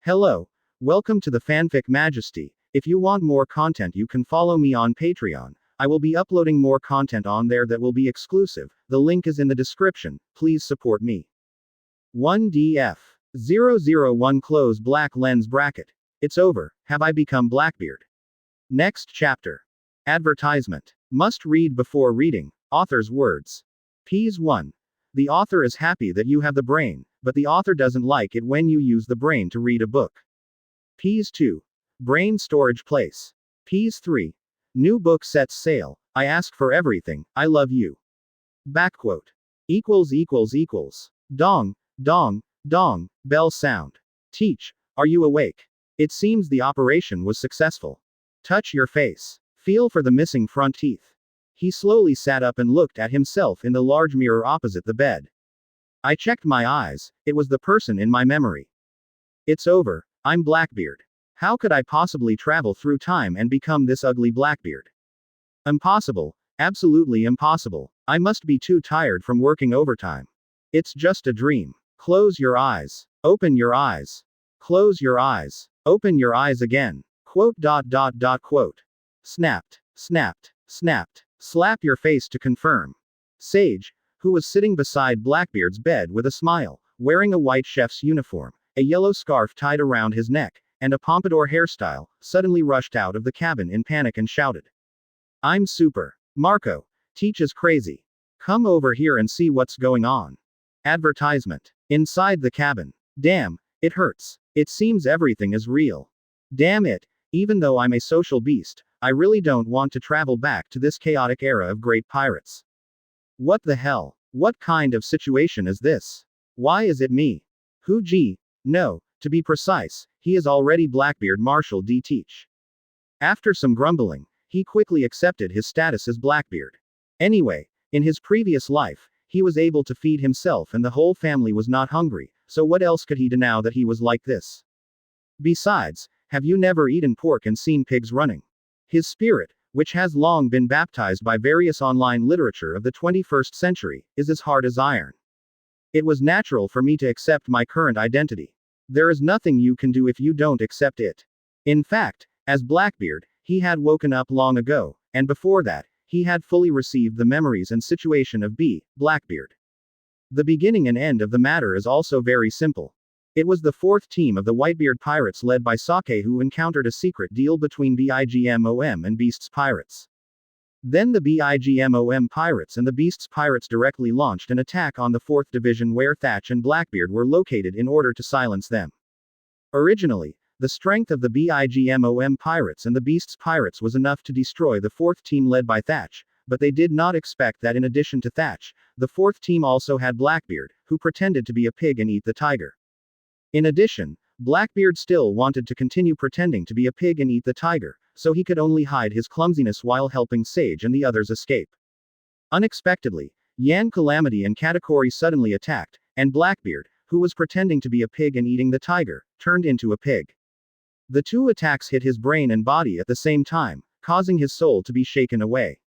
Hello. Welcome to the Fanfic Majesty. If you want more content, you can follow me on Patreon. I will be uploading more content on there that will be exclusive. The link is in the description. Please support me. 1DF001 close black lens bracket. It's over. Have I become Blackbeard? Next chapter. Advertisement. Must read before reading. Author's words. Ps 1. The author is happy that you have the brain, but the author doesn't like it when you use the brain to read a book. Ps 2. Brain storage place. Ps 3. New book sets sail. I ask for everything. I love you. Backquote. Dong, dong, dong, bell sound. Teach, are you awake? It seems the operation was successful. Touch your face. Feel for the missing front teeth. He slowly sat up and looked at himself in the large mirror opposite the bed. I checked my eyes. It was the person in my memory. It's over. I'm Blackbeard. How could I possibly travel through time and become this ugly Blackbeard? Impossible. Absolutely impossible. I must be too tired from working overtime. It's just a dream. Close your eyes. Open your eyes. Close your eyes. Open your eyes again. Quote. Snapped. Snapped. Snapped. Slap your face to confirm. Sage, who was sitting beside Blackbeard's bed with a smile, wearing a white chef's uniform, a yellow scarf tied around his neck, and a pompadour hairstyle, suddenly rushed out of the cabin in panic and shouted. I'm super. Marco. Teach is crazy. Come over here and see what's going on. Advertisement. Inside the cabin. Damn, it hurts. It seems everything is real. Damn it, even though I'm a social beast, I really don't want to travel back to this chaotic era of great pirates. What the hell? What kind of situation is this? Why is it me? Who gee? No, to be precise, he is already Blackbeard Marshal D. Teach. After some grumbling, he quickly accepted his status as Blackbeard. Anyway, in his previous life, he was able to feed himself and the whole family was not hungry, so what else could he do now that he was like this? Besides, have you never eaten pork and seen pigs running? His spirit, which has long been baptized by various online literature of the 21st century, is as hard as iron. It was natural for me to accept my current identity. There is nothing you can do if you don't accept it. In fact, as Blackbeard, he had woken up long ago, and before that, he had fully received the memories and situation of Blackbeard. The beginning and end of the matter is also very simple. It was the fourth team of the Whitebeard pirates led by Sake who encountered a secret deal between BIGMOM and Beasts pirates. Then the BIGMOM pirates and the Beasts pirates directly launched an attack on the 4th Division where Thatch and Blackbeard were located in order to silence them. Originally, the strength of the BIGMOM pirates and the Beasts pirates was enough to destroy the 4th team led by Thatch, but they did not expect that in addition to Thatch, the 4th team also had Blackbeard, who pretended to be a pig and eat the tiger. In addition, Blackbeard still wanted to continue pretending to be a pig and eat the tiger, so he could only hide his clumsiness while helping Sage and the others escape. Unexpectedly, Yan Calamity and Katakuri suddenly attacked, and Blackbeard, who was pretending to be a pig and eating the tiger, turned into a pig. The two attacks hit his brain and body at the same time, causing his soul to be shaken away.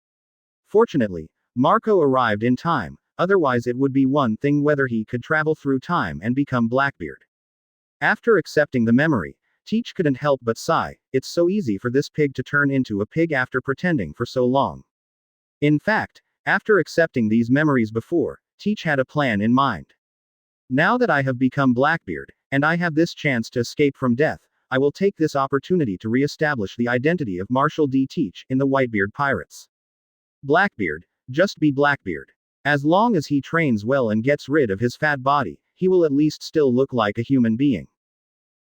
Fortunately, Marco arrived in time, otherwise it would be one thing whether he could travel through time and become Blackbeard. After accepting the memory, Teach couldn't help but sigh. It's so easy for this pig to turn into a pig after pretending for so long. In fact, after accepting these memories before, Teach had a plan in mind. Now that I have become Blackbeard, and I have this chance to escape from death, I will take this opportunity to re-establish the identity of Marshal D. Teach in the Whitebeard pirates. Blackbeard, just be Blackbeard. As long as he trains well and gets rid of his fat body, he will at least still look like a human being.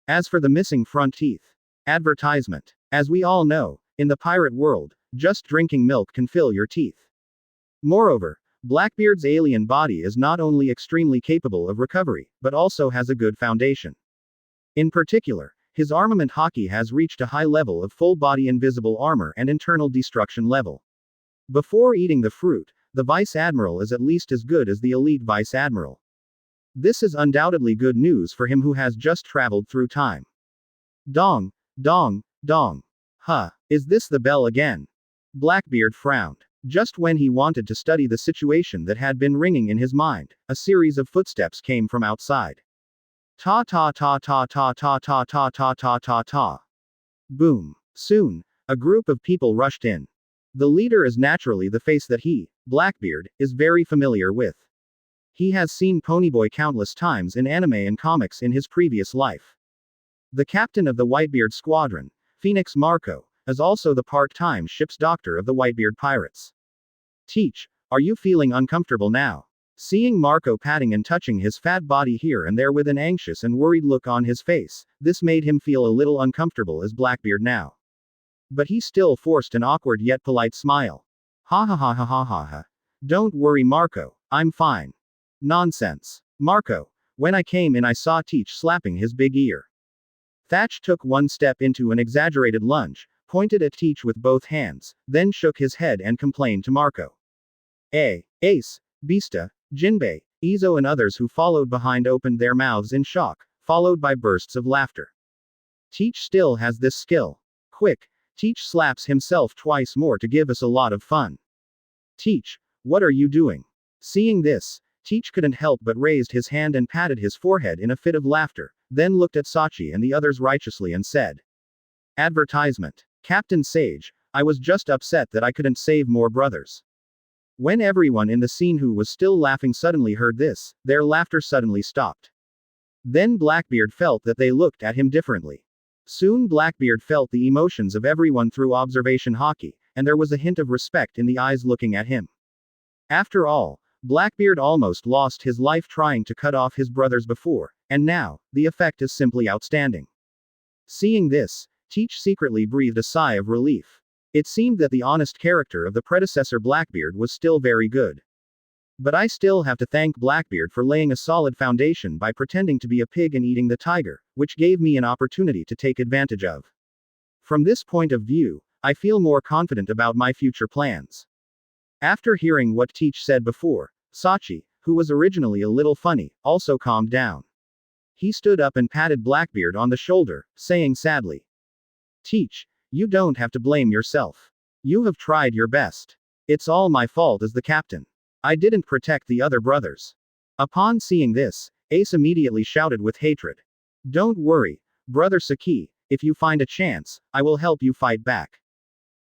As for the missing front teeth. Advertisement. As we all know, in the pirate world, just drinking milk can fill your teeth. Moreover, Blackbeard's alien body is not only extremely capable of recovery, but also has a good foundation. In particular, his armament Haki has reached a high level of full-body invisible armor and internal destruction level. Before eating the fruit, the Vice Admiral is at least as good as the elite Vice Admiral. This is undoubtedly good news for him who has just traveled through time. Dong, dong, dong. Huh, is this the bell again? Blackbeard frowned. Just when he wanted to study the situation that had been ringing in his mind, a series of footsteps came from outside. Ta ta ta ta ta ta ta ta ta ta ta ta. Boom. Soon, a group of people rushed in. The leader is naturally the face that he, Blackbeard, is very familiar with. He has seen Ponyboy countless times in anime and comics in his previous life. The captain of the Whitebeard squadron, Phoenix Marco, is also the part-time ship's doctor of the Whitebeard pirates. Teach, are you feeling uncomfortable now? Seeing Marco patting and touching his fat body here and there with an anxious and worried look on his face, this made him feel a little uncomfortable as Blackbeard now. But he still forced an awkward yet polite smile. Ha. Don't worry Marco, I'm fine. Nonsense. Marco, when I came in I saw Teach slapping his big ear. Thatch took one step into an exaggerated lunge, pointed at Teach with both hands, then shook his head and complained to Marco. Ace, Beasta, Jinbei, Izo and others who followed behind opened their mouths in shock, followed by bursts of laughter. Teach still has this skill. Quick, Teach slaps himself twice more to give us a lot of fun. Teach, what are you doing? Seeing this, Teach couldn't help but raised his hand and patted his forehead in a fit of laughter, then looked at Sachi and the others righteously and said. Advertisement. Captain Sage, I was just upset that I couldn't save more brothers. When everyone in the scene who was still laughing suddenly heard this, their laughter suddenly stopped. Then Blackbeard felt that they looked at him differently. Soon Blackbeard felt the emotions of everyone through observation Haki, and there was a hint of respect in the eyes looking at him. After all, Blackbeard almost lost his life trying to cut off his brothers before, and now, the effect is simply outstanding. Seeing this, Teach secretly breathed a sigh of relief. It seemed that the honest character of the predecessor Blackbeard was still very good. But I still have to thank Blackbeard for laying a solid foundation by pretending to be a pig and eating the tiger, which gave me an opportunity to take advantage of. From this point of view, I feel more confident about my future plans. After hearing what Teach said before, Sachi, who was originally a little funny, also calmed down. He stood up and patted Blackbeard on the shoulder, saying sadly, Teach, you don't have to blame yourself. You have tried your best. It's all my fault as the captain. I didn't protect the other brothers. Upon seeing this, Ace immediately shouted with hatred. Don't worry, Brother Saki, if you find a chance, I will help you fight back.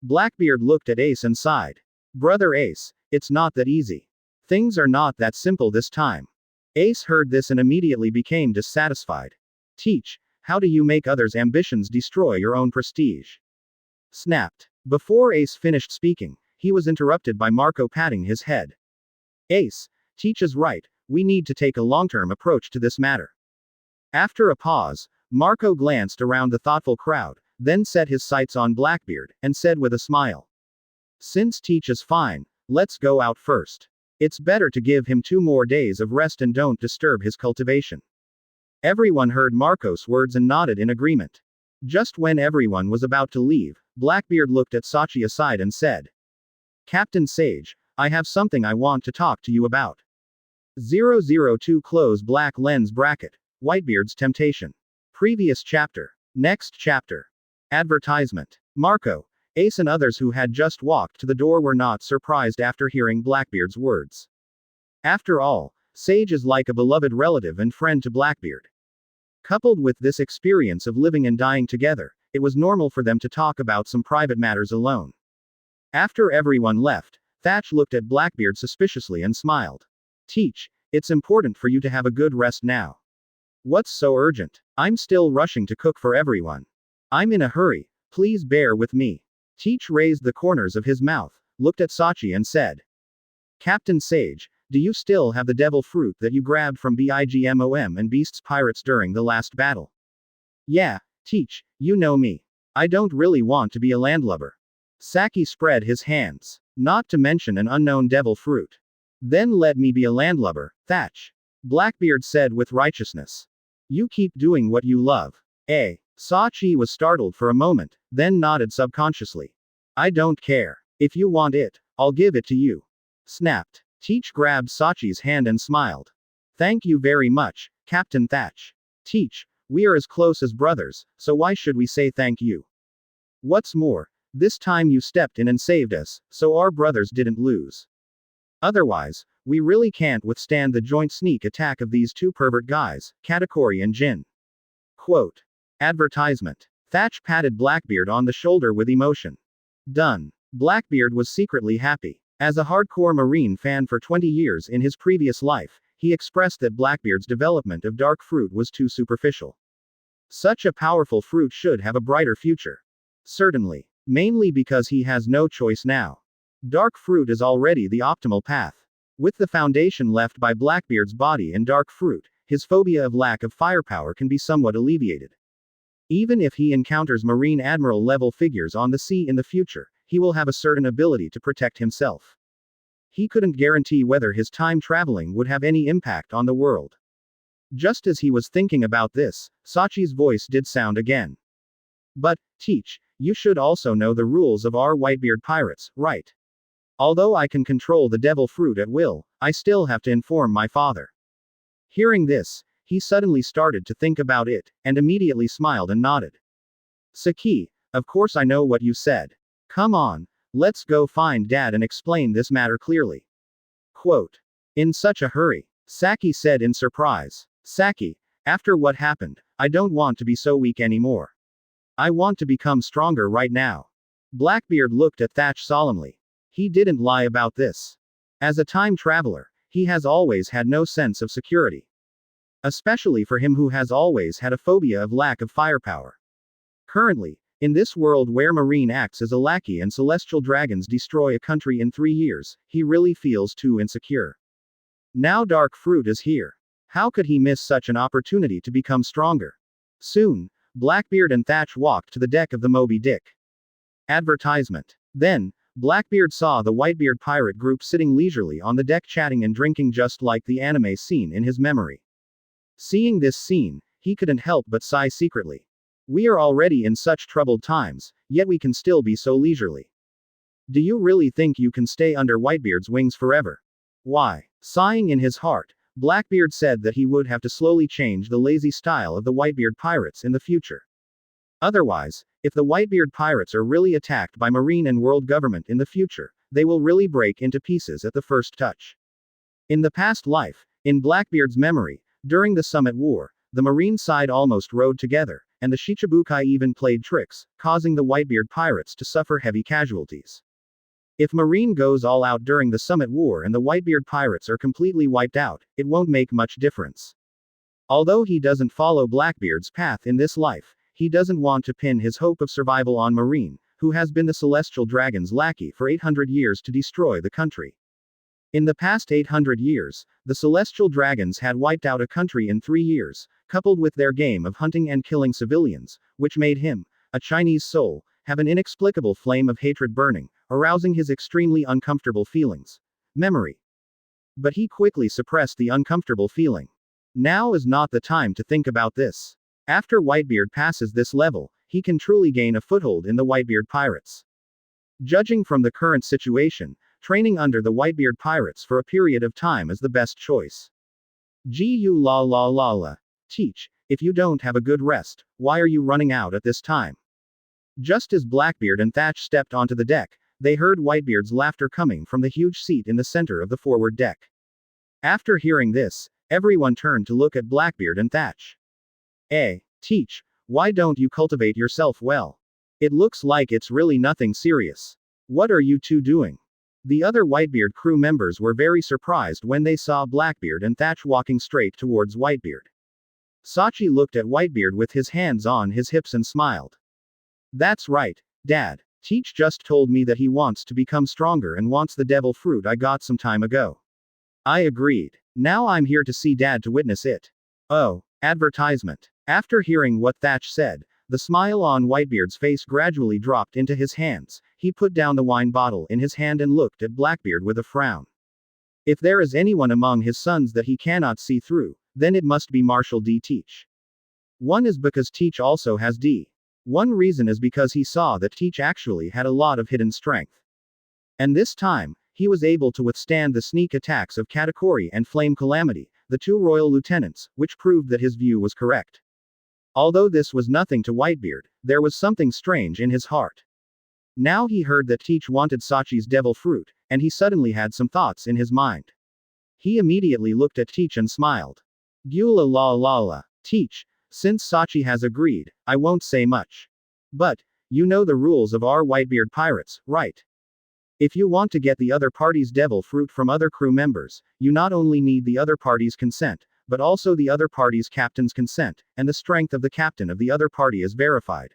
Blackbeard looked at Ace and sighed. Brother Ace, it's not that easy. Things are not that simple this time. Ace heard this and immediately became dissatisfied. Teach, how do you make others' ambitions destroy your own prestige? Snapped. Before Ace finished speaking, he was interrupted by Marco patting his head. Ace, Teach is right, we need to take a long-term approach to this matter. After a pause, Marco glanced around the thoughtful crowd, then set his sights on Blackbeard, and said with a smile. Since Teach is fine, let's go out first. It's better to give him 2 more days of rest and don't disturb his cultivation. Everyone heard Marco's words and nodded in agreement. Just when everyone was about to leave, Blackbeard looked at Sachi aside and said. Captain Sage, I have something I want to talk to you about. 002 Close black lens bracket. Whitebeard's temptation. Previous chapter. Next chapter. Advertisement. Marco, Ace and others who had just walked to the door were not surprised after hearing Blackbeard's words. After all, Sage is like a beloved relative and friend to Blackbeard. Coupled with this experience of living and dying together, it was normal for them to talk about some private matters alone. After everyone left, Thatch looked at Blackbeard suspiciously and smiled. Teach, it's important for you to have a good rest now. What's so urgent? I'm still rushing to cook for everyone. I'm in a hurry, please bear with me. Teach raised the corners of his mouth, looked at Sachi and said. Captain Sage, do you still have the devil fruit that you grabbed from Bigmom and Beast's pirates during the last battle? Yeah, Teach, you know me. I don't really want to be a landlubber. Saki spread his hands. Not to mention an unknown devil fruit. Then let me be a landlubber, Thatch. Blackbeard said with righteousness. You keep doing what you love. Sachi was startled for a moment, then nodded subconsciously. I don't care. If you want it, I'll give it to you. Snapped. Teach grabbed Sachi's hand and smiled. Thank you very much, Captain Thatch. Teach, we are as close as brothers, so why should we say thank you? What's more, this time you stepped in and saved us, so our brothers didn't lose. Otherwise, We really can't withstand the joint sneak attack of these two pervert guys, Katakuri and Jin. Quote. Advertisement. Thatch patted Blackbeard on the shoulder with emotion. Done. Blackbeard was secretly happy. As a hardcore Marine fan for 20 years in his previous life, he expressed that Blackbeard's development of dark fruit was too superficial. Such a powerful fruit should have a brighter future. Certainly. Mainly because he has no choice now. Dark fruit is already the optimal path. With the foundation left by Blackbeard's body and dark fruit, his phobia of lack of firepower can be somewhat alleviated. Even if he encounters Marine Admiral level figures on the sea in the future, he will have a certain ability to protect himself. He couldn't guarantee whether his time traveling would have any impact on the world. Just as he was thinking about this, Sachi's voice did sound again. But, Teach, you should also know the rules of our Whitebeard pirates, right? Although I can control the devil fruit at will, I still have to inform my father. Hearing this, he suddenly started to think about it, and immediately smiled and nodded. Saki, of course I know what you said. Come on, let's go find Dad and explain this matter clearly. Quote. In such a hurry, Saki said in surprise. Saki, after what happened, I don't want to be so weak anymore. I want to become stronger right now. Blackbeard looked at Thatch solemnly. He didn't lie about this. As a time traveler, he has always had no sense of security. Especially for him who has always had a phobia of lack of firepower. Currently, in this world where Marine acts as a lackey and celestial dragons destroy a country in 3 years, he really feels too insecure. Now dark fruit is here. How could he miss such an opportunity to become stronger? Soon, Blackbeard and Thatch walked to the deck of the Moby Dick. Advertisement. Then, Blackbeard saw the Whitebeard pirate group sitting leisurely on the deck chatting and drinking just like the anime scene in his memory. Seeing this scene, he couldn't help but sigh secretly. We are already in such troubled times, yet we can still be so leisurely. Do you really think you can stay under Whitebeard's wings forever? Why? Sighing in his heart, Blackbeard said that he would have to slowly change the lazy style of the Whitebeard pirates in the future. Otherwise, if the Whitebeard pirates are really attacked by Marine and world government in the future, they will really break into pieces at the first touch. In the past life, in Blackbeard's memory, during the Summit War, the Marine side almost rode together, and the Shichibukai even played tricks, causing the Whitebeard pirates to suffer heavy casualties. If Marine goes all out during the Summit War and the Whitebeard pirates are completely wiped out, it won't make much difference. Although he doesn't follow Blackbeard's path in this life, he doesn't want to pin his hope of survival on Marine, who has been the Celestial Dragon's lackey for 800 years to destroy the country. In the past 800 years, the Celestial Dragons had wiped out a country in 3 years, coupled with their game of hunting and killing civilians, which made him, a Chinese soul, have an inexplicable flame of hatred burning, arousing his extremely uncomfortable feelings. Memory. But he quickly suppressed the uncomfortable feeling. Now is not the time to think about this. After Whitebeard passes this level, he can truly gain a foothold in the Whitebeard pirates. Judging from the current situation, training under the Whitebeard pirates for a period of time is the best choice. Gu la la la la. Teach, if you don't have a good rest, why are you running out at this time? Just as Blackbeard and Thatch stepped onto the deck, they heard Whitebeard's laughter coming from the huge seat in the center of the forward deck. After hearing this, everyone turned to look at Blackbeard and Thatch. Teach, why don't you cultivate yourself well? It looks like it's really nothing serious. What are you two doing? The other Whitebeard crew members were very surprised when they saw Blackbeard and Thatch walking straight towards Whitebeard. Sachi looked at Whitebeard with his hands on his hips and smiled. That's right, Dad. Teach just told me that he wants to become stronger and wants the devil fruit I got some time ago. I agreed. Now I'm here to see Dad to witness it. Oh, advertisement. After hearing what Thatch said, the smile on Whitebeard's face gradually dropped into his hands. He put down the wine bottle in his hand and looked at Blackbeard with a frown. If there is anyone among his sons that he cannot see through, then it must be Marshal D. Teach. One is because Teach also has D. One reason is because he saw that Teach actually had a lot of hidden strength. And this time, he was able to withstand the sneak attacks of Katakuri and Flame Calamity, the two royal lieutenants, which proved that his view was correct. Although this was nothing to Whitebeard, there was something strange in his heart. Now he heard that Teach wanted Sachi's devil fruit, and he suddenly had some thoughts in his mind. He immediately looked at Teach and smiled. Gula la la la. Teach, since Sachi has agreed, I won't say much. But, you know the rules of our Whitebeard pirates, right? If you want to get the other party's devil fruit from other crew members, you not only need the other party's consent, but also the other party's captain's consent, and the strength of the captain of the other party is verified.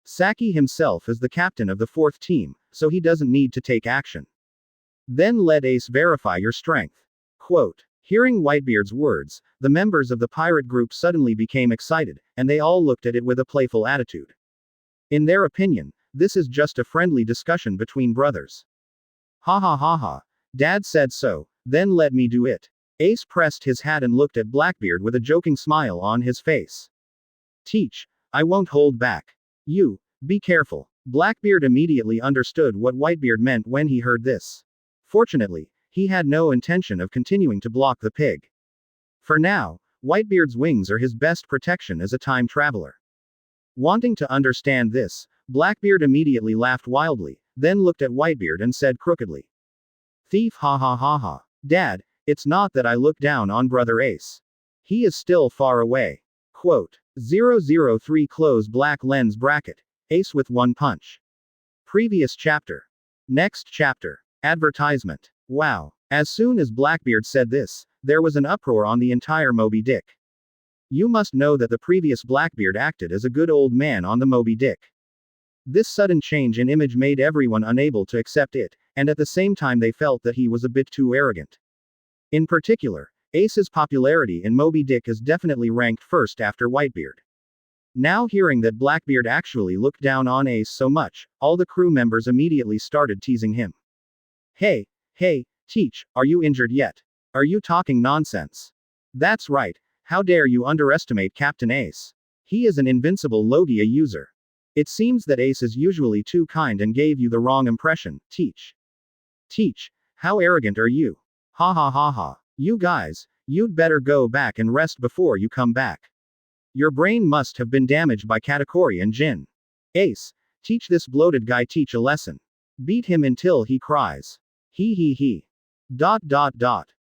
Saki himself is the captain of the fourth team, so he doesn't need to take action. Then let Ace verify your strength. Quote. Hearing Whitebeard's words, the members of the pirate group suddenly became excited, and they all looked at it with a playful attitude. In their opinion, this is just a friendly discussion between brothers. Hahahaha. Dad said so, then let me do it. Ace pressed his hat and looked at Blackbeard with a joking smile on his face. Teach, I won't hold back. You, be careful. Blackbeard immediately understood what Whitebeard meant when he heard this. Fortunately, he had no intention of continuing to block the pig. For now, Whitebeard's wings are his best protection as a time traveler. Wanting to understand this, Blackbeard immediately laughed wildly, then looked at Whitebeard and said crookedly. Thief hahahaha. Dad, it's not that I look down on Brother Ace. He is still far away. Quote. 003 close black lens bracket. Ace with one punch. Previous chapter. Next chapter. Advertisement. Wow. As soon as Blackbeard said this, there was an uproar on the entire Moby Dick. You must know that the previous Blackbeard acted as a good old man on the Moby Dick. This sudden change in image made everyone unable to accept it, and at the same time they felt that he was a bit too arrogant. In particular, Ace's popularity in Moby Dick is definitely ranked first after Whitebeard. Now hearing that Blackbeard actually looked down on Ace so much, all the crew members immediately started teasing him. Hey, Teach, are you injured yet? Are you talking nonsense? That's right, how dare you underestimate Captain Ace? He is an invincible Logia user. It seems that Ace is usually too kind and gave you the wrong impression, Teach. Teach, how arrogant are you? Ha. You guys, you'd better go back and rest before you come back. Your brain must have been damaged by Katakuri and Jin. Ace, teach this bloated guy teach a lesson. Beat him until he cries. He. ...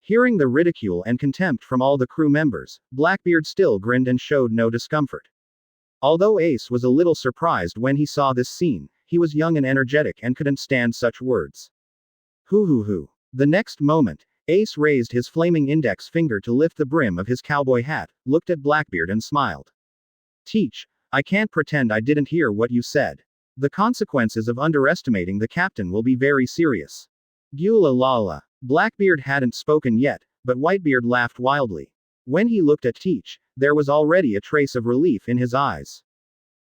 Hearing the ridicule and contempt from all the crew members, Blackbeard still grinned and showed no discomfort. Although Ace was a little surprised when he saw this scene, he was young and energetic and couldn't stand such words. Hoo. The next moment, Ace raised his flaming index finger to lift the brim of his cowboy hat, looked at Blackbeard and smiled. Teach, I can't pretend I didn't hear what you said. The consequences of underestimating the captain will be very serious. Gula la. Blackbeard hadn't spoken yet, but Whitebeard laughed wildly. When he looked at Teach, there was already a trace of relief in his eyes.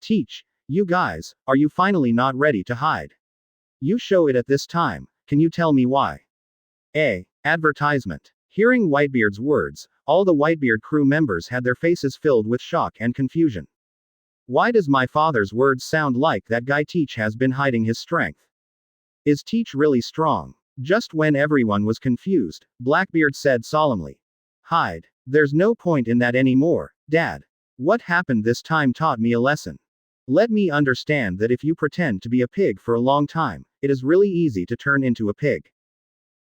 Teach, you guys, are you finally not ready to hide? You show it at this time, can you tell me why? Advertisement. Hearing Whitebeard's words, all the Whitebeard crew members had their faces filled with shock and confusion. Why does my father's words sound like that guy Teach has been hiding his strength? Is Teach really strong? Just when everyone was confused, Blackbeard said solemnly. Hide. There's no point in that anymore, Dad. What happened this time taught me a lesson. Let me understand that if you pretend to be a pig for a long time, it is really easy to turn into a pig.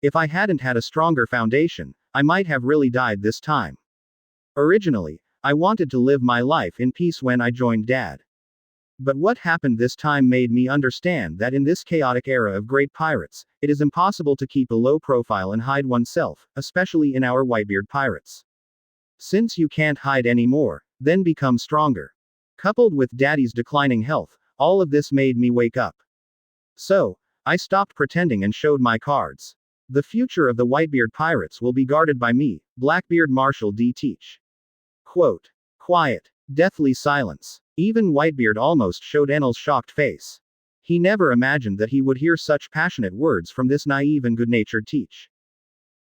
If I hadn't had a stronger foundation, I might have really died this time. Originally, I wanted to live my life in peace when I joined Dad. But what happened this time made me understand that in this chaotic era of great pirates, it is impossible to keep a low profile and hide oneself, especially in our Whitebeard pirates. Since you can't hide anymore, then become stronger. Coupled with Daddy's declining health, all of this made me wake up. So, I stopped pretending and showed my cards. The future of the Whitebeard pirates will be guarded by me, Blackbeard Marshal D. Teach. Quote. Quiet. Deathly silence. Even Whitebeard almost showed Enel's shocked face. He never imagined that he would hear such passionate words from this naive and good-natured Teach.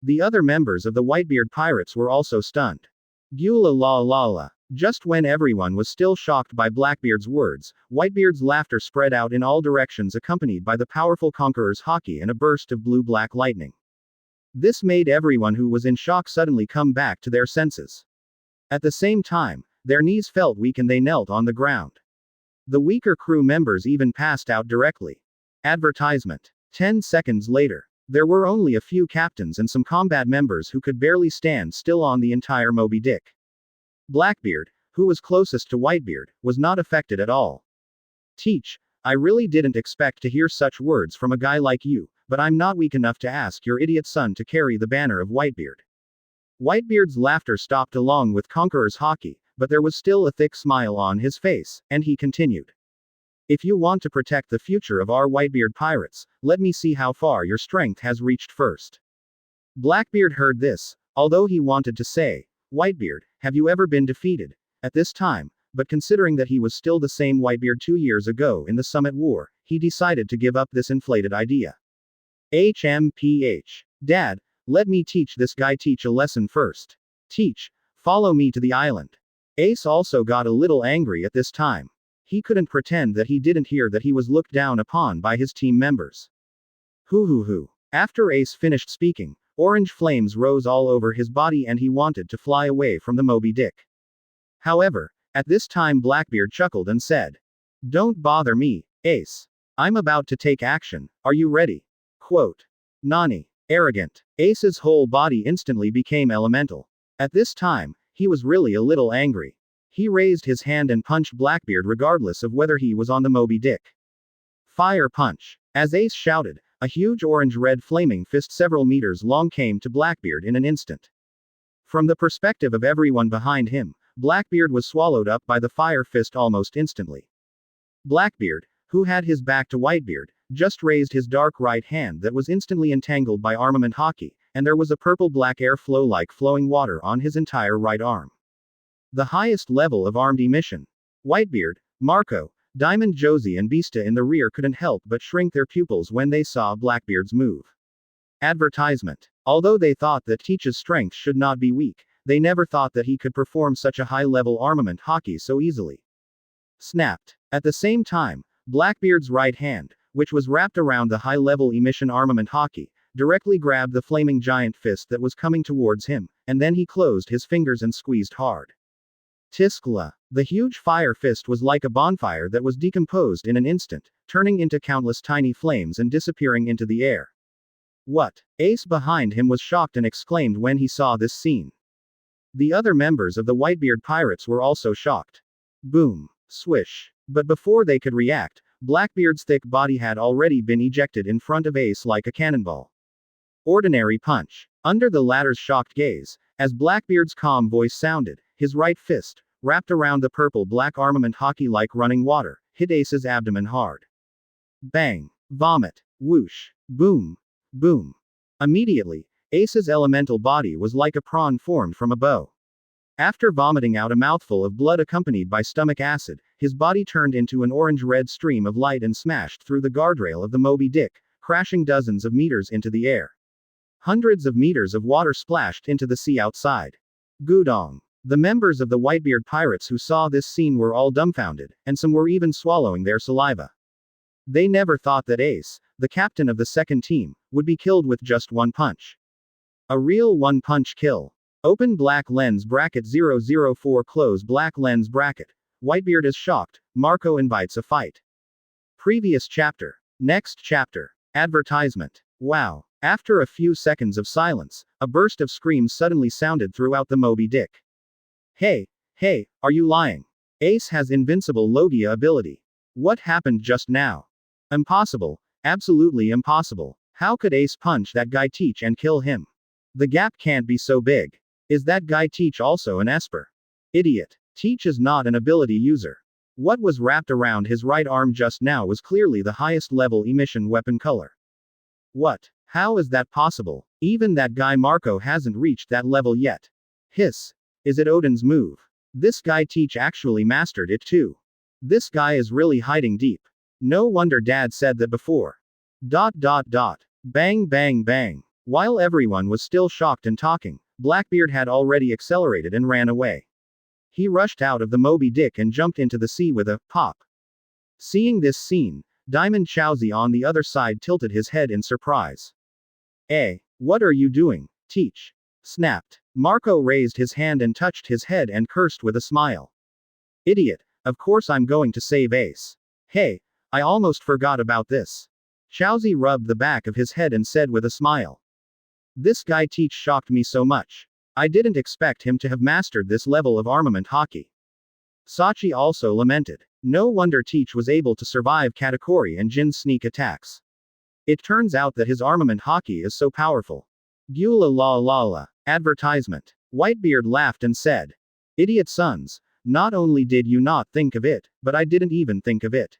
The other members of the Whitebeard pirates were also stunned. Gula la. Just when everyone was still shocked by Blackbeard's words, Whitebeard's laughter spread out in all directions accompanied by the powerful Conqueror's Haki and a burst of blue-black lightning. This made everyone who was in shock suddenly come back to their senses. At the same time, their knees felt weak and they knelt on the ground. The weaker crew members even passed out directly. Advertisement. 10 seconds later. There were only a few captains and some combat members who could barely stand still on the entire Moby Dick. Blackbeard, who was closest to Whitebeard, was not affected at all. Teach, I really didn't expect to hear such words from a guy like you, but I'm not weak enough to ask your idiot son to carry the banner of Whitebeard. Whitebeard's laughter stopped along with Conqueror's Haki, but there was still a thick smile on his face, and he continued. If you want to protect the future of our Whitebeard pirates, let me see how far your strength has reached first. Blackbeard heard this, although he wanted to say, Whitebeard, have you ever been defeated? At this time, but considering that he was still the same Whitebeard 2 years ago in the Summit War, he decided to give up this inflated idea. HMPH. Dad, let me teach this guy teach a lesson first. Teach, follow me to the island. Ace also got a little angry at this time. He couldn't pretend that he didn't hear that he was looked down upon by his team members. Hoo. After Ace finished speaking, orange flames rose all over his body and he wanted to fly away from the Moby Dick. However, at this time Blackbeard chuckled and said, Don't bother me, Ace. I'm about to take action, are you ready? Quote. Nani. Arrogant. Ace's whole body instantly became elemental. At this time, he was really a little angry. He raised his hand and punched Blackbeard regardless of whether he was on the Moby Dick. Fire punch. As Ace shouted, a huge orange-red flaming fist several meters long came to Blackbeard in an instant. From the perspective of everyone behind him, Blackbeard was swallowed up by the fire fist almost instantly. Blackbeard, who had his back to Whitebeard, just raised his dark right hand that was instantly entangled by armament Haki, and there was a purple-black airflow like flowing water on his entire right arm. The highest level of armed emission. Whitebeard, Marco, Diamond Josie and Beasta in the rear couldn't help but shrink their pupils when they saw Blackbeard's move. Advertisement. Although they thought that Teach's strength should not be weak, they never thought that he could perform such a high-level armament Haki so easily. Snapped. At the same time, Blackbeard's right hand, which was wrapped around the high-level emission armament Haki, directly grabbed the flaming giant fist that was coming towards him, and then he closed his fingers and squeezed hard. Tiskla. The huge fire fist was like a bonfire that was decomposed in an instant, turning into countless tiny flames and disappearing into the air. What? Ace behind him was shocked and exclaimed when he saw this scene. The other members of the Whitebeard pirates were also shocked. Boom. Swish. But before they could react, Blackbeard's thick body had already been ejected in front of Ace like a cannonball. Ordinary punch. Under the latter's shocked gaze, as Blackbeard's calm voice sounded, his right fist, wrapped around the purple-black armament Haki like running water, hit Ace's abdomen hard. Bang. Vomit. Whoosh. Boom. Boom. Immediately, Ace's elemental body was like a prawn formed from a bow. After vomiting out a mouthful of blood accompanied by stomach acid, his body turned into an orange-red stream of light and smashed through the guardrail of the Moby Dick, crashing dozens of meters into the air. Hundreds of meters of water splashed into the sea outside. Gudong. The members of the Whitebeard pirates who saw this scene were all dumbfounded, and some were even swallowing their saliva. They never thought that Ace, the captain of the second team, would be killed with just one punch. A real one-punch kill. Open black lens bracket 004 close black lens bracket. Whitebeard is shocked, Marco invites a fight. Previous chapter. Next chapter. Advertisement. Wow. After a few seconds of silence, a burst of screams suddenly sounded throughout the Moby Dick. Hey, are you lying? Ace has invincible Logia ability. What happened just now? Impossible. Absolutely impossible. How could Ace punch that guy Teach and kill him? The gap can't be so big. Is that guy Teach also an Esper? Idiot. Teach is not an ability user. What was wrapped around his right arm just now was clearly the highest level emission weapon color. What? How is that possible? Even that guy Marco hasn't reached that level yet. Hiss. Is it Odin's move? This guy Teach actually mastered it too. This guy is really hiding deep. No wonder Dad said that before. ... Bang bang bang. While everyone was still shocked and talking, Blackbeard had already accelerated and ran away. He rushed out of the Moby Dick and jumped into the sea with a pop. Seeing this scene, Diamond Chowsy on the other side tilted his head in surprise. What are you doing, Teach? Snapped. Marco raised his hand and touched his head and cursed with a smile. Idiot, of course I'm going to save Ace. Hey, I almost forgot about this. Laozi rubbed the back of his head and said with a smile. This guy Teach shocked me so much. I didn't expect him to have mastered this level of armament Haki. Sachi also lamented. No wonder Teach was able to survive Katakuri and Jin's sneak attacks. It turns out that his armament Haki is so powerful. Gula la la la. Advertisement. Whitebeard laughed and said. Idiot sons, not only did you not think of it, but I didn't even think of it.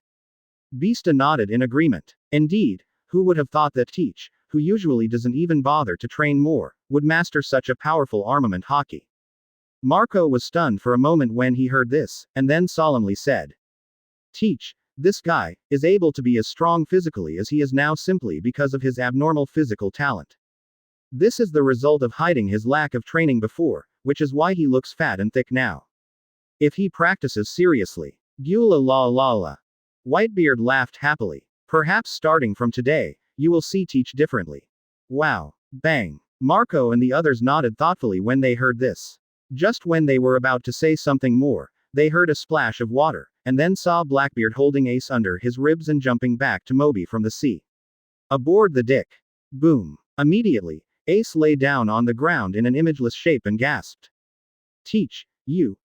Beasta nodded in agreement. Indeed, who would have thought that Teach, who usually doesn't even bother to train more, would master such a powerful armament Haki? Marco was stunned for a moment when he heard this, and then solemnly said. Teach, this guy, is able to be as strong physically as he is now simply because of his abnormal physical talent. This is the result of hiding his lack of training before, which is why he looks fat and thick now. If he practices seriously. Gula la la la. Whitebeard laughed happily. Perhaps starting from today, you will see Teach differently. Wow. Bang. Marco and the others nodded thoughtfully when they heard this. Just when they were about to say something more, they heard a splash of water, and then saw Blackbeard holding Ace under his ribs and jumping back to Moby from the sea. Aboard the Dick. Boom. Immediately, Ace lay down on the ground in an imageless shape and gasped. Teach, you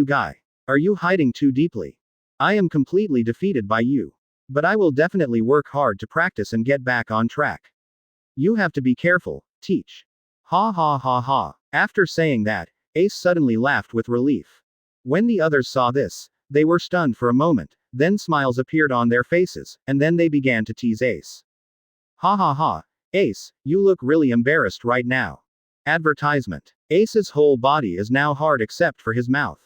guy. Are you hiding too deeply? I am completely defeated by you. But I will definitely work hard to practice and get back on track. You have to be careful, Teach. Ha ha ha ha. After saying that, Ace suddenly laughed with relief. When the others saw this, they were stunned for a moment, then smiles appeared on their faces, and then they began to tease Ace. Ha ha ha. Ace, you look really embarrassed right now. Advertisement. Ace's whole body is now hard except for his mouth.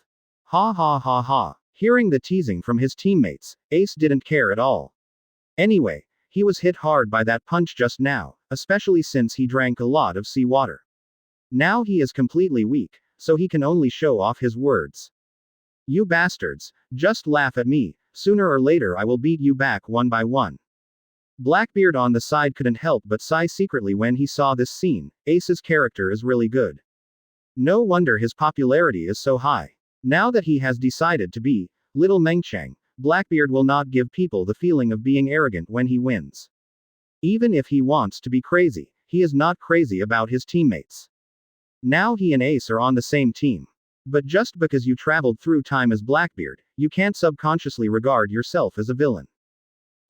Ha ha ha ha. Hearing the teasing from his teammates, Ace didn't care at all. Anyway, he was hit hard by that punch just now, especially since he drank a lot of seawater. Now he is completely weak, so he can only show off his words. You bastards, just laugh at me, sooner or later I will beat you back one by one. Blackbeard on the side couldn't help but sigh secretly when he saw this scene. Ace's character is really good. No wonder his popularity is so high. Now that he has decided to be Little Mengchang, Blackbeard will not give people the feeling of being arrogant when he wins. Even if he wants to be crazy, he is not crazy about his teammates. Now he and Ace are on the same team. But just because you traveled through time as Blackbeard, you can't subconsciously regard yourself as a villain.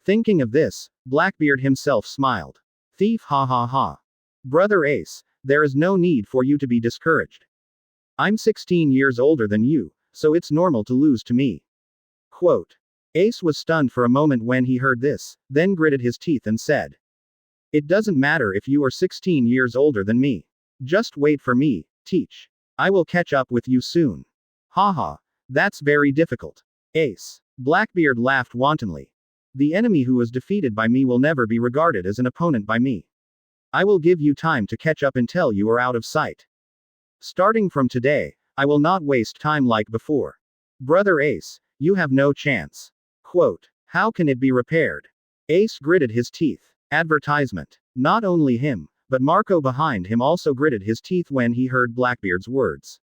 Thinking of this, Blackbeard himself smiled. Thief ha ha ha. Brother Ace, there is no need for you to be discouraged. I'm 16 years older than you, so it's normal to lose to me. Quote. Ace was stunned for a moment when he heard this, then gritted his teeth and said. It doesn't matter if you are 16 years older than me. Just wait for me, Teach. I will catch up with you soon. Haha, that's very difficult. Ace. Blackbeard laughed wantonly. The enemy who is defeated by me will never be regarded as an opponent by me. I will give you time to catch up until you are out of sight. Starting from today, I will not waste time like before. Brother Ace, you have no chance. Quote. How can it be repaired? Ace gritted his teeth. Advertisement. Not only him, but Marco behind him also gritted his teeth when he heard Blackbeard's words.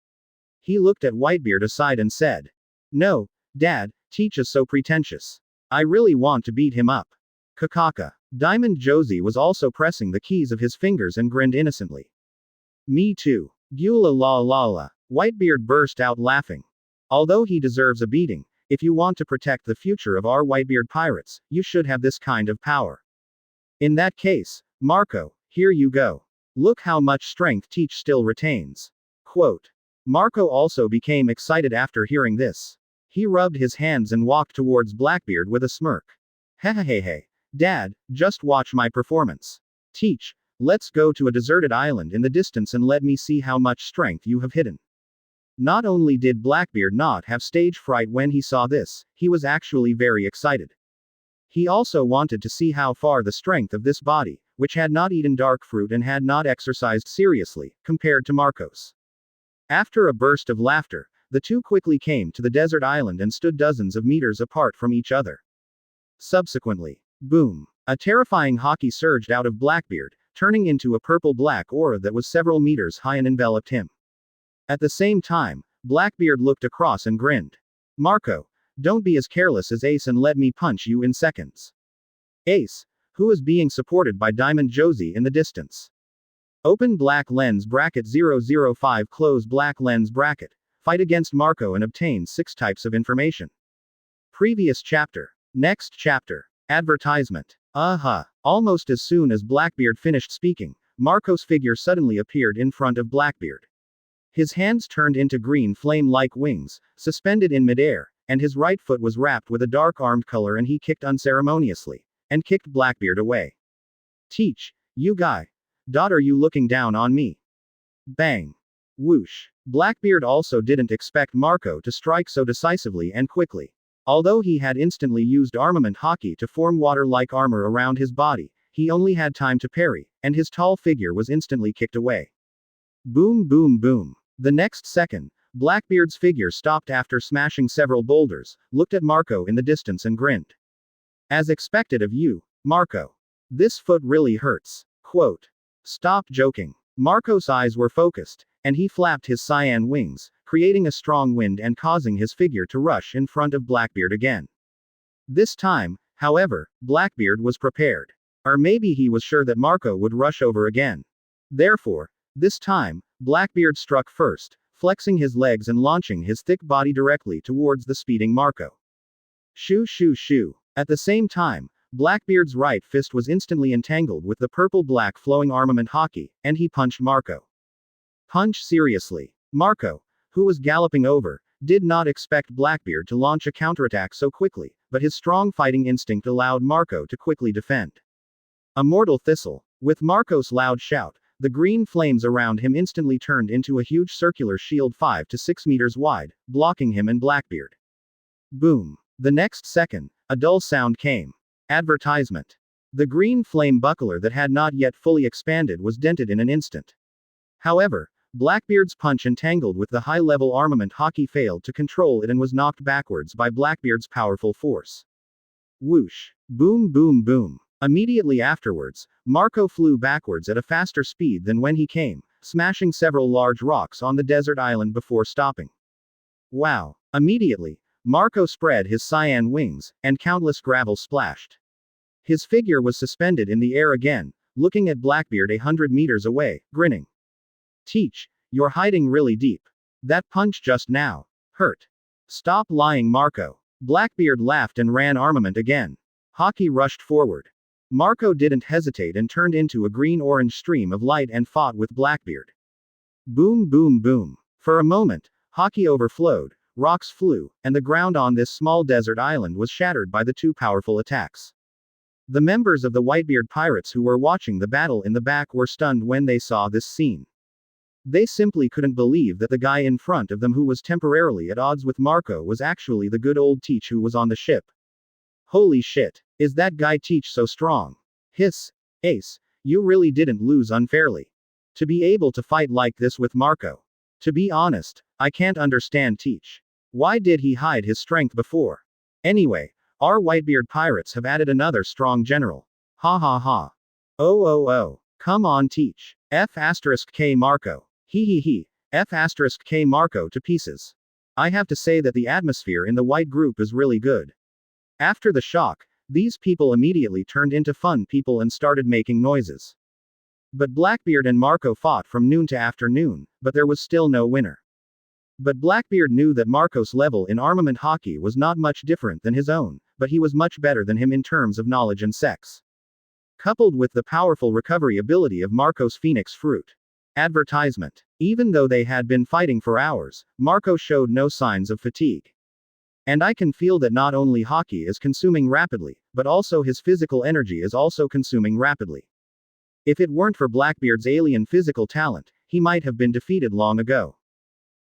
He looked at Whitebeard aside and said. No, Dad, Teach is so pretentious. I really want to beat him up. Kakaka. Diamond Josie was also pressing the keys of his fingers and grinned innocently. Me too. Gula la la la. Whitebeard burst out laughing. Although he deserves a beating, if you want to protect the future of our Whitebeard pirates, you should have this kind of power. In that case, Marco, here you go. Look how much strength Teach still retains. Quote. Marco also became excited after hearing this. He rubbed his hands and walked towards Blackbeard with a smirk. Hahahaha. Dad, just watch my performance. Teach, let's go to a deserted island in the distance and let me see how much strength you have hidden. Not only did Blackbeard not have stage fright when he saw this, he was actually very excited. He also wanted to see how far the strength of this body, which had not eaten dark fruit and had not exercised seriously, compared to Marco's. After a burst of laughter, the two quickly came to the desert island and stood dozens of meters apart from each other. Subsequently, boom, a terrifying Haki surged out of Blackbeard, turning into a purple-black aura that was several meters high and enveloped him. At the same time, Blackbeard looked across and grinned. Marco, don't be as careless as Ace and let me punch you in seconds. Ace, who is being supported by Diamond Josie in the distance. Open black lens bracket 005 close black lens bracket. Fight against Marco and obtain 6 types of information. Previous chapter. Next chapter. Advertisement. Almost as soon as Blackbeard finished speaking, Marco's figure suddenly appeared in front of Blackbeard. His hands turned into green flame-like wings, suspended in midair, and his right foot was wrapped with a dark armed color and he kicked unceremoniously, and kicked Blackbeard away. Teach, you guy. Are you looking down on me? Bang. Whoosh. Blackbeard also didn't expect Marco to strike so decisively and quickly. Although he had instantly used armament Haki to form water-like armor around his body, he only had time to parry, and his tall figure was instantly kicked away. Boom boom boom. The next second, Blackbeard's figure stopped after smashing several boulders, looked at Marco in the distance and grinned. As expected of you, Marco. This foot really hurts. Quote. Stop joking. Marco's eyes were focused, and he flapped his cyan wings, creating a strong wind and causing his figure to rush in front of Blackbeard again. This time, however, Blackbeard was prepared. Or maybe he was sure that Marco would rush over again. Therefore, this time, Blackbeard struck first, flexing his legs and launching his thick body directly towards the speeding Marco. Shoo shoo shoo. At the same time, Blackbeard's right fist was instantly entangled with the purple-black flowing armament Haki, and he punched Marco. Punch seriously. Marco, who was galloping over, did not expect Blackbeard to launch a counterattack so quickly, but his strong fighting instinct allowed Marco to quickly defend. A mortal thistle. With Marco's loud shout, the green flames around him instantly turned into a huge circular shield 5 to 6 meters wide, blocking him and Blackbeard. Boom. The next second, a dull sound came. Advertisement. The green flame buckler that had not yet fully expanded was dented in an instant. However, Blackbeard's punch entangled with the high-level armament Haki failed to control it and was knocked backwards by Blackbeard's powerful force. Whoosh. Boom boom boom. Immediately afterwards, Marco flew backwards at a faster speed than when he came, smashing several large rocks on the desert island before stopping. Wow. Immediately, Marco spread his cyan wings, and countless gravel splashed. His figure was suspended in the air again, looking at Blackbeard 100 meters away, grinning. Teach, you're hiding really deep. That punch just now hurt. Stop lying, Marco. Blackbeard laughed and ran armament again. Haki rushed forward. Marco didn't hesitate and turned into a green-orange stream of light and fought with Blackbeard. Boom boom boom. For a moment, Haki overflowed, rocks flew, and the ground on this small desert island was shattered by the two powerful attacks. The members of the Whitebeard pirates who were watching the battle in the back were stunned when they saw this scene. They simply couldn't believe that the guy in front of them who was temporarily at odds with Marco was actually the good old Teach who was on the ship. Holy shit. Is that guy Teach so strong? Hiss. Ace, you really didn't lose unfairly. To be able to fight like this with Marco. To be honest, I can't understand Teach. Why did he hide his strength before? Anyway, our Whitebeard pirates have added another strong general. Ha ha ha. Oh. Come on Teach. F*K Marco. He. F*K Marco to pieces. I have to say that the atmosphere in the white group is really good. After the shock, these people immediately turned into fun people and started making noises. But Blackbeard and Marco fought from noon to afternoon, but there was still no winner. But Blackbeard knew that Marco's level in armament Haki was not much different than his own, but he was much better than him in terms of knowledge and sex. Coupled with the powerful recovery ability of Marco's Phoenix Fruit. Advertisement. Even though they had been fighting for hours, Marco showed no signs of fatigue. And I can feel that not only Haki is consuming rapidly, but also his physical energy is also consuming rapidly. If it weren't for Blackbeard's alien physical talent, he might have been defeated long ago.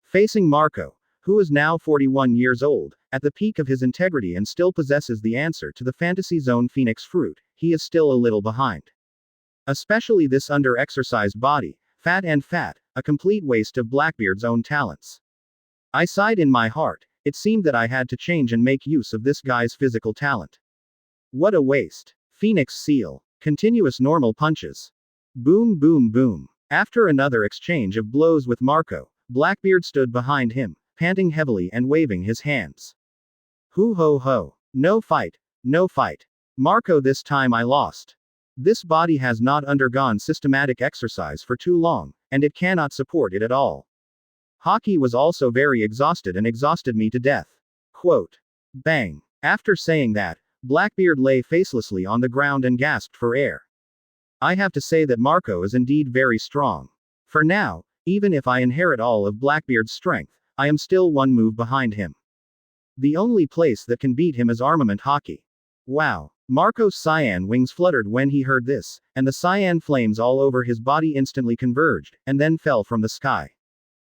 Facing Marco, who is now 41 years old, at the peak of his integrity and still possesses the answer to the Fantasy Zone Phoenix Fruit, he is still a little behind. Especially this under-exercised body, fat, a complete waste of Blackbeard's own talents. I sighed in my heart, it seemed that I had to change and make use of this guy's physical talent. What a waste. Phoenix Seal. Continuous normal punches. Boom boom boom. After another exchange of blows with Marco, Blackbeard stood behind him, panting heavily and waving his hands. Hoo ho ho. No fight. Marco, this time I lost. This body has not undergone systematic exercise for too long, and it cannot support it at all. Haki was also very exhausted and exhausted me to death. Quote. Bang. After saying that, Blackbeard lay facelessly on the ground and gasped for air. I have to say that Marco is indeed very strong. For now, even if I inherit all of Blackbeard's strength, I am still one move behind him. The only place that can beat him is armament Haki. Wow. Marco's cyan wings fluttered when he heard this, and the cyan flames all over his body instantly converged, and then fell from the sky.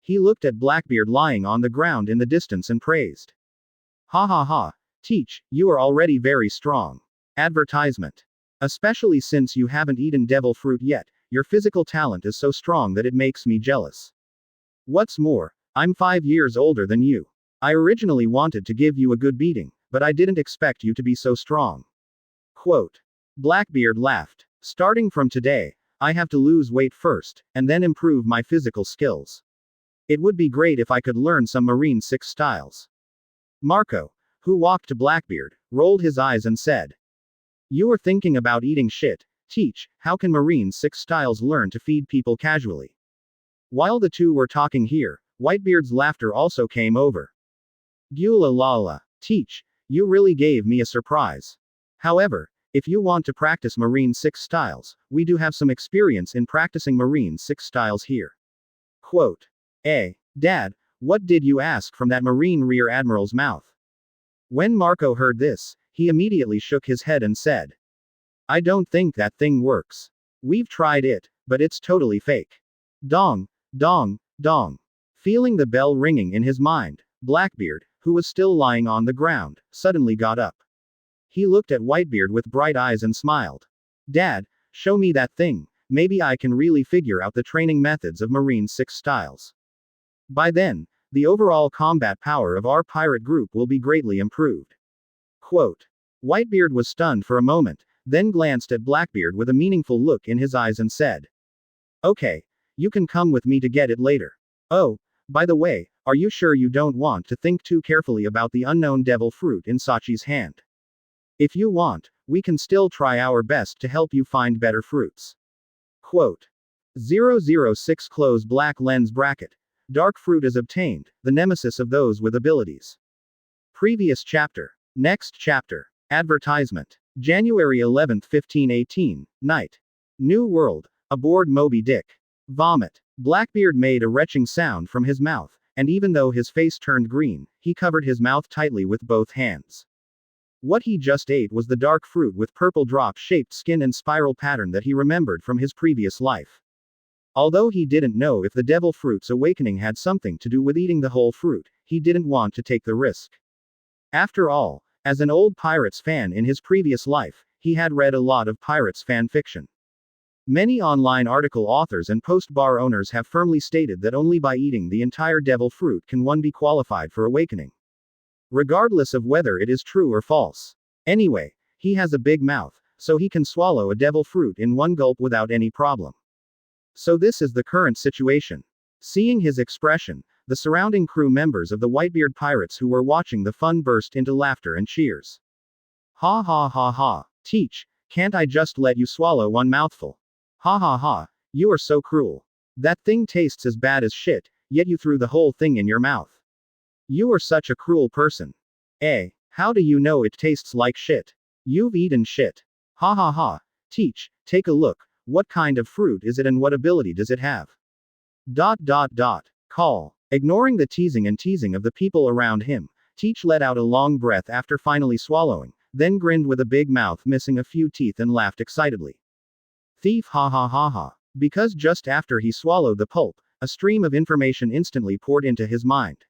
He looked at Blackbeard lying on the ground in the distance and praised. Ha ha ha. Teach, you are already very strong. Advertisement. Especially since you haven't eaten devil fruit yet, your physical talent is so strong that it makes me jealous. What's more, I'm 5 years older than you. I originally wanted to give you a good beating, but I didn't expect you to be so strong. Quote. Blackbeard laughed. Starting from today, I have to lose weight first, and then improve my physical skills. It would be great if I could learn some Marine 6 styles. Marco, who walked to Blackbeard, rolled his eyes and said. You are thinking about eating shit. Teach, how can Marine 6 styles learn to feed people casually? While the two were talking here, Whitebeard's laughter also came over. Gula lala. Teach, you really gave me a surprise. However, if you want to practice Marine 6 styles, we do have some experience in practicing Marine 6 styles here. Quote. Dad, what did you ask from that Marine Rear Admiral's mouth? When Marco heard this, he immediately shook his head and said. I don't think that thing works. We've tried it, but it's totally fake. Dong, dong, dong. Feeling the bell ringing in his mind, Blackbeard, who was still lying on the ground, suddenly got up. He looked at Whitebeard with bright eyes and smiled. Dad, show me that thing, maybe I can really figure out the training methods of Marine 6 styles. By then, the overall combat power of our pirate group will be greatly improved. Quote. Whitebeard was stunned for a moment, then glanced at Blackbeard with a meaningful look in his eyes and said. Okay, you can come with me to get it later. Oh, by the way, are you sure you don't want to think too carefully about the unknown devil fruit in Sachi's hand? If you want, we can still try our best to help you find better fruits. Quote. 006 close black lens bracket. Dark fruit is obtained, the nemesis of those with abilities. Previous chapter. Next chapter. Advertisement. January 11, 1518, night. New World. Aboard Moby Dick. Vomit. Blackbeard made a retching sound from his mouth, and even though his face turned green, he covered his mouth tightly with both hands. What he just ate was the dark fruit with purple drop-shaped skin and spiral pattern that he remembered from his previous life. Although he didn't know if the devil fruit's awakening had something to do with eating the whole fruit, he didn't want to take the risk. After all, as an old Pirates fan in his previous life, he had read a lot of Pirates fan fiction. Many online article authors and post-bar owners have firmly stated that only by eating the entire devil fruit can one be qualified for awakening. Regardless of whether it is true or false. Anyway, he has a big mouth, so he can swallow a devil fruit in one gulp without any problem. So this is the current situation. Seeing his expression, the surrounding crew members of the Whitebeard pirates who were watching the fun burst into laughter and cheers. Ha ha ha ha. Teach, can't I just let you swallow one mouthful? Ha ha ha, you are so cruel. That thing tastes as bad as shit, yet you threw the whole thing in your mouth. You are such a cruel person. How do you know it tastes like shit? You've eaten shit. Ha ha ha. Teach, take a look, what kind of fruit is it and what ability does it have? Call. Ignoring the teasing of the people around him, Teach let out a long breath after finally swallowing, then grinned with a big mouth missing a few teeth and laughed excitedly. Thief ha ha ha ha. Because just after he swallowed the pulp, a stream of information instantly poured into his mind.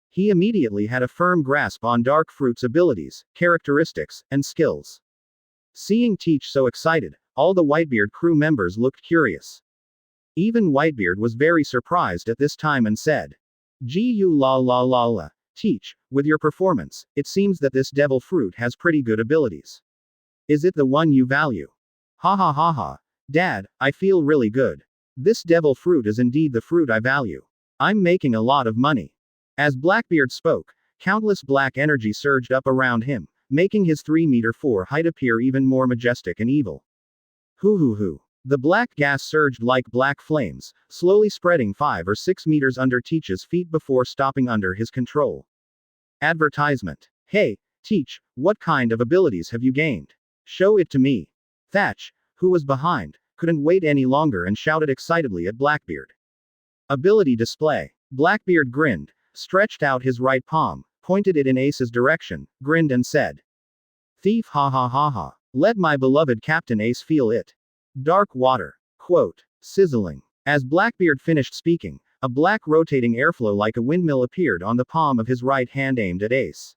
He immediately had a firm grasp on dark fruit's abilities, characteristics, and skills. Seeing Teach so excited, all the Whitebeard crew members looked curious. Even Whitebeard was very surprised at this time and said, Gu la la la la. Teach, with your performance, it seems that this devil fruit has pretty good abilities. Is it the one you value? Ha ha ha ha. Dad, I feel really good. This devil fruit is indeed the fruit I value. I'm making a lot of money. As Blackbeard spoke, countless black energy surged up around him, making his 3-meter 4 height appear even more majestic and evil. Hoo hoo hoo. The black gas surged like black flames, slowly spreading 5 or 6 meters under Teach's feet before stopping under his control. Advertisement. Hey, Teach, what kind of abilities have you gained? Show it to me. Thatch, who was behind, couldn't wait any longer and shouted excitedly at Blackbeard. Ability display. Blackbeard grinned, stretched out his right palm, pointed it in Ace's direction, grinned and said, Thief hahahaha. Let my beloved Captain Ace feel it. Dark water. Quote. Sizzling. As Blackbeard finished speaking, a black rotating airflow like a windmill appeared on the palm of his right hand aimed at Ace.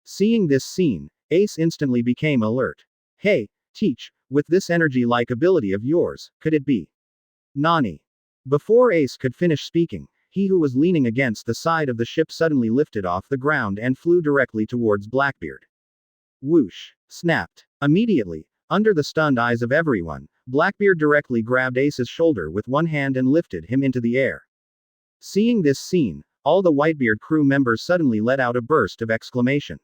Seeing this scene, Ace instantly became alert. Hey, Teach, with this energy-like ability of yours, could it be? Nani. Before Ace could finish speaking, he who was leaning against the side of the ship suddenly lifted off the ground and flew directly towards Blackbeard. Whoosh. Snapped. Immediately, under the stunned eyes of everyone, Blackbeard directly grabbed Ace's shoulder with one hand and lifted him into the air. Seeing this scene, all the Whitebeard crew members suddenly let out a burst of exclamation.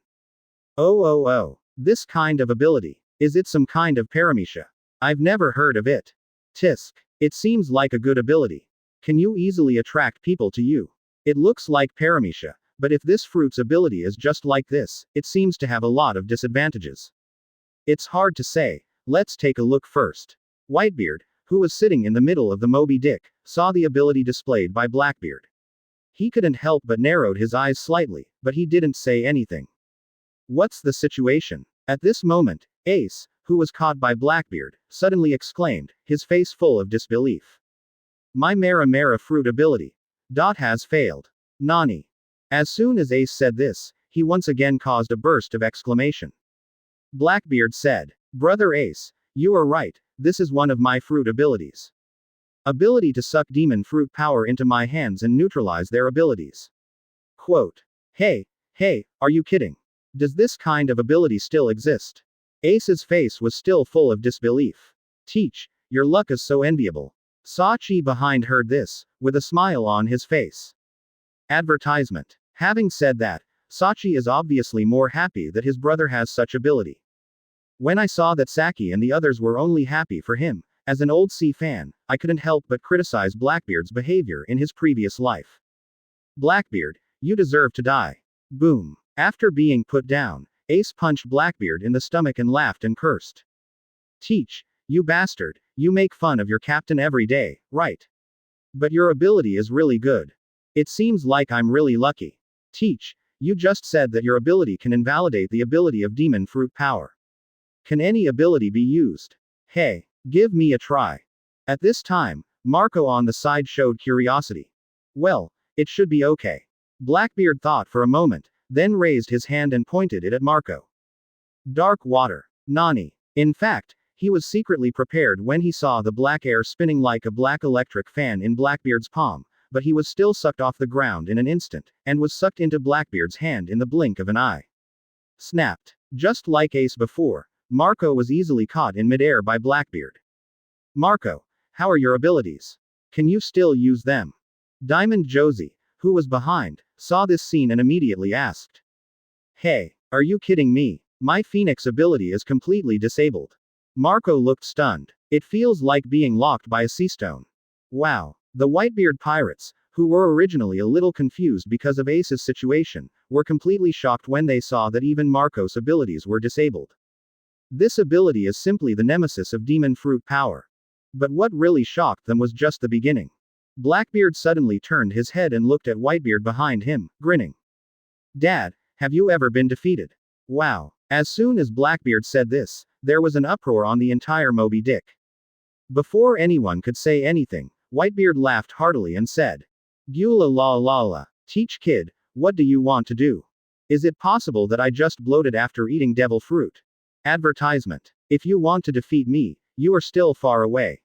Oh, this kind of ability. Is it some kind of paramecia? I've never heard of it. Tisk. It seems like a good ability. Can you easily attract people to you? It looks like paramecia, but if this fruit's ability is just like this, it seems to have a lot of disadvantages. It's hard to say. Let's take a look first. Whitebeard, who was sitting in the middle of the Moby Dick, saw the ability displayed by Blackbeard. He couldn't help but narrowed his eyes slightly, but he didn't say anything. What's the situation? At this moment, Ace, who was caught by Blackbeard, suddenly exclaimed, his face full of disbelief. My Mara fruit ability. Has failed. Nani. As soon as Ace said this, he once again caused a burst of exclamation. Blackbeard said, Brother Ace, you are right, this is one of my fruit abilities. Ability to suck demon fruit power into my hands and neutralize their abilities. Quote. Hey, are you kidding? Does this kind of ability still exist? Ace's face was still full of disbelief. Teach, your luck is so enviable. Sachi behind heard this, with a smile on his face. Advertisement. Having said that, Sachi is obviously more happy that his brother has such ability. When I saw that Saki and the others were only happy for him, as an old sea fan, I couldn't help but criticize Blackbeard's behavior in his previous life. Blackbeard, you deserve to die. Boom. After being put down, Ace punched Blackbeard in the stomach and laughed and cursed. Teach, you bastard, you make fun of your captain every day, right? But your ability is really good. It seems like I'm really lucky. Teach, you just said that your ability can invalidate the ability of demon fruit power. Can any ability be used? Hey, give me a try. At this time, Marco on the side showed curiosity. Well, it should be okay. Blackbeard thought for a moment, then raised his hand and pointed it at Marco. Dark water. Nani. In fact, he was secretly prepared when he saw the black air spinning like a black electric fan in Blackbeard's palm, but he was still sucked off the ground in an instant, and was sucked into Blackbeard's hand in the blink of an eye. Snapped. Just like Ace before, Marco was easily caught in midair by Blackbeard. Marco, how are your abilities? Can you still use them? Diamond Josie, who was behind, saw this scene and immediately asked. Hey, are you kidding me? My Phoenix ability is completely disabled. Marco looked stunned. It feels like being locked by a sea stone. Wow. The Whitebeard pirates, who were originally a little confused because of Ace's situation, were completely shocked when they saw that even Marco's abilities were disabled. This ability is simply the nemesis of demon fruit power. But what really shocked them was just the beginning. Blackbeard suddenly turned his head and looked at Whitebeard behind him, grinning. Dad, have you ever been defeated? Wow. As soon as Blackbeard said this, there was an uproar on the entire Moby Dick. Before anyone could say anything, Whitebeard laughed heartily and said, Gula la la la. Teach kid, what do you want to do? Is it possible that I just bloated after eating devil fruit? Advertisement. If you want to defeat me, you are still far away.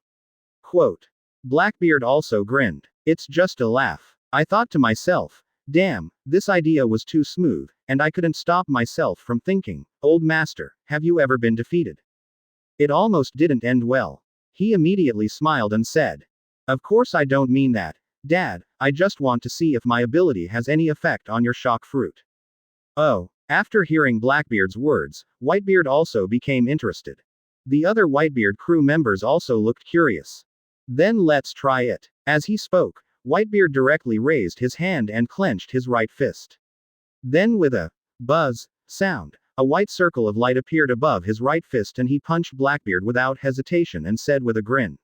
Quote. Blackbeard also grinned. It's just a laugh. I thought to myself, damn, this idea was too smooth, and I couldn't stop myself from thinking, old master, have you ever been defeated? It almost didn't end well. He immediately smiled and said, Of course I don't mean that, Dad, I just want to see if my ability has any effect on your shock fruit. Oh. After hearing Blackbeard's words, Whitebeard also became interested. The other Whitebeard crew members also looked curious. Then let's try it. As he spoke, Whitebeard directly raised his hand and clenched his right fist. Then with a buzz sound, a white circle of light appeared above his right fist and he punched Blackbeard without hesitation and said with a grin.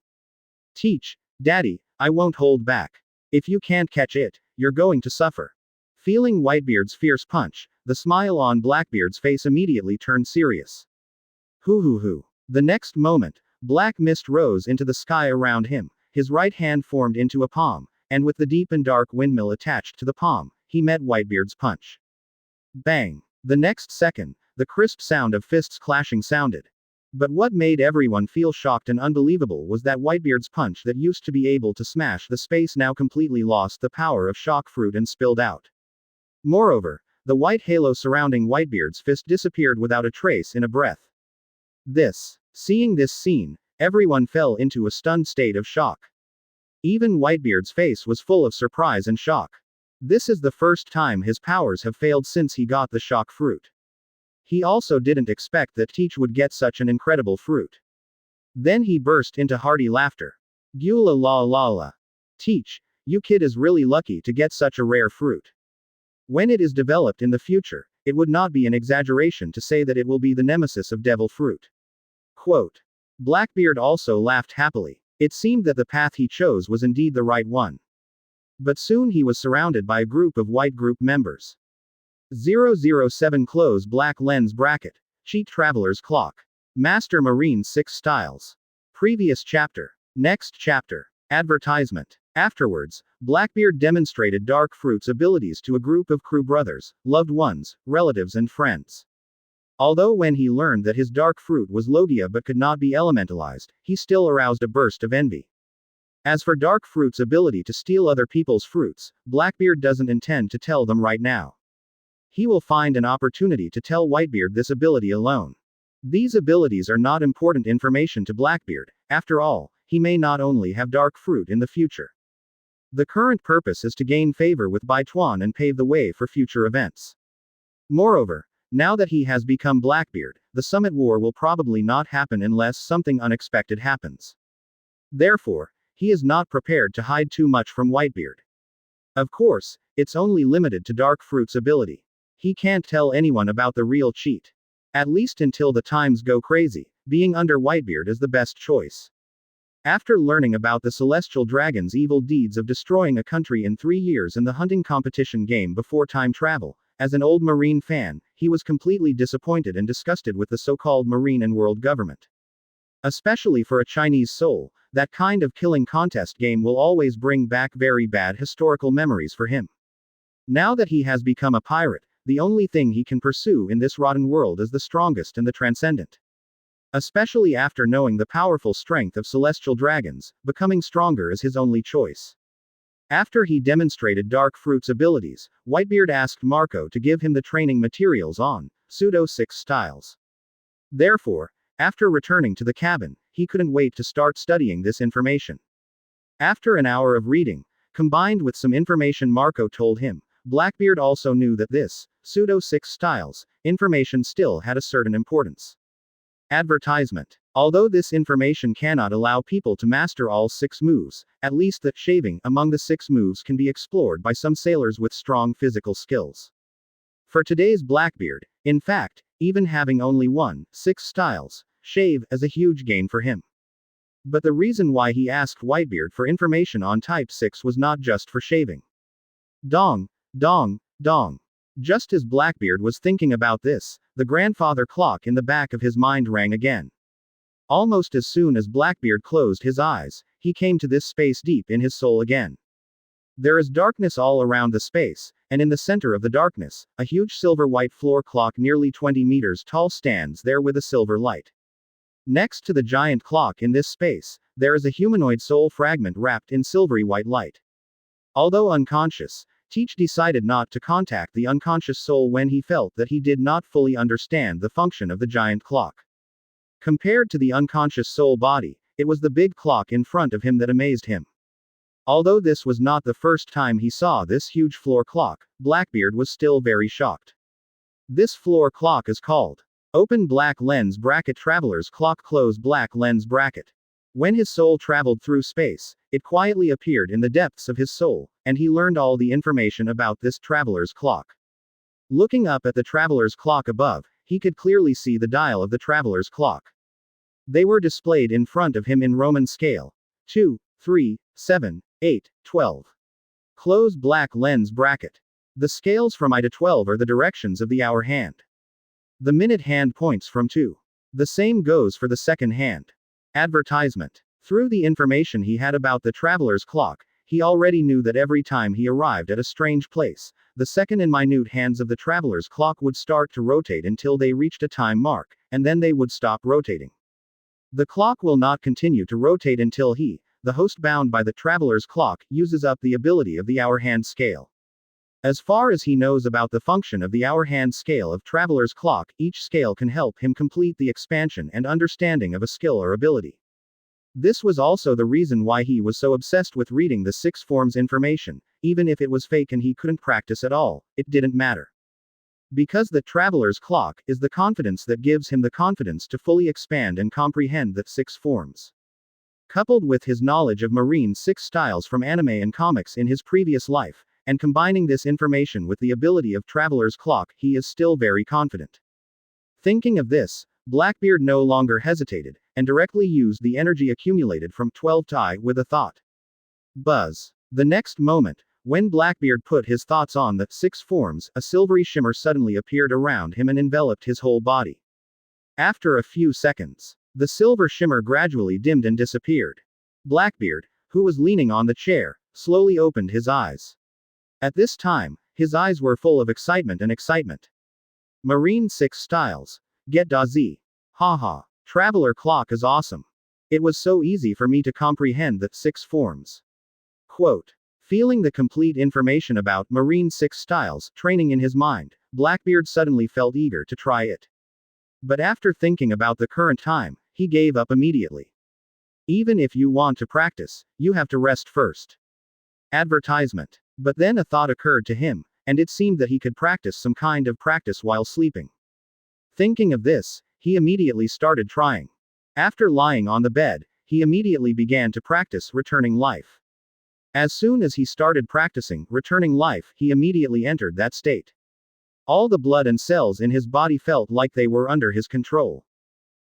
Teach, Daddy, I won't hold back. If you can't catch it, you're going to suffer. Feeling Whitebeard's fierce punch, the smile on Blackbeard's face immediately turned serious. Hoo. The next moment, black mist rose into the sky around him, his right hand formed into a palm, and with the deep and dark windmill attached to the palm, he met Whitebeard's punch. Bang! The next second, the crisp sound of fists clashing sounded. But what made everyone feel shocked and unbelievable was that Whitebeard's punch that used to be able to smash the space now completely lost the power of shock fruit and spilled out. Moreover, the white halo surrounding Whitebeard's fist disappeared without a trace in a breath. Seeing this scene, everyone fell into a stunned state of shock. Even Whitebeard's face was full of surprise and shock. This is the first time his powers have failed since he got the shock fruit. He also didn't expect that Teach would get such an incredible fruit. Then he burst into hearty laughter. Gula la la la. Teach, you kid is really lucky to get such a rare fruit. When it is developed in the future, it would not be an exaggeration to say that it will be the nemesis of devil fruit. Quote. Blackbeard also laughed happily. It seemed that the path he chose was indeed the right one. But soon he was surrounded by a group of white group members. 007 Close Black Lens Bracket. Cheat Traveler's Clock. Master Marine 6 Styles. Previous chapter. Next chapter. Advertisement. Afterwards, Blackbeard demonstrated Dark Fruit's abilities to a group of crew brothers, loved ones, relatives and friends. Although when he learned that his Dark Fruit was Logia but could not be elementalized, he still aroused a burst of envy. As for Dark Fruit's ability to steal other people's fruits, Blackbeard doesn't intend to tell them right now. He will find an opportunity to tell Whitebeard this ability alone. These abilities are not important information to Blackbeard, after all, he may not only have Dark Fruit in the future. The current purpose is to gain favor with Baituan and pave the way for future events. Moreover, now that he has become Blackbeard, the Summit War will probably not happen unless something unexpected happens. Therefore, he is not prepared to hide too much from Whitebeard. Of course, it's only limited to Dark Fruit's ability. He can't tell anyone about the real cheat. At least until the times go crazy, being under Whitebeard is the best choice. After learning about the Celestial Dragon's evil deeds of destroying a country in 3 years in the hunting competition game before time travel, as an old Marine fan, he was completely disappointed and disgusted with the so-called Marine and world government. Especially for a Chinese soul, that kind of killing contest game will always bring back very bad historical memories for him. Now that he has become a pirate, the only thing he can pursue in this rotten world is the strongest and the transcendent. Especially after knowing the powerful strength of celestial dragons, becoming stronger is his only choice. After he demonstrated Dark Fruit's abilities, Whitebeard asked Marco to give him the training materials on Pseudo-6 styles. Therefore, after returning to the cabin, he couldn't wait to start studying this information. After an hour of reading, combined with some information Marco told him, Blackbeard also knew that this Pseudo-6 styles information still had a certain importance. Advertisement. Although this information cannot allow people to master all 6 moves, at least the shaving among the 6 moves can be explored by some sailors with strong physical skills. For today's Blackbeard, in fact, even having only 6 styles, shave, is a huge gain for him. But the reason why he asked Whitebeard for information on Type 6 was not just for shaving. Dong, dong, dong. Just as Blackbeard was thinking about this, the grandfather clock in the back of his mind rang again. Almost as soon as Blackbeard closed his eyes, he came to this space deep in his soul again. There is darkness all around the space, and in the center of the darkness, a huge silver-white floor clock nearly 20 meters tall stands there with a silver light. Next to the giant clock in this space, there is a humanoid soul fragment wrapped in silvery white light. Although unconscious, Teach decided not to contact the unconscious soul when he felt that he did not fully understand the function of the giant clock. Compared to the unconscious soul body, it was the big clock in front of him that amazed him. Although this was not the first time he saw this huge floor clock, Blackbeard was still very shocked. This floor clock is called Open black lens bracket traveler's clock close black lens bracket. When his soul traveled through space, it quietly appeared in the depths of his soul, and he learned all the information about this traveler's clock. Looking up at the traveler's clock above, he could clearly see the dial of the traveler's clock. They were displayed in front of him in Roman scale. 2, 3, 7, 8, 12. Close black lens bracket. The scales from I to 12 are the directions of the hour hand. The minute hand points from 2. The same goes for the second hand. Advertisement. Through the information he had about the traveler's clock, he already knew that every time he arrived at a strange place, the second and minute hands of the traveler's clock would start to rotate until they reached a time mark, and then they would stop rotating. The clock will not continue to rotate until he, the host bound by the traveler's clock, uses up the ability of the hour hand scale. As far as he knows about the function of the hour hand scale of traveler's clock, each scale can help him complete the expansion and understanding of a skill or ability. This was also the reason why he was so obsessed with reading the 6 forms information. Even if it was fake and he couldn't practice at all, it didn't matter. Because the traveler's clock is the confidence that gives him the confidence to fully expand and comprehend the 6 forms. Coupled with his knowledge of marine 6 styles from anime and comics in his previous life, and combining this information with the ability of traveler's clock, he is still very confident. Thinking of this, Blackbeard no longer hesitated, and directly used the energy accumulated from 12 Tai with a thought. Buzz. The next moment, when Blackbeard put his thoughts on the 6 forms, a silvery shimmer suddenly appeared around him and enveloped his whole body. After a few seconds, the silver shimmer gradually dimmed and disappeared. Blackbeard, who was leaning on the chair, slowly opened his eyes. At this time, his eyes were full of excitement and excitement. Marine 6 styles. Get da Z. Haha. Traveler clock is awesome. It was so easy for me to comprehend the 6 forms. Quote. Feeling the complete information about marine 6 styles training in his mind, Blackbeard suddenly felt eager to try it. But after thinking about the current time, he gave up immediately. Even if you want to practice, you have to rest first. Advertisement. But then a thought occurred to him, and it seemed that he could practice some kind of practice while sleeping. Thinking of this, he immediately started trying. After lying on the bed, he immediately began to practice returning life. As soon as he started practicing returning life, he immediately entered that state. All the blood and cells in his body felt like they were under his control.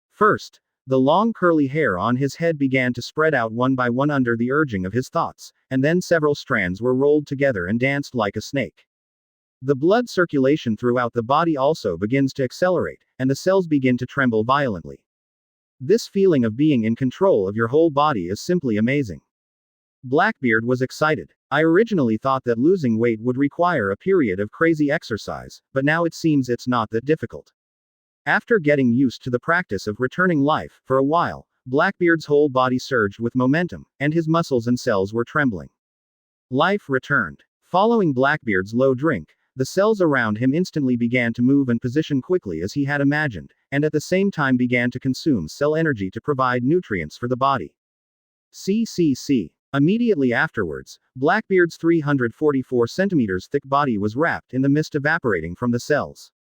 First, the long curly hair on his head began to spread out one by one under the urging of his thoughts, and then several strands were rolled together and danced like a snake. The blood circulation throughout the body also begins to accelerate, and the cells begin to tremble violently. This feeling of being in control of your whole body is simply amazing. Blackbeard was excited. I originally thought that losing weight would require a period of crazy exercise, but now it seems it's not that difficult. After getting used to the practice of returning life, for a while, Blackbeard's whole body surged with momentum, and his muscles and cells were trembling. Life returned. Following Blackbeard's low drink, the cells around him instantly began to move and position quickly as he had imagined, and at the same time began to consume cell energy to provide nutrients for the body. CCC. Immediately afterwards, Blackbeard's 344 centimeters thick body was wrapped in the mist evaporating from the cells.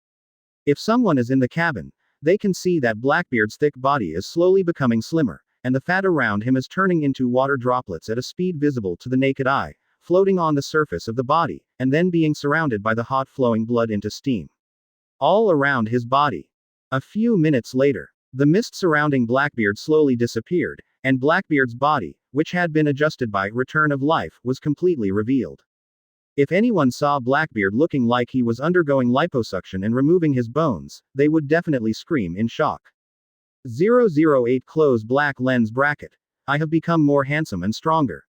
If someone is in the cabin, they can see that Blackbeard's thick body is slowly becoming slimmer, and the fat around him is turning into water droplets at a speed visible to the naked eye, floating on the surface of the body, and then being surrounded by the hot flowing blood into steam. All around his body. A few minutes later, the mist surrounding Blackbeard slowly disappeared, and Blackbeard's body, which had been adjusted by return of life, was completely revealed. If anyone saw Blackbeard looking like he was undergoing liposuction and removing his bones, they would definitely scream in shock. 008 Close black lens bracket. I have become more handsome and stronger.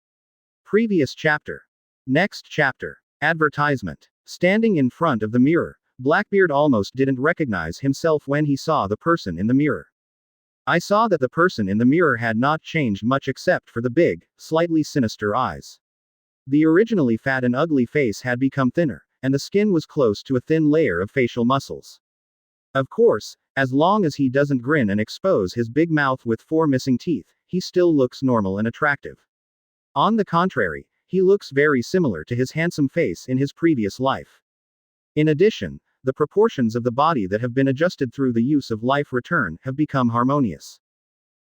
Previous chapter. Next chapter. Advertisement. Standing in front of the mirror, Blackbeard almost didn't recognize himself when he saw the person in the mirror. I saw that the person in the mirror had not changed much except for the big, slightly sinister eyes. The originally fat and ugly face had become thinner, and the skin was close to a thin layer of facial muscles. Of course, as long as he doesn't grin and expose his big mouth with 4 missing teeth, he still looks normal and attractive. On the contrary, he looks very similar to his handsome face in his previous life. In addition, the proportions of the body that have been adjusted through the use of life return have become harmonious.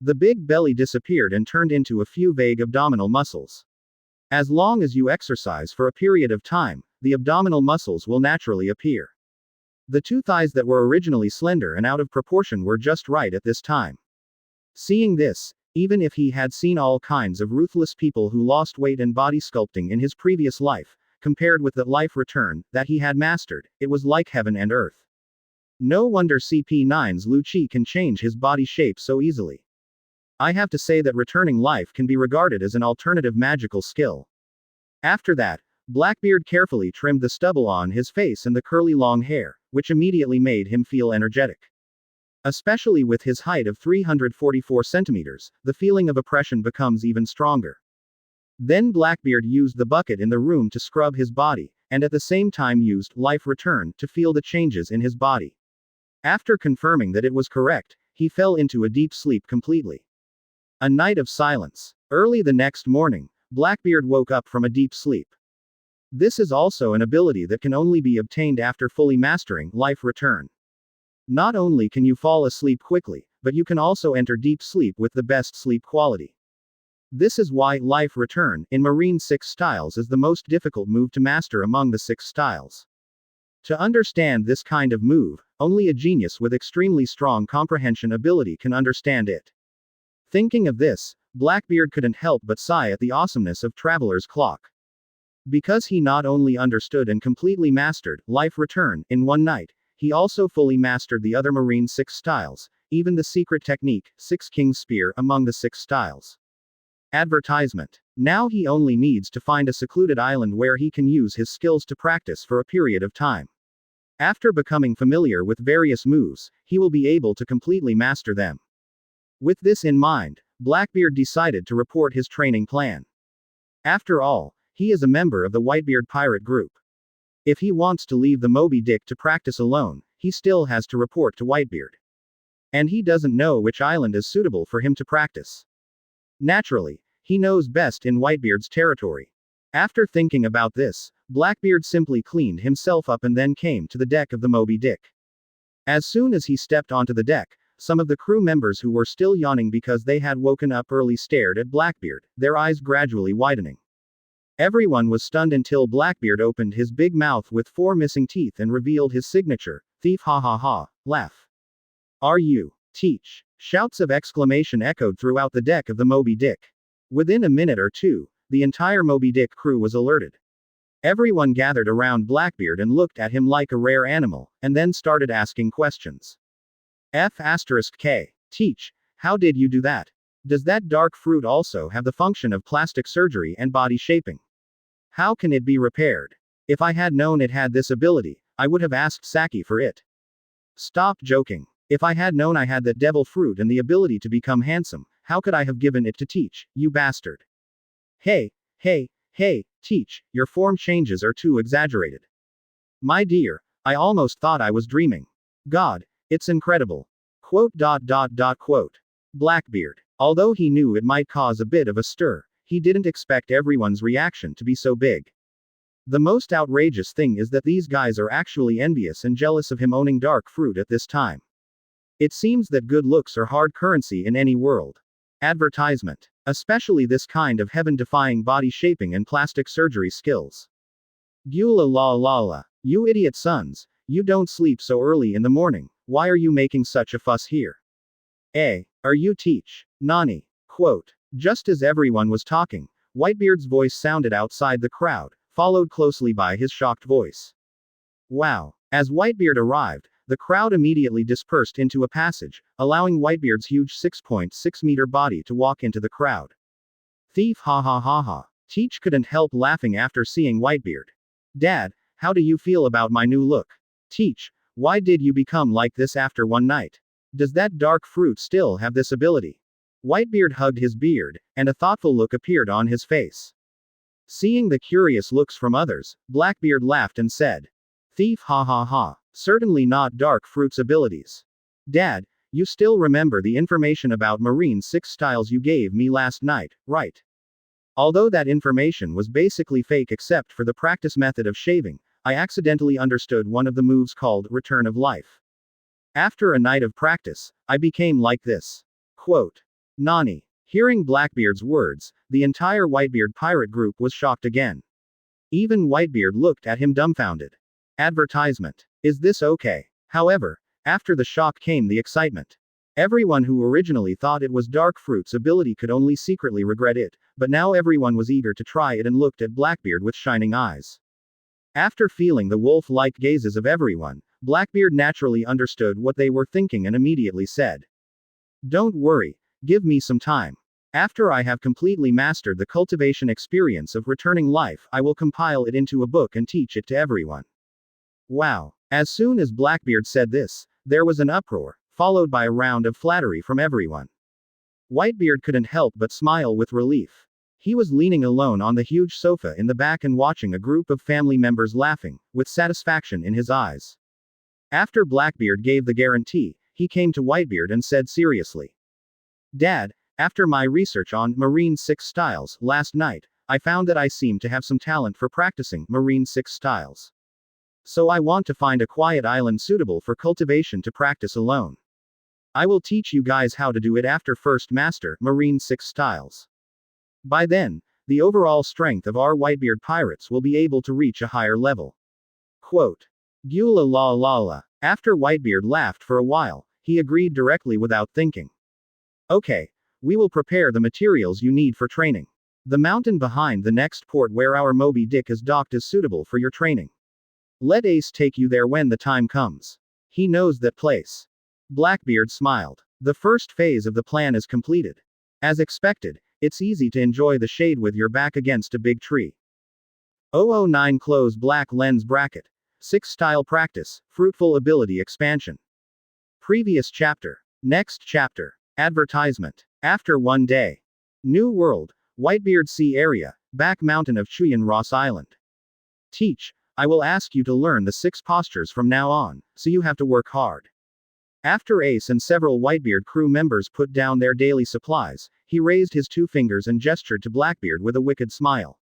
The big belly disappeared and turned into a few vague abdominal muscles. As long as you exercise for a period of time, the abdominal muscles will naturally appear. The two thighs that were originally slender and out of proportion were just right at this time. Seeing this, even if he had seen all kinds of ruthless people who lost weight and body sculpting in his previous life, compared with the life return that he had mastered, it was like heaven and earth. No wonder CP9's Lu Chi can change his body shape so easily. I have to say that returning life can be regarded as an alternative magical skill. After that, Blackbeard carefully trimmed the stubble on his face and the curly long hair, which immediately made him feel energetic. Especially with his height of 344 centimeters, the feeling of oppression becomes even stronger. Then Blackbeard used the bucket in the room to scrub his body, and at the same time used life return to feel the changes in his body. After confirming that it was correct, he fell into a deep sleep completely. A night of silence. Early the next morning, Blackbeard woke up from a deep sleep. This is also an ability that can only be obtained after fully mastering life return. Not only can you fall asleep quickly, but you can also enter deep sleep with the best sleep quality. This is why life return in Marine 6 styles is the most difficult move to master among the 6 styles. To understand this kind of move, only a genius with extremely strong comprehension ability can understand it. Thinking of this, Blackbeard couldn't help but sigh at the awesomeness of Traveler's Clock. Because he not only understood and completely mastered life return in one night, he also fully mastered the other Marine 6 styles, even the secret technique, 6 King's Spear among the 6 styles. Advertisement. Now he only needs to find a secluded island where he can use his skills to practice for a period of time. After becoming familiar with various moves, he will be able to completely master them. With this in mind, Blackbeard decided to report his training plan. After all, he is a member of the Whitebeard pirate group. If he wants to leave the Moby Dick to practice alone, he still has to report to Whitebeard. And he doesn't know which island is suitable for him to practice. Naturally, he knows best in Whitebeard's territory. After thinking about this, Blackbeard simply cleaned himself up and then came to the deck of the Moby Dick. As soon as he stepped onto the deck, some of the crew members who were still yawning because they had woken up early stared at Blackbeard, their eyes gradually widening. Everyone was stunned until Blackbeard opened his big mouth with 4 missing teeth and revealed his signature, thief hahaha, laugh. Are you? Teach. Shouts of exclamation echoed throughout the deck of the Moby Dick. Within a minute or two, the entire Moby Dick crew was alerted. Everyone gathered around Blackbeard and looked at him like a rare animal, and then started asking questions. F*K. Teach, how did you do that? Does that dark fruit also have the function of plastic surgery and body shaping? How can it be repaired? If I had known it had this ability, I would have asked Saki for it. Stop joking. If I had known I had that devil fruit and the ability to become handsome, how could I have given it to Teach, you bastard? Hey, Teach, your form changes are too exaggerated. My dear, I almost thought I was dreaming. God, it's incredible. Quote. Blackbeard. Although he knew it might cause a bit of a stir, he didn't expect everyone's reaction to be so big. The most outrageous thing is that these guys are actually envious and jealous of him owning dark fruit at this time. It seems that good looks are hard currency in any world. Advertisement. Especially this kind of heaven-defying body shaping and plastic surgery skills. Gula la la la. You idiot sons, you don't sleep so early in the morning, why are you making such a fuss here? Are you Teach? Nani? Quote. Just as everyone was talking, Whitebeard's voice sounded outside the crowd, followed closely by his shocked voice. Wow. As Whitebeard arrived, the crowd immediately dispersed into a passage, allowing Whitebeard's huge 6.6-meter body to walk into the crowd. Thief hahahaha. Teach couldn't help laughing after seeing Whitebeard. Dad, how do you feel about my new look? Teach, why did you become like this after one night? Does that dark fruit still have this ability? Whitebeard hugged his beard, and a thoughtful look appeared on his face. Seeing the curious looks from others, Blackbeard laughed and said, Thief hahaha, certainly not dark fruit's abilities. Dad, you still remember the information about Marine 6 styles you gave me last night, right? Although that information was basically fake except for the practice method of shaving, I accidentally understood one of the moves called Return of Life. After a night of practice, I became like this. Quote. Nani. Hearing Blackbeard's words, the entire Whitebeard pirate group was shocked again. Even Whitebeard looked at him dumbfounded. Advertisement. Is this okay? However, after the shock came the excitement. Everyone who originally thought it was Dark Fruit's ability could only secretly regret it, but now everyone was eager to try it and looked at Blackbeard with shining eyes. After feeling the wolf-like gazes of everyone, Blackbeard naturally understood what they were thinking and immediately said. Don't worry, give me some time. After I have completely mastered the cultivation experience of returning life, I will compile it into a book and teach it to everyone. Wow. As soon as Blackbeard said this, there was an uproar, followed by a round of flattery from everyone. Whitebeard couldn't help but smile with relief. He was leaning alone on the huge sofa in the back and watching a group of family members laughing, with satisfaction in his eyes. After Blackbeard gave the guarantee, he came to Whitebeard and said seriously. Dad, after my research on Marine 6 styles last night, I found that I seem to have some talent for practicing Marine 6 styles. So I want to find a quiet island suitable for cultivation to practice alone. I will teach you guys how to do it after first master Marine 6 styles. By then, the overall strength of our Whitebeard pirates will be able to reach a higher level. Quote. Gula la la la. After Whitebeard laughed for a while, he agreed directly without thinking. Okay. We will prepare the materials you need for training. The mountain behind the next port where our Moby Dick is docked is suitable for your training. Let Ace take you there when the time comes. He knows that place. Blackbeard smiled. The first phase of the plan is completed. As expected, it's easy to enjoy the shade with your back against a big tree. 009 Close Black Lens Bracket. 6 Style Practice, Fruitful Ability Expansion. Previous chapter. Next chapter. Advertisement. After one day. New World, Whitebeard Sea Area, back mountain of Chuyan Ross Island. Teach, I will ask you to learn the 6 postures from now on, so you have to work hard. After Ace and several Whitebeard crew members put down their daily supplies, he raised his 2 fingers and gestured to Blackbeard with a wicked smile.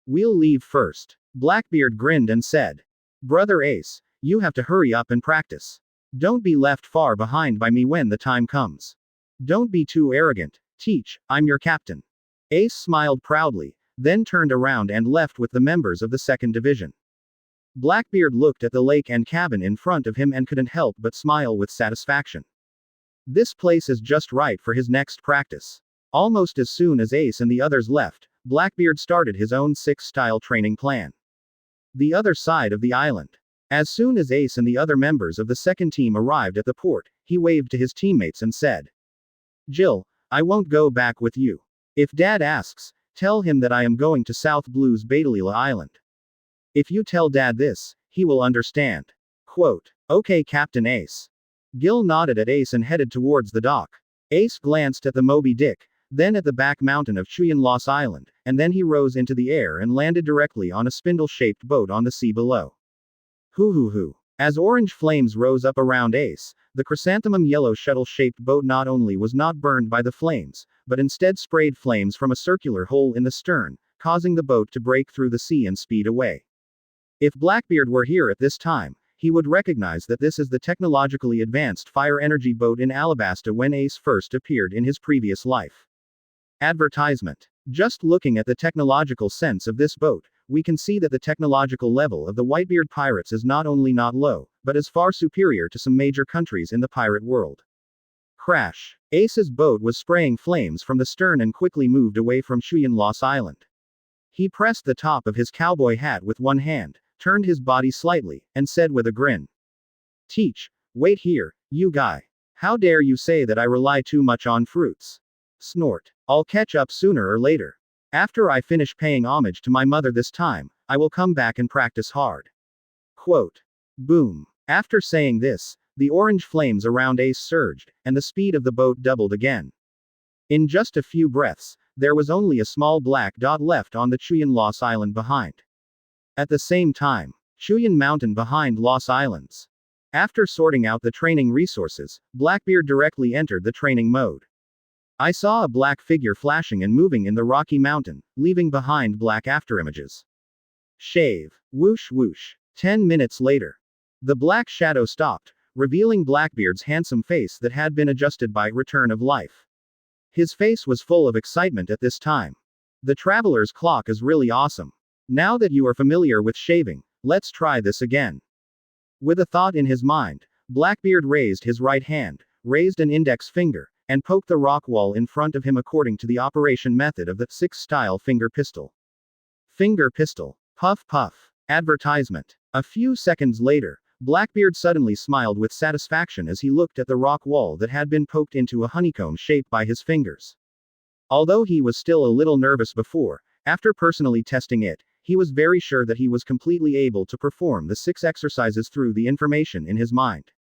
We'll leave first. Blackbeard grinned and said. Brother Ace, you have to hurry up and practice. Don't be left far behind by me when the time comes. Don't be too arrogant. Teach, I'm your captain. Ace smiled proudly, then turned around and left with the members of the 2nd Division. Blackbeard looked at the lake and cabin in front of him and couldn't help but smile with satisfaction. This place is just right for his next practice. Almost as soon as Ace and the others left, Blackbeard started his own 6-style training plan. The other side of the island. As soon as Ace and the other members of the 2nd team arrived at the port, he waved to his teammates and said. Jill, I won't go back with you. If Dad asks, tell him that I am going to South Blue's Batalila Island. If you tell Dad this, he will understand. Quote. Okay, Captain Ace. Gil nodded at Ace and headed towards the dock. Ace glanced at the Moby Dick, then at the back mountain of Chuyan Loss Island, and then he rose into the air and landed directly on a spindle-shaped boat on the sea below. Hoo. As orange flames rose up around Ace, the chrysanthemum yellow shuttle-shaped boat not only was not burned by the flames, but instead sprayed flames from a circular hole in the stern, causing the boat to break through the sea and speed away. If Blackbeard were here at this time, he would recognize that this is the technologically advanced fire energy boat in Alabasta when Ace first appeared in his previous life. Advertisement. Just looking at the technological sense of this boat, we can see that the technological level of the Whitebeard pirates is not only not low, but is far superior to some major countries in the pirate world. Crash. Ace's boat was spraying flames from the stern and quickly moved away from Chuyan Loss Island. He pressed the top of his cowboy hat with one hand, turned his body slightly, and said with a grin. Teach, wait here, you guy. How dare you say that I rely too much on fruits? Snort. I'll catch up sooner or later. After I finish paying homage to my mother this time, I will come back and practice hard. Quote. Boom. After saying this, the orange flames around Ace surged, and the speed of the boat doubled again. In just a few breaths, there was only a small black dot left on the Chuyan Loss Island behind. At the same time, Chuyan Mountain behind Loss Islands. After sorting out the training resources, Blackbeard directly entered the training mode. I saw a black figure flashing and moving in the rocky mountain, leaving behind black afterimages. Shave. Whoosh whoosh. 10 minutes later. The black shadow stopped, revealing Blackbeard's handsome face that had been adjusted by return of life. His face was full of excitement at this time. The traveler's clock is really awesome. Now that you are familiar with shaving, let's try this again. With a thought in his mind, Blackbeard raised his right hand, raised an index finger, and poked the rock wall in front of him according to the operation method of the 6-style finger pistol. Finger pistol. Puff puff. Advertisement. A few seconds later, Blackbeard suddenly smiled with satisfaction as he looked at the rock wall that had been poked into a honeycomb shape by his fingers. Although he was still a little nervous before, after personally testing it, he was very sure that he was completely able to perform the 6 exercises through the information in his mind.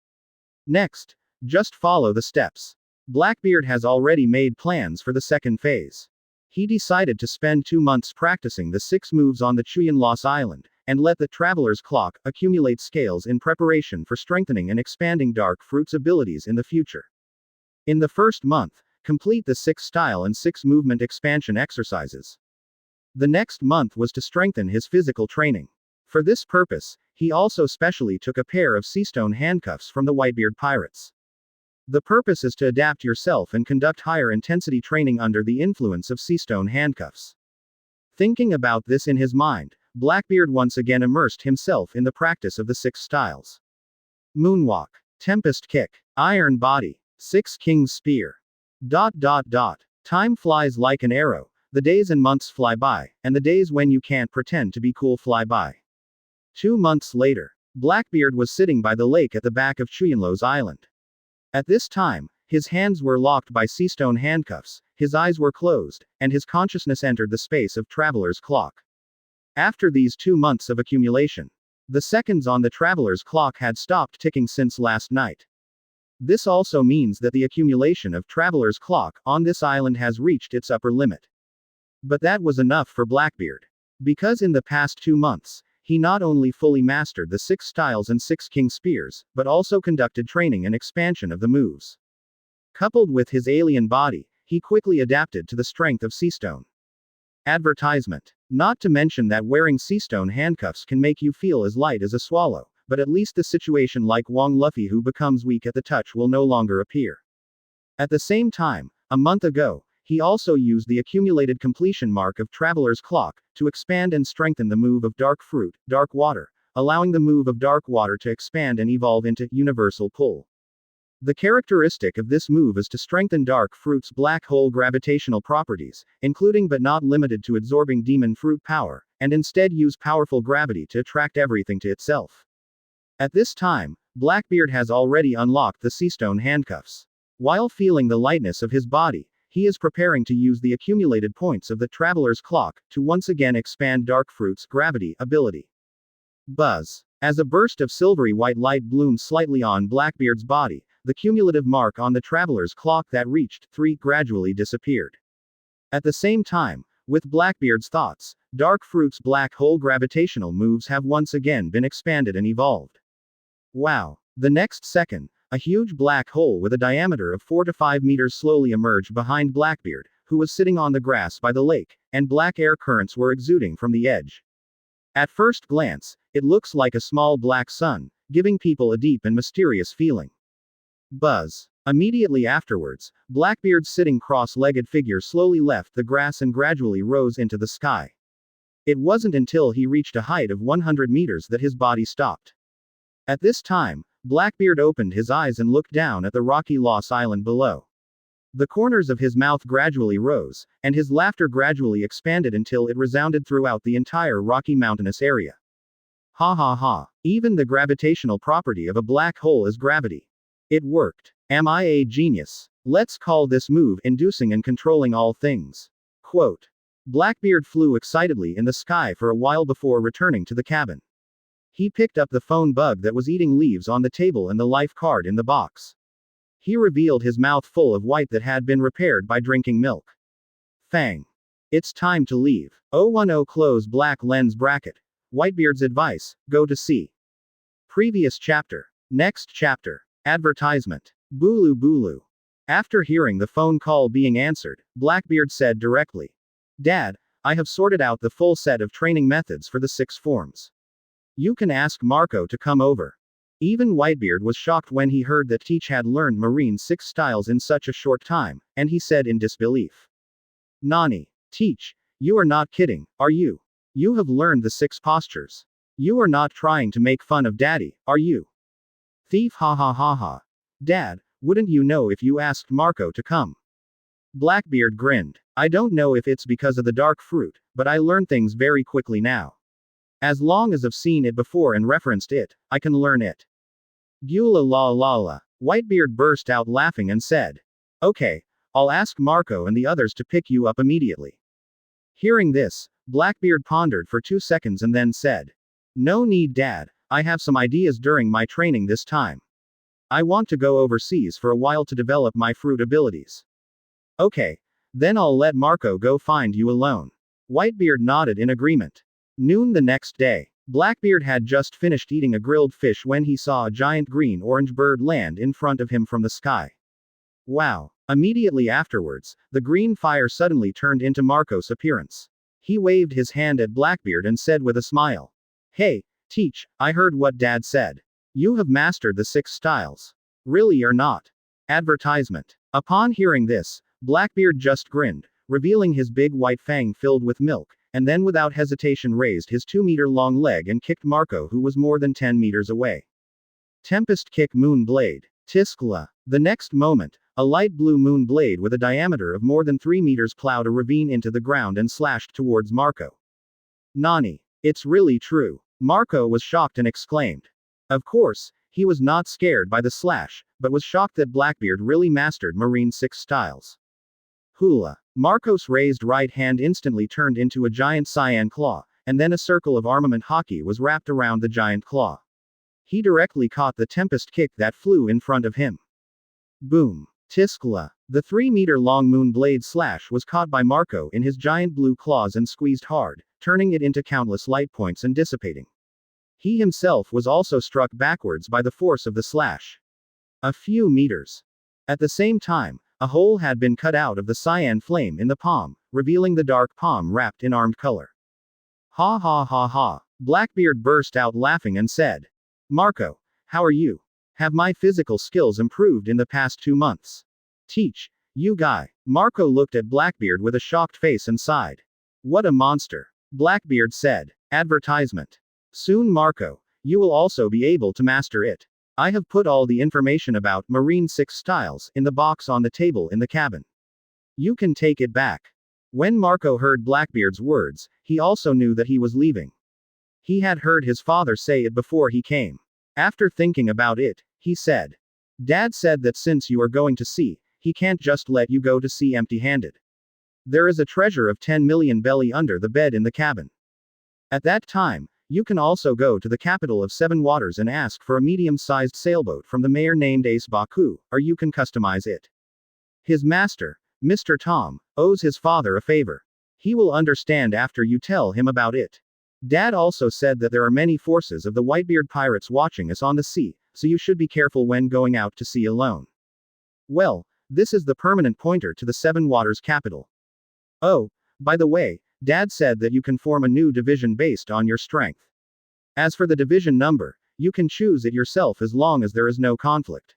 Next, just follow the steps. Blackbeard has already made plans for the second phase. He decided to spend 2 months practicing the 6 moves on the Chuyan-Loss Island, and let the Traveler's Clock accumulate scales in preparation for strengthening and expanding Dark Fruit's abilities in the future. In the first month, complete the 6 style and 6 movement expansion exercises. The next month was to strengthen his physical training. For this purpose, he also specially took a pair of seastone handcuffs from the Whitebeard pirates. The purpose is to adapt yourself and conduct higher intensity training under the influence of seastone handcuffs. Thinking about this in his mind, Blackbeard once again immersed himself in the practice of the 6 styles. Moonwalk, Tempest Kick, Iron Body, 6 King's Spear. Time flies like an arrow, the days and months fly by, and the days when you can't pretend to be cool fly by. 2 months later, Blackbeard was sitting by the lake at the back of Chuyan-Loss Island. At this time, his hands were locked by seastone handcuffs, his eyes were closed, and his consciousness entered the space of Traveler's Clock. After these 2 months of accumulation, the seconds on the Traveler's Clock had stopped ticking since last night. This also means that the accumulation of Traveler's Clock on this island has reached its upper limit. But that was enough for Blackbeard. Because in the past 2 months, he not only fully mastered the 6 styles and 6 King Spears, but also conducted training and expansion of the moves. Coupled with his alien body, he quickly adapted to the strength of seastone. Advertisement. Not to mention that wearing seastone handcuffs can make you feel as light as a swallow, but at least the situation like Wong Luffy who becomes weak at the touch will no longer appear. At the same time, a month ago, he also used the accumulated completion mark of Traveler's Clock to expand and strengthen the move of Dark Fruit, Dark Water, allowing the move of Dark Water to expand and evolve into Universal Pull. The characteristic of this move is to strengthen Dark Fruit's black hole gravitational properties, including but not limited to absorbing demon fruit power, and instead use powerful gravity to attract everything to itself. At this time, Blackbeard has already unlocked the seastone handcuffs. While feeling the lightness of his body, he is preparing to use the accumulated points of the Traveler's Clock to once again expand Dark Fruit's gravity ability. Buzz. As a burst of silvery white light bloomed slightly on Blackbeard's body, the cumulative mark on the Traveler's Clock that reached 3 gradually disappeared. At the same time, with Blackbeard's thoughts, Dark Fruit's black hole gravitational moves have once again been expanded and evolved. Wow. The next second, a huge black hole with a diameter of 4 to 5 meters slowly emerged behind Blackbeard, who was sitting on the grass by the lake, and black air currents were exuding from the edge. At first glance, it looks like a small black sun, giving people a deep and mysterious feeling. Buzz. Immediately afterwards, Blackbeard's sitting cross-legged figure slowly left the grass and gradually rose into the sky. It wasn't until he reached a height of 100 meters that his body stopped. At this time, Blackbeard opened his eyes and looked down at the rocky Loss Island below. The corners of his mouth gradually rose, and his laughter gradually expanded until it resounded throughout the entire rocky mountainous area. Ha ha ha. Even the gravitational property of a black hole is gravity. It worked. Am I a genius? Let's call this move inducing and controlling all things. Quote. Blackbeard flew excitedly in the sky for a while before returning to the cabin. He picked up the phone bug that was eating leaves on the table and the life card in the box. He revealed his mouth full of white that had been repaired by drinking milk. Fang. It's time to leave. 010 close black lens bracket. Whitebeard's advice, go to sea. Previous chapter. Next chapter. Advertisement. Bulu Bulu. After hearing the phone call being answered, Blackbeard said directly, Dad, I have sorted out the full set of training methods for the 6 forms. You can ask Marco to come over. Even Whitebeard was shocked when he heard that Teach had learned Marine 6 styles in such a short time, and he said in disbelief. Nani? Teach, you are not kidding, are you? You have learned the 6 postures. You are not trying to make fun of Daddy, are you? Thief hahahaha. Dad, wouldn't you know if you asked Marco to come? Blackbeard grinned. I don't know if it's because of the dark fruit, but I learn things very quickly now. As long as I've seen it before and referenced it, I can learn it. Gula la la la. Whitebeard burst out laughing and said. Okay, I'll ask Marco and the others to pick you up immediately. Hearing this, Blackbeard pondered for 2 seconds and then said. No need, Dad, I have some ideas during my training this time. I want to go overseas for a while to develop my fruit abilities. Okay, then I'll let Marco go find you alone. Whitebeard nodded in agreement. Noon the next day, Blackbeard had just finished eating a grilled fish when he saw a giant green-orange bird land in front of him from the sky. Wow. Immediately afterwards, the green fire suddenly turned into Marco's appearance. He waved his hand at Blackbeard and said with a smile. Hey, Teach, I heard what Dad said. You have mastered the 6 styles. Really or not? Advertisement. Upon hearing this, Blackbeard just grinned, revealing his big white fang filled with milk, and then without hesitation raised his 2-meter-long leg and kicked Marco, who was more than 10 meters away. Tempest kick moon blade. Tiskla. The next moment, a light blue moon blade with a diameter of more than 3 meters plowed a ravine into the ground and slashed towards Marco. Nani. It's really true. Marco was shocked and exclaimed. Of course, he was not scared by the slash, but was shocked that Blackbeard really mastered Marine 6 styles. Hula. Marco's raised right hand instantly turned into a giant cyan claw, and then a circle of armament Haki was wrapped around the giant claw. He directly caught the tempest kick that flew in front of him. Boom. Tiskla. The 3-meter-long moon blade slash was caught by Marco in his giant blue claws and squeezed hard, turning it into countless light points and dissipating. He himself was also struck backwards by the force of the slash. A few meters. At the same time, a hole had been cut out of the cyan flame in the palm, revealing the dark palm wrapped in armed color. Ha ha ha ha. Blackbeard burst out laughing and said. Marco, how are you? Have my physical skills improved in the past 2 months? Teach, you guy. Marco looked at Blackbeard with a shocked face and sighed. What a monster. Blackbeard said. Advertisement. Soon Marco, you will also be able to master it. I have put all the information about Marine 6 styles in the box on the table in the cabin. You can take it back. When Marco heard Blackbeard's words, he also knew that he was leaving. He had heard his father say it before he came. After thinking about it, he said. Dad said that since you are going to sea, he can't just let you go to sea empty-handed. There is a treasure of 10 million belly under the bed in the cabin. At that time, you can also go to the capital of 7 waters and ask for a medium-sized sailboat from the mayor named Ace Baku, or you can customize it. His master, Mr. Tom, owes his father a favor. He will understand after you tell him about it. Dad also said that there are many forces of the Whitebeard pirates watching us on the sea, so you should be careful when going out to sea alone. Well, this is the permanent pointer to the 7 waters capital. Oh, by the way, Dad said that you can form a new division based on your strength. As for the division number, you can choose it yourself as long as there is no conflict.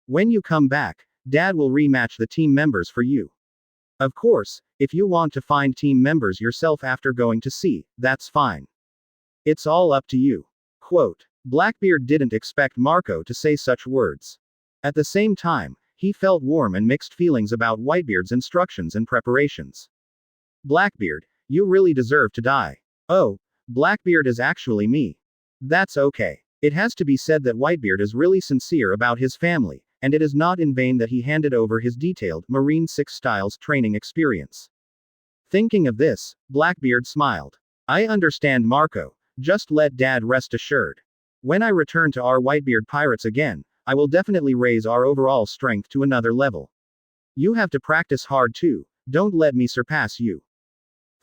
When you come back, Dad will rematch the team members for you. Of course, if you want to find team members yourself after going to sea, that's fine. It's all up to you. Quote. Blackbeard didn't expect Marco to say such words. At the same time, he felt warm and mixed feelings about Whitebeard's instructions and preparations. Blackbeard, you really deserve to die. Oh, Blackbeard is actually me. That's okay. It has to be said that Whitebeard is really sincere about his family, and it is not in vain that he handed over his detailed Marine 6 styles training experience. Thinking of this, Blackbeard smiled. I understand, Marco, just let Dad rest assured. When I return to our Whitebeard pirates again, I will definitely raise our overall strength to another level. You have to practice hard too, don't let me surpass you.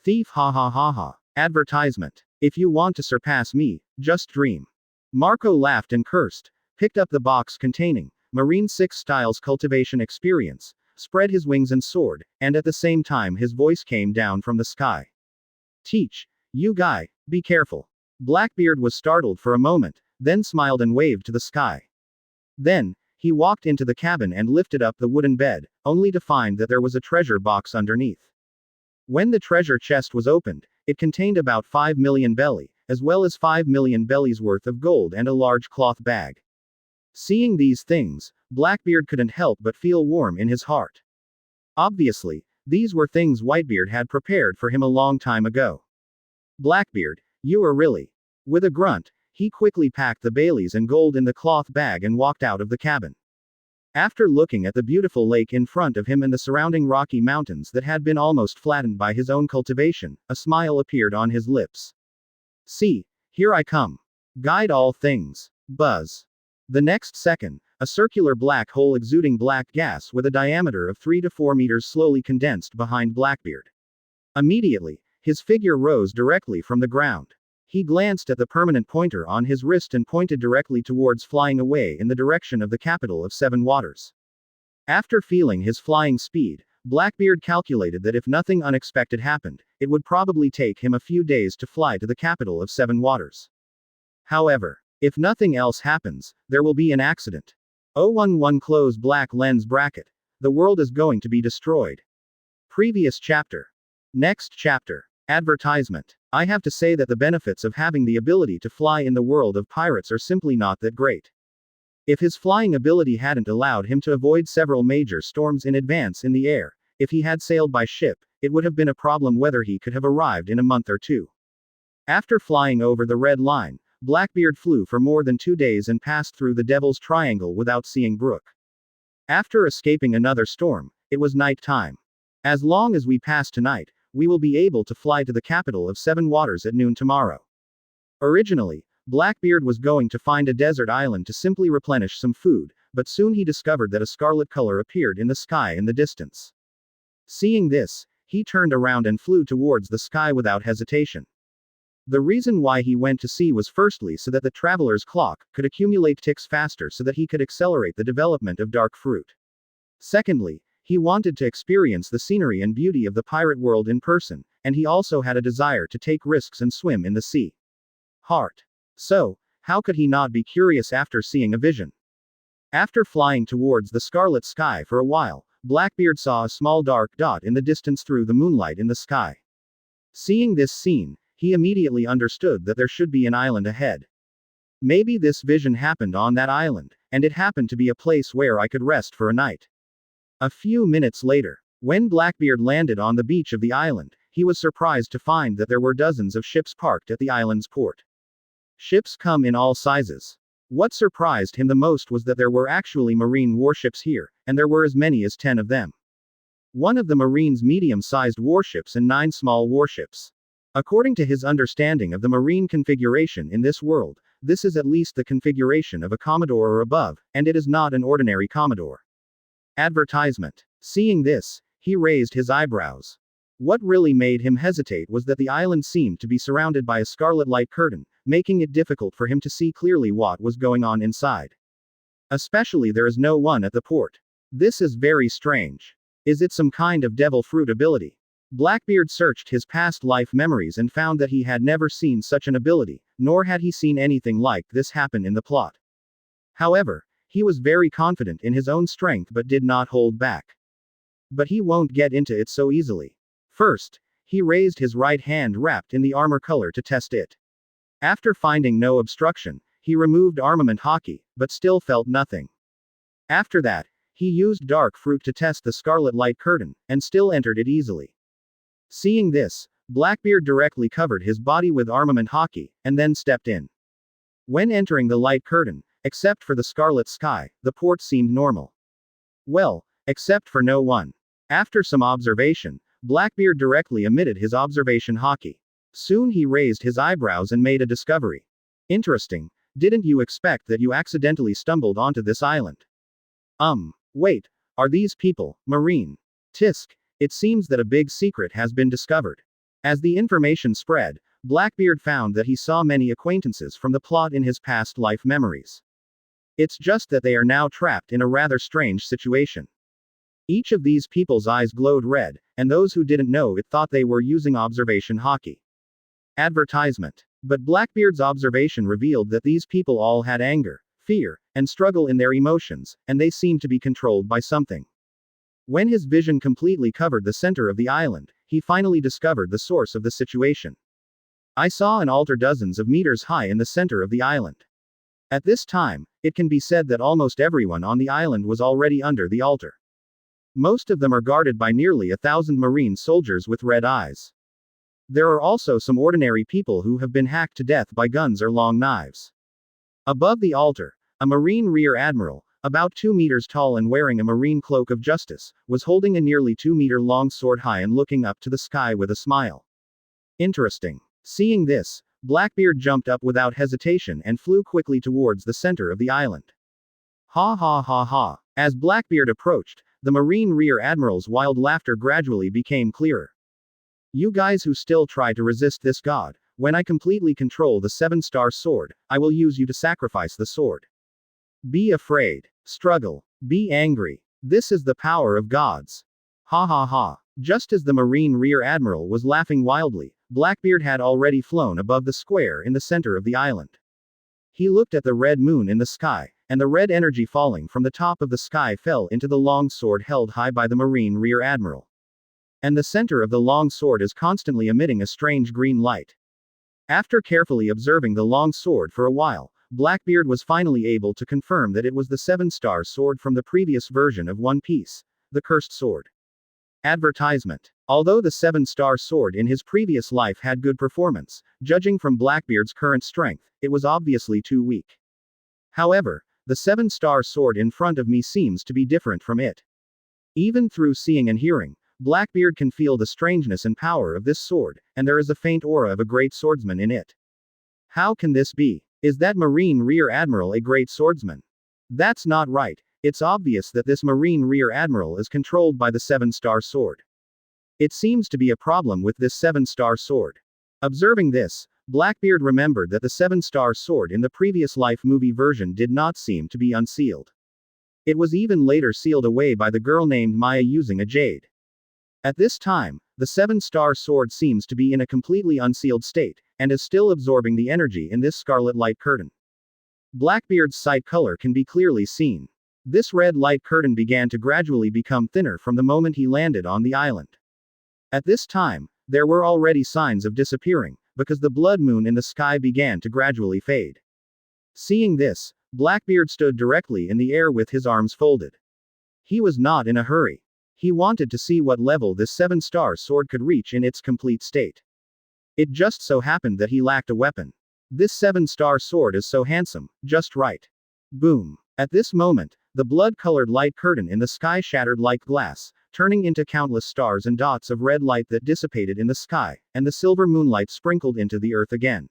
Thief hahahaha. Advertisement. If you want to surpass me, just dream. Marco laughed and cursed, picked up the box containing Marine 6 styles cultivation experience, spread his wings and soared, and at the same time his voice came down from the sky. Teach, you guy, be careful. Blackbeard was startled for a moment, then smiled and waved to the sky. Then, he walked into the cabin and lifted up the wooden bed, only to find that there was a treasure box underneath. When the treasure chest was opened, it contained about 5 million belly, as well as 5 million bellies worth of gold and a large cloth bag. Seeing these things, Blackbeard couldn't help but feel warm in his heart. Obviously, these were things Whitebeard had prepared for him a long time ago. Blackbeard, you are really. With a grunt, he quickly packed the baileys and gold in the cloth bag and walked out of the cabin. After looking at the beautiful lake in front of him and the surrounding rocky mountains that had been almost flattened by his own cultivation, a smile appeared on his lips. See, here I come. Guide all things. Buzz. The next second, a circular black hole exuding black gas with a diameter of 3 to 4 meters slowly condensed behind Blackbeard. Immediately, his figure rose directly from the ground. He glanced at the permanent pointer on his wrist and pointed directly towards flying away in the direction of the capital of Seven Waters. After feeling his flying speed, Blackbeard calculated that if nothing unexpected happened, it would probably take him a few days to fly to the capital of Seven Waters. However, if nothing else happens, there will be an accident. 011 close black lens bracket. The world is going to be destroyed. Previous chapter. Next chapter. Advertisement. I have to say that the benefits of having the ability to fly in the world of pirates are simply not that great. If his flying ability hadn't allowed him to avoid several major storms in advance in the air, if he had sailed by ship, it would have been a problem whether he could have arrived in a month or two. After flying over the red line, Blackbeard flew for more than 2 days and passed through the Devil's Triangle without seeing Brook. After escaping another storm, it was night time. As long as we pass tonight, we will be able to fly to the capital of Seven Waters at noon tomorrow. Originally, Blackbeard was going to find a desert island to simply replenish some food, but soon he discovered that a scarlet color appeared in the sky in the distance. Seeing this, he turned around and flew towards the sky without hesitation. The reason why he went to sea was firstly so that the traveler's clock could accumulate ticks faster so that he could accelerate the development of dark fruit. Secondly, he wanted to experience the scenery and beauty of the pirate world in person, and he also had a desire to take risks and swim in the sea. Heart. So, how could he not be curious after seeing a vision? After flying towards the scarlet sky for a while, Blackbeard saw a small dark dot in the distance through the moonlight in the sky. Seeing this scene, he immediately understood that there should be an island ahead. Maybe this vision happened on that island, and it happened to be a place where I could rest for a night. A few minutes later, when Blackbeard landed on the beach of the island, he was surprised to find that there were dozens of ships parked at the island's port. Ships come in all sizes. What surprised him the most was that there were actually marine warships here, and there were as many as 10 of them. One of the marine's medium-sized warships and 9 small warships. According to his understanding of the marine configuration in this world, this is at least the configuration of a Commodore or above, and it is not an ordinary Commodore. Advertisement. Seeing this, he raised his eyebrows. What really made him hesitate was that the island seemed to be surrounded by a scarlet light curtain, making it difficult for him to see clearly what was going on inside. Especially there is no one at the port. This is very strange. Is it some kind of devil fruit ability? Blackbeard searched his past life memories and found that he had never seen such an ability, nor had he seen anything like this happen in the plot. However, he was very confident in his own strength but did not hold back. But he won't get into it so easily. First, he raised his right hand wrapped in the armor color to test it. After finding no obstruction, he removed armament Haki, but still felt nothing. After that, he used dark fruit to test the scarlet light curtain, and still entered it easily. Seeing this, Blackbeard directly covered his body with armament Haki, and then stepped in. When entering the light curtain, except for the scarlet sky, the port seemed normal. Well, except for no one. After some observation, Blackbeard directly emitted his observation Haki. Soon he raised his eyebrows and made a discovery. Interesting, didn't you expect that you accidentally stumbled onto this island? Wait, are these people marine? Tisk, it seems that a big secret has been discovered. As the information spread, Blackbeard found that he saw many acquaintances from the plot in his past life memories. It's just that they are now trapped in a rather strange situation. Each of these people's eyes glowed red, and those who didn't know it thought they were using observation Haki. Advertisement. But Blackbeard's observation revealed that these people all had anger, fear, and struggle in their emotions, and they seemed to be controlled by something. When his vision completely covered the center of the island, he finally discovered the source of the situation. I saw an altar dozens of meters high in the center of the island. At this time, it can be said that almost everyone on the island was already under the altar. Most of them are guarded by nearly 1,000 marine soldiers with red eyes. There are also some ordinary people who have been hacked to death by guns or long knives. Above the altar, a marine rear admiral, about 2 meters tall and wearing a marine cloak of justice, was holding a nearly 2-meter long sword high and looking up to the sky with a smile. Interesting. Seeing this, Blackbeard jumped up without hesitation and flew quickly towards the center of the island. Ha ha ha ha. As Blackbeard approached, the marine rear admiral's wild laughter gradually became clearer. You guys who still try to resist this god, when I completely control the 7-star sword, I will use you to sacrifice the sword. Be afraid. Struggle. Be angry. This is the power of gods. Ha ha ha. Just as the marine rear admiral was laughing wildly, Blackbeard had already flown above the square in the center of the island. He looked at the red moon in the sky, and the red energy falling from the top of the sky fell into the long sword held high by the marine rear admiral. And the center of the long sword is constantly emitting a strange green light. After carefully observing the long sword for a while, Blackbeard was finally able to confirm that it was the 7-star sword from the previous version of One Piece, the cursed sword. Advertisement. Although the 7-star sword in his previous life had good performance, judging from Blackbeard's current strength, it was obviously too weak. However, the 7-star sword in front of me seems to be different from it. Even through seeing and hearing, Blackbeard can feel the strangeness and power of this sword, and there is a faint aura of a great swordsman in it. How can this be? Is that marine rear admiral a great swordsman? That's not right. It's obvious that this marine rear admiral is controlled by the 7-star sword. It seems to be a problem with this 7-star sword. Observing this, Blackbeard remembered that the 7-star sword in the previous life movie version did not seem to be unsealed. It was even later sealed away by the girl named Maya using a jade. At this time, the 7-star sword seems to be in a completely unsealed state, and is still absorbing the energy in this scarlet light curtain. Blackbeard's sight color can be clearly seen. This red light curtain began to gradually become thinner from the moment he landed on the island. At this time, there were already signs of disappearing, because the blood moon in the sky began to gradually fade. Seeing this, Blackbeard stood directly in the air with his arms folded. He was not in a hurry. He wanted to see what level this 7-star sword could reach in its complete state. It just so happened that he lacked a weapon. This 7-star sword is so handsome, just right. Boom. At this moment, the blood-colored light curtain in the sky shattered like glass, turning into countless stars and dots of red light that dissipated in the sky, and the silver moonlight sprinkled into the earth again.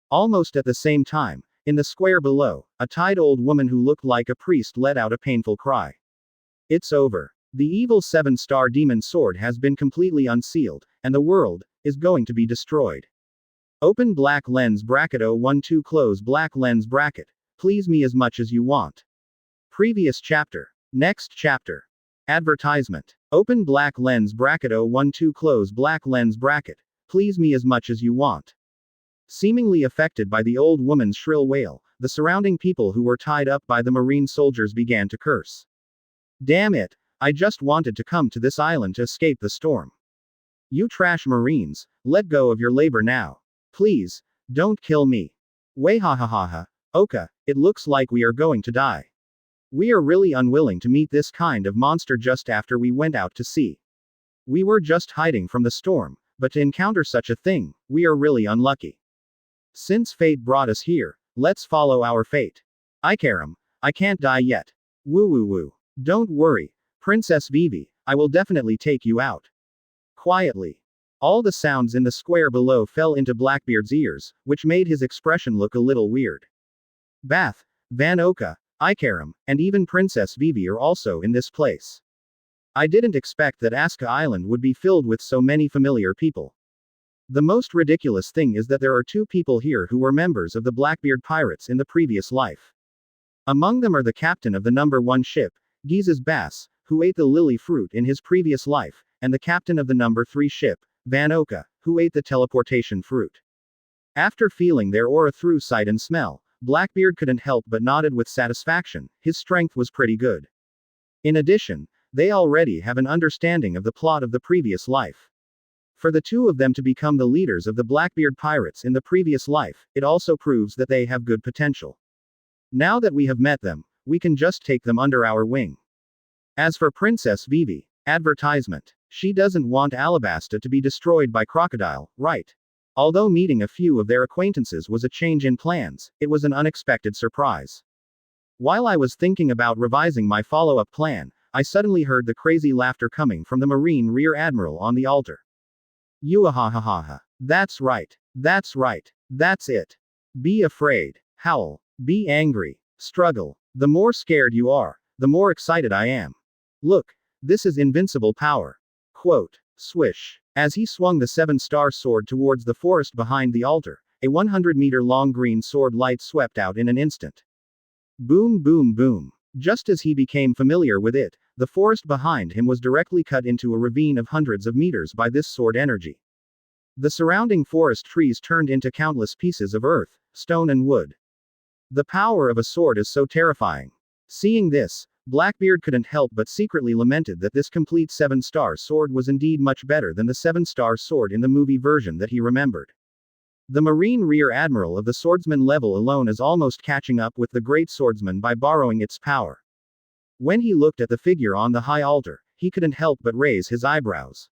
Almost at the same time, in the square below, a tied old woman who looked like a priest let out a painful cry. It's over. The evil 7-star demon sword has been completely unsealed, and the world is going to be destroyed. Open black lens bracket 012 close black lens bracket. Please me as much as you want. Previous chapter. Next chapter. Advertisement. Open black lens bracket 012 close black lens bracket. Please me as much as you want. Seemingly affected by the old woman's shrill wail, the surrounding people who were tied up by the marine soldiers began to curse. Damn it. I just wanted to come to this island to escape the storm. You trash marines, let go of your labor now. Please, don't kill me. Hahahaha. Oka, it looks like we are going to die. We are really unwilling to meet this kind of monster just after we went out to sea. We were just hiding from the storm, but to encounter such a thing, we are really unlucky. Since fate brought us here, let's follow our fate. Ikaram, I can't die yet. Woo woo woo. Don't worry. Princess Vivi, I will definitely take you out. Quietly. All the sounds in the square below fell into Blackbeard's ears, which made his expression look a little weird. Bath, Van Oka, Ikaram, and even Princess Vivi are also in this place. I didn't expect that Aska Island would be filled with so many familiar people. The most ridiculous thing is that there are 2 people here who were members of the Blackbeard pirates in the previous life. Among them are the captain of the number 1 ship, Giza's Bass, who ate the lily fruit in his previous life, and the captain of the number 3 ship, Van Oka, who ate the teleportation fruit. After feeling their aura through sight and smell, Blackbeard couldn't help but nodded with satisfaction. His strength was pretty good. In addition, they already have an understanding of the plot of the previous life. For the two of them to become the leaders of the Blackbeard pirates in the previous life, it also proves that they have good potential. Now that we have met them, we can just take them under our wing. As for Princess Vivi, advertisement. She doesn't want Alabasta to be destroyed by Crocodile, right? Although meeting a few of their acquaintances was a change in plans, it was an unexpected surprise. While I was thinking about revising my follow-up plan, I suddenly heard the crazy laughter coming from the Marine Rear Admiral on the altar. Hahahaha. That's right. That's right. That's it. Be afraid. Howl. Be angry. Struggle. The more scared you are, the more excited I am. Look. This is invincible power. Quote. Swish. As he swung the seven-star sword towards the forest behind the altar, a 100-meter-long green sword light swept out in an instant. Boom boom boom. Just as he became familiar with it, the forest behind him was directly cut into a ravine of hundreds of meters by this sword energy. The surrounding forest trees turned into countless pieces of earth, stone and wood. The power of a sword is so terrifying. Seeing this, Blackbeard couldn't help but secretly lamented that this complete 7-star sword was indeed much better than the 7-star sword in the movie version that he remembered. The Marine Rear Admiral of the swordsman level alone is almost catching up with the great swordsman by borrowing its power. When he looked at the figure on the high altar, he couldn't help but raise his eyebrows.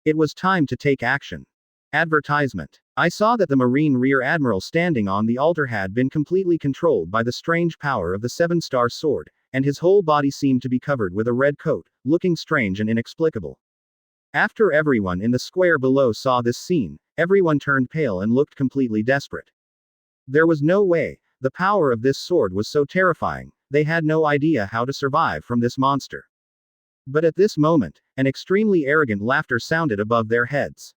It was time to take action. Advertisement. I saw that the Marine Rear Admiral standing on the altar had been completely controlled by the strange power of the 7-star sword, and his whole body seemed to be covered with a red coat, looking strange and inexplicable. After everyone in the square below saw this scene, everyone turned pale and looked completely desperate. There was no way. The power of this sword was so terrifying, they had no idea how to survive from this monster. But at this moment, an extremely arrogant laughter sounded above their heads.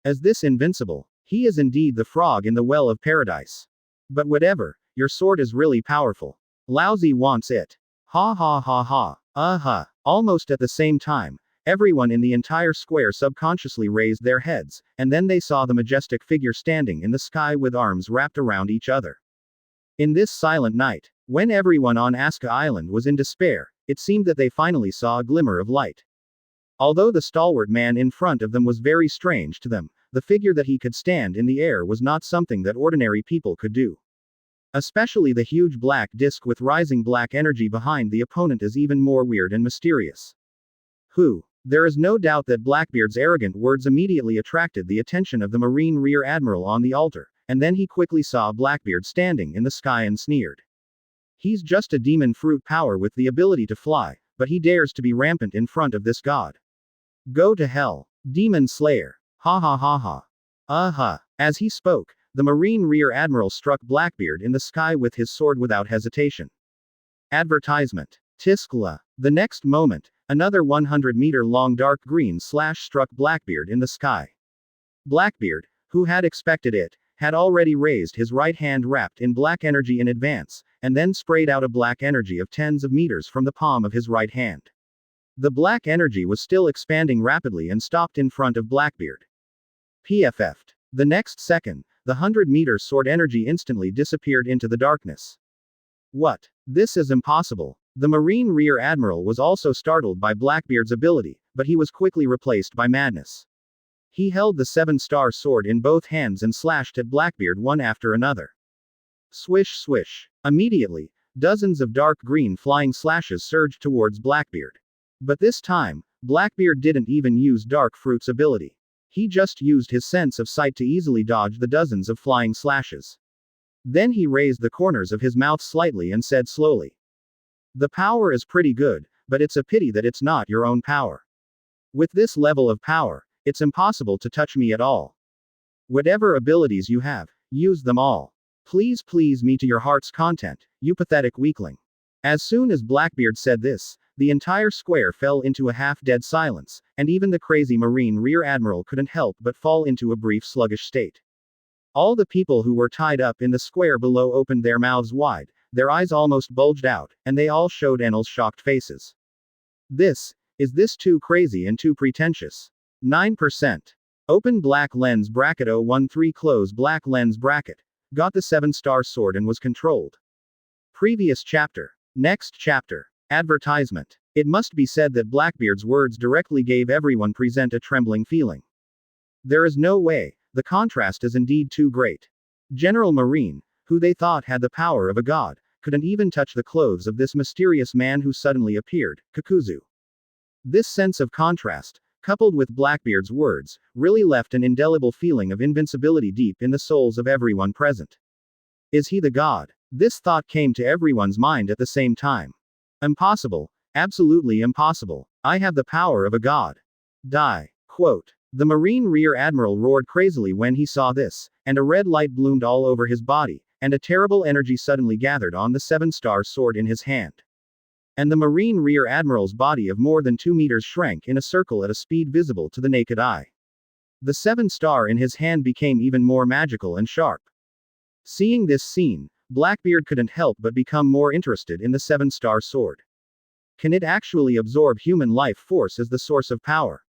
As this invincible, he is indeed the frog in the well of paradise. But whatever, your sword is really powerful. Laozi wants it. Ha ha ha ha. Almost at the same time, everyone in the entire square subconsciously raised their heads, and then they saw the majestic figure standing in the sky with arms wrapped around each other. In this silent night, when everyone on Aska Island was in despair, it seemed that they finally saw a glimmer of light. Although the stalwart man in front of them was very strange to them, the figure that he could stand in the air was not something that ordinary people could do. Especially the huge black disc with rising black energy behind the opponent is even more weird and mysterious. Who? There is no doubt that Blackbeard's arrogant words immediately attracted the attention of the Marine Rear Admiral on the altar, and then he quickly saw Blackbeard standing in the sky and sneered. He's just a demon fruit power with the ability to fly, but he dares to be rampant in front of this god. Go to hell, Demon Slayer. Ha ha ha ha. As he spoke, the Marine Rear Admiral struck Blackbeard in the sky with his sword without hesitation. Advertisement. Tiskla. The next moment, another 100-meter-long dark green slash struck Blackbeard in the sky. Blackbeard, who had expected it, had already raised his right hand wrapped in black energy in advance, and then sprayed out a black energy of tens of meters from the palm of his right hand. The black energy was still expanding rapidly and stopped in front of Blackbeard. PFF'd. The next second, the 100-meter sword energy instantly disappeared into the darkness. What? This is impossible. The Marine Rear Admiral was also startled by Blackbeard's ability, but he was quickly replaced by madness. He held the 7-star sword in both hands and slashed at Blackbeard one after another. Swish swish. Immediately, dozens of dark green flying slashes surged towards Blackbeard. But this time, Blackbeard didn't even use Dark Fruit's ability. He just used his sense of sight to easily dodge the dozens of flying slashes. Then he raised the corners of his mouth slightly and said slowly. The power is pretty good, but it's a pity that it's not your own power. With this level of power, it's impossible to touch me at all. Whatever abilities you have, use them all. Please please me to your heart's content, you pathetic weakling. As soon as Blackbeard said this, the entire square fell into a half-dead silence, and even the crazy Marine Rear Admiral couldn't help but fall into a brief sluggish state. All the people who were tied up in the square below opened their mouths wide, their eyes almost bulged out, and they all showed Enel's shocked faces. Is this too crazy and too pretentious? 9%. Open black lens bracket 013 close black lens bracket. Got the 7-star sword and was controlled. Previous chapter. Next chapter. Advertisement. It must be said that Blackbeard's words directly gave everyone present a trembling feeling. There is no way, the contrast is indeed too great. General Marine, who they thought had the power of a god, couldn't even touch the clothes of this mysterious man who suddenly appeared, Kakuzu. This sense of contrast, coupled with Blackbeard's words, really left an indelible feeling of invincibility deep in the souls of everyone present. Is he the god? This thought came to everyone's mind at the same time. Impossible. Absolutely impossible. I have the power of a god. Die. Quote. The Marine Rear Admiral roared crazily when he saw this, and a red light bloomed all over his body, and a terrible energy suddenly gathered on the 7-star sword in his hand. And the Marine Rear Admiral's body of more than 2 meters shrank in a circle at a speed visible to the naked eye. The 7-star in his hand became even more magical and sharp. Seeing this scene, Blackbeard couldn't help but become more interested in the 7-star sword. Can it actually absorb human life force as the source of power?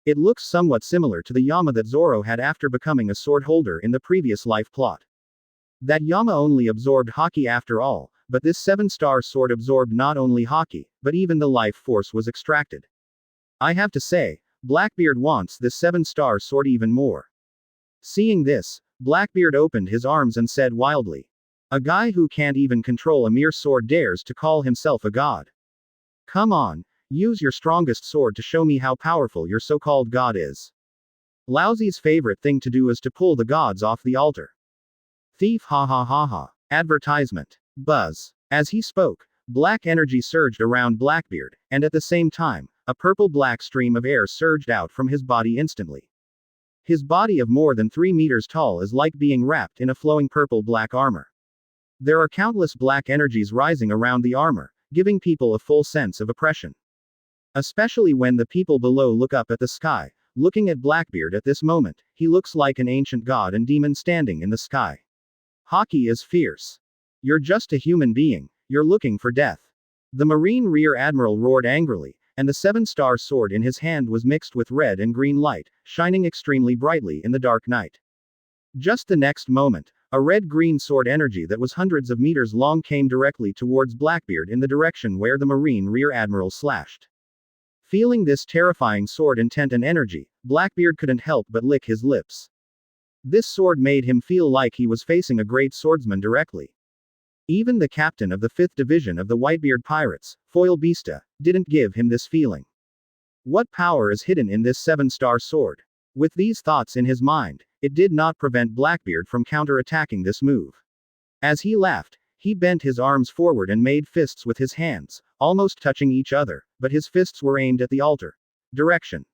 It looks somewhat similar to the Yama that Zoro had after becoming a sword holder in the previous life plot. That Yama only absorbed Haki after all, but this 7-star sword absorbed not only Haki, but even the life force was extracted. I have to say, Blackbeard wants this 7-star sword even more. Seeing this, Blackbeard opened his arms and said wildly, "A guy who can't even control a mere sword dares to call himself a god. Come on, use your strongest sword to show me how powerful your so-called god is." Laozi's favorite thing to do is to pull the gods off the altar. Thief hahahaha. Advertisement. Buzz. As he spoke, black energy surged around Blackbeard, and at the same time, a purple-black stream of air surged out from his body instantly. His body of more than 3 meters tall is like being wrapped in a flowing purple-black armor. There are countless black energies rising around the armor, giving people a full sense of oppression. Especially when the people below look up at the sky, looking at Blackbeard at this moment, he looks like an ancient god and demon standing in the sky. Haki is fierce. You're just a human being, you're looking for death. The Marine Rear Admiral roared angrily, and the 7-star sword in his hand was mixed with red and green light, shining extremely brightly in the dark night. Just the next moment, a red-green sword energy that was hundreds of meters long came directly towards Blackbeard in the direction where the Marine Rear Admiral slashed. Feeling this terrifying sword intent and energy, Blackbeard couldn't help but lick his lips. This sword made him feel like he was facing a great swordsman directly. Even the captain of the 5th Division of the Whitebeard Pirates, Foil Beasta, didn't give him this feeling. What power is hidden in this 7-star sword? With these thoughts in his mind, it did not prevent Blackbeard from counter-attacking this move. As he laughed, he bent his arms forward and made fists with his hands, almost touching each other, but his fists were aimed at the altar. Direction.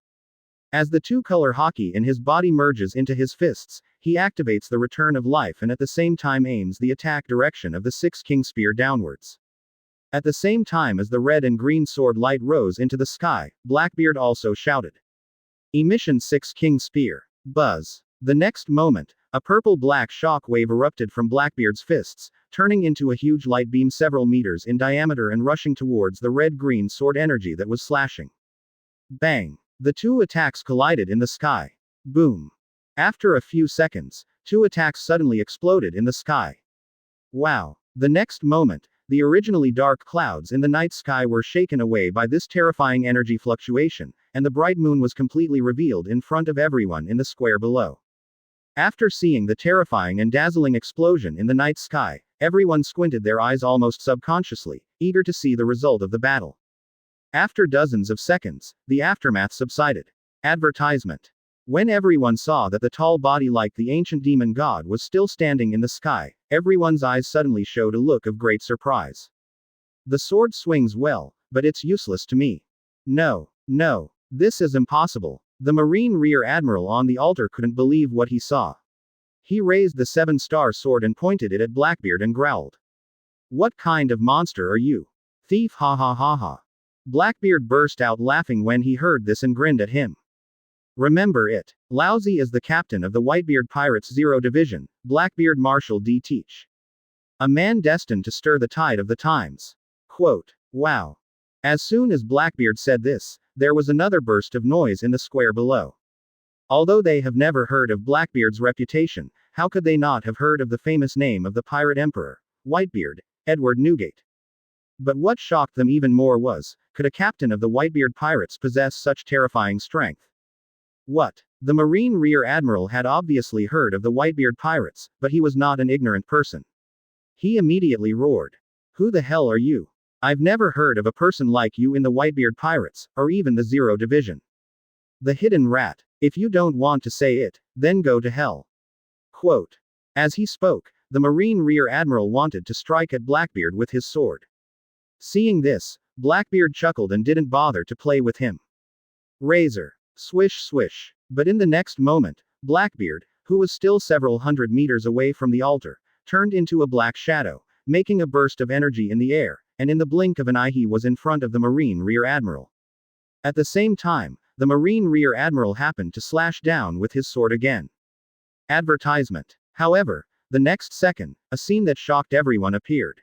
As the two-color Haki in his body merges into his fists, he activates the return of life and at the same time aims the attack direction of the 6-king spear downwards. At the same time as the red and green sword light rose into the sky, Blackbeard also shouted, "Emission 6-king spear." Buzz. The next moment, a purple-black shock wave erupted from Blackbeard's fists, turning into a huge light beam several meters in diameter and rushing towards the red-green sword energy that was slashing. Bang! The two attacks collided in the sky. Boom! After a few seconds, two attacks suddenly exploded in the sky. Wow! The next moment, the originally dark clouds in the night sky were shaken away by this terrifying energy fluctuation, and the bright moon was completely revealed in front of everyone in the square below. After seeing the terrifying and dazzling explosion in the night sky, everyone squinted their eyes almost subconsciously, eager to see the result of the battle. After dozens of seconds, the aftermath subsided. Advertisement. When everyone saw that the tall body like the ancient demon god was still standing in the sky, everyone's eyes suddenly showed a look of great surprise. The sword swings well, but it's useless to me. No, this is impossible. The Marine Rear Admiral on the altar couldn't believe what he saw. He raised the 7-star sword and pointed it at Blackbeard and growled, "What kind of monster are you? Thief hahahaha." Blackbeard burst out laughing when he heard this and grinned at him. Remember it. Laozi is the captain of the Whitebeard Pirates 0 Division, Blackbeard Marshal D. Teach. A man destined to stir the tide of the times. Quote, "Wow." As soon as Blackbeard said this, there was another burst of noise in the square below. Although they have never heard of Blackbeard's reputation, how could they not have heard of the famous name of the pirate emperor, Whitebeard, Edward Newgate? But what shocked them even more was, could a captain of the Whitebeard pirates possess such terrifying strength? What? The Marine Rear Admiral had obviously heard of the Whitebeard pirates, but he was not an ignorant person. He immediately roared. Who the hell are you? I've never heard of a person like you in the Whitebeard pirates, or even the Zero Division. The hidden rat. If you don't want to say it, then go to hell. Quote. As he spoke, the Marine Rear Admiral wanted to strike at Blackbeard with his sword. Seeing this, Blackbeard chuckled and didn't bother to play with him. Razor. Swish swish. But in the next moment, Blackbeard, who was still several hundred meters away from the altar, turned into a black shadow, making a burst of energy in the air, and in the blink of an eye he was in front of the Marine Rear Admiral. At the same time, the Marine Rear Admiral happened to slash down with his sword again. Advertisement. However, the next second, a scene that shocked everyone appeared.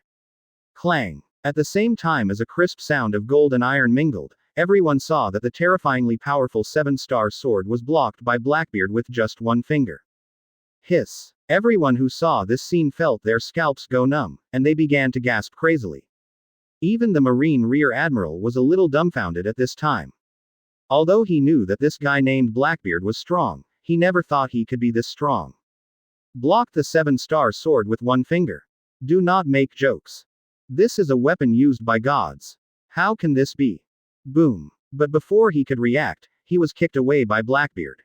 Clang. At the same time as a crisp sound of gold and iron mingled, everyone saw that the terrifyingly powerful sevenstar sword was blocked by Blackbeard with just one finger. Hiss. Everyone who saw this scene felt their scalps go numb, and they began to gasp crazily. Even the Marine Rear Admiral was a little dumbfounded at this time. Although he knew that this guy named Blackbeard was strong, he never thought he could be this strong. Block the sevenstar sword with one finger. Do not make jokes. This is a weapon used by gods. How can this be? Boom. But before he could react, he was kicked away by Blackbeard.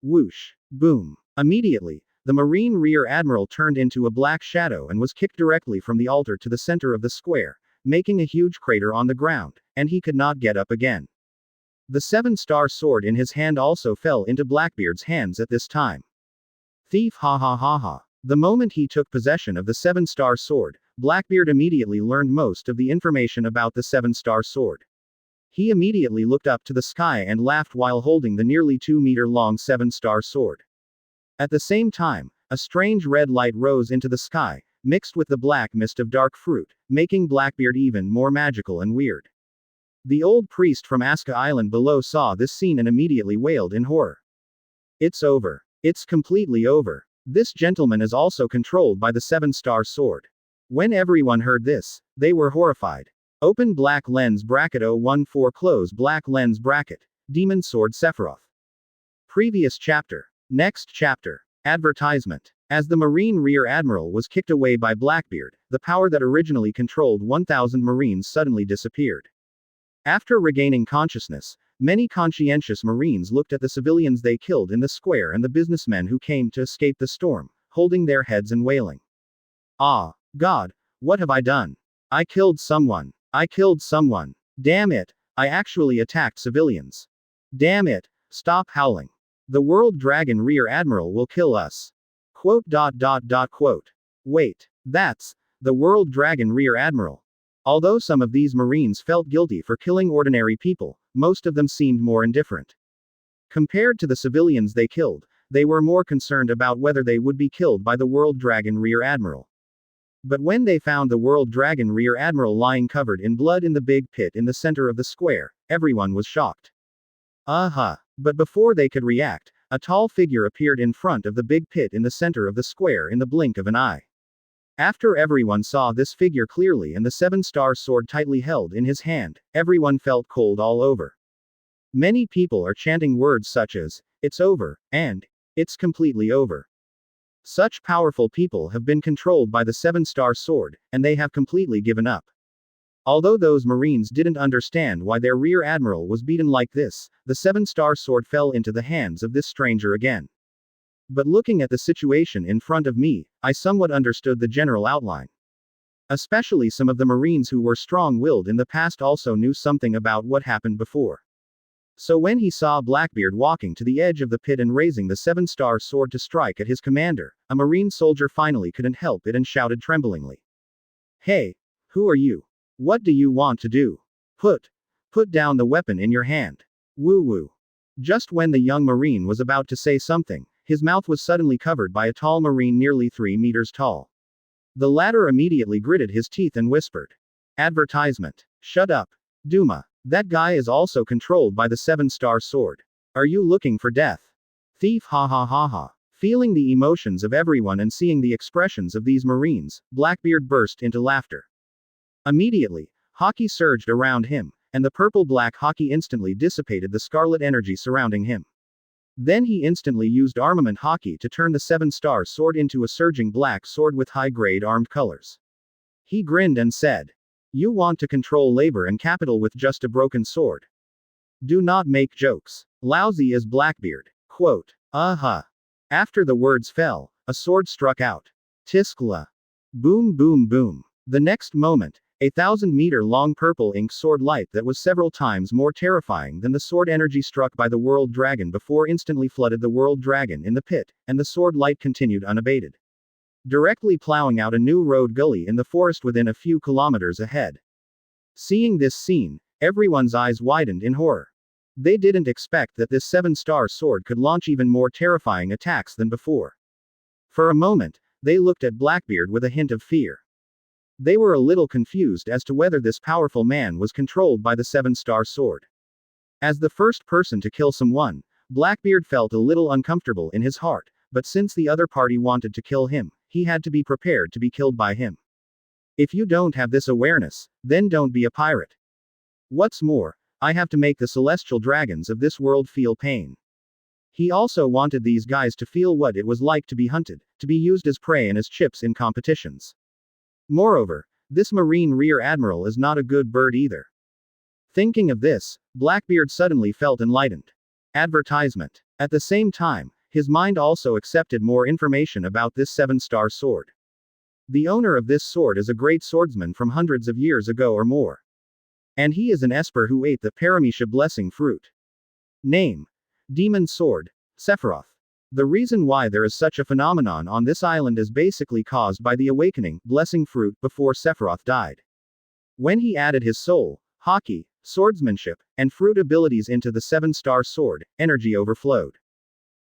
Whoosh. Boom. Immediately, the Marine Rear Admiral turned into a black shadow and was kicked directly from the altar to the center of the square, making a huge crater on the ground, and he could not get up again. The sevenstar sword in his hand also fell into Blackbeard's hands at this time. Thief hahahaha. The moment he took possession of the sevenstar sword, Blackbeard immediately learned most of the information about the sevenstar sword. He immediately looked up to the sky and laughed while holding the nearly 2-meter-long sevenstar sword. At the same time, a strange red light rose into the sky, mixed with the black mist of dark fruit, making Blackbeard even more magical and weird. The old priest from Aska Island below saw this scene and immediately wailed in horror. It's over. It's completely over. This gentleman is also controlled by the sevenstar sword. When everyone heard this, they were horrified. Open black lens bracket 014 close black lens bracket. Demon Sword Sephiroth. Previous chapter. Next chapter. Advertisement. As the Marine Rear Admiral was kicked away by Blackbeard, the power that originally controlled 1,000 Marines suddenly disappeared. After regaining consciousness, many conscientious Marines looked at the civilians they killed in the square and the businessmen who came to escape the storm, holding their heads and wailing. Ah, God, what have I done? I killed someone. I killed someone. Damn it, I actually attacked civilians. Damn it, stop howling. The World Dragon Rear Admiral will kill us. Quote. Wait, that's the World Dragon Rear Admiral. Although some of these Marines felt guilty for killing ordinary people, most of them seemed more indifferent. Compared to the civilians they killed, they were more concerned about whether they would be killed by the World Dragon Rear Admiral. But when they found the World Dragon Rear Admiral lying covered in blood in the big pit in the center of the square, everyone was shocked. But before they could react, a tall figure appeared in front of the big pit in the center of the square in the blink of an eye. After everyone saw this figure clearly and the sevenstar sword tightly held in his hand, everyone felt cold all over. Many people are chanting words such as, "It's over," and, "It's completely over." Such powerful people have been controlled by the sevenstar sword, and they have completely given up. Although those Marines didn't understand why their Rear Admiral was beaten like this, the sevenstar sword fell into the hands of this stranger again. But looking at the situation in front of me, I somewhat understood the general outline. Especially some of the Marines who were strong-willed in the past also knew something about what happened before. So when he saw Blackbeard walking to the edge of the pit and raising the sevenstar sword to strike at his commander, a Marine soldier finally couldn't help it and shouted tremblingly. "Hey, who are you? What do you want to do? Put down the weapon in your hand. Woo-woo." Just when the young Marine was about to say something, his mouth was suddenly covered by a tall Marine nearly 3 meters tall. The latter immediately gritted his teeth and whispered. Advertisement. Shut up. Duma. That guy is also controlled by the sevenstar sword. Are you looking for death? Thief hahahaha. Feeling the emotions of everyone and seeing the expressions of these Marines, Blackbeard burst into laughter. Immediately, Haki surged around him, and the purple-black Haki instantly dissipated the scarlet energy surrounding him. Then he instantly used armament Haki to turn the sevenstar sword into a surging black sword with high-grade armed colors. He grinned and said, "You want to control labor and capital with just a broken sword? Do not make jokes. Laozi is Blackbeard." Quote. After the words fell, a sword struck out. Tiskla. Boom boom boom. The next moment, a 1,000-meter-long purple ink sword light that was several times more terrifying than the sword energy struck by the world dragon before instantly flooded the world dragon in the pit, and the sword light continued unabated, directly plowing out a new road gully in the forest within a few kilometers ahead. Seeing this scene, everyone's eyes widened in horror. They didn't expect that this sevenstar sword could launch even more terrifying attacks than before. For a moment, they looked at Blackbeard with a hint of fear. They were a little confused as to whether this powerful man was controlled by the sevenstar sword. As the first person to kill someone, Blackbeard felt a little uncomfortable in his heart, but since the other party wanted to kill him, he had to be prepared to be killed by him. If you don't have this awareness, then don't be a pirate. What's more, I have to make the celestial dragons of this world feel pain. He also wanted these guys to feel what it was like to be hunted, to be used as prey and as chips in competitions. Moreover, this Marine Rear Admiral is not a good bird either. Thinking of this, Blackbeard suddenly felt enlightened. Advertisement. At the same time, his mind also accepted more information about this sevenstar sword. The owner of this sword is a great swordsman from hundreds of years ago or more. And he is an esper who ate the Paramecia blessing fruit. Name: Demon Sword, Sephiroth. The reason why there is such a phenomenon on this island is basically caused by the awakening, blessing fruit, before Sephiroth died. When he added his soul, Haki, swordsmanship, and fruit abilities into the sevenstar sword, energy overflowed.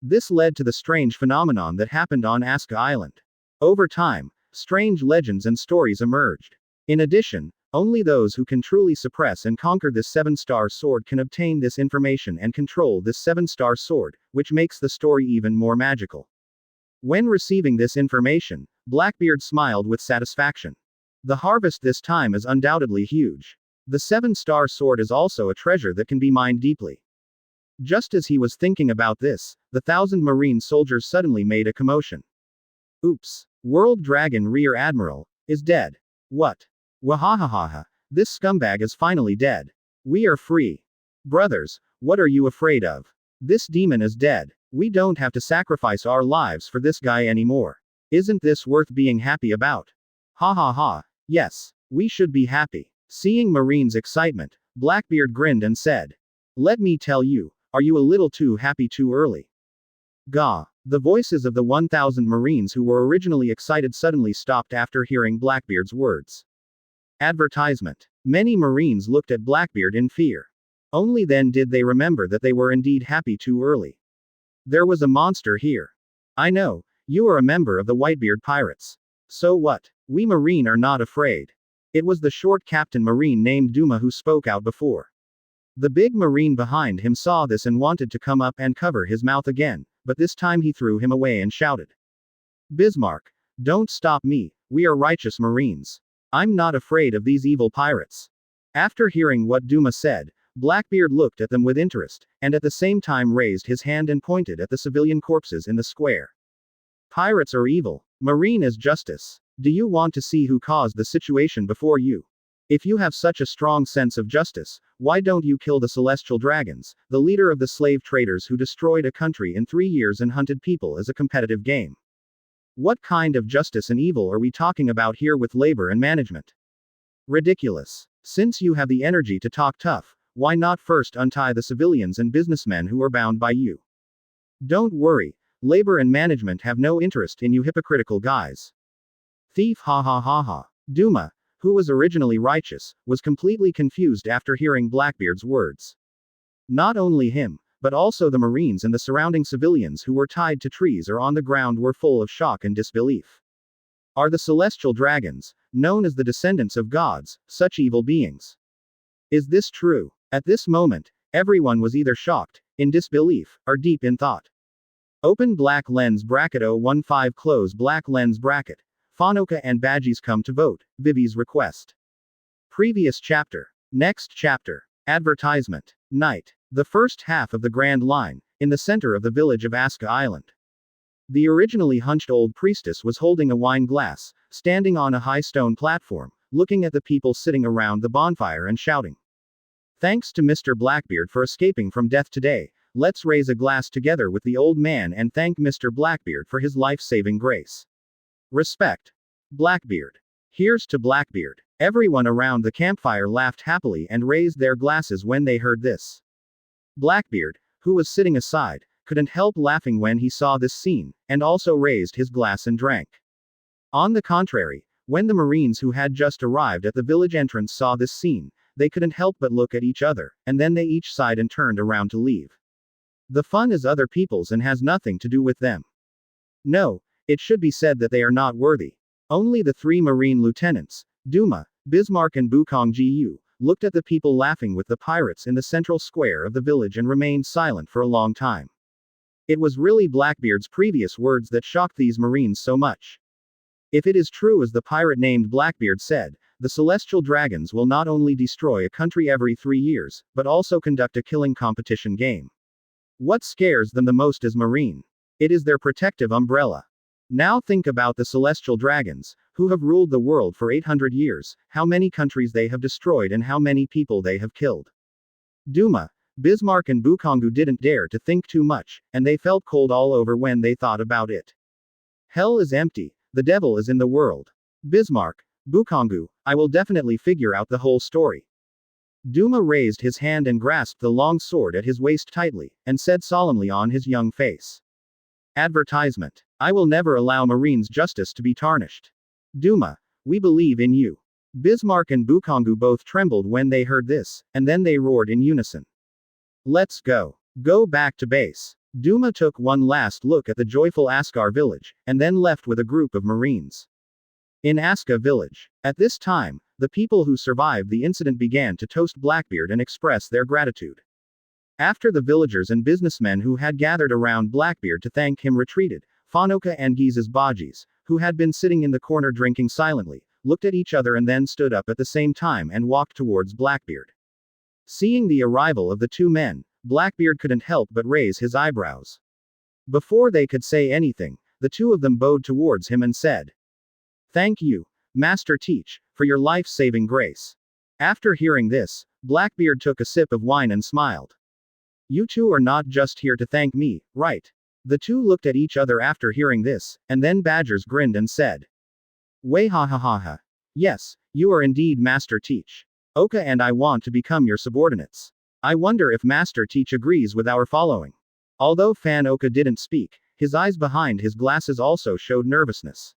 This led to the strange phenomenon that happened on Aska Island. Over time, strange legends and stories emerged. In addition, only those who can truly suppress and conquer this sevenstar sword can obtain this information and control this sevenstar sword, which makes the story even more magical. When receiving this information, Blackbeard smiled with satisfaction. The harvest this time is undoubtedly huge. The sevenstar sword is also a treasure that can be mined deeply. Just as he was thinking about this, the 1,000 Marine soldiers suddenly made a commotion. Oops. World Dragon Rear Admiral is dead. What? Wahahaha. This scumbag is finally dead. We are free. Brothers, what are you afraid of? This demon is dead. We don't have to sacrifice our lives for this guy anymore. Isn't this worth being happy about? Ha ha ha. Yes, we should be happy. Seeing Marine's excitement, Blackbeard grinned and said, "Let me tell you, are you a little too happy too early?" Gah. The voices of the 1,000 Marines who were originally excited suddenly stopped after hearing Blackbeard's words. Advertisement. Many Marines looked at Blackbeard in fear. Only then did they remember that they were indeed happy too early. There was a monster here. I know, you are a member of the Whitebeard pirates. So what? We Marine are not afraid. It was the short Captain Marine named Duma who spoke out before. The big Marine behind him saw this and wanted to come up and cover his mouth again, but this time he threw him away and shouted, "Bismarck, don't stop me, we are righteous Marines. I'm not afraid of these evil pirates." After hearing what Duma said, Blackbeard looked at them with interest, and at the same time raised his hand and pointed at the civilian corpses in the square. Pirates are evil. Marine is justice. Do you want to see who caused the situation before you? If you have such a strong sense of justice, why don't you kill the celestial dragons, the leader of the slave traders who destroyed a country in 3 years and hunted people as a competitive game? What kind of justice and evil are we talking about here with labor and management? Ridiculous. Since you have the energy to talk tough, why not first untie the civilians and businessmen who are bound by you? Don't worry, labor and management have no interest in you hypocritical guys. Thief ha ha ha ha. Duma, who was originally righteous, was completely confused after hearing Blackbeard's words. Not only him, but also the Marines and the surrounding civilians who were tied to trees or on the ground were full of shock and disbelief. Are the celestial dragons, known as the descendants of gods, such evil beings? Is this true? At this moment, everyone was either shocked, in disbelief, or deep in thought. Open black lens bracket 015 close black lens bracket. Fanoka and Badgies come to vote, Vivi's request. Previous chapter. Next chapter. Advertisement. Night. The first half of the Grand Line, in the center of the village of Aska Island. The originally hunched old priestess was holding a wine glass, standing on a high stone platform, looking at the people sitting around the bonfire and shouting. Thanks to Mr. Blackbeard for escaping from death today. Let's raise a glass together with the old man and thank Mr. Blackbeard for his life-saving grace. Respect. Blackbeard. Here's to Blackbeard. Everyone around the campfire laughed happily and raised their glasses when they heard this. Blackbeard, who was sitting aside, couldn't help laughing when he saw this scene, and also raised his glass and drank. On the contrary, when the Marines who had just arrived at the village entrance saw this scene, they couldn't help but look at each other, and then they each sighed and turned around to leave. The fun is other people's and has nothing to do with them. No, it should be said that they are not worthy. Only the three Marine lieutenants, Duma, Bismarck and Bukong Gu, looked at the people laughing with the pirates in the central square of the village and remained silent for a long time. It was really Blackbeard's previous words that shocked these Marines so much. If it is true as the pirate named Blackbeard said, the celestial dragons will not only destroy a country every 3 years, but also conduct a killing competition game. What scares them the most is Marine. It is their protective umbrella. Now think about the celestial dragons, who have ruled the world for 800 years, how many countries they have destroyed and how many people they have killed. Duma, Bismarck and Bukongu didn't dare to think too much, and they felt cold all over when they thought about it. Hell is empty, the devil is in the world. Bismarck, Bukongu, I will definitely figure out the whole story. Duma raised his hand and grasped the long sword at his waist tightly, and said solemnly on his young face. Advertisement. I will never allow Marines' justice to be tarnished. Duma, we believe in you. Bismarck and Bukongu both trembled when they heard this, and then they roared in unison. Let's go. Go back to base. Duma took one last look at the joyful Askar village, and then left with a group of Marines. In Aska village. At this time, the people who survived the incident began to toast Blackbeard and express their gratitude. After the villagers and businessmen who had gathered around Blackbeard to thank him retreated, Fanoka and Giza's Badgies, who had been sitting in the corner drinking silently, looked at each other and then stood up at the same time and walked towards Blackbeard. Seeing the arrival of the two men, Blackbeard couldn't help but raise his eyebrows. Before they could say anything, the two of them bowed towards him and said, Thank you, Master Teach, for your life-saving grace. After hearing this, Blackbeard took a sip of wine and smiled. You two are not just here to thank me, right? The two looked at each other after hearing this, and then Badgers grinned and said, Hahahaha. Yes, you are indeed Master Teach. Oka and I want to become your subordinates. I wonder if Master Teach agrees with our following. Although Fan Oka didn't speak, his eyes behind his glasses also showed nervousness.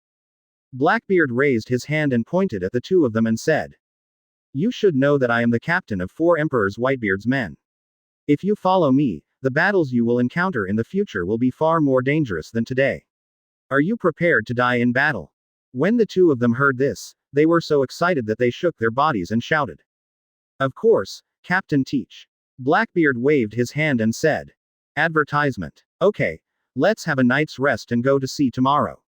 Blackbeard raised his hand and pointed at the two of them and said, You should know that I am the captain of 4 Emperors Whitebeard's men. If you follow me, the battles you will encounter in the future will be far more dangerous than today. Are you prepared to die in battle? When the two of them heard this, they were so excited that they shook their bodies and shouted. Of course, Captain Teach. Blackbeard waved his hand and said, Advertisement. Okay, let's have a night's rest and go to sea tomorrow.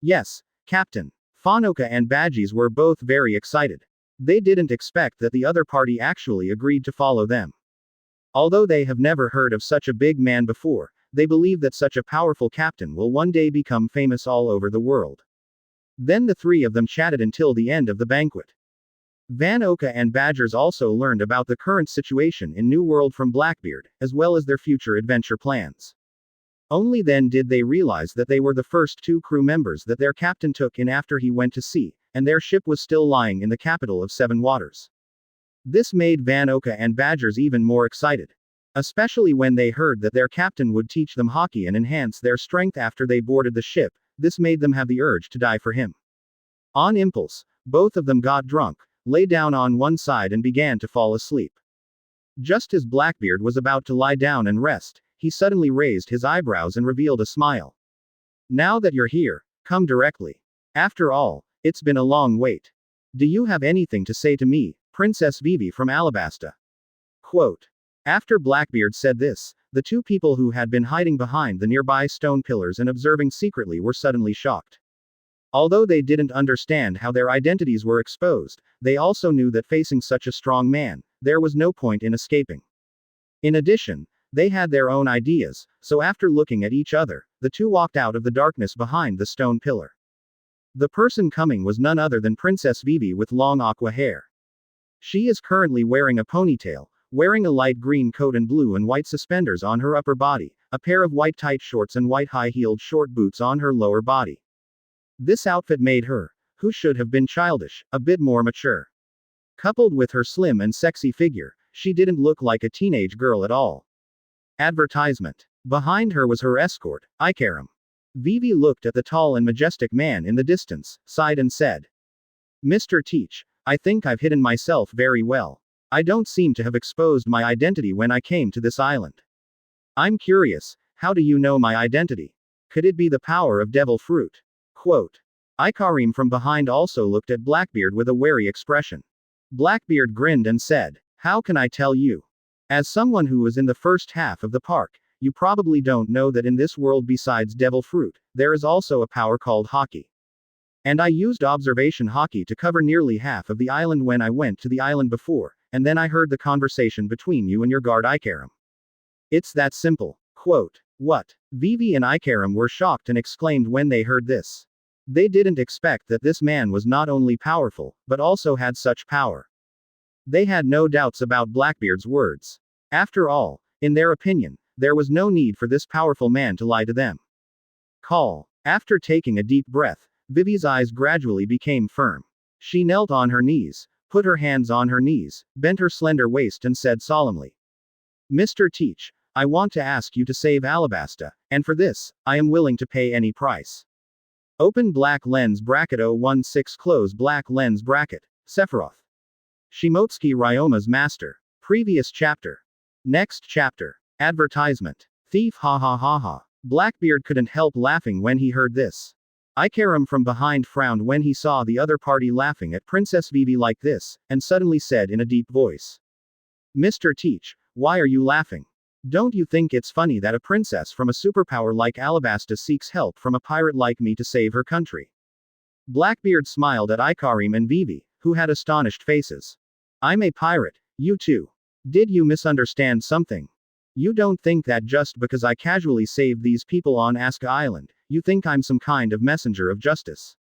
Yes, Captain. Fanoka and Badgies were both very excited. They didn't expect that the other party actually agreed to follow them. Although they have never heard of such a big man before, they believe that such a powerful captain will one day become famous all over the world. Then the three of them chatted until the end of the banquet. Van Oka and Badgers also learned about the current situation in New World from Blackbeard, as well as their future adventure plans. Only then did they realize that they were the first 2 crew members that their captain took in after he went to sea, and their ship was still lying in the capital of 7 waters. This made Van Oka and Badgers even more excited. Especially when they heard that their captain would teach them Haki and enhance their strength after they boarded the ship, this made them have the urge to die for him. On impulse, both of them got drunk, lay down on one side and began to fall asleep. Just as Blackbeard was about to lie down and rest, he suddenly raised his eyebrows and revealed a smile. Now that you're here, come directly. After all, it's been a long wait. Do you have anything to say to me, Princess Vivi from Alabasta? Quote. After Blackbeard said this, The two people who had been hiding behind the nearby stone pillars and observing secretly were suddenly shocked. Although they didn't understand how their identities were exposed, they also knew that facing such a strong man, there was no point in escaping. In addition, they had their own ideas, so after looking at each other, the two walked out of the darkness behind the stone pillar. The person coming was none other than Princess Vivi with long aqua hair. She is currently wearing a ponytail, wearing a light green coat and blue and white suspenders on her upper body, a pair of white tight shorts and white high-heeled short boots on her lower body. This outfit made her, who should have been childish, a bit more mature. Coupled with her slim and sexy figure, she didn't look like a teenage girl at all. Advertisement. Behind her was her escort, Ikaram. Vivi looked at the tall and majestic man in the distance, sighed and said, "Mr. Teach, I think I've hidden myself very well. I don't seem to have exposed my identity when I came to this island. I'm curious, how do you know my identity? Could it be the power of devil fruit?" Quote. Ikarim from behind also looked at Blackbeard with a wary expression. Blackbeard grinned and said, "How can I tell you? As someone who was in the first half of the park, you probably don't know that in this world besides devil fruit, there is also a power called Haki. And I used observation Haki to cover nearly half of the island when I went to the island before, and then I heard the conversation between you and your guard Ikaram. It's that simple." Quote. What? Vivi and Ikaram were shocked and exclaimed when they heard this. They didn't expect that this man was not only powerful, but also had such power. They had no doubts about Blackbeard's words. After all, in their opinion, there was no need for this powerful man to lie to them. Call. After taking a deep breath, Vivi's eyes gradually became firm. She knelt on her knees, put her hands on her knees, bent her slender waist and said solemnly, "Mr. Teach, I want to ask you to save Alabasta, and for this, I am willing to pay any price." Open black lens bracket 016 close black lens bracket. Sephiroth. Shimotsuki Ryoma's master. Previous chapter. Next chapter. Advertisement. Thief hahahaha. Blackbeard couldn't help laughing when he heard this. Ikaram from behind frowned when he saw the other party laughing at Princess Vivi like this, and suddenly said in a deep voice, "Mr. Teach, why are you laughing? Don't you think it's funny that a princess from a superpower like Alabasta seeks help from a pirate like me to save her country?" Blackbeard smiled at Ikarim and Vivi, who had astonished faces. "I'm a pirate, you too. Did you misunderstand something? You don't think that just because I casually saved these people on Aska Island, you think I'm some kind of messenger of justice?"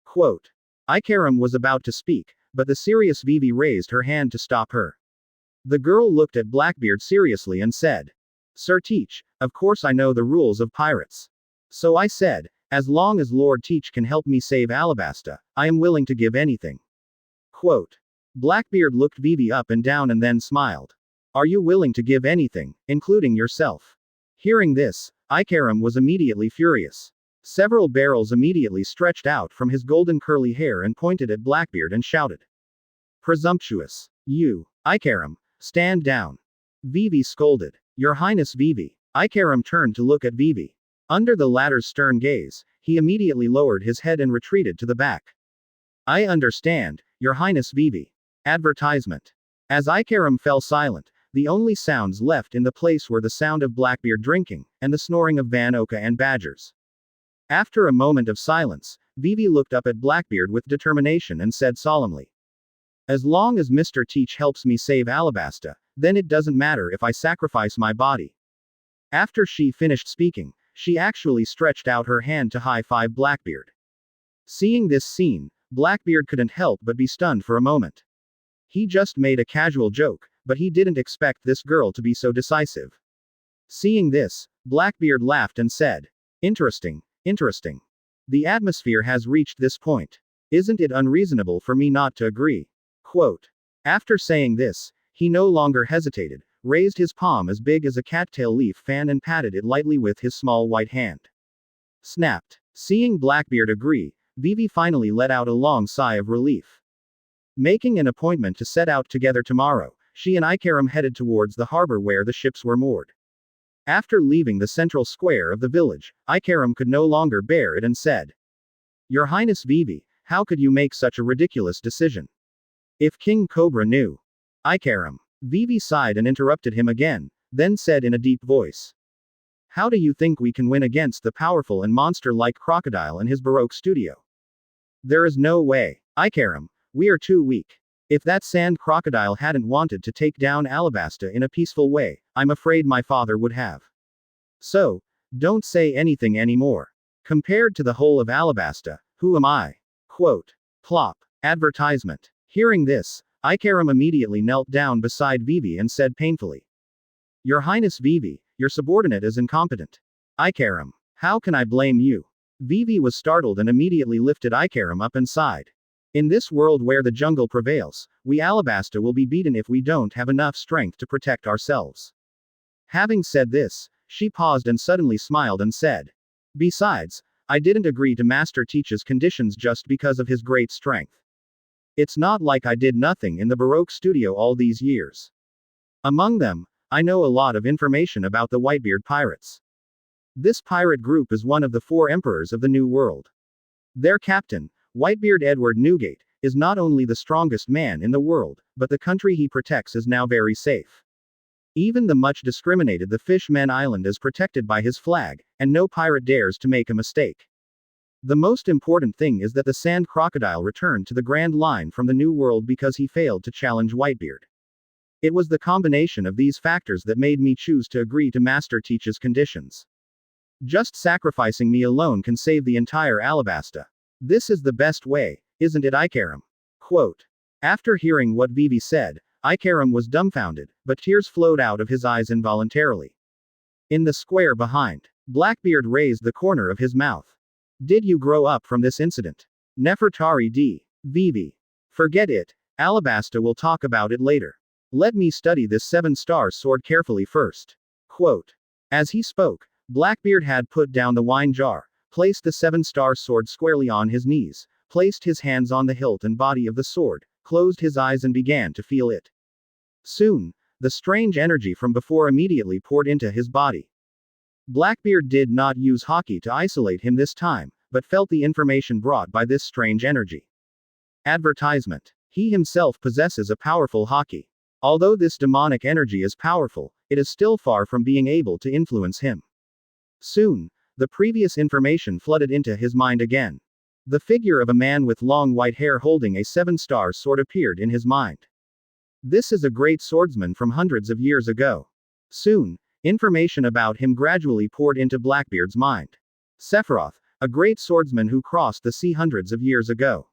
Quote. Ikarim was about to speak, but the serious Vivi raised her hand to stop her. The girl looked at Blackbeard seriously and said, "Sir Teach, of course I know the rules of pirates. So I said, as long as Lord Teach can help me save Alabasta, I am willing to give anything." Quote. Blackbeard looked Vivi up and down and then smiled. "Are you willing to give anything, including yourself?" Hearing this, Ikarim was immediately furious. Several barrels immediately stretched out from his golden curly hair and pointed at Blackbeard and shouted, "Presumptuous. You, Ikarim, stand down." Vivi scolded. "Your Highness Vivi." Ikarim turned to look at Vivi. Under the latter's stern gaze, he immediately lowered his head and retreated to the back. "I understand, Your Highness Vivi." Advertisement. As Ikarim fell silent, the only sounds left in the place were the sound of Blackbeard drinking, and the snoring of Van Oka and badgers. After a moment of silence, Vivi looked up at Blackbeard with determination and said solemnly, "As long as Mr. Teach helps me save Alabasta, then it doesn't matter if I sacrifice my body." After she finished speaking, she actually stretched out her hand to high-five Blackbeard. Seeing this scene, Blackbeard couldn't help but be stunned for a moment. He just made a casual joke, but he didn't expect this girl to be so decisive. Seeing this, Blackbeard laughed and said, "Interesting, interesting. The atmosphere has reached this point. Isn't it unreasonable for me not to agree?" Quote. After saying this, he no longer hesitated, raised his palm as big as a cattail leaf fan and patted it lightly with his small white hand. Snapped. Seeing Blackbeard agree, Vivi finally let out a long sigh of relief. Making an appointment to set out together tomorrow, she and Ikarim headed towards the harbor where the ships were moored. After leaving the central square of the village, Ikarim could no longer bear it and said, "Your Highness Vivi, how could you make such a ridiculous decision? If King Cobra knew." Ikarim. Vivi sighed and interrupted him again, then said in a deep voice. How do you think we can win against the powerful and monster-like crocodile in his Baroque studio? There is no way. Ikaram, we are too weak. If that sand crocodile hadn't wanted to take down Alabasta in a peaceful way, I'm afraid my father would have. So, don't say anything anymore. Compared to the whole of Alabasta, who am I? Quote. Plop. Advertisement. Hearing this, Ikaram immediately knelt down beside Vivi and said painfully. Your Highness Vivi, your subordinate is incompetent. Ikaram. How can I blame you? Vivi was startled and immediately lifted Ikaram up and sighed. In this world where the jungle prevails, we Alabasta will be beaten if we don't have enough strength to protect ourselves. Having said this, she paused and suddenly smiled and said. Besides, I didn't agree to Master Teach's conditions just because of his great strength. It's not like I did nothing in the Baroque studio all these years. Among them, I know a lot of information about the Whitebeard pirates. This pirate group is one of the 4 emperors of the New World. Their captain, Whitebeard Edward Newgate, is not only the strongest man in the world, but the country he protects is now very safe. Even the much discriminated the Fishmen Island is protected by his flag, and no pirate dares to make a mistake. The most important thing is that the sand crocodile returned to the Grand Line from the New World because he failed to challenge Whitebeard. It was the combination of these factors that made me choose to agree to Master Teach's conditions. Just sacrificing me alone can save the entire Alabasta. This is the best way, isn't it, Ikaram? Quote. After hearing what Vivi said, Ikaram was dumbfounded, but tears flowed out of his eyes involuntarily. In the square behind, Blackbeard raised the corner of his mouth. Did you grow up from this incident? Nefertari D. Vivi. Forget it, Alabasta will talk about it later. Let me study this 7-star sword carefully first. Quote. As he spoke, Blackbeard had put down the wine jar, placed the 7-star sword squarely on his knees, placed his hands on the hilt and body of the sword, closed his eyes and began to feel it. Soon, the strange energy from before immediately poured into his body. Blackbeard did not use Haki to isolate him this time, but felt the information brought by this strange energy. Advertisement. He himself possesses a powerful Haki. Although this demonic energy is powerful, it is still far from being able to influence him. Soon, the previous information flooded into his mind again. The figure of a man with long white hair holding a 7-star sword appeared in his mind. This is a great swordsman from hundreds of years ago. Soon, information about him gradually poured into Blackbeard's mind. Sephiroth, a great swordsman who crossed the sea hundreds of years ago.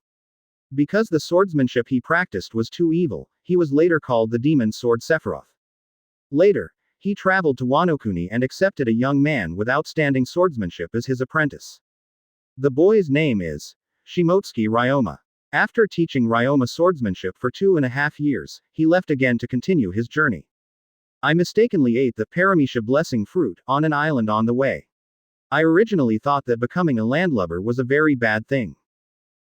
Because the swordsmanship he practiced was too evil, he was later called the demon sword Sephiroth. Later, he traveled to Wano Kuni and accepted a young man with outstanding swordsmanship as his apprentice. The boy's name is Shimotsuki Ryoma. After teaching Ryoma swordsmanship for 2.5 years, he left again to continue his journey. I mistakenly ate the Paramisha blessing fruit on an island on the way. I originally thought that becoming a landlubber was a very bad thing.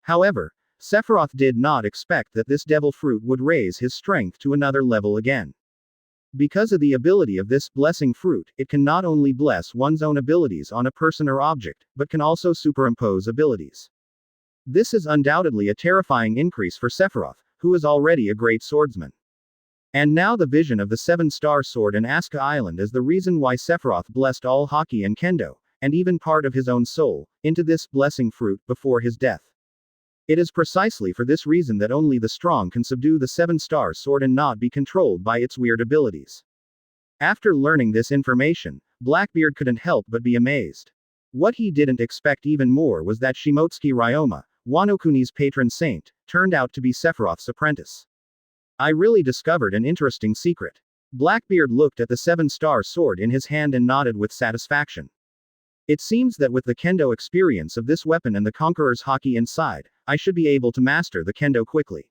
However, Sephiroth did not expect that this devil fruit would raise his strength to another level again. Because of the ability of this blessing fruit, it can not only bless one's own abilities on a person or object, but can also superimpose abilities. This is undoubtedly a terrifying increase for Sephiroth, who is already a great swordsman. And now the vision of the 7-star sword and Asuka Island is the reason why Sephiroth blessed all Haki and Kendo, and even part of his own soul, into this blessing fruit before his death. It is precisely for this reason that only the strong can subdue the 7-star sword and not be controlled by its weird abilities. After learning this information, Blackbeard couldn't help but be amazed. What he didn't expect even more was that Shimotsuki Ryoma, Wano Kuni's patron saint, turned out to be Sephiroth's apprentice. I really discovered an interesting secret. Blackbeard looked at the 7-star sword in his hand and nodded with satisfaction. It seems that with the Kendo experience of this weapon and the Conqueror's Haki inside, I should be able to master the Kendo quickly.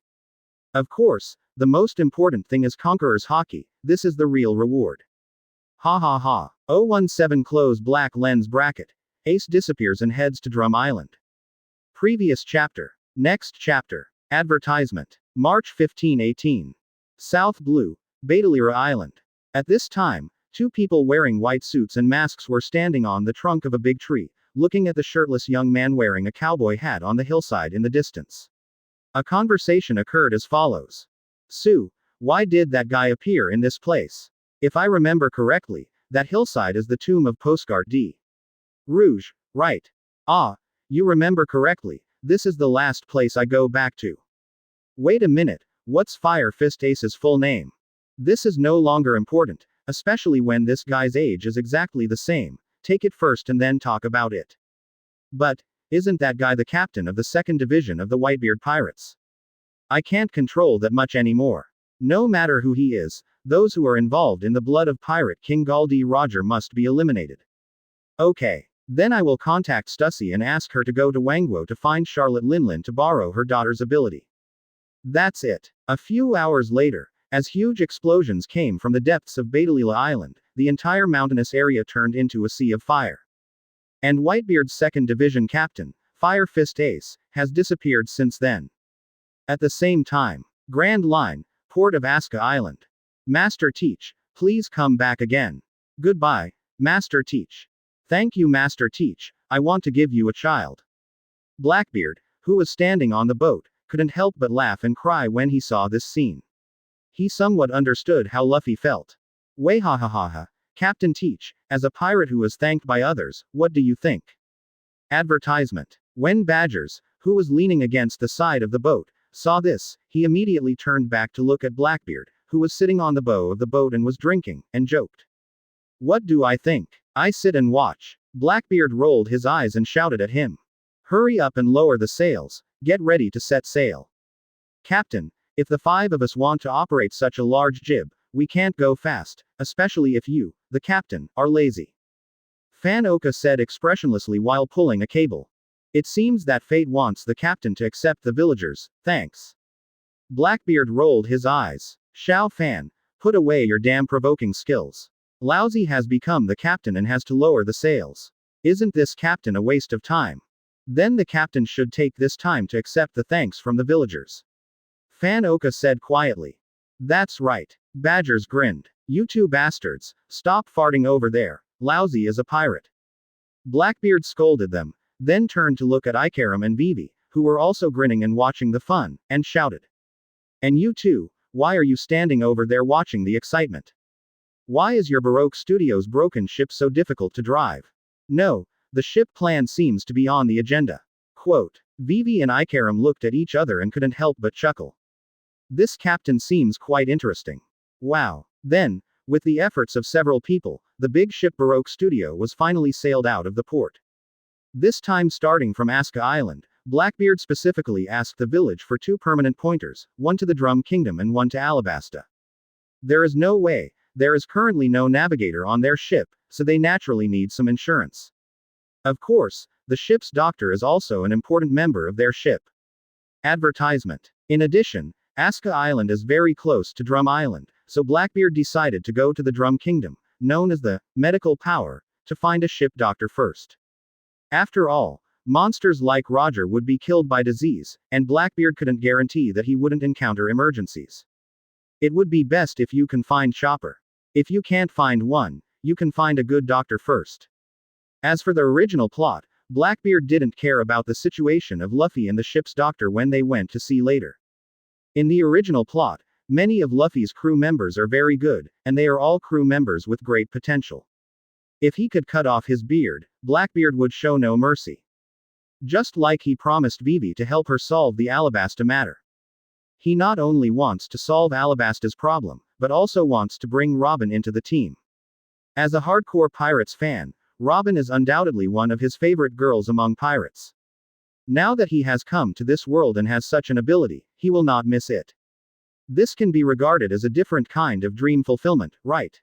Of course, the most important thing is Conqueror's Haki, this is the real reward. Hahaha. 017 close black lens bracket. Ace disappears and heads to Drum Island. Previous chapter. Next chapter. Advertisement. March 1518. South Blue, Betalira Island. At this time, 2 people wearing white suits and masks were standing on the trunk of a big tree, looking at the shirtless young man wearing a cowboy hat on the hillside in the distance. A conversation occurred as follows. Sue, why did that guy appear in this place? If I remember correctly, that hillside is the tomb of Postcard D. Rouge, right? Ah, you remember correctly, this is the last place I go back to. Wait a minute, what's Fire Fist Ace's full name? This is no longer important, especially when this guy's age is exactly the same. Take it first and then talk about it. But, isn't that guy the captain of the 2nd Division of the Whitebeard Pirates? I can't control that much anymore. No matter who he is, those who are involved in the blood of Pirate King Galdi Roger must be eliminated. Okay. Then I will contact Stussy and ask her to go to Wangwo to find Charlotte Linlin to borrow her daughter's ability. That's it. A few hours later, as huge explosions came from the depths of Betalila Island, the entire mountainous area turned into a sea of fire. And Whitebeard's 2nd Division captain, Fire Fist Ace, has disappeared since then. At the same time, Grand Line, port of Aska Island. Master Teach, please come back again. Goodbye, Master Teach. Thank you, Master Teach, I want to give you a child. Blackbeard, who was standing on the boat, couldn't help but laugh and cry when he saw this scene. He somewhat understood how Luffy felt. Hahahaha, Captain Teach, as a pirate who was thanked by others, what do you think? Advertisement. When Badgers, who was leaning against the side of the boat, saw this, he immediately turned back to look at Blackbeard, who was sitting on the bow of the boat and was drinking, and joked. What do I think? I sit and watch. Blackbeard rolled his eyes and shouted at him. Hurry up and lower the sails, get ready to set sail. Captain, if the 5 of us want to operate such a large jib, we can't go fast, especially if you, the captain, are lazy. Fan Oka said expressionlessly while pulling a cable. It seems that fate wants the captain to accept the villagers, thanks. Blackbeard rolled his eyes. Xiao Fan, put away your damn provoking skills. Laozi has become the captain and has to lower the sails. Isn't this captain a waste of time? Then the captain should take this time to accept the thanks from the villagers. Fan Oka said quietly. That's right. Badgers grinned. You two bastards, stop farting over there. Laozi is a pirate. Blackbeard scolded them, then turned to look at Ikaram and Vivi, who were also grinning and watching the fun, and shouted. And you two, why are you standing over there watching the excitement? Why is your Baroque Studios broken ship so difficult to drive? No, the ship plan seems to be on the agenda. Quote. Vivi and Ikaram looked at each other and couldn't help but chuckle. This captain seems quite interesting. Wow. Then, with the efforts of several people, the big ship Baroque Studio was finally sailed out of the port. This time starting from Aska Island, Blackbeard specifically asked the village for 2 permanent pointers, one to the Drum Kingdom and one to Alabasta. There is no way. There is currently no navigator on their ship, so they naturally need some insurance. Of course, the ship's doctor is also an important member of their ship. Advertisement. In addition, Aska Island is very close to Drum Island, so Blackbeard decided to go to the Drum Kingdom, known as the Medical Power, to find a ship doctor first. After all, monsters like Roger would be killed by disease, and Blackbeard couldn't guarantee that he wouldn't encounter emergencies. It would be best if you can find Chopper. If you can't find one, you can find a good doctor first. As for the original plot, Blackbeard didn't care about the situation of Luffy and the ship's doctor when they went to sea later. In the original plot, many of Luffy's crew members are very good, and they are all crew members with great potential. If he could cut off his beard, Blackbeard would show no mercy. Just like he promised Vivi to help her solve the Alabasta matter. He not only wants to solve Alabasta's problem, but also wants to bring Robin into the team. As a hardcore Pirates fan, Robin is undoubtedly one of his favorite girls among pirates. Now that he has come to this world and has such an ability, he will not miss it. This can be regarded as a different kind of dream fulfillment, right?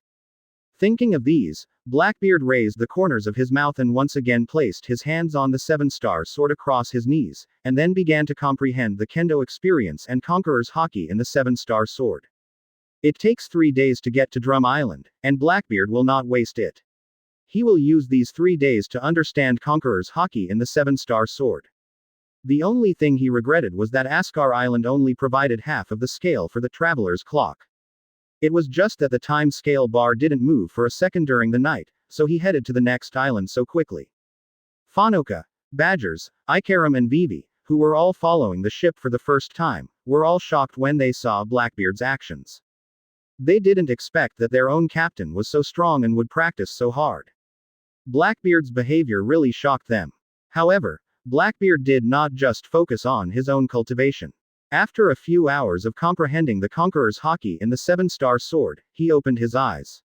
Thinking of these, Blackbeard raised the corners of his mouth and once again placed his hands on the 7-star sword across his knees, and then began to comprehend the Kendo experience and Conqueror's Haki in the 7-star sword. It takes 3 days to get to Drum Island, and Blackbeard will not waste it. He will use these 3 days to understand Conqueror's Haki in the 7-star sword. The only thing he regretted was that Askar Island only provided half of the scale for the traveler's clock. It was just that the time scale bar didn't move for a second during the night, so he headed to the next island so quickly. Fanoka, Badgers, Ikaram and Vivi, who were all following the ship for the first time, were all shocked when they saw Blackbeard's actions. They didn't expect that their own captain was so strong and would practice so hard. Blackbeard's behavior really shocked them. However, Blackbeard did not just focus on his own cultivation. After a few hours of comprehending the Conqueror's Haki and the seven-star sword, he opened his eyes.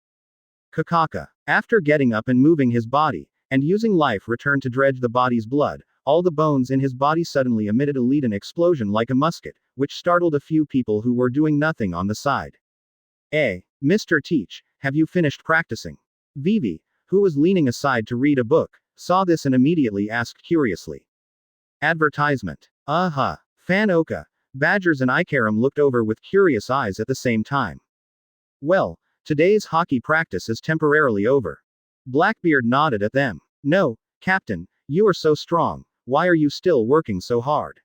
Kakaka. After getting up and moving his body, and using life return to dredge the body's blood, all the bones in his body suddenly emitted a leaden explosion like a musket, which startled a few people who were doing nothing on the side. Mr. Teach, have you finished practicing? Vivi, who was leaning aside to read a book, saw this and immediately asked curiously. Advertisement. Fan Oka, Badgers and Ikaram looked over with curious eyes at the same time. Well, today's hockey practice is temporarily over. Blackbeard nodded at them. No, Captain, you are so strong, why are you still working so hard?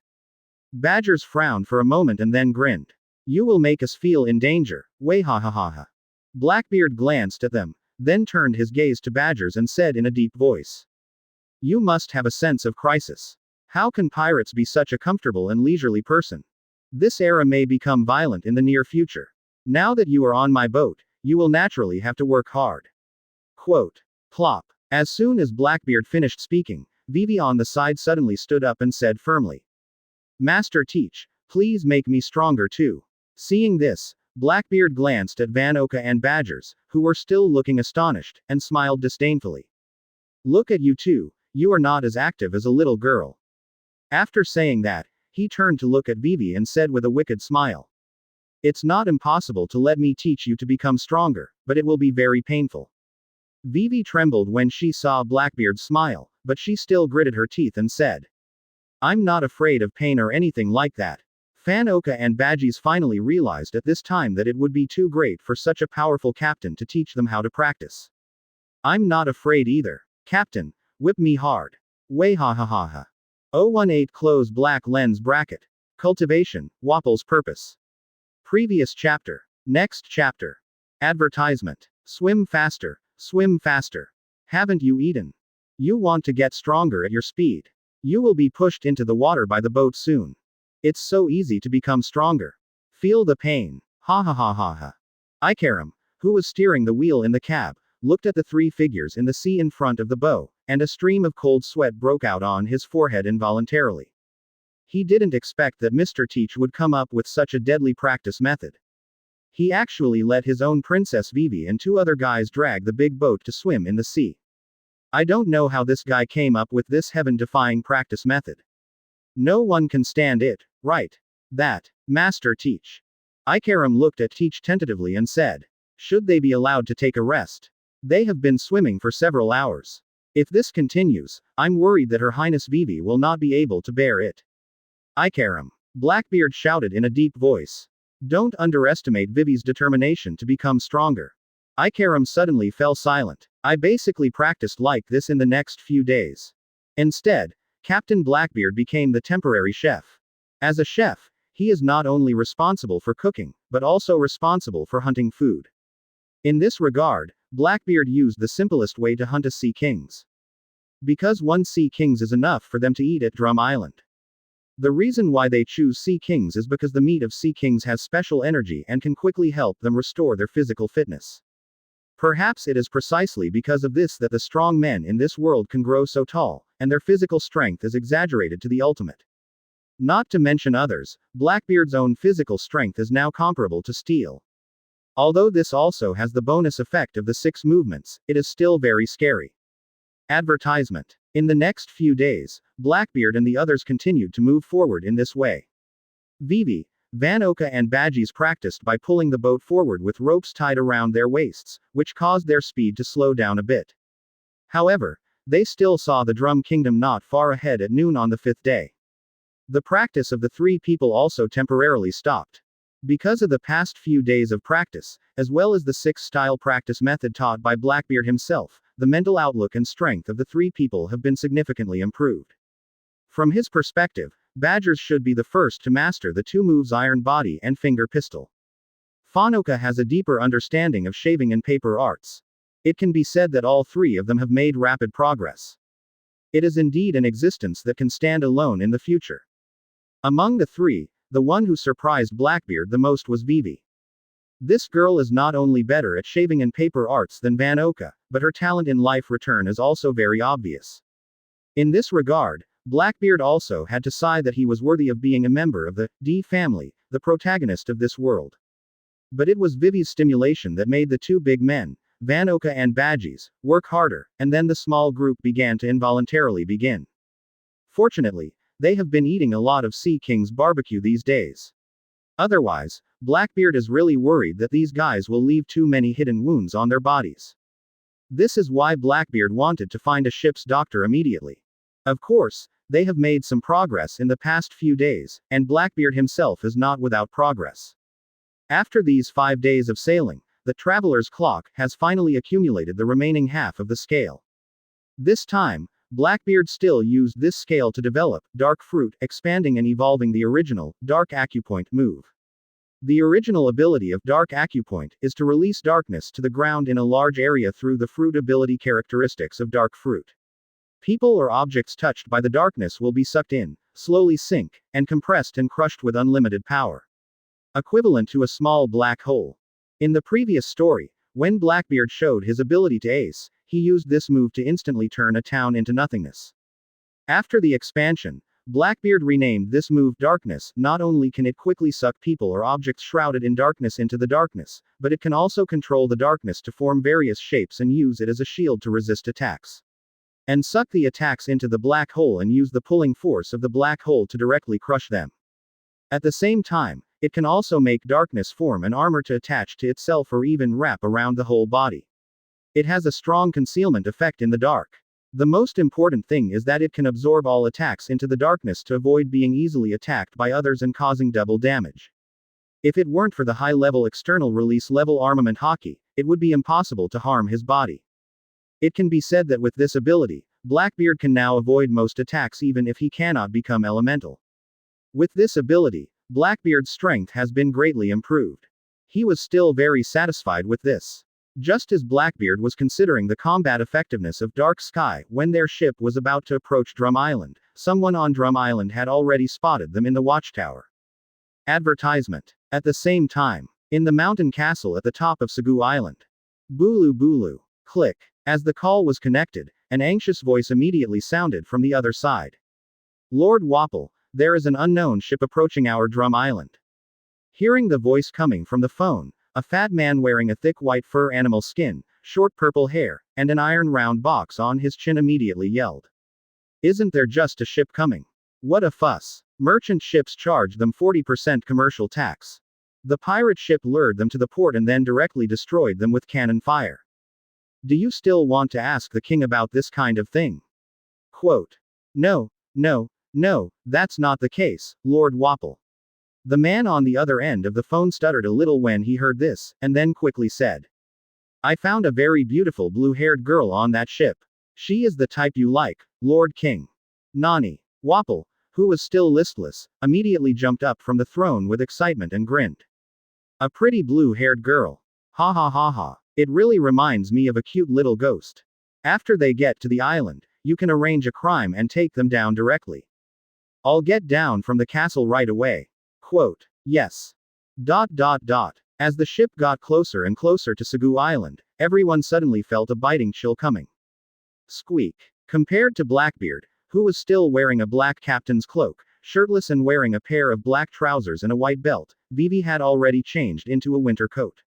Badgers frowned for a moment and then grinned. You will make us feel in danger, hahahaha. Blackbeard glanced at them, then turned his gaze to Badgers and said in a deep voice. You must have a sense of crisis. How can pirates be such a comfortable and leisurely person? This era may become violent in the near future. Now that you are on my boat, you will naturally have to work hard. Quote. Plop. As soon as Blackbeard finished speaking, Vivi on the side suddenly stood up and said firmly. Master Teach, please make me stronger too. Seeing this, Blackbeard glanced at Van Oka and Badgers, who were still looking astonished, and smiled disdainfully. Look at you two, you are not as active as a little girl. After saying that, he turned to look at Vivi and said with a wicked smile. It's not impossible to let me teach you to become stronger, but it will be very painful. Vivi trembled when she saw Blackbeard's smile, but she still gritted her teeth and said. I'm not afraid of pain or anything like that. Fan Oka and Badgies finally realized at this time that it would be too great for such a powerful captain to teach them how to practice. I'm not afraid either. Captain, whip me hard. Hahahaha. 018 close black lens bracket. Cultivation, Wapol's purpose. Previous chapter. Next chapter. Advertisement. Swim faster, swim faster. Haven't you eaten? You want to get stronger at your speed. You will be pushed into the water by the boat soon. It's so easy to become stronger. Feel the pain. Hahahaha. Ikaram, who was steering the wheel in the cab, looked at the three figures in the sea in front of the bow, and a stream of cold sweat broke out on his forehead involuntarily. He didn't expect that Mr. Teach would come up with such a deadly practice method. He actually let his own Princess Vivi and two other guys drag the big boat to swim in the sea. I don't know how this guy came up with this heaven-defying practice method. No one can stand it, right? That, Master Teach. Ikaram looked at Teach tentatively and said, should they be allowed to take a rest? They have been swimming for several hours. If this continues, I'm worried that Her Highness Vivi will not be able to bear it. Ikaram. Blackbeard shouted in a deep voice. Don't underestimate Vivi's determination to become stronger. Ikaram suddenly fell silent. I basically practiced like this in the next few days. Instead, Captain Blackbeard became the temporary chef. As a chef, he is not only responsible for cooking, but also responsible for hunting food. In this regard, Blackbeard used the simplest way to hunt a sea kings. Because one sea kings is enough for them to eat at Drum Island. The reason why they choose sea kings is because the meat of sea kings has special energy and can quickly help them restore their physical fitness. Perhaps it is precisely because of this that the strong men in this world can grow so tall, and their physical strength is exaggerated to the ultimate. Not to mention others, Blackbeard's own physical strength is now comparable to steel. Although this also has the bonus effect of the 6 movements, it is still very scary. Advertisement. In the next few days, Blackbeard and the others continued to move forward in this way. Vivi, Van Oka and Badgies practiced by pulling the boat forward with ropes tied around their waists, which caused their speed to slow down a bit. However, they still saw the Drum Kingdom not far ahead at noon on the 5th day. The practice of the 3 people also temporarily stopped. Because of the past few days of practice, as well as the 6-style practice method taught by Blackbeard himself, the mental outlook and strength of the 3 people have been significantly improved. From his perspective, Badgers should be the first to master the 2 moves iron body and finger pistol. Fanoka has a deeper understanding of shaving and paper arts. It can be said that all 3 of them have made rapid progress. It is indeed an existence that can stand alone in the future. Among the 3, the one who surprised Blackbeard the most was Vivi. This girl is not only better at shaving and paper arts than Van Oka, but her talent in life return is also very obvious. In this regard, Blackbeard also had to sigh that he was worthy of being a member of the D family, the protagonist of this world. But it was Vivi's stimulation that made the two big men, Van Oka and Badgies, work harder, and then the small group began to involuntarily begin. Fortunately, they have been eating a lot of Sea King's barbecue these days. Otherwise, Blackbeard is really worried that these guys will leave too many hidden wounds on their bodies. This is why Blackbeard wanted to find a ship's doctor immediately. Of course, they have made some progress in the past few days, and Blackbeard himself is not without progress. After these 5 days of sailing, the traveler's clock has finally accumulated the remaining half of the scale. This time, Blackbeard still used this scale to develop Dark Fruit, expanding and evolving the original Dark Acupoint move. The original ability of Dark Acupoint is to release darkness to the ground in a large area through the fruit ability characteristics of Dark Fruit. People or objects touched by the darkness will be sucked in, slowly sink, and compressed and crushed with unlimited power. Equivalent to a small black hole. In the previous story, when Blackbeard showed his ability to ace, he used this move to instantly turn a town into nothingness. After the expansion, Blackbeard renamed this move Darkness. Not only can it quickly suck people or objects shrouded in darkness into the darkness, but it can also control the darkness to form various shapes and use it as a shield to resist attacks. And suck the attacks into the black hole and use the pulling force of the black hole to directly crush them. At the same time, it can also make darkness form an armor to attach to itself or even wrap around the whole body. It has a strong concealment effect in the dark. The most important thing is that it can absorb all attacks into the darkness to avoid being easily attacked by others and causing double damage. If it weren't for the high-level external release level armament Haki, it would be impossible to harm his body. It can be said that with this ability, Blackbeard can now avoid most attacks even if he cannot become elemental. With this ability, Blackbeard's strength has been greatly improved. He was still very satisfied with this. Just as Blackbeard was considering the combat effectiveness of Dark Sky when their ship was about to approach Drum Island, someone on Drum Island had already spotted them in the watchtower. Advertisement. At the same time, in the mountain castle at the top of Segu Island. Bulu Bulu. Click. As the call was connected, an anxious voice immediately sounded from the other side. Lord Wapol, there is an unknown ship approaching our Drum Island. Hearing the voice coming from the phone, a fat man wearing a thick white fur animal skin, short purple hair, and an iron round box on his chin immediately yelled. Isn't there just a ship coming? What a fuss. Merchant ships charge them 40% commercial tax. The pirate ship lured them to the port and then directly destroyed them with cannon fire. Do you still want to ask the king about this kind of thing? Quote. No, that's not the case, Lord Wapol. The man on the other end of the phone stuttered a little when he heard this, and then quickly said. I found a very beautiful blue-haired girl on that ship. She is the type you like, Lord King. Nani. Wapol, who was still listless, immediately jumped up from the throne with excitement and grinned. A pretty blue-haired girl. Ha ha ha ha. It really reminds me of a cute little ghost. After they get to the island, you can arrange a crime and take them down directly. I'll get down from the castle right away. Quote. Yes. As the ship got closer and closer to Segu Island, everyone suddenly felt a biting chill coming. Squeak. Compared to Blackbeard, who was still wearing a black captain's cloak, shirtless and wearing a pair of black trousers and a white belt, Vivi had already changed into a winter coat.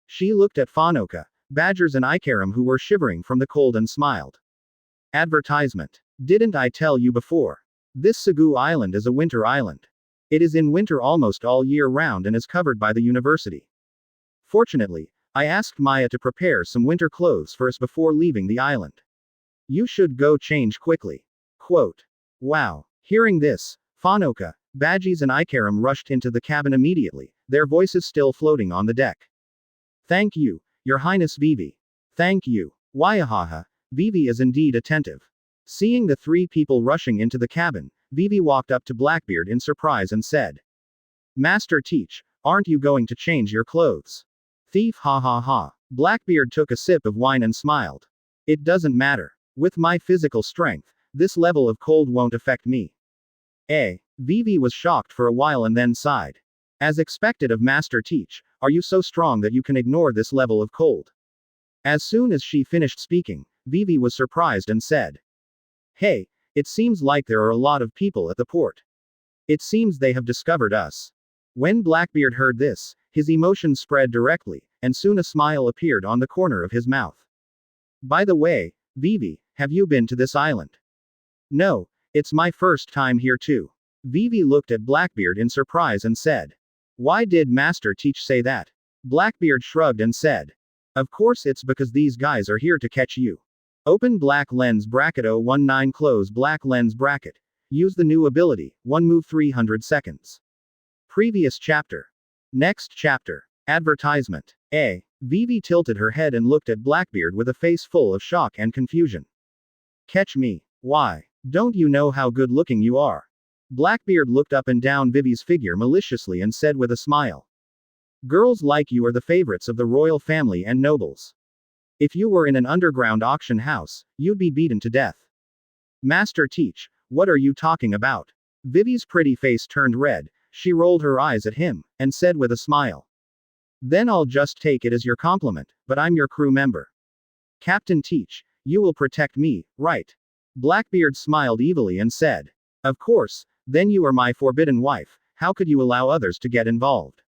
She looked at Fanoka, Badgers and Ikaram who were shivering from the cold and smiled. Advertisement. Didn't I tell you before? This Segu Island is a winter island. It is in winter almost all year round and is covered by the university. Fortunately, I asked Maya to prepare some winter clothes for us before leaving the island. You should go change quickly. Quote. Wow. Hearing this, Fanoka, Badgies and Ikaram rushed into the cabin immediately, their voices still floating on the deck. Thank you, Your Highness Vivi. Thank you. Hahahaha. Vivi is indeed attentive. Seeing the three people rushing into the cabin, Vivi walked up to Blackbeard in surprise and said. Master Teach, aren't you going to change your clothes? Thief ha ha ha. Blackbeard took a sip of wine and smiled. It doesn't matter. With my physical strength, this level of cold won't affect me. Vivi was shocked for a while and then sighed. As expected of Master Teach, Are you so strong that you can ignore this level of cold? As soon as she finished speaking, Vivi was surprised and said, "Hey, it seems like there are a lot of people at the port. It seems they have discovered us." When Blackbeard heard this, his emotions spread directly, and soon a smile appeared on the corner of his mouth. "By the way, Vivi, have you been to this island?" "No, it's my first time here too." Vivi looked at Blackbeard in surprise and said, "Why did Master Teach say that?" Blackbeard shrugged and said, "Of course it's because these guys are here to catch you. Open black lens bracket 019 close black lens bracket. Use the new ability, 1 move 300 seconds. Previous chapter. Next chapter. Advertisement. Vivi tilted her head and looked at Blackbeard with a face full of shock and confusion. "Catch me? Why? Don't you know how good looking you are?" Blackbeard looked up and down Vivi's figure maliciously and said with a smile, "Girls like you are the favorites of the royal family and nobles. If you were in an underground auction house, you'd be beaten to death." "Master Teach, what are you talking about?" Vivi's pretty face turned red, she rolled her eyes at him, and said with a smile, "Then I'll just take it as your compliment, but I'm your crew member. Captain Teach, you will protect me, right?" Blackbeard smiled evilly and said, "Of course, then you are my forbidden wife, how could you allow others to get involved?"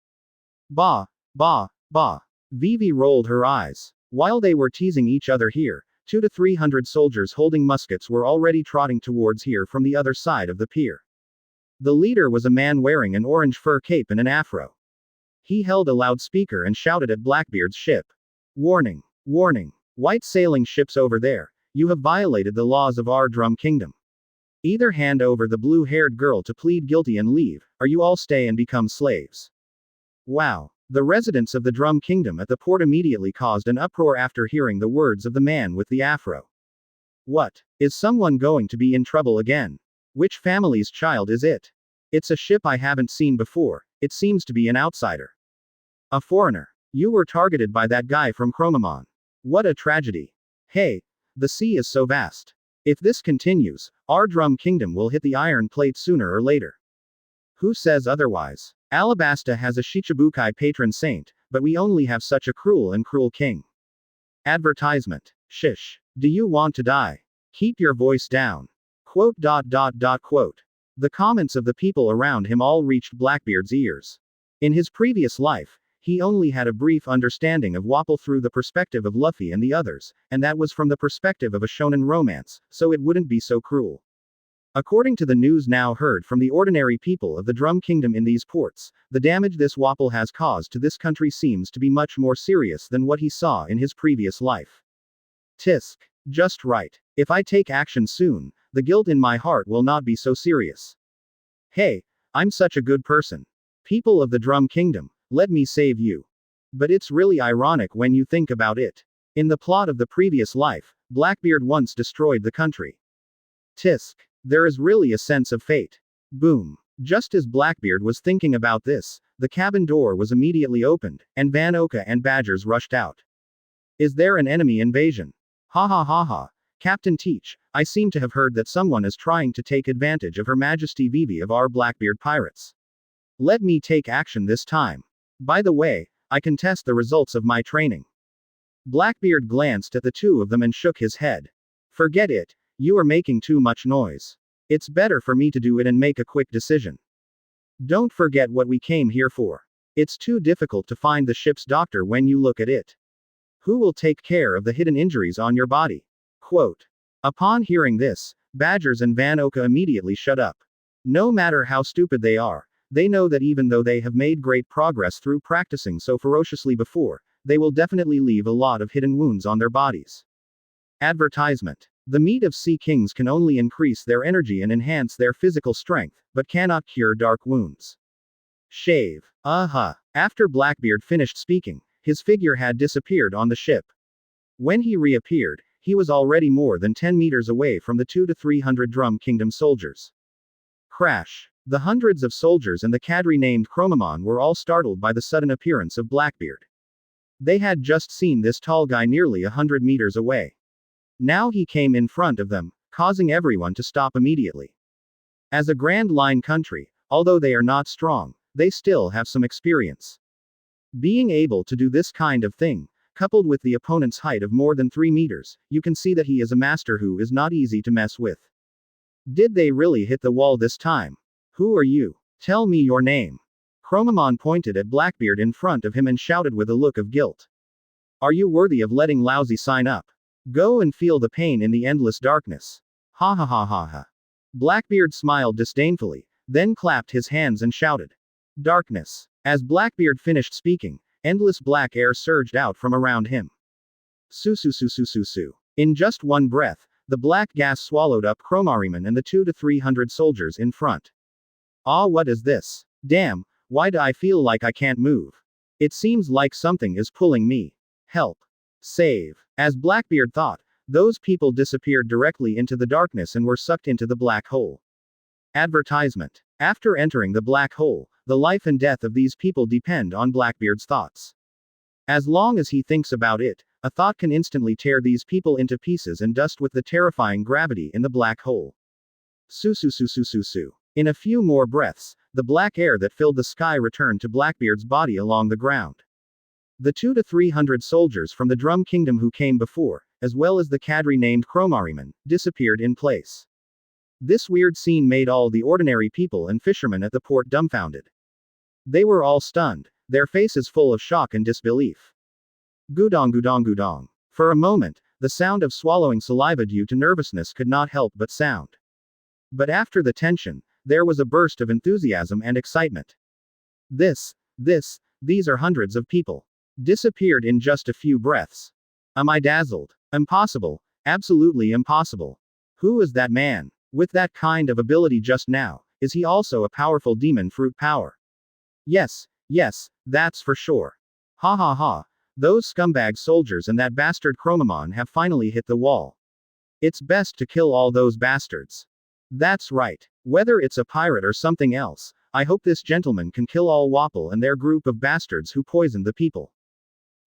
"Bah, bah, bah." Vivi rolled her eyes. While they were teasing each other here, 200 to 300 soldiers holding muskets were already trotting towards here from the other side of the pier. The leader was a man wearing an orange fur cape and an afro. He held a loudspeaker and shouted at Blackbeard's ship. "Warning! Warning! White sailing ships over there, you have violated the laws of our Drum Kingdom. Either hand over the blue-haired girl to plead guilty and leave, or you all stay and become slaves." Wow. The residents of the Drum Kingdom at the port immediately caused an uproar after hearing the words of the man with the afro. What? Is someone going to be in trouble again? Which family's child is it? It's a ship I haven't seen before, it seems to be an outsider. A foreigner. You were targeted by that guy from Chromamon. What a tragedy. Hey, the sea is so vast. If this continues, our Drum Kingdom will hit the iron plate sooner or later. Who says otherwise? Alabasta has a Shichibukai patron saint, but we only have such a cruel king. Advertisement. Shish. Do you want to die? Keep your voice down. Quote. The comments of the people around him all reached Blackbeard's ears. In his previous life, he only had a brief understanding of Wapol through the perspective of Luffy and the others, and that was from the perspective of a shonen romance, so it wouldn't be so cruel. According to the news now heard from the ordinary people of the Drum Kingdom in these ports, the damage this Wapol has caused to this country seems to be much more serious than what he saw in his previous life. Tisk. Just right. If I take action soon, the guilt in my heart will not be so serious. Hey, I'm such a good person. People of the Drum Kingdom, let me save you. But it's really ironic when you think about it. In the plot of the previous life, Blackbeard once destroyed the country. Tisk. There is really a sense of fate. Boom. Just as Blackbeard was thinking about this, the cabin door was immediately opened, and Van Oka and Badgers rushed out. Is there an enemy invasion? Hahahaha. Captain Teach, I seem to have heard that someone is trying to take advantage of Her Majesty Vivi of our Blackbeard pirates. Let me take action this time. By the way, I contest the results of my training. Blackbeard glanced at the two of them and shook his head. Forget it. You are making too much noise. It's better for me to do it and make a quick decision. Don't forget what we came here for. It's too difficult to find the ship's doctor when you look at it. Who will take care of the hidden injuries on your body? Quote. Upon hearing this, Badgers and Van Oka immediately shut up. No matter how stupid they are, they know that even though they have made great progress through practicing so ferociously before, they will definitely leave a lot of hidden wounds on their bodies. Advertisement. The meat of sea kings can only increase their energy and enhance their physical strength, but cannot cure dark wounds. Shave. After Blackbeard finished speaking, his figure had disappeared on the ship. When he reappeared, he was already more than 10 meters away from the 200 to 300 Drum Kingdom soldiers. Crash. The hundreds of soldiers and the cadre named Chromamon were all startled by the sudden appearance of Blackbeard. They had just seen this tall guy nearly 100 meters away. Now he came in front of them, causing everyone to stop immediately. As a Grand Line country, although they are not strong, they still have some experience. Being able to do this kind of thing, coupled with the opponent's height of more than 3 meters, you can see that he is a master who is not easy to mess with. Did they really hit the wall this time? Who are you? Tell me your name. Chromamon pointed at Blackbeard in front of him and shouted with a look of guilt. Are you worthy of letting Laozi sign up? Go and feel the pain in the endless darkness. Hahahaha. Blackbeard smiled disdainfully, then clapped his hands and shouted. Darkness. As Blackbeard finished speaking, endless black air surged out from around him. Su. In just one breath, the black gas swallowed up Chromariman and the 200 to 300 soldiers in front. Ah, what is this? Damn, why do I feel like I can't move? It seems like something is pulling me. Help. Save. As Blackbeard thought, those people disappeared directly into the darkness and were sucked into the black hole. Advertisement. After entering the black hole, the life and death of these people depend on Blackbeard's thoughts. As long as he thinks about it, a thought can instantly tear these people into pieces and dust with the terrifying gravity in the black hole. Su. In a few more breaths, the black air that filled the sky returned to Blackbeard's body along the ground. The 200 to 300 soldiers from the Drum Kingdom who came before, as well as the cadre named Chromariman, disappeared in place. This weird scene made all the ordinary people and fishermen at the port dumbfounded. They were all stunned, their faces full of shock and disbelief. Gudong. For a moment, the sound of swallowing saliva due to nervousness could not help but sound. But after the tension, there was a burst of enthusiasm and excitement. These are hundreds of people. Disappeared in just a few breaths. Am I dazzled? Impossible. Absolutely impossible. Who is that man? With that kind of ability just now, is he also a powerful demon fruit power? Yes, that's for sure. Ha. Those scumbag soldiers and that bastard Chromamon have finally hit the wall. It's best to kill all those bastards. That's right. Whether it's a pirate or something else, I hope this gentleman can kill all Wapol and their group of bastards who poisoned the people.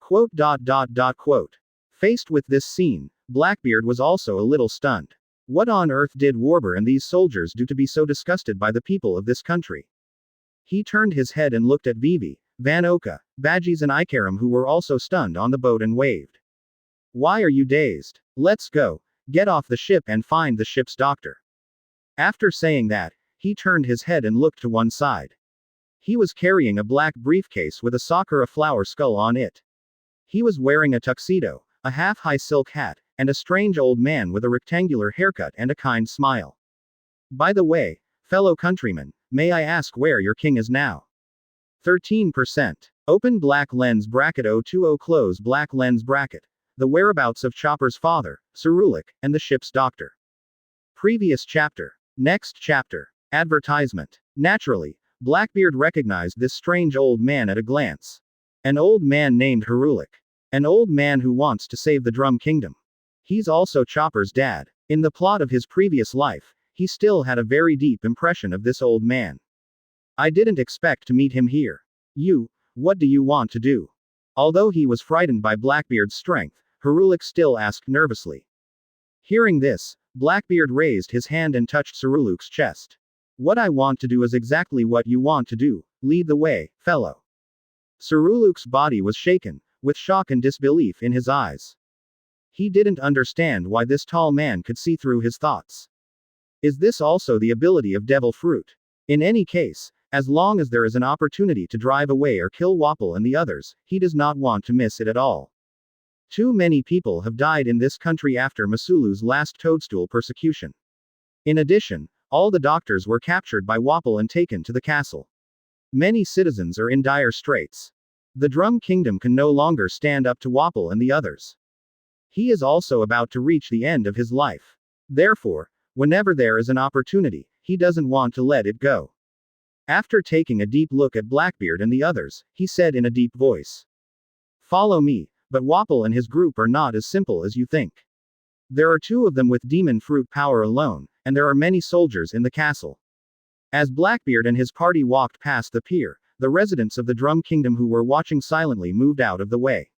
Quote. Faced with this scene, Blackbeard was also a little stunned. What on earth did Warber and these soldiers do to be so disgusted by the people of this country? He turned his head and looked at Vivi, Van Oka, Badgies and Ikaram who were also stunned on the boat and waved. Why are you dazed? Let's go. Get off the ship and find the ship's doctor. After saying that, he turned his head and looked to one side. He was carrying a black briefcase with a Sakura flower skull on it. He was wearing a tuxedo, a half-high silk hat, and a strange old man with a rectangular haircut and a kind smile. By the way, fellow countrymen, may I ask where your king is now? 13%. Open black lens bracket 020 close black lens bracket. The whereabouts of Chopper's father, Cerulic, and the ship's doctor. Previous chapter. Next chapter. Advertisement. Naturally, Blackbeard recognized this strange old man at a glance. An old man named Herulik. An old man who wants to save the Drum Kingdom. He's also Chopper's dad. In the plot of his previous life, he still had a very deep impression of this old man. I didn't expect to meet him here. What do you want to do? Although he was frightened by Blackbeard's strength, Herulik still asked nervously. Hearing this, Blackbeard raised his hand and touched Cerulik's chest. What I want to do is exactly what you want to do. Lead the way, fellow. Cerulik's body was shaken, with shock and disbelief in his eyes. He didn't understand why this tall man could see through his thoughts. Is this also the ability of Devil Fruit? In any case, as long as there is an opportunity to drive away or kill Wapol and the others, he does not want to miss it at all. Too many people have died in this country after Masulu's last toadstool persecution. In addition, all the doctors were captured by Wapol and taken to the castle. Many citizens are in dire straits. The Drum Kingdom can no longer stand up to Wapol and the others. He is also about to reach the end of his life. Therefore, whenever there is an opportunity, he doesn't want to let it go. After taking a deep look at Blackbeard and the others, he said in a deep voice. Follow me, but Wapol and his group are not as simple as you think. There are 2 of them with demon fruit power alone, and there are many soldiers in the castle. As Blackbeard and his party walked past the pier, the residents of the Drum Kingdom who were watching silently moved out of the way.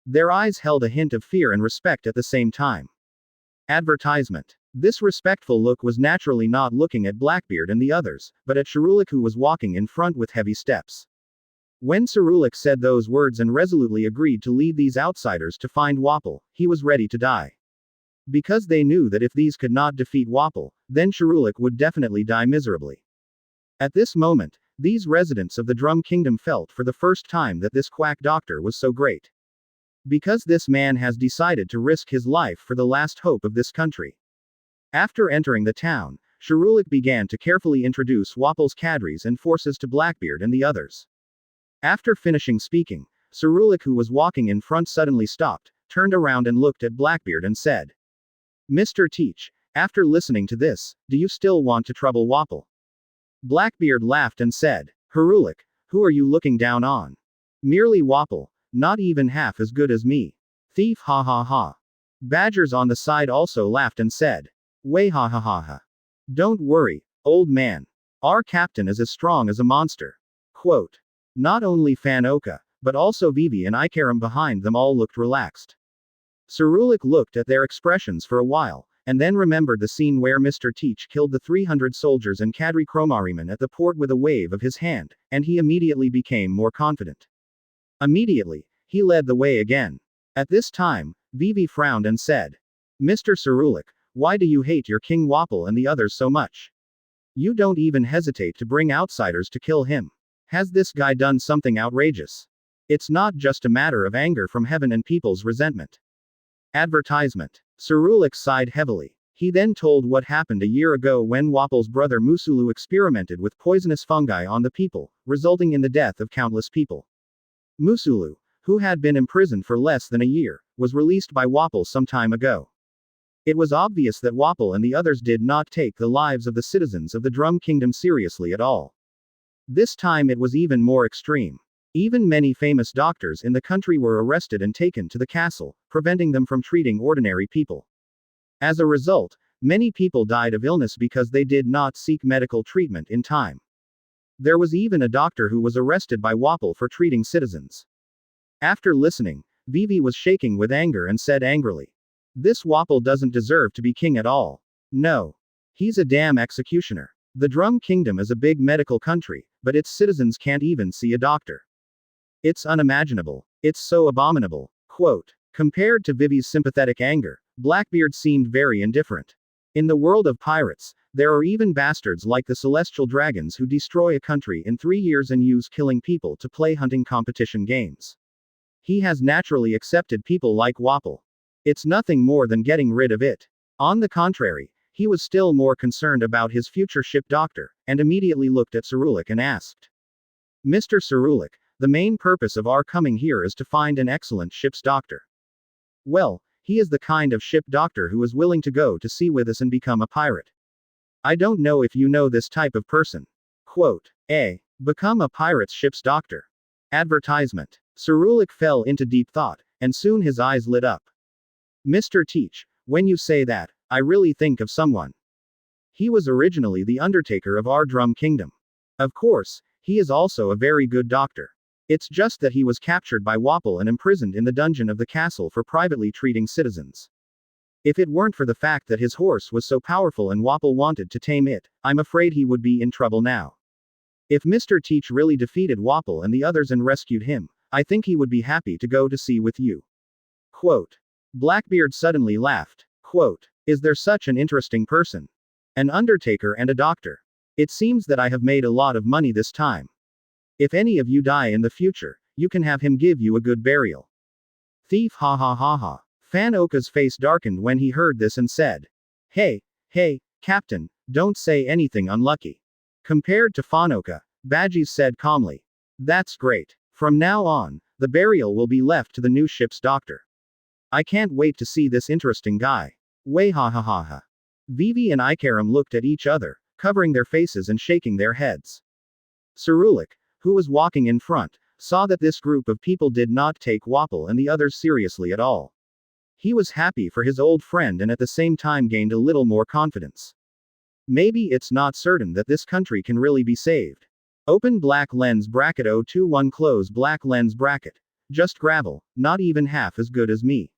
Their eyes held a hint of fear and respect at the same time. Advertisement. This respectful look was naturally not looking at Blackbeard and the others, but at Cerulik who was walking in front with heavy steps. When Cerulean said those words and resolutely agreed to lead these outsiders to find Wapol, he was ready to die. Because they knew that if these could not defeat Wapol, then Cerulean would definitely die miserably. At this moment, these residents of the Drum Kingdom felt for the first time that this quack doctor was so great. Because this man has decided to risk his life for the last hope of this country. After entering the town, Cerulean began to carefully introduce Wapol's cadres and forces to Blackbeard and the others. After finishing speaking, Cerulean, who was walking in front, suddenly stopped, turned around and looked at Blackbeard and said, "Mr. Teach, after listening to this, do you still want to trouble Wapol?" Blackbeard laughed and said, "Cerulean, who are you looking down on? Merely Wapol, not even half as good as me. Thief, ha ha ha." Badgers on the side also laughed and said, "Way ha ha ha ha. Don't worry, old man. Our captain is as strong as a monster." Quote. Not only Fanoka, but also Vivi and Ikaram behind them all looked relaxed. Cerulean looked at their expressions for a while, and then remembered the scene where Mr. Teach killed the 300 soldiers and Kadri Kromariman at the port with a wave of his hand, and he immediately became more confident. Immediately, he led the way again. At this time, Vivi frowned and said, "Mr. Cerulean, why do you hate your King Wapol and the others so much? You don't even hesitate to bring outsiders to kill him. Has this guy done something outrageous? It's not just a matter of anger from heaven and people's resentment." Advertisement. Cerulean sighed heavily. He then told what happened a year ago when Wapol's brother Musulu experimented with poisonous fungi on the people, resulting in the death of countless people. Musulu, who had been imprisoned for less than a year, was released by Wapol some time ago. It was obvious that Wapol and the others did not take the lives of the citizens of the Drum Kingdom seriously at all. This time it was even more extreme. Even many famous doctors in the country were arrested and taken to the castle, preventing them from treating ordinary people. As a result, many people died of illness because they did not seek medical treatment in time. There was even a doctor who was arrested by Wapol for treating citizens. After listening, Vivi was shaking with anger and said angrily, "This Wapol doesn't deserve to be king at all. No. He's a damn executioner. The Drum Kingdom is a big medical country, but its citizens can't even see a doctor. It's unimaginable. It's so abominable." Quote. Compared to Vivi's sympathetic anger, Blackbeard seemed very indifferent. In the world of pirates, there are even bastards like the celestial dragons who destroy a country in 3 years and use killing people to play hunting competition games. He has naturally accepted people like Wapol. It's nothing more than getting rid of it. On the contrary, he was still more concerned about his future ship doctor, and immediately looked at Cerulean and asked, "Mr. Cerulean, the main purpose of our coming here is to find an excellent ship's doctor." "Well, he is the kind of ship doctor who is willing to go to sea with us and become a pirate. I don't know if you know this type of person." Quote. Become a pirate's ship's doctor. Advertisement. Cerulean fell into deep thought, and soon his eyes lit up. "Mr. Teach, when you say that, I really think of someone. He was originally the undertaker of our Drum Kingdom. Of course, he is also a very good doctor. It's just that he was captured by Wapol and imprisoned in the dungeon of the castle for privately treating citizens. If it weren't for the fact that his horse was so powerful and Wapol wanted to tame it, I'm afraid he would be in trouble now. If Mr. Teach really defeated Wapol and the others and rescued him, I think he would be happy to go to sea with you." Quote. Blackbeard suddenly laughed. Quote. "Is there such an interesting person? An undertaker and a doctor. It seems that I have made a lot of money this time. If any of you die in the future, you can have him give you a good burial." Thief, ha ha ha ha. Fanoka's face darkened when he heard this and said, Hey, Captain, don't say anything unlucky." Compared to Fanoka, Badges said calmly, "That's great. From now on, the burial will be left to the new ship's doctor. I can't wait to see this interesting guy. Way ha ha ha ha." Vivi and Ikaram looked at each other, covering their faces and shaking their heads. Cerulean, who was walking in front, saw that this group of people did not take Wapol and the others seriously at all. He was happy for his old friend and at the same time gained a little more confidence. Maybe it's not certain that this country can really be saved. Open black lens bracket 021 close black lens bracket. Just gravel, not even half as good as me.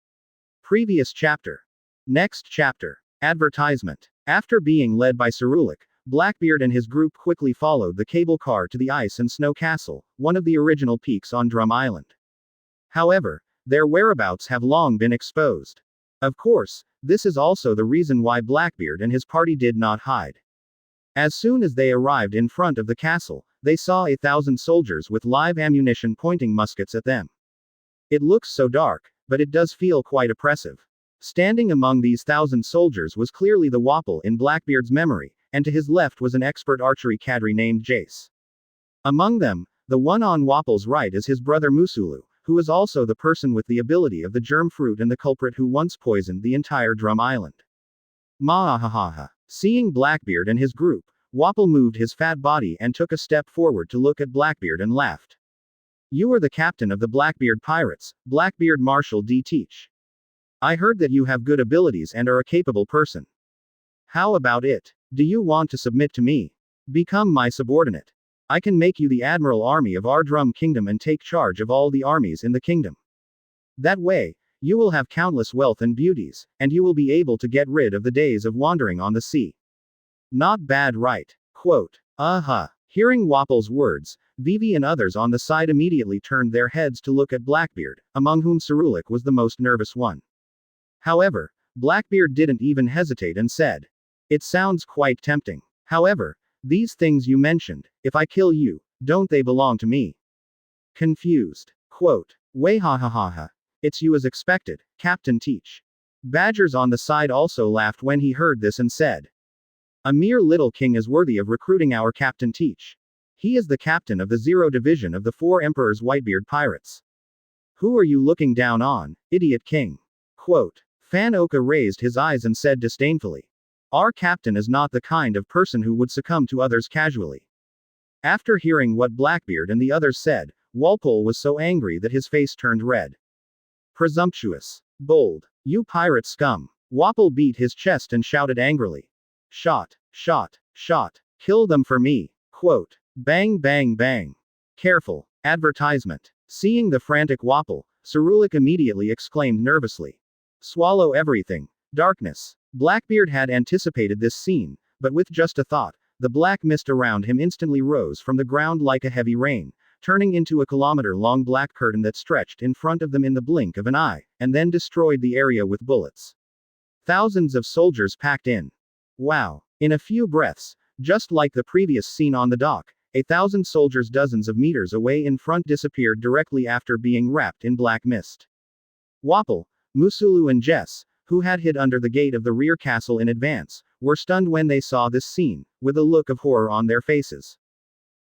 Previous chapter. Next chapter. Advertisement. After being led by Cerulean, Blackbeard and his group quickly followed the cable car to the Ice and Snow Castle, one of the original peaks on Drum Island. However, their whereabouts have long been exposed. Of course, this is also the reason why Blackbeard and his party did not hide. As soon as they arrived in front of the castle, they saw 1,000 soldiers with live ammunition pointing muskets at them. It looks so dark, but it does feel quite oppressive. Standing among these 1,000 soldiers was clearly the Wapol in Blackbeard's memory, and to his left was an expert archery cadre named Jace. Among them, the one on Wapol's right is his brother Musulu, who is also the person with the ability of the germ fruit and the culprit who once poisoned the entire Drum Island. Hahahaha. Seeing Blackbeard and his group, Wapol moved his fat body and took a step forward to look at Blackbeard and laughed. You are the captain of the Blackbeard pirates, Blackbeard Marshal D. Teach. I heard that you have good abilities and are a capable person. How about it? Do you want to submit to me? Become my subordinate. I can make you the admiral army of our Drum Kingdom and take charge of all the armies in the kingdom. That way, you will have countless wealth and beauties, and you will be able to get rid of the days of wandering on the sea. Not bad, right? Quote. Hearing Wapol's words, Vivi and others on the side immediately turned their heads to look at Blackbeard, among whom Cerulean was the most nervous one. However, Blackbeard didn't even hesitate and said, "It sounds quite tempting. However, these things you mentioned, if I kill you, don't they belong to me?" Confused. Quote. Hahahaha. It's you as expected, Captain Teach. Badgers on the side also laughed when he heard this and said, "A mere little king is worthy of recruiting our Captain Teach. He is the captain of the 0 Division of the 4 Emperor's Whitebeard pirates. Who are you looking down on, idiot king?" Quote. Fan Oka raised his eyes and said disdainfully, "Our captain is not the kind of person who would succumb to others casually." After hearing what Blackbeard and the others said, Wapol was so angry that his face turned red. Presumptuous. Bold. You pirate scum. Wapol beat his chest and shouted angrily. Shot. Shot. Shot. Kill them for me. Quote. Bang bang bang. Careful. Advertisement. Seeing the frantic Wapol, Cerulean immediately exclaimed nervously. Swallow everything. Darkness. Blackbeard had anticipated this scene, but with just a thought, the black mist around him instantly rose from the ground like a heavy rain, turning into a kilometer-long black curtain that stretched in front of them in the blink of an eye, and then destroyed the area with bullets. Thousands of soldiers packed in. Wow. In a few breaths, just like the previous scene on the dock, 1,000 soldiers dozens of meters away in front disappeared directly after being wrapped in black mist. Wapol, Musulu and Jess, who had hid under the gate of the rear castle in advance, were stunned when they saw this scene, with a look of horror on their faces.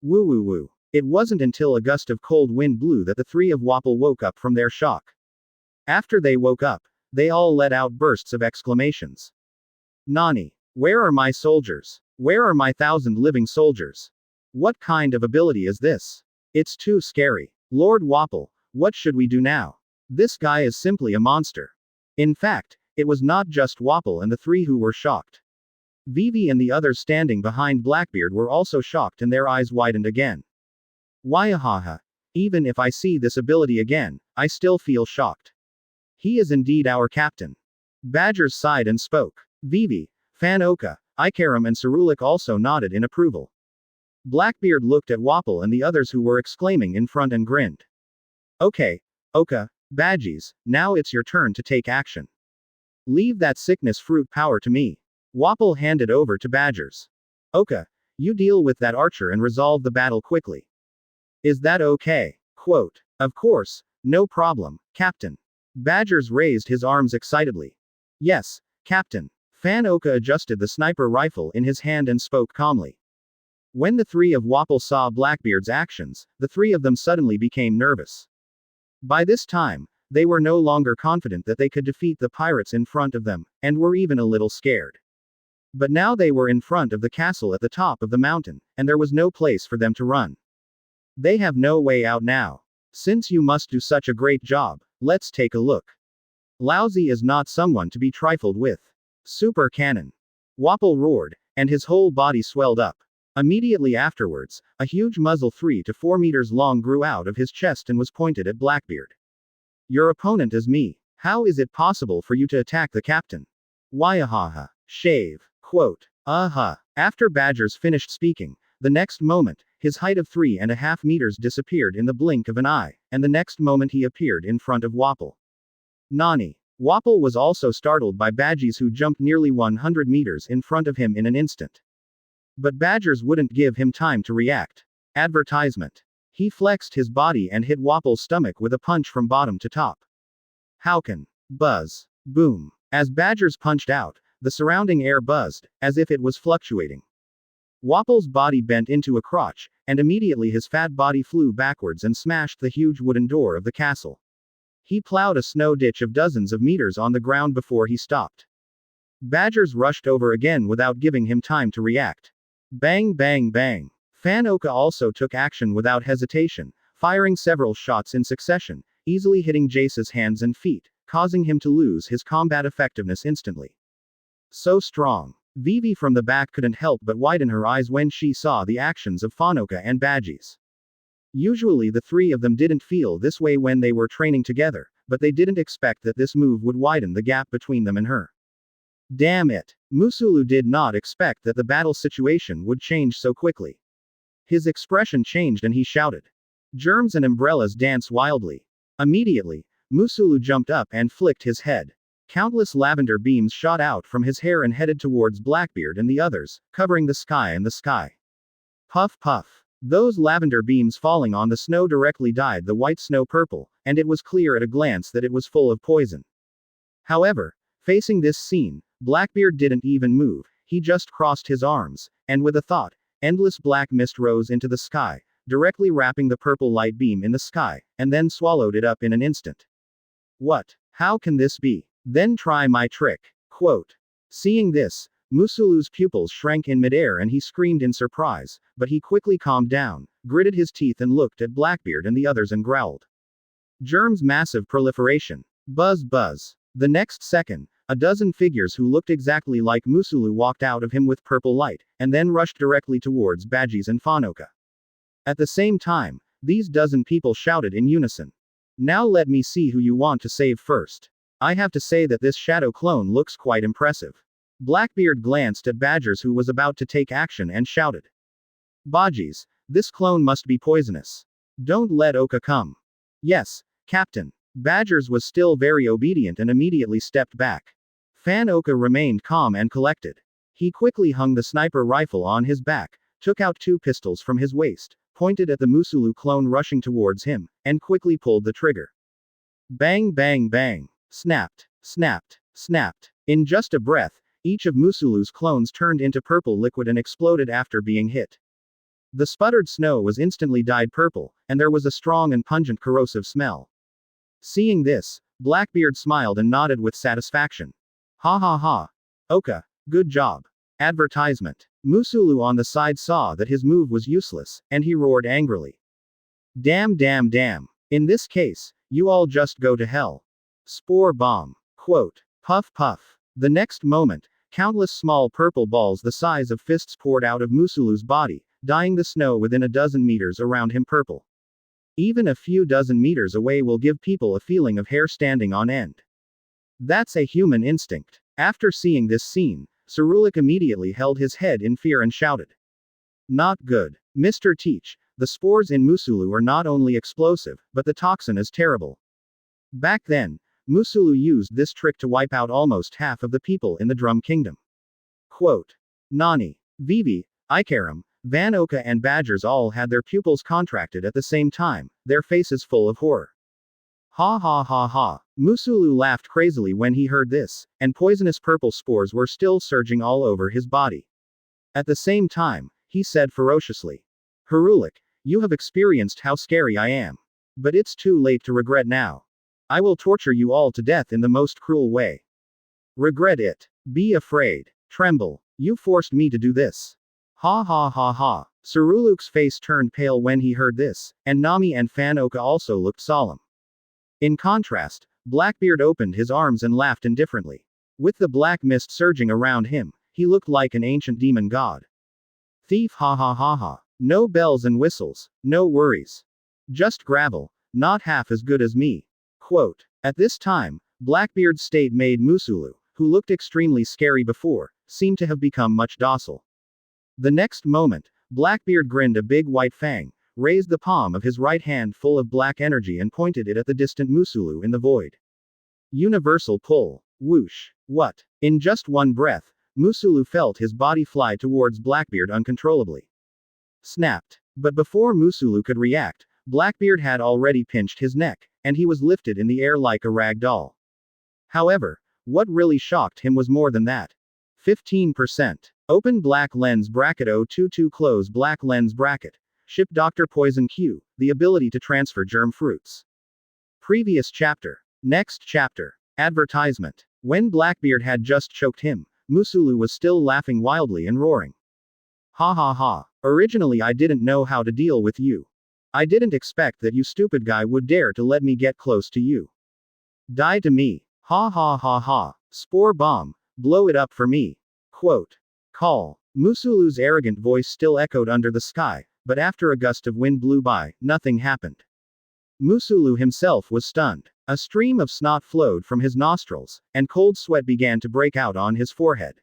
Woo woo woo. It wasn't until a gust of cold wind blew that the three of Wapol woke up from their shock. After they woke up, they all let out bursts of exclamations. Nani? Where are my soldiers? Where are my 1,000 living soldiers? What kind of ability is this? It's too scary. Lord Wapol, what should we do now? This guy is simply a monster. In fact, it was not just Wapol and the three who were shocked. Vivi and the others standing behind Blackbeard were also shocked and their eyes widened again. Hahaha. Even if I see this ability again, I still feel shocked. He is indeed our captain. Badgers sighed and spoke. Vivi, Fan Oka, Ikaram and Cerulean also nodded in approval. Blackbeard looked at Wapol and the others who were exclaiming in front and grinned. Okay, Oka, Badgies, now it's your turn to take action. Leave that sickness fruit power to me. Wapol handed over to Badgers. Oka, you deal with that archer and resolve the battle quickly. Is that okay? Quote. Of course, no problem, Captain. Badgers raised his arms excitedly. Yes, Captain. Fan Oka adjusted the sniper rifle in his hand and spoke calmly. When the three of Wapol saw Blackbeard's actions, the three of them suddenly became nervous. By this time, they were no longer confident that they could defeat the pirates in front of them, and were even a little scared. But now they were in front of the castle at the top of the mountain, and there was no place for them to run. They have no way out now. Since you must do such a great job, let's take a look. Laozi is not someone to be trifled with. Super cannon. Wapol roared, and his whole body swelled up. Immediately afterwards, a huge muzzle 3 to 4 meters long grew out of his chest and was pointed at Blackbeard. Your opponent is me. How is it possible for you to attack the captain? Hahaha. Shave. Quote. After Badgers finished speaking, the next moment, his height of 3.5 meters disappeared in the blink of an eye, and the next moment he appeared in front of Wapol. Nani. Wapol was also startled by Badgers who jumped nearly 100 meters in front of him in an instant. But Badgers wouldn't give him time to react. Advertisement. He flexed his body and hit Wapol's stomach with a punch from bottom to top. Howkin. Buzz. Boom. As Badgers punched out, the surrounding air buzzed, as if it was fluctuating. Wapol's body bent into a crotch, and immediately his fat body flew backwards and smashed the huge wooden door of the castle. He plowed a snow ditch of dozens of meters on the ground before he stopped. Badgers rushed over again without giving him time to react. Bang bang bang. Fan Oka also took action without hesitation, firing several shots in succession, easily hitting Jace's hands and feet, causing him to lose his combat effectiveness instantly. So strong. Vivi from the back couldn't help but widen her eyes when she saw the actions of Fanoka and Badgers. Usually the three of them didn't feel this way when they were training together, but they didn't expect that this move would widen the gap between them and her. Damn it. Musulu did not expect that the battle situation would change so quickly. His expression changed and he shouted. Germs and umbrellas dance wildly. Immediately, Musulu jumped up and flicked his head. Countless lavender beams shot out from his hair and headed towards Blackbeard and the others, covering the sky and the sky. Puff puff. Those lavender beams falling on the snow directly dyed the white snow purple, and it was clear at a glance that it was full of poison. However, facing this scene, Blackbeard didn't even move, he just crossed his arms, and with a thought, endless black mist rose into the sky, directly wrapping the purple light beam in the sky, and then swallowed it up in an instant. What? How can this be? Then try my trick. Quote. Seeing this, Musulu's pupils shrank in midair and he screamed in surprise, but he quickly calmed down, gritted his teeth and looked at Blackbeard and the others and growled. Germs massive proliferation. Buzz buzz. The next second, a dozen figures who looked exactly like Musulu walked out of him with purple light, and then rushed directly towards Badgers and Fanoka. At the same time, these dozen people shouted in unison. Now let me see who you want to save first. I have to say that this shadow clone looks quite impressive. Blackbeard glanced at Badgers who was about to take action and shouted. Badgers, this clone must be poisonous. Don't let Oka come. Yes, Captain. Badgers was still very obedient and immediately stepped back. Fan Oka remained calm and collected. He quickly hung the sniper rifle on his back, took out two pistols from his waist, pointed at the Musulu clone rushing towards him, and quickly pulled the trigger. Bang bang bang. Snapped, snapped, snapped. In just a breath, each of Musulu's clones turned into purple liquid and exploded after being hit. The sputtered snow was instantly dyed purple, and there was a strong and pungent corrosive smell. Seeing this, Blackbeard smiled and nodded with satisfaction. Ha ha ha. Oka, good job. Advertisement. Musulu on the side saw that his move was useless, and he roared angrily. Damn damn damn. In this case, you all just go to hell. Spore bomb. Quote. Puff puff. The next moment, countless small purple balls the size of fists poured out of Musulu's body, dyeing the snow within a dozen meters around him purple. Even a few dozen meters away will give people a feeling of hair standing on end. That's a human instinct. After seeing this scene, Cerulean immediately held his head in fear and shouted. Not good. Mr. Teach, the spores in Musulu are not only explosive, but the toxin is terrible. Back then, Musulu used this trick to wipe out almost half of the people in the Drum Kingdom. Quote. Nani, Vivi, Ikaram, Van Oka and Badgers all had their pupils contracted at the same time, their faces full of horror. Ha ha ha ha. Musulu laughed crazily when he heard this, and poisonous purple spores were still surging all over his body. At the same time, he said ferociously. Herulik, you have experienced how scary I am. But it's too late to regret now. I will torture you all to death in the most cruel way. Regret it. Be afraid. Tremble. You forced me to do this. Ha ha ha ha. Ceruluk's face turned pale when he heard this, and Nami and Fan Oka also looked solemn. In contrast, Blackbeard opened his arms and laughed indifferently. With the black mist surging around him, he looked like an ancient demon god. Thief ha ha ha ha. No bells and whistles, no worries. Just gravel, not half as good as me. Quote. At this time, Blackbeard's state made Musulu, who looked extremely scary before, seem to have become much docile. The next moment, Blackbeard grinned a big white fang, raised the palm of his right hand full of black energy and pointed it at the distant Musulu in the void. Universal pull. Whoosh. What? In just one breath, Musulu felt his body fly towards Blackbeard uncontrollably. Snapped. But before Musulu could react, Blackbeard had already pinched his neck, and he was lifted in the air like a rag doll. However, what really shocked him was more than that. 15%. Open black lens bracket 022 close black lens bracket. Ship Dr. Poison Q, the ability to transfer germ fruits. Previous chapter. Next chapter. Advertisement. When Blackbeard had just choked him, Musulu was still laughing wildly and roaring. Ha ha ha. Originally I didn't know how to deal with you. I didn't expect that you stupid guy would dare to let me get close to you. Die to me. Ha ha ha ha. Spore bomb. Blow it up for me. Quote. Call. Musulu's arrogant voice still echoed under the sky, but after a gust of wind blew by, nothing happened. Musulu himself was stunned. A stream of snot flowed from his nostrils, and cold sweat began to break out on his forehead.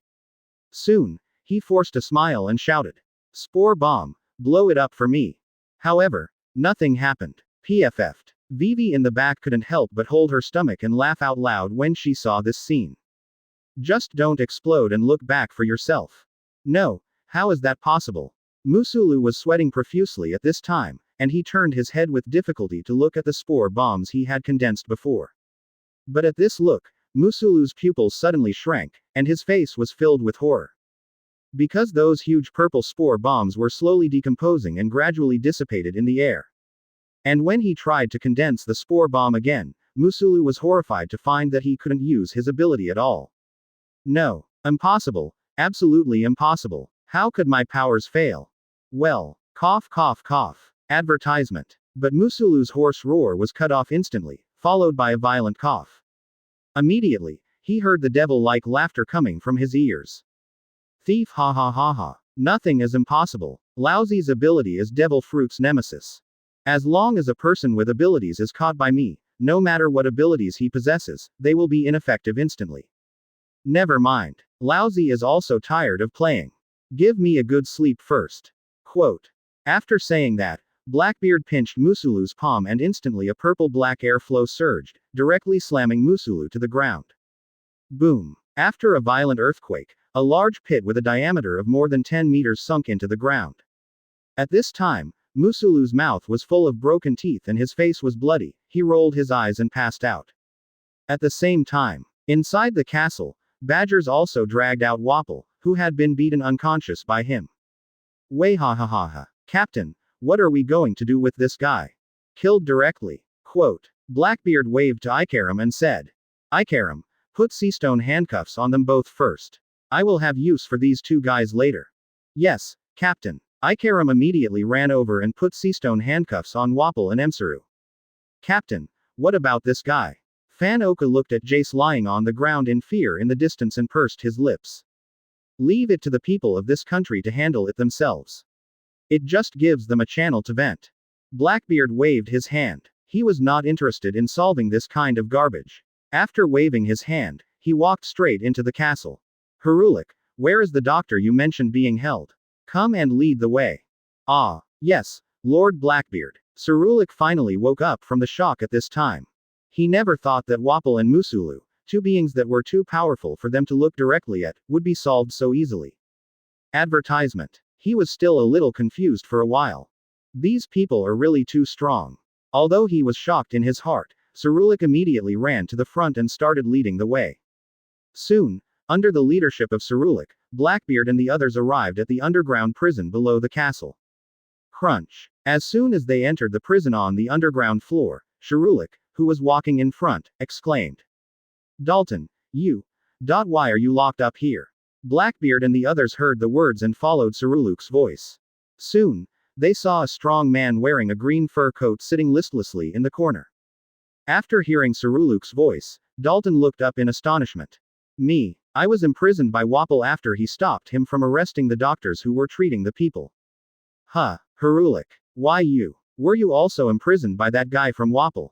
Soon, he forced a smile and shouted. Spore bomb. Blow it up for me. However, nothing happened. PFF'd. Vivi in the back couldn't help but hold her stomach and laugh out loud when she saw this scene. Just don't explode and look back for yourself. No, how is that possible? Musulu was sweating profusely at this time, and he turned his head with difficulty to look at the spore bombs he had condensed before. But at this look, Musulu's pupils suddenly shrank, and his face was filled with horror. Because those huge purple spore bombs were slowly decomposing and gradually dissipated in the air. And when he tried to condense the spore bomb again, Musulu was horrified to find that he couldn't use his ability at all. No. Impossible. Absolutely impossible. How could my powers fail? Well, cough cough cough. Advertisement. But Musulu's hoarse roar was cut off instantly, followed by a violent cough. Immediately, he heard the devil-like laughter coming from his ears. Thief ha ha ha ha. Nothing is impossible. Laozi's ability is Devil Fruit's nemesis. As long as a person with abilities is caught by me, no matter what abilities he possesses, they will be ineffective instantly. Never mind. Laozi is also tired of playing. Give me a good sleep first. Quote. After saying that, Blackbeard pinched Musulu's palm and instantly a purple-black airflow surged, directly slamming Musulu to the ground. Boom. After a violent earthquake, a large pit with a diameter of more than 10 meters sunk into the ground. At this time, Musulu's mouth was full of broken teeth and his face was bloody. He rolled his eyes and passed out. At the same time, inside the castle, Badgers also dragged out Wapol, who had been beaten unconscious by him. Hahahaha. Captain, what are we going to do with this guy? Killed directly. Quote. Blackbeard waved to Ikaram and said. Ikaram, put seastone handcuffs on them both first. I will have use for these two guys later. Yes, Captain. Ikaram immediately ran over and put seastone handcuffs on Wapol and Emsaru. Captain, what about this guy? Fan Oka looked at Jace lying on the ground in fear in the distance and pursed his lips. Leave it to the people of this country to handle it themselves. It just gives them a channel to vent. Blackbeard waved his hand. He was not interested in solving this kind of garbage. After waving his hand, he walked straight into the castle. Harulik, where is the doctor you mentioned being held? Come and lead the way. Ah, yes, Lord Blackbeard. Sarulik finally woke up from the shock at this time. He never thought that Wapol and Musulu, two beings that were too powerful for them to look directly at, would be solved so easily. Advertisement. He was still a little confused for a while. These people are really too strong. Although he was shocked in his heart, Sarulik immediately ran to the front and started leading the way. Soon, under the leadership of Sarulik, Blackbeard and the others arrived at the underground prison below the castle. Crunch. As soon as they entered the prison on the underground floor, Sarulik, who was walking in front, exclaimed. Dalton, why are you locked up here? Blackbeard and the others heard the words and followed Saruluk's voice. Soon, they saw a strong man wearing a green fur coat sitting listlessly in the corner. After hearing Saruluk's voice, Dalton looked up in astonishment. Me, I was imprisoned by Wapol after he stopped him from arresting the doctors who were treating the people. Huh, Harulik, why you? Were you also imprisoned by that guy from Wapol?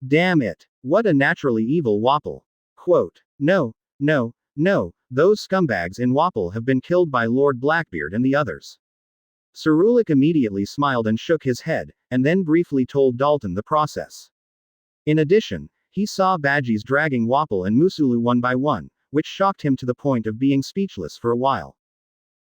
Damn it, what a naturally evil Wapol. Quote. No, Those scumbags in Wapol have been killed by Lord Blackbeard and the others. Cyrulic immediately smiled and shook his head, and then briefly told Dalton the process. In addition, he saw Badgies dragging Wapol and Musulu one by one, which shocked him to the point of being speechless for a while.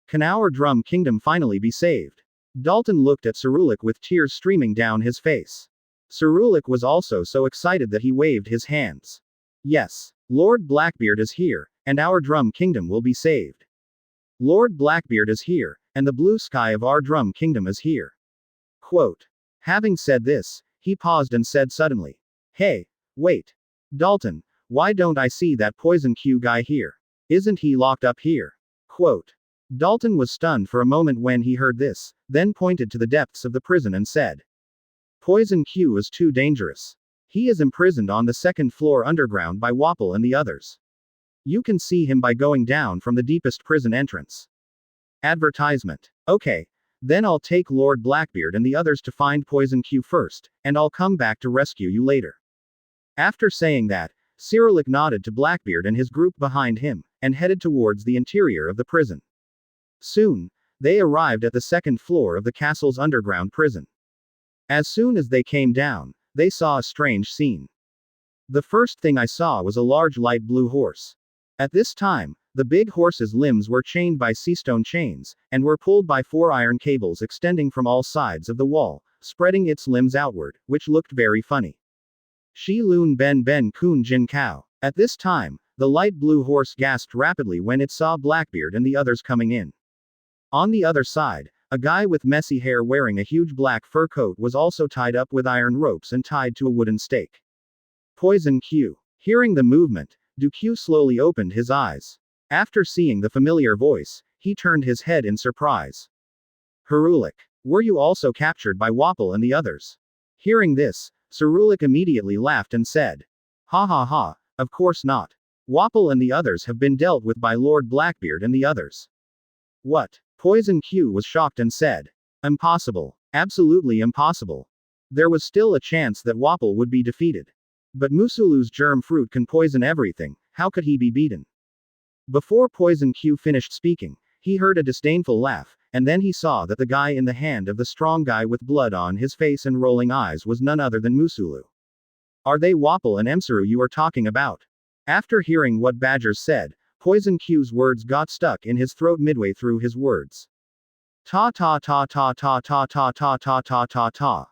Can our drum kingdom finally be saved? Dalton looked at Cyrulic with tears streaming down his face. Cyrulic was also so excited that he waved his hands. Yes, Lord Blackbeard is here, and our drum kingdom will be saved. Lord Blackbeard is here, and the blue sky of our drum kingdom is here. Quote. Having said this, he paused and said suddenly, Hey, wait. Dalton, why don't I see that Poison Q guy here? Isn't he locked up here? Quote. Dalton was stunned for a moment when he heard this, then pointed to the depths of the prison and said, Poison Q is too dangerous. He is imprisoned on the second floor underground by Wapol and the others. You can see him by going down from the deepest prison entrance. Advertisement. Okay. Then I'll take Lord Blackbeard and the others to find Poison Q first, and I'll come back to rescue you later. After saying that, Cyrulic nodded to Blackbeard and his group behind him, and headed towards the interior of the prison. Soon, they arrived at the second floor of the castle's underground prison. As soon as they came down, they saw a strange scene. The first thing I saw was a large light blue horse. At this time, the big horse's limbs were chained by seastone chains, and were pulled by 4 iron cables extending from all sides of the wall, spreading its limbs outward, which looked very funny. Shi Lun Ben Ben Kun Jin Kao. At this time, the light blue horse gasped rapidly when it saw Blackbeard and the others coming in. On the other side, a guy with messy hair wearing a huge black fur coat was also tied up with iron ropes and tied to a wooden stake. Poison Q. Hearing the movement, Du Q slowly opened his eyes. After seeing the familiar voice, he turned his head in surprise. Cyrulic. Were you also captured by Wapol and the others? Hearing this, Cyrulic immediately laughed and said, Ha ha ha, of course not. Wapol and the others have been dealt with by Lord Blackbeard and the others. What? Poison Q was shocked and said, Impossible. Absolutely impossible. There was still a chance that Wapol would be defeated. But Musulu's germ fruit can poison everything, how could he be beaten? Before Poison Q finished speaking, he heard a disdainful laugh, and then he saw that the guy in the hand of the strong guy with blood on his face and rolling eyes was none other than Musulu. Are they Wapol and Emsaru you are talking about? After hearing what Badgers said, Poison Q's words got stuck in his throat midway through his words. Ta ta ta ta ta ta ta ta ta ta ta ta.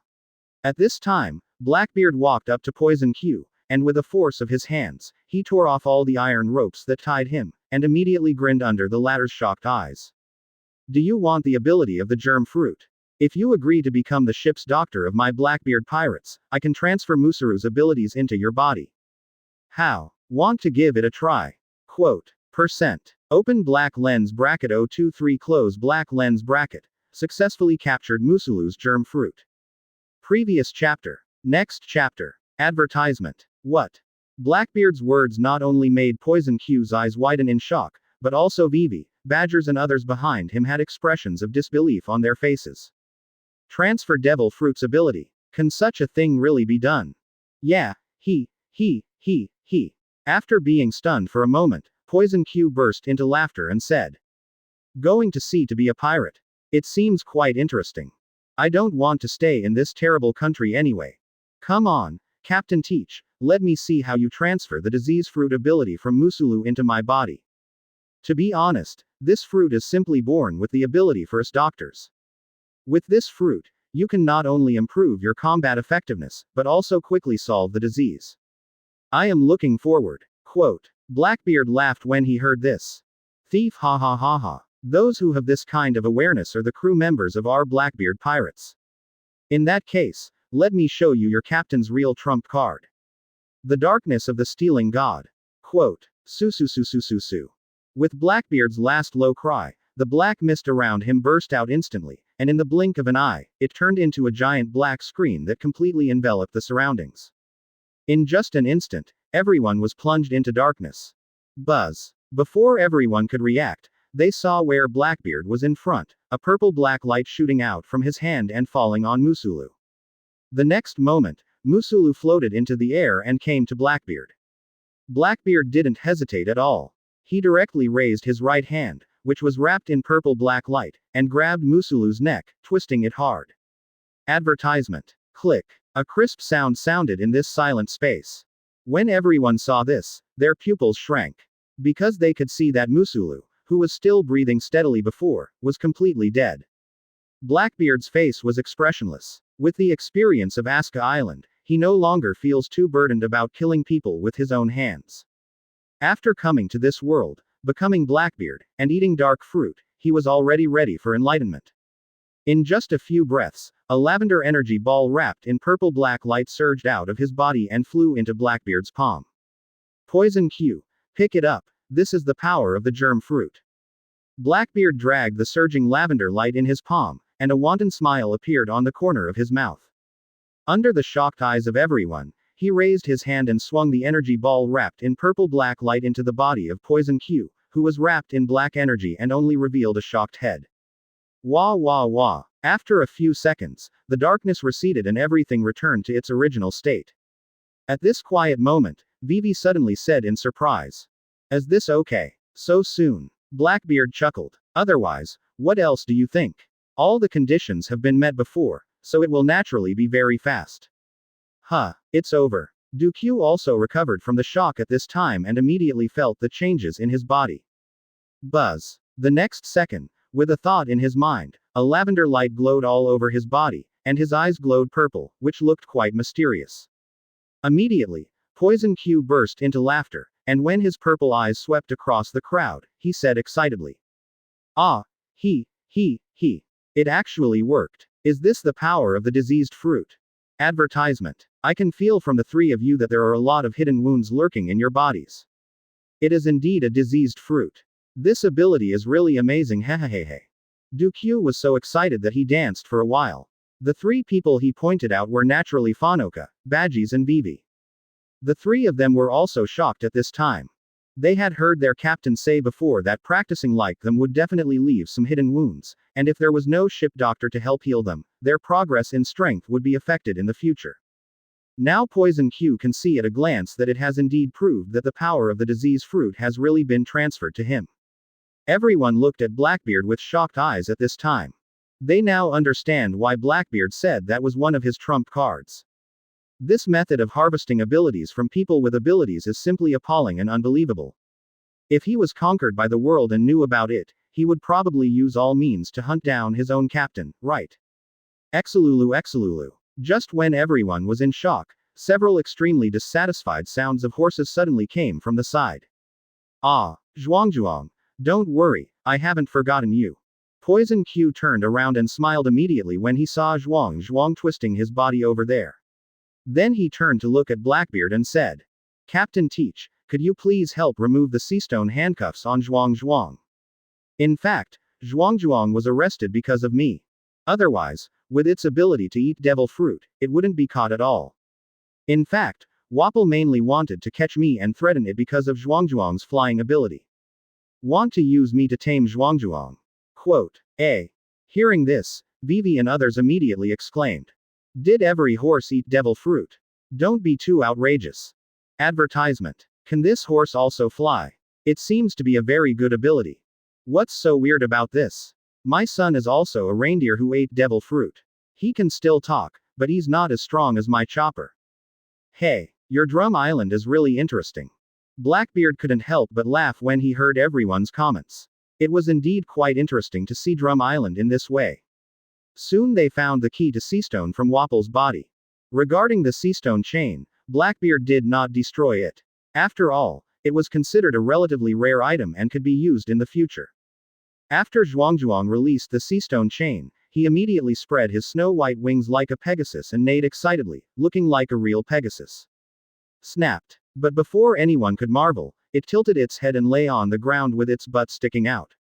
At this time, Blackbeard walked up to Poison Q, and with the force of his hands, he tore off all the iron ropes that tied him, and immediately grinned under the latter's shocked eyes. Do you want the ability of the germ fruit? If you agree to become the ship's doctor of my Blackbeard pirates, I can transfer Musuru's abilities into your body. How? Want to give it a try? Quote. Percent. Open black lens bracket 023 close black lens bracket. Successfully captured Musulu's germ fruit. Previous chapter. Next chapter. Advertisement. What? Blackbeard's words not only made Poison Q's eyes widen in shock, but also Vivi, Badgers and others behind him had expressions of disbelief on their faces. Transfer Devil Fruit's ability. Can such a thing really be done? Yeah, he. After being stunned for a moment, Poison Q burst into laughter and said, Going to sea to be a pirate. It seems quite interesting. I don't want to stay in this terrible country anyway. Come on, Captain Teach, let me see how you transfer the disease fruit ability from Musulu into my body. To be honest, this fruit is simply born with the ability for us doctors. With this fruit, you can not only improve your combat effectiveness, but also quickly solve the disease. I am looking forward. Quote. Blackbeard laughed when he heard this. Thief ha ha ha ha. Those who have this kind of awareness are the crew members of our Blackbeard pirates. In that case, let me show you your captain's real trump card. The darkness of the stealing god. Quote. Su su su su su su. With Blackbeard's last low cry, the black mist around him burst out instantly, and in the blink of an eye, it turned into a giant black screen that completely enveloped the surroundings. In just an instant, everyone was plunged into darkness. Buzz. Before everyone could react, they saw where Blackbeard was in front, a purple-black light shooting out from his hand and falling on Musulu. The next moment, Musulu floated into the air and came to Blackbeard. Blackbeard didn't hesitate at all. He directly raised his right hand, which was wrapped in purple-black light, and grabbed Musulu's neck, twisting it hard. Advertisement. Click. A crisp sound sounded in this silent space. When everyone saw this, their pupils shrank. Because they could see that Musulu, who was still breathing steadily before, was completely dead. Blackbeard's face was expressionless. With the experience of Aska Island, he no longer feels too burdened about killing people with his own hands. After coming to this world, becoming Blackbeard, and eating dark fruit, he was already ready for enlightenment. In just a few breaths, a lavender energy ball wrapped in purple-black light surged out of his body and flew into Blackbeard's palm. Poison Q. Pick it up, this is the power of the germ fruit. Blackbeard dragged the surging lavender light in his palm, and a wanton smile appeared on the corner of his mouth. Under the shocked eyes of everyone, he raised his hand and swung the energy ball wrapped in purple-black light into the body of Poison Q, who was wrapped in black energy and only revealed a shocked head. Wah wah wah. After a few seconds, the darkness receded and everything returned to its original state. At this quiet moment, Vivi suddenly said in surprise. Is this okay? So soon? Blackbeard chuckled. Otherwise, what else do you think? All the conditions have been met before, so it will naturally be very fast. Huh, it's over. Q also recovered from the shock at this time and immediately felt the changes in his body. Buzz. The next second, with a thought in his mind, a lavender light glowed all over his body, and his eyes glowed purple, which looked quite mysterious. Immediately, Poison Q burst into laughter, and when his purple eyes swept across the crowd, he said excitedly. Ah, he. It actually worked. Is this the power of the diseased fruit? Advertisement. I can feel from the three of you that there are a lot of hidden wounds lurking in your bodies. It is indeed a diseased fruit. This ability is really amazing, hahahaha. Q was so excited that he danced for a while. The three people he pointed out were naturally Fanoka, Badgies and Vivi. The three of them were also shocked at this time. They had heard their captain say before that practicing like them would definitely leave some hidden wounds, and if there was no ship doctor to help heal them, their progress in strength would be affected in the future. Now Poison Q can see at a glance that it has indeed proved that the power of the disease fruit has really been transferred to him. Everyone looked at Blackbeard with shocked eyes at this time. They now understand why Blackbeard said that was one of his trump cards. This method of harvesting abilities from people with abilities is simply appalling and unbelievable. If he was conquered by the world and knew about it, he would probably use all means to hunt down his own captain, right? Exalulu. Just when everyone was in shock, several extremely dissatisfied sounds of horses suddenly came from the side. Ah, Zhuang. Don't worry, I haven't forgotten you. Poison Q turned around and smiled immediately when he saw Zhuang twisting his body over there. Then he turned to look at Blackbeard and said, Captain Teach, could you please help remove the seastone handcuffs on Zhuang? In fact, Zhuang was arrested because of me. Otherwise, with its ability to eat devil fruit, it wouldn't be caught at all. In fact, Wapol mainly wanted to catch me and threaten it because of Zhuang's flying ability. Want to use me to tame Zhuang? Quote. Hearing this, Vivi and others immediately exclaimed. Did every horse eat devil fruit? Don't be too outrageous. Advertisement. Can this horse also fly? It seems to be a very good ability. What's so weird about this? My son is also a reindeer who ate devil fruit. He can still talk, but he's not as strong as my chopper. Hey, your drum island is really interesting. Blackbeard couldn't help but laugh when he heard everyone's comments. It was indeed quite interesting to see Drum Island in this way. Soon they found the key to Seastone from Wapol's body. Regarding the Seastone chain, Blackbeard did not destroy it. After all, it was considered a relatively rare item and could be used in the future. After Zhuang released the Seastone chain, he immediately spread his snow-white wings like a Pegasus and neighed excitedly, looking like a real Pegasus. Snapped. But before anyone could marvel, it tilted its head and lay on the ground with its butt sticking out.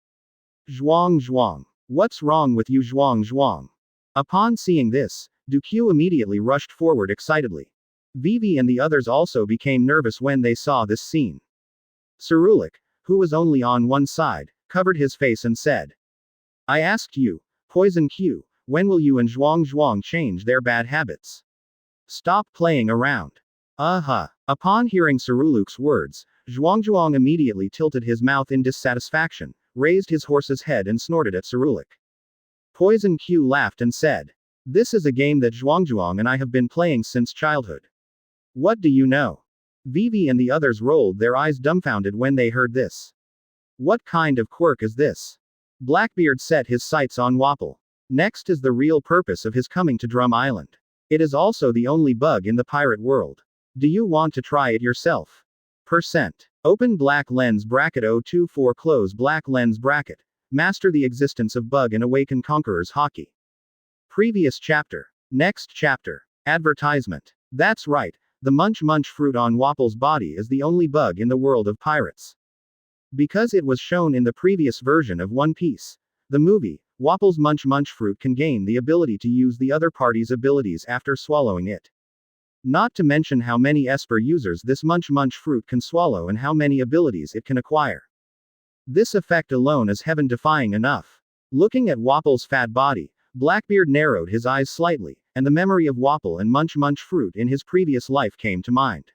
Zhuang. What's wrong with you, Zhuang? Upon seeing this, Q immediately rushed forward excitedly. Vivi and the others also became nervous when they saw this scene. Cerulean, who was only on one side, covered his face and said, I asked you, Poison Q, when will you and Zhuang change their bad habits? Stop playing around. Upon hearing Cerulean's words, Zhuangzhuang immediately tilted his mouth in dissatisfaction, raised his horse's head and snorted at Cyrulic. Poison Q laughed and said, "This is a game that Zhuangzhuang and I have been playing since childhood." "What do you know?" Vivi and the others rolled their eyes dumbfounded when they heard this. "What kind of quirk is this?" Blackbeard set his sights on Wapol. Next is the real purpose of his coming to Drum Island. It is also the only bug in the pirate world. Do you want to try it yourself? Percent. Open black lens bracket 024 close black lens bracket. Master the existence of bug and awaken Conqueror's Haki. Previous chapter. Next chapter. Advertisement. That's right, the Munch Munch fruit on Wapol's body is the only bug in the world of pirates. Because it was shown in the previous version of One Piece, the movie, Wapol's Munch Munch fruit can gain the ability to use the other party's abilities after swallowing it. Not to mention how many Esper users this Munch Munch fruit can swallow and how many abilities it can acquire. This effect alone is heaven-defying enough. Looking at Wapol's fat body, Blackbeard narrowed his eyes slightly, and the memory of Wapol and Munch Munch fruit in his previous life came to mind.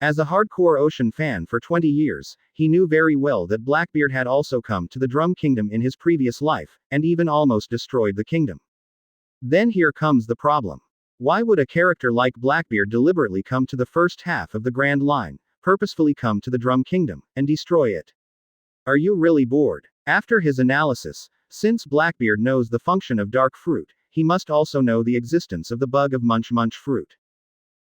As a hardcore ocean fan for 20 years, he knew very well that Blackbeard had also come to the Drum Kingdom in his previous life, and even almost destroyed the kingdom. Then here comes the problem. Why would a character like Blackbeard deliberately come to the first half of the Grand Line, purposefully come to the Drum Kingdom, and destroy it? Are you really bored? After his analysis, since Blackbeard knows the function of dark fruit, he must also know the existence of the bug of Munch Munch fruit.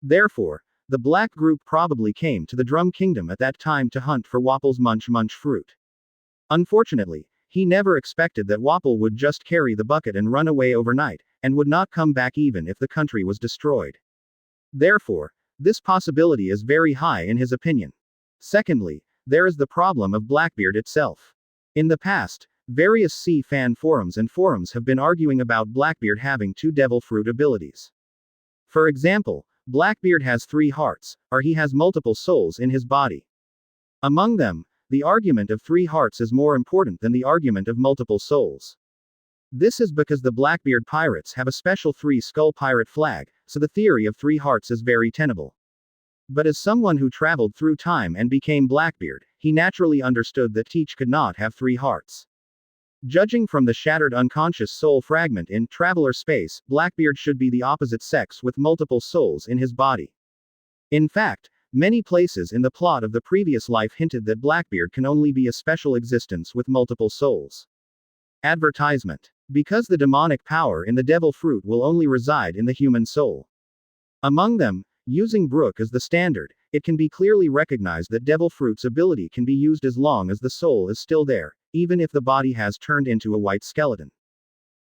Therefore, the Black group probably came to the Drum Kingdom at that time to hunt for Wapol's Munch Munch fruit. Unfortunately, he never expected that Wapol would just carry the bucket and run away overnight, and would not come back even if the country was destroyed. Therefore, this possibility is very high in his opinion. Secondly, there is the problem of Blackbeard itself. In the past, various sea fan forums and forums have been arguing about Blackbeard having two devil fruit abilities. For example, Blackbeard has 3 hearts, or he has multiple souls in his body. Among them, the argument of 3 hearts is more important than the argument of multiple souls. This is because the Blackbeard pirates have a special 3-skull pirate flag, so the theory of 3 hearts is very tenable. But as someone who traveled through time and became Blackbeard, he naturally understood that Teach could not have 3 hearts. Judging from the shattered unconscious soul fragment in Traveler Space, Blackbeard should be the opposite sex with multiple souls in his body. In fact, many places in the plot of the previous life hinted that Blackbeard can only be a special existence with multiple souls. Advertisement. Because the demonic power in the devil fruit will only reside in the human soul. Among them, using Brook as the standard, it can be clearly recognized that devil fruit's ability can be used as long as the soul is still there, even if the body has turned into a white skeleton.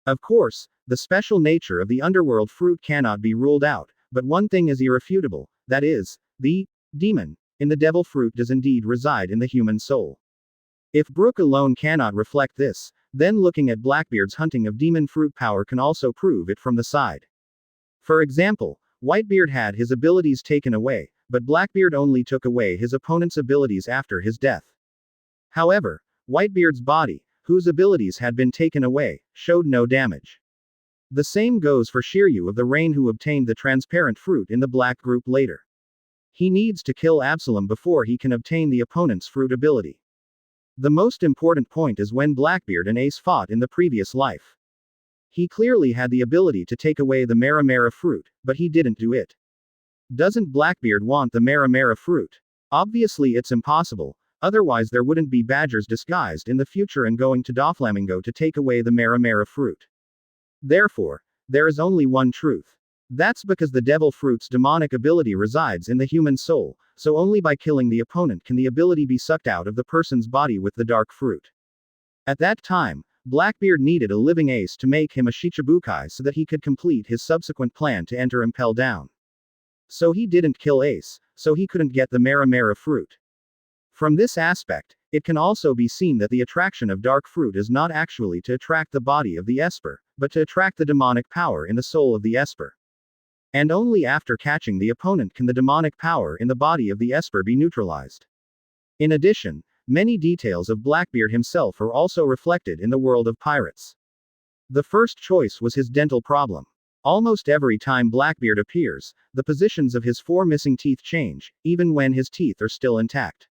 Of course, the special nature of the underworld fruit cannot be ruled out, but one thing is irrefutable, that is, the demon in the devil fruit does indeed reside in the human soul. If Brook alone cannot reflect this, then looking at Blackbeard's hunting of demon fruit power can also prove it from the side. For example, Whitebeard had his abilities taken away, but Blackbeard only took away his opponent's abilities after his death. However, Whitebeard's body, whose abilities had been taken away, showed no damage. The same goes for Shiryu of the Rain, who obtained the transparent fruit in the Black group later. He needs to kill Absalom before he can obtain the opponent's fruit ability. The most important point is when Blackbeard and Ace fought in the previous life. He clearly had the ability to take away the Mera Mera fruit, but he didn't do it. Doesn't Blackbeard want the Mera Mera fruit? Obviously it's impossible, otherwise there wouldn't be badgers disguised in the future and going to Doflamingo to take away the Mera Mera fruit. Therefore, there is only one truth. That's because the devil fruit's demonic ability resides in the human soul, so only by killing the opponent can the ability be sucked out of the person's body with the dark fruit. At that time, Blackbeard needed a living Ace to make him a Shichibukai so that he could complete his subsequent plan to enter Impel Down. So he didn't kill Ace, so he couldn't get the Mera Mera fruit. From this aspect, it can also be seen that the attraction of dark fruit is not actually to attract the body of the Esper, but to attract the demonic power in the soul of the Esper. And only after catching the opponent can the demonic power in the body of the Esper be neutralized. In addition, many details of Blackbeard himself are also reflected in the world of pirates. The first choice was his dental problem. Almost every time Blackbeard appears, the positions of his 4 missing teeth change, even when his teeth are still intact.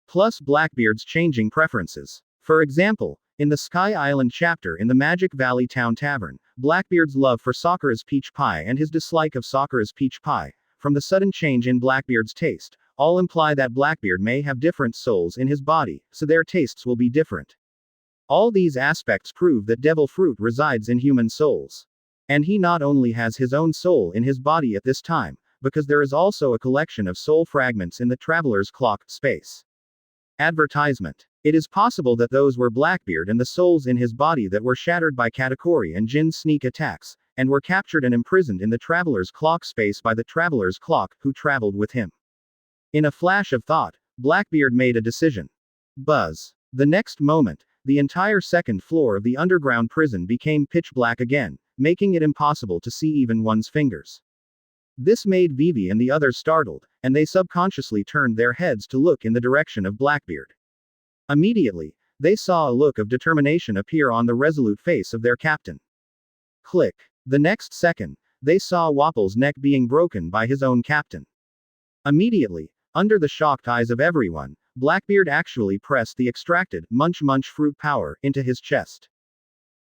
plus Blackbeard's changing preferences. For example, in the Sky Island chapter in the Magic Valley Town Tavern, Blackbeard's love for Sakura's peach pie and his dislike of Sakura's peach pie, from the sudden change in Blackbeard's taste, all imply that Blackbeard may have different souls in his body, so their tastes will be different. All these aspects prove that devil fruit resides in human souls. And he not only has his own soul in his body at this time, because there is also a collection of soul fragments in the Traveler's Clock space. Advertisement. It is possible that those were Blackbeard and the souls in his body that were shattered by Katakuri and Jin's sneak attacks, and were captured and imprisoned in the Traveler's Clock space by the Traveler's Clock, who traveled with him. In a flash of thought, Blackbeard made a decision. Buzz. The next moment, the entire second floor of the underground prison became pitch black again, making it impossible to see even one's fingers. This made Vivi and the others startled, and they subconsciously turned their heads to look in the direction of Blackbeard. Immediately, they saw a look of determination appear on the resolute face of their captain. Click. The next second, they saw Wapol's neck being broken by his own captain. Immediately, under the shocked eyes of everyone, Blackbeard actually pressed the extracted, munch fruit power into his chest.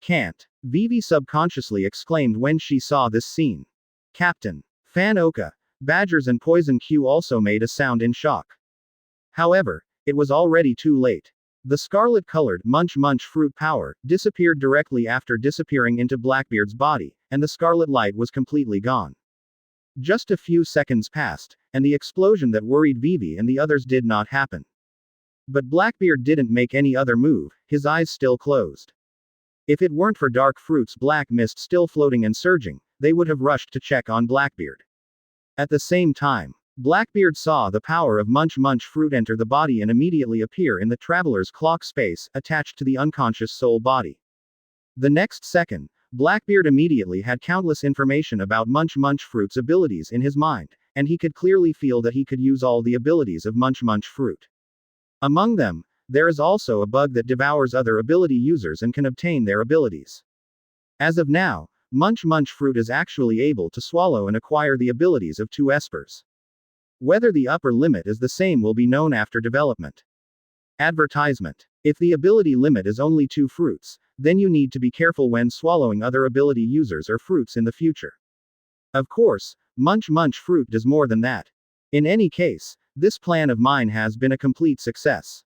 Can't. Vivi subconsciously exclaimed when she saw this scene. Captain. Fan Oka, Badgers and Poison Q also made a sound in shock. However, it was already too late. The scarlet-colored, munch fruit power disappeared directly after disappearing into Blackbeard's body, and the scarlet light was completely gone. Just a few seconds passed, and the explosion that worried Vivi and the others did not happen. But Blackbeard didn't make any other move, his eyes still closed. If it weren't for dark fruit's black mist still floating and surging, they would have rushed to check on Blackbeard. At the same time, Blackbeard saw the power of munch fruit enter the body and immediately appear in the Traveler's Clock space, attached to the unconscious soul body. The next second, Blackbeard immediately had countless information about munch fruit's abilities in his mind, and he could clearly feel that he could use all the abilities of munch fruit. Among them, there is also a bug that devours other ability users and can obtain their abilities. As of now, munch fruit is actually able to swallow and acquire the abilities of 2 espers. Whether the upper limit is the same will be known after development. Advertisement. If the ability limit is only 2 fruits, then you need to be careful when swallowing other ability users or fruits in the future. Of course, munch fruit does more than that. In any case, this plan of mine has been a complete success.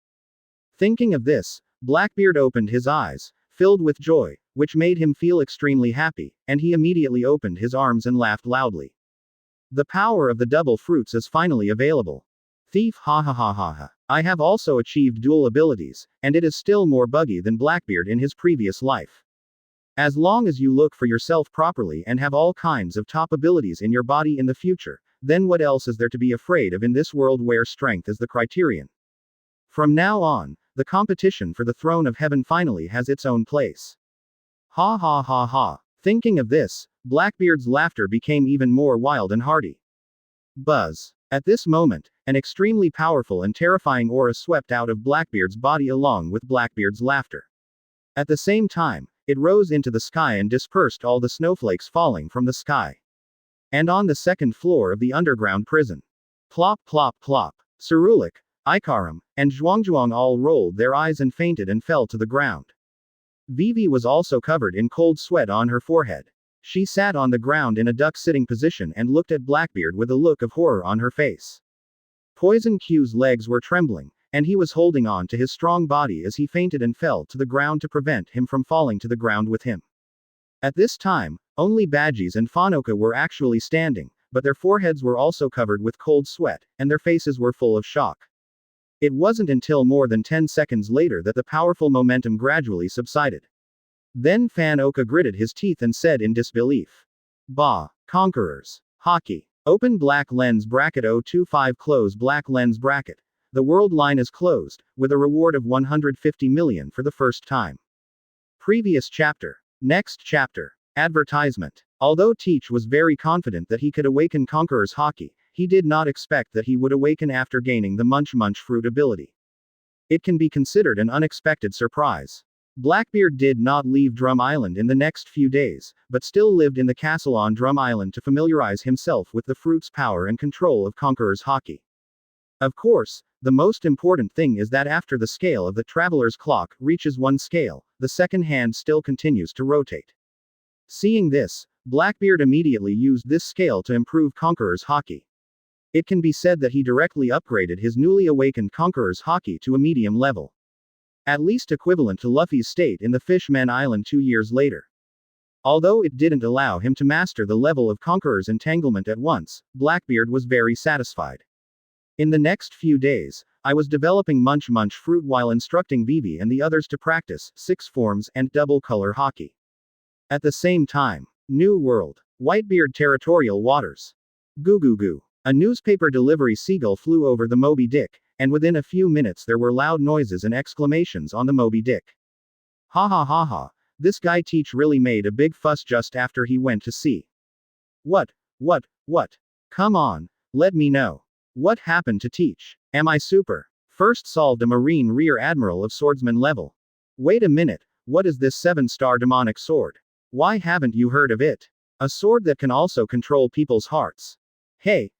Thinking of this, Blackbeard opened his eyes, filled with joy, which made him feel extremely happy, and he immediately opened his arms and laughed loudly. The power of the double fruits is finally available. Thief, hahahaha. I have also achieved dual abilities, and it is still more buggy than Blackbeard in his previous life. As long as you look for yourself properly and have all kinds of top abilities in your body in the future, then what else is there to be afraid of in this world where strength is the criterion? From now on, the competition for the throne of heaven finally has its own place. Ha ha ha ha. Thinking of this, Blackbeard's laughter became even more wild and hearty. Buzz. At this moment, an extremely powerful and terrifying aura swept out of Blackbeard's body along with Blackbeard's laughter. At the same time, it rose into the sky and dispersed all the snowflakes falling from the sky. And on the second floor of the underground prison. Plop plop plop. Cerulean, Ikaram, and Zhuangzhuang all rolled their eyes and fainted and fell to the ground. Vivi was also covered in cold sweat on her forehead. She sat on the ground in a duck-sitting position and looked at Blackbeard with a look of horror on her face. Poison Q's legs were trembling, and he was holding on to his strong body as he fainted and fell to the ground to prevent him from falling to the ground with him. At this time, only Badgies and Fanoka were actually standing, but their foreheads were also covered with cold sweat, and their faces were full of shock. It wasn't until more than 10 seconds later that the powerful momentum gradually subsided. Then Fan Oka gritted his teeth and said in disbelief. Bah. Conquerors. Haki. Open black lens bracket 025 close black lens bracket. The world line is closed, with a reward of 150 million for the first time. Previous chapter. Next chapter. Advertisement. Although Teach was very confident that he could awaken Conqueror's Haki, he did not expect that he would awaken after gaining the munch fruit ability. It can be considered an unexpected surprise. Blackbeard did not leave Drum Island in the next few days, but still lived in the castle on Drum Island to familiarize himself with the fruit's power and control of Conqueror's Haki. Of course, the most important thing is that after the scale of the traveler's clock reaches one scale, the second hand still continues to rotate. Seeing this, Blackbeard immediately used this scale to improve Conqueror's Haki. It can be said that he directly upgraded his newly awakened Conqueror's Haki to a medium level. At least equivalent to Luffy's state in the Fishman Island 2 years later. Although it didn't allow him to master the level of Conqueror's entanglement at once, Blackbeard was very satisfied. In the next few days, I was developing Munch Munch fruit while instructing Vivi and the others to practice 6 forms and double color Haki. At the same time, New World, Whitebeard territorial waters. Goo goo goo. A newspaper delivery seagull flew over the Moby Dick, and within a few minutes there were loud noises and exclamations on the Moby Dick. Ha ha ha ha, this guy Teach really made a big fuss just after he went to sea. What? Come on, let me know. What happened to Teach? Am I super? First solved a marine rear admiral of swordsman level. Wait a minute, what is this 7-star demonic sword? Why haven't you heard of it? A sword that can also control people's hearts. Hey,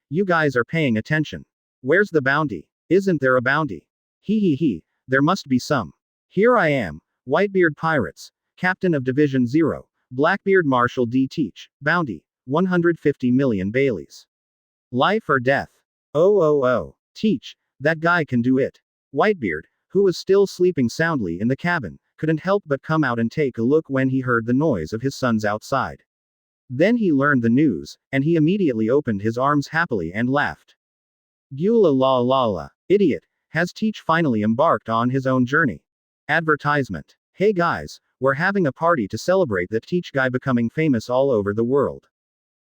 you guys are paying attention. Where's the bounty? Isn't there a bounty? He, there must be some. Here I am, Whitebeard Pirates, Captain of Division 0, Blackbeard Marshal D. Teach, bounty, 150 million Baileys. Life or death? Oh, Teach, that guy can do it. Whitebeard, who was still sleeping soundly in the cabin, couldn't help but come out and take a look when he heard the noise of his sons outside. Then he learned the news, and he immediately opened his arms happily and laughed. Gula la la la, idiot, has Teach finally embarked on his own journey? Advertisement. Hey guys, we're having a party to celebrate that Teach guy becoming famous all over the world.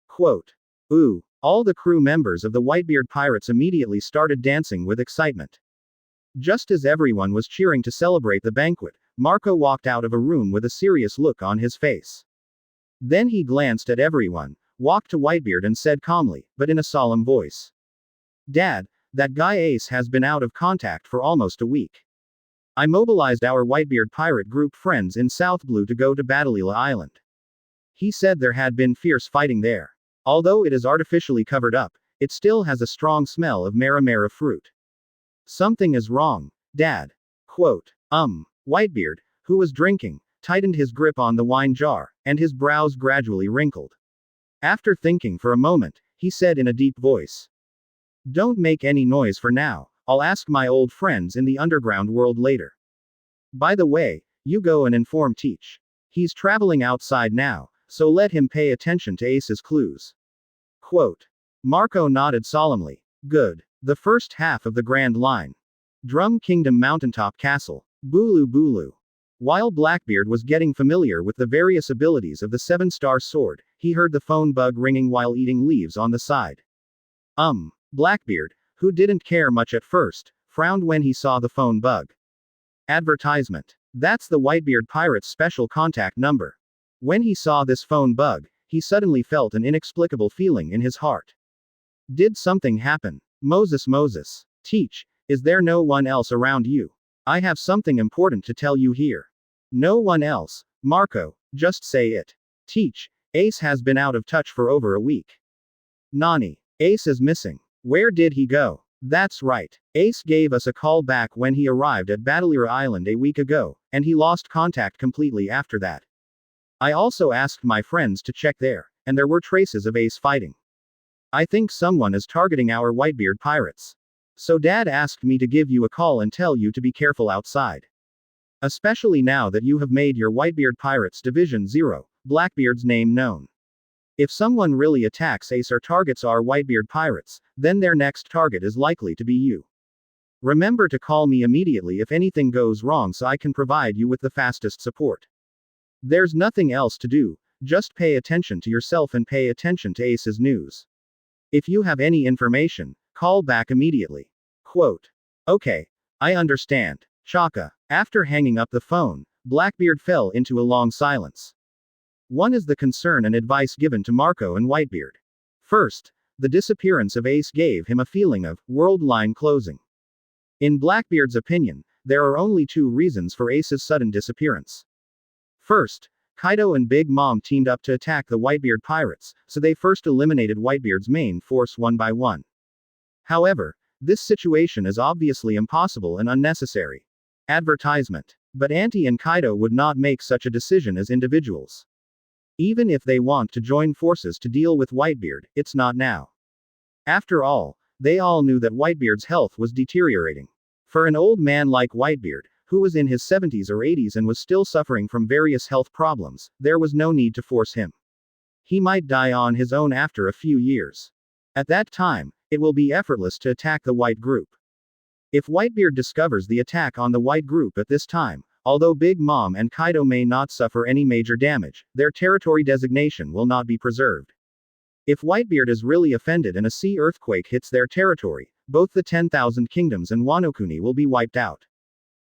Quote. Ooh, all the crew members of the Whitebeard Pirates immediately started dancing with excitement. Just as everyone was cheering to celebrate the banquet, Marco walked out of a room with a serious look on his face. Then he glanced at everyone, walked to Whitebeard and said calmly, but in a solemn voice. Dad, that guy Ace has been out of contact for almost a week. I mobilized our Whitebeard pirate group friends in South Blue to go to Badalila Island. He said there had been fierce fighting there. Although it is artificially covered up, it still has a strong smell of mara fruit. Something is wrong, Dad. Quote. Whitebeard, who was drinking, tightened his grip on the wine jar, and his brows gradually wrinkled. After thinking for a moment, he said in a deep voice. Don't make any noise for now, I'll ask my old friends in the underground world later. By the way, you go and inform Teach. He's traveling outside now, so let him pay attention to Ace's clues. Quote. Marco nodded solemnly. Good. The first half of the Grand Line. Drum Kingdom Mountaintop Castle. Bulu Bulu. While Blackbeard was getting familiar with the various abilities of the 7-star sword, he heard the phone bug ringing while eating leaves on the side. Blackbeard, who didn't care much at first, frowned when he saw the phone bug. Advertisement. That's the Whitebeard Pirate's special contact number. When he saw this phone bug, he suddenly felt an inexplicable feeling in his heart. Did something happen? Moses. Teach, is there no one else around you? I have something important to tell you here. No one else, Marco, just say it. Teach, Ace has been out of touch for over a week. Nani, Ace is missing. Where did he go? That's right. Ace gave us a call back when he arrived at Badalira Island a week ago, and he lost contact completely after that. I also asked my friends to check there, and there were traces of Ace fighting. I think someone is targeting our Whitebeard pirates. So Dad asked me to give you a call and tell you to be careful outside. Especially now that you have made your Whitebeard Pirates Division 0, Blackbeard's name known. If someone really attacks Ace or targets our Whitebeard Pirates, then their next target is likely to be you. Remember to call me immediately if anything goes wrong so I can provide you with the fastest support. There's nothing else to do, just pay attention to yourself and pay attention to Ace's news. If you have any information, call back immediately. Quote. Okay, I understand. Chaka. After hanging up the phone, Blackbeard fell into a long silence. One is the concern and advice given to Marco and Whitebeard. First, the disappearance of Ace gave him a feeling of world line closing. In Blackbeard's opinion, there are only 2 reasons for Ace's sudden disappearance. First, Kaido and Big Mom teamed up to attack the Whitebeard pirates, so they first eliminated Whitebeard's main force one by one. However, This situation is obviously impossible and unnecessary. Advertisement. But Auntie and Kaido would not make such a decision as individuals. Even if they want to join forces to deal with Whitebeard, it's not now. After all, they all knew that Whitebeard's health was deteriorating. For an old man like Whitebeard, who was in his 70s or 80s and was still suffering from various health problems, there was no need to force him. He might die on his own after a few years. At that time, it will be effortless to attack the White group. If Whitebeard discovers the attack on the White group at this time, although Big Mom and Kaido may not suffer any major damage, their territory designation will not be preserved. If Whitebeard is really offended and a sea earthquake hits their territory, both the 10,000 kingdoms and Wano Kuni will be wiped out.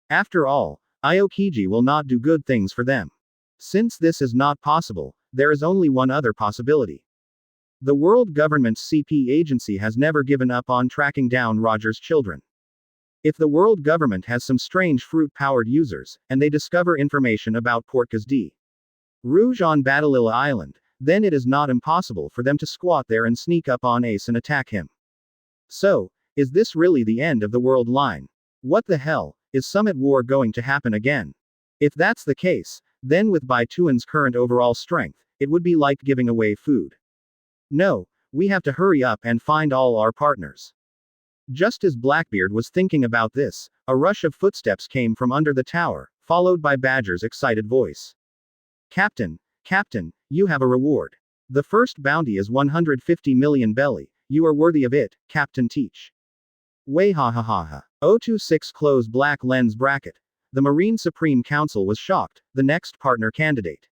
After all, Aokiji will not do good things for them. Since this is not possible, there is only one other possibility. The world government's CP agency has never given up on tracking down Roger's children. If the world government has some strange fruit-powered users, and they discover information about Portgas D. Rouge on Batalilla Island, then it is not impossible for them to squat there and sneak up on Ace and attack him. So, is this really the end of the world line? What the hell, is Summit War going to happen again? If that's the case, then with Baituan's current overall strength, it would be like giving away food. No, we have to hurry up and find all our partners. Just as Blackbeard was thinking about this, a rush of footsteps came from under the tower, followed by Badger's excited voice. Captain, you have a reward. The first bounty is 150 million belly, you are worthy of it, Captain Teach. Way hahahaha. 026 close black lens bracket. The Marine Supreme Council was shocked, the next partner candidate.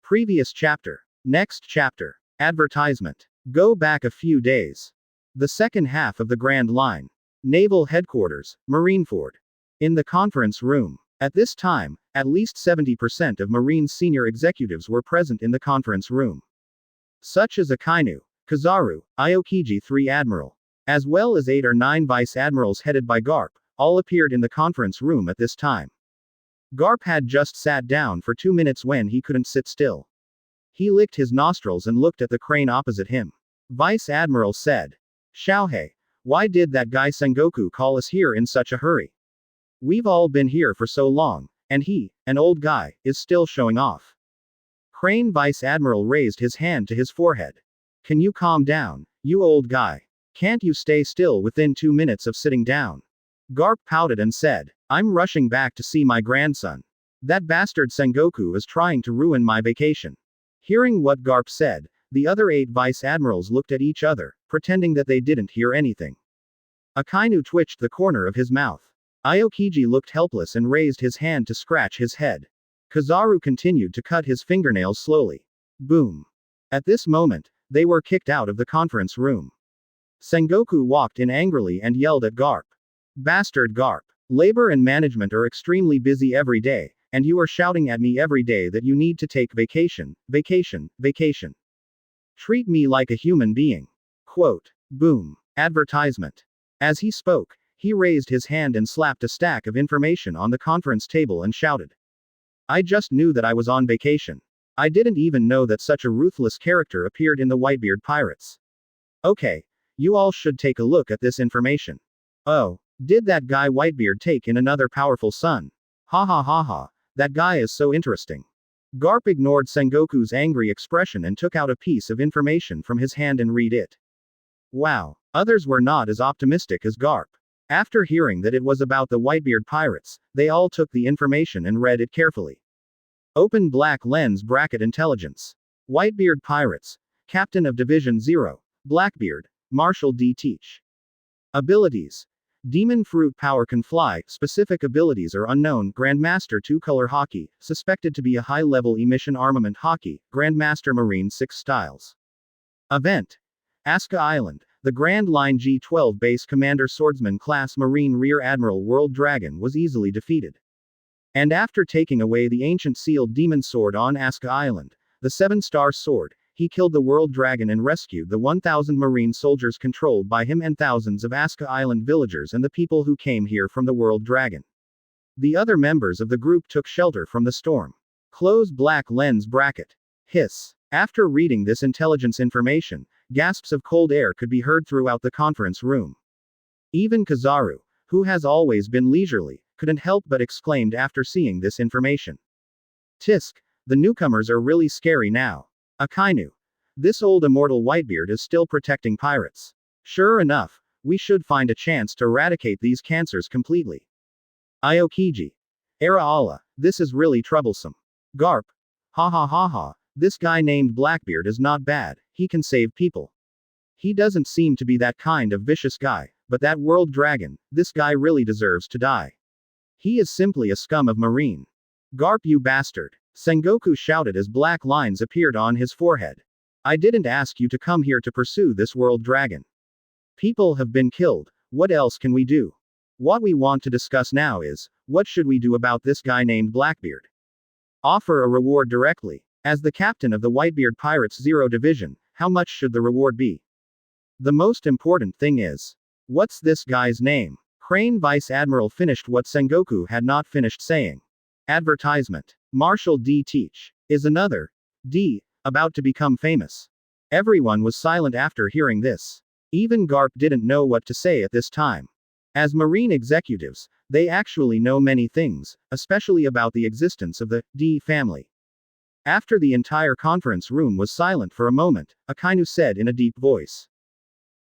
Previous chapter. Next chapter. Advertisement. Go back a few days. The second half of the Grand Line. Naval Headquarters, Marineford. In the conference room. At this time, at least 70% of Marine's senior executives were present in the conference room. Such as Akainu, Kizaru, Aokiji 3 Admiral, as well as 8 or 9 Vice Admirals headed by Garp, all appeared in the conference room at this time. Garp had just sat down for 2 minutes when he couldn't sit still. He licked his nostrils and looked at the crane opposite him. Vice Admiral said, Xiaohei, why did that guy Sengoku call us here in such a hurry? We've all been here for so long, and he, an old guy, is still showing off. Crane Vice Admiral raised his hand to his forehead. Can you calm down, you old guy? Can't you stay still within 2 minutes of sitting down? Garp pouted and said, I'm rushing back to see my grandson. That bastard Sengoku is trying to ruin my vacation. Hearing what Garp said, the other 8 Vice Admirals looked at each other, pretending that they didn't hear anything. Akainu twitched the corner of his mouth. Aokiji looked helpless and raised his hand to scratch his head. Kizaru continued to cut his fingernails slowly. Boom. At this moment, they were kicked out of the conference room. Sengoku walked in angrily and yelled at Garp. Bastard Garp. Labor and management are extremely busy every day, and you are shouting at me every day that you need to take vacation. Treat me like a human being. Quote. Boom. Advertisement. As he spoke, he raised his hand and slapped a stack of information on the conference table and shouted. I just knew that I was on vacation. I didn't even know that such a ruthless character appeared in the Whitebeard Pirates. Okay, you all should take a look at this information. Oh, did that guy Whitebeard take in another powerful son? Hahahaha, that guy is so interesting. Garp ignored Sengoku's angry expression and took out a piece of information from his hand and read it. Wow, others were not as optimistic as Garp. After hearing that it was about the Whitebeard Pirates, they all took the information and read it carefully. Open black lens bracket intelligence. Whitebeard Pirates. Captain of Division 0. Blackbeard. Marshal D. Teach. Abilities. Demon Fruit Power can fly, specific abilities are unknown. Grandmaster 2-color Haki, suspected to be a high-level emission armament Haki, Grandmaster Marine 6 styles. Event. Asuka Island. The Grand Line G-12 Base Commander Swordsman Class Marine Rear Admiral World Dragon was easily defeated. And after taking away the ancient sealed demon sword on Asuka Island, the 7-star sword, he killed the World Dragon and rescued the 1,000 Marine soldiers controlled by him and thousands of Asuka Island villagers and the people who came here from the World Dragon. The other members of the group took shelter from the storm. Close black lens bracket. Hiss. After reading this intelligence information, gasps of cold air could be heard throughout the conference room. Even Kizaru, who has always been leisurely, couldn't help but exclaimed after seeing this information. Tisk, the newcomers are really scary now. Akainu. This old immortal Whitebeard is still protecting pirates. Sure enough, we should find a chance to eradicate these cancers completely. Aokiji. Era Allah, this is really troublesome. Garp. Hahahaha, this guy named Blackbeard is not bad, he can save people. He doesn't seem to be that kind of vicious guy, but that world dragon, this guy really deserves to die. He is simply a scum of marine. Garp, you bastard. Sengoku shouted as black lines appeared on his forehead. I didn't ask you to come here to pursue this world dragon. People have been killed, what else can we do? What we want to discuss now is, what should we do about this guy named Blackbeard? Offer a reward directly. As the captain of the Whitebeard Pirates 0 Division, how much should the reward be? The most important thing is, what's this guy's name? Crane Vice Admiral finished what Sengoku had not finished saying. Advertisement. Marshal D. Teach. Is another D. about to become famous? Everyone was silent after hearing this. Even Garp didn't know what to say at this time. As marine executives, they actually know many things, especially about the existence of the D family. After the entire conference room was silent for a moment, Akainu said in a deep voice.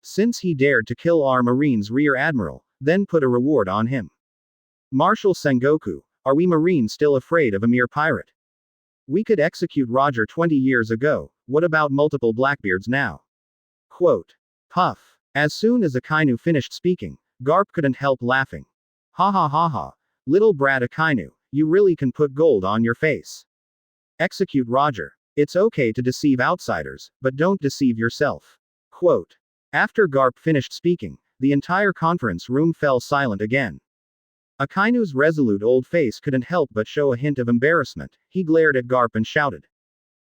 Since he dared to kill our marine's rear admiral, then put a reward on him. Marshal Sengoku, are we marines still afraid of a mere pirate? We could execute Roger 20 years ago, what about multiple Blackbeards now? Quote. Puff. As soon as Akainu finished speaking, Garp couldn't help laughing. Ha ha ha ha. Little brat Akainu, you really can put gold on your face. Execute Roger. It's okay to deceive outsiders, but don't deceive yourself. Quote. After Garp finished speaking, the entire conference room fell silent again. Akainu's resolute old face couldn't help but show a hint of embarrassment. He glared at Garp and shouted.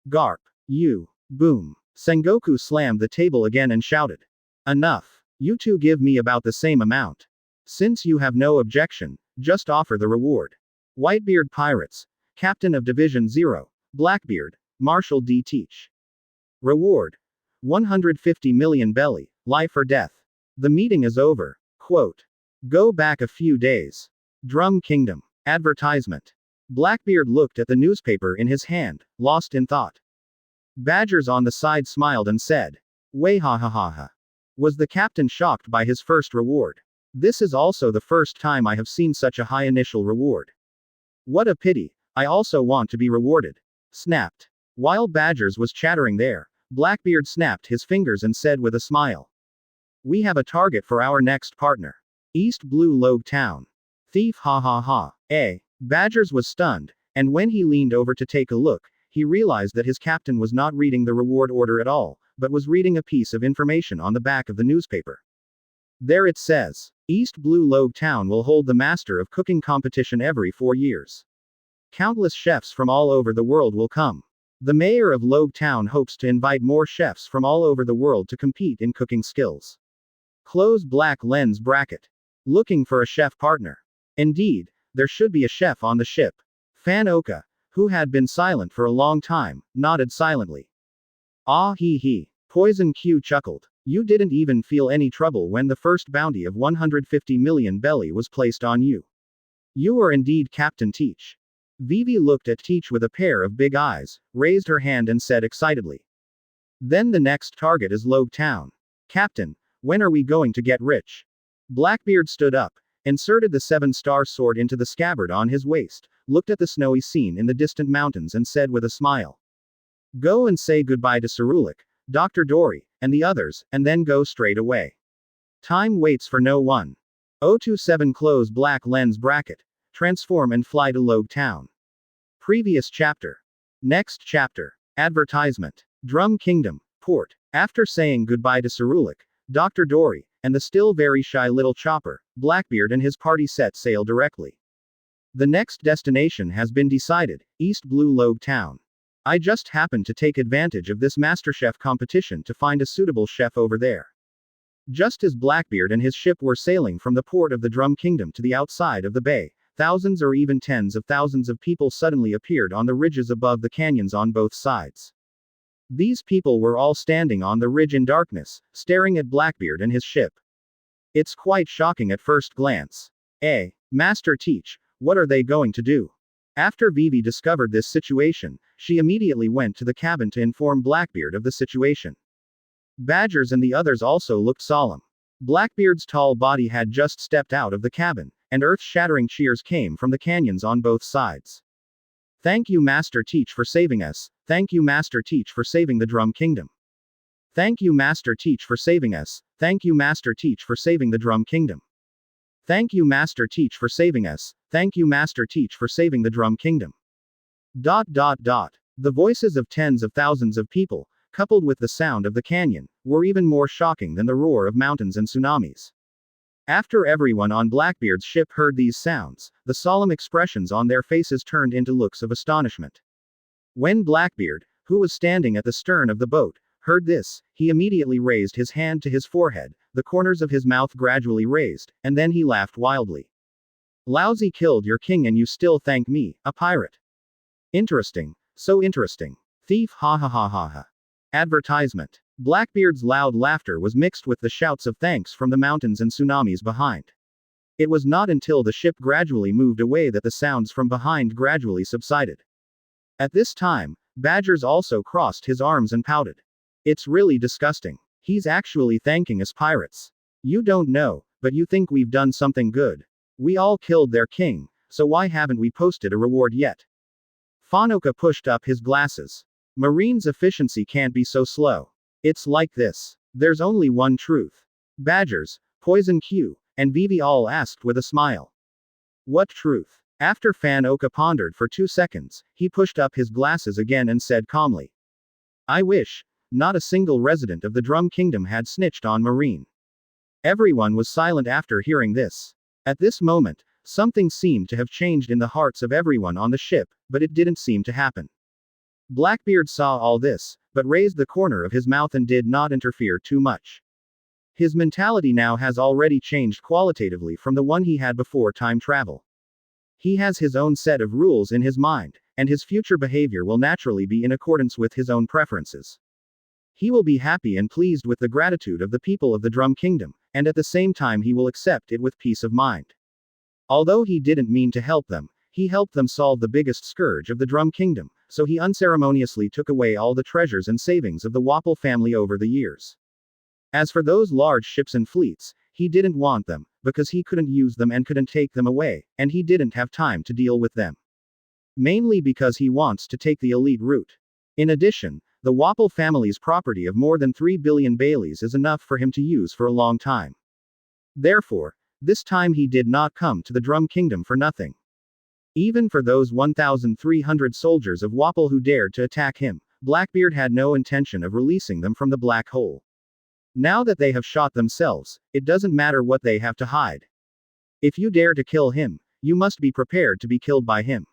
Garp. You. Boom. Sengoku slammed the table again and shouted. Enough. You two give me about the same amount. Since you have no objection, just offer the reward. Whitebeard Pirates. Captain of Division 0. Blackbeard. Marshal D. Teach. Reward. 150 million belly. Life or death. The meeting is over. Quote. Go back a few days. Drum Kingdom. Advertisement. Blackbeard looked at the newspaper in his hand, lost in thought. Badgers on the side smiled and said. Way ha ha ha ha. Was the captain shocked by his first reward? This is also the first time I have seen such a high initial reward. What a pity, I also want to be rewarded. Snapped. While Badgers was chattering there, Blackbeard snapped his fingers and said with a smile. We have a target for our next partner. East Blue Log Town. Thief ha ha ha. Badgers was stunned, and when he leaned over to take a look, he realized that his captain was not reading the reward order at all, but was reading a piece of information on the back of the newspaper. There it says, East Blue Log Town will hold the Master of Cooking competition every 4 years. Countless chefs from all over the world will come. The mayor of Log Town hopes to invite more chefs from all over the world to compete in cooking skills. Close black lens bracket. Looking for a chef partner. Indeed, there should be a chef on the ship. Fan Oka, who had been silent for a long time, nodded silently. Ah hee hee. Poison Q chuckled. You didn't even feel any trouble when the first bounty of 150 million belly was placed on you. You are indeed Captain Teach. Vivi looked at Teach with a pair of big eyes, raised her hand and said excitedly. Then the next target is Log Town. Captain, when are we going to get rich? Blackbeard stood up, inserted the 7-star sword into the scabbard on his waist, looked at the snowy scene in the distant mountains and said with a smile. Go and say goodbye to Cerulean, Dr. Dory, and the others, and then go straight away. Time waits for no one. 027 Close black lens bracket. Transform and fly to Log Town. Previous chapter. Next chapter. Advertisement. Drum Kingdom. Port. After saying goodbye to Cerulean, Dr. Dory, and the still very shy little chopper, Blackbeard and his party set sail directly. The next destination has been decided, East Blue Log Town. I just happened to take advantage of this MasterChef competition to find a suitable chef over there. Just as Blackbeard and his ship were sailing from the port of the Drum Kingdom to the outside of the bay, thousands or even tens of thousands of people suddenly appeared on the ridges above the canyons on both sides. These people were all standing on the ridge in darkness, staring at Blackbeard and his ship. It's quite shocking at first glance. Master Teach, what are they going to do? After Vivi discovered this situation, she immediately went to the cabin to inform Blackbeard of the situation. Badgers and the others also looked solemn. Blackbeard's tall body had just stepped out of the cabin, and earth-shattering cheers came from the canyons on both sides. Thank you Master Teach for saving us, thank you Master Teach for saving the Drum Kingdom. Thank you Master Teach for saving us, thank you Master Teach for saving the Drum Kingdom. Thank you Master Teach for saving us, thank you Master Teach for saving the Drum Kingdom. ... The voices of tens of thousands of people, coupled with the sound of the canyon, were even more shocking than the roar of mountains and tsunamis. After everyone on Blackbeard's ship heard these sounds, the solemn expressions on their faces turned into looks of astonishment. When Blackbeard, who was standing at the stern of the boat, heard this, he immediately raised his hand to his forehead, the corners of his mouth gradually raised, and then he laughed wildly. Laozi killed your king and you still thank me, a pirate. Interesting. So interesting. Thief hahahaha. Advertisement. Blackbeard's loud laughter was mixed with the shouts of thanks from the mountains and tsunamis behind. It was not until the ship gradually moved away that the sounds from behind gradually subsided. At this time, Badgers also crossed his arms and pouted. It's really disgusting. He's actually thanking us pirates. You don't know, but you think we've done something good. We all killed their king, so why haven't we posted a reward yet? Fanoka pushed up his glasses. Marine's efficiency can't be so slow. It's like this. There's only one truth. Badgers, Poison Q, and Vivi all asked with a smile. What truth? After Fanoka pondered for 2 seconds, he pushed up his glasses again and said calmly. I wish. Not a single resident of the Drum Kingdom had snitched on Marine. Everyone was silent after hearing this. At this moment, something seemed to have changed in the hearts of everyone on the ship, but it didn't seem to happen. Blackbeard saw all this, but raised the corner of his mouth and did not interfere too much. His mentality now has already changed qualitatively from the one he had before time travel. He has his own set of rules in his mind, and his future behavior will naturally be in accordance with his own preferences. He will be happy and pleased with the gratitude of the people of the Drum Kingdom, and at the same time he will accept it with peace of mind. Although he didn't mean to help them, he helped them solve the biggest scourge of the Drum Kingdom, so he unceremoniously took away all the treasures and savings of the Wapol family over the years. As for those large ships and fleets, he didn't want them, because he couldn't use them and couldn't take them away, and he didn't have time to deal with them. Mainly because he wants to take the elite route. In addition, the Wapol family's property of more than 3 billion Baileys is enough for him to use for a long time. Therefore, this time he did not come to the Drum Kingdom for nothing. Even for those 1,300 soldiers of Wapol who dared to attack him, Blackbeard had no intention of releasing them from the black hole. Now that they have shot themselves, it doesn't matter what they have to hide. If you dare to kill him, you must be prepared to be killed by him.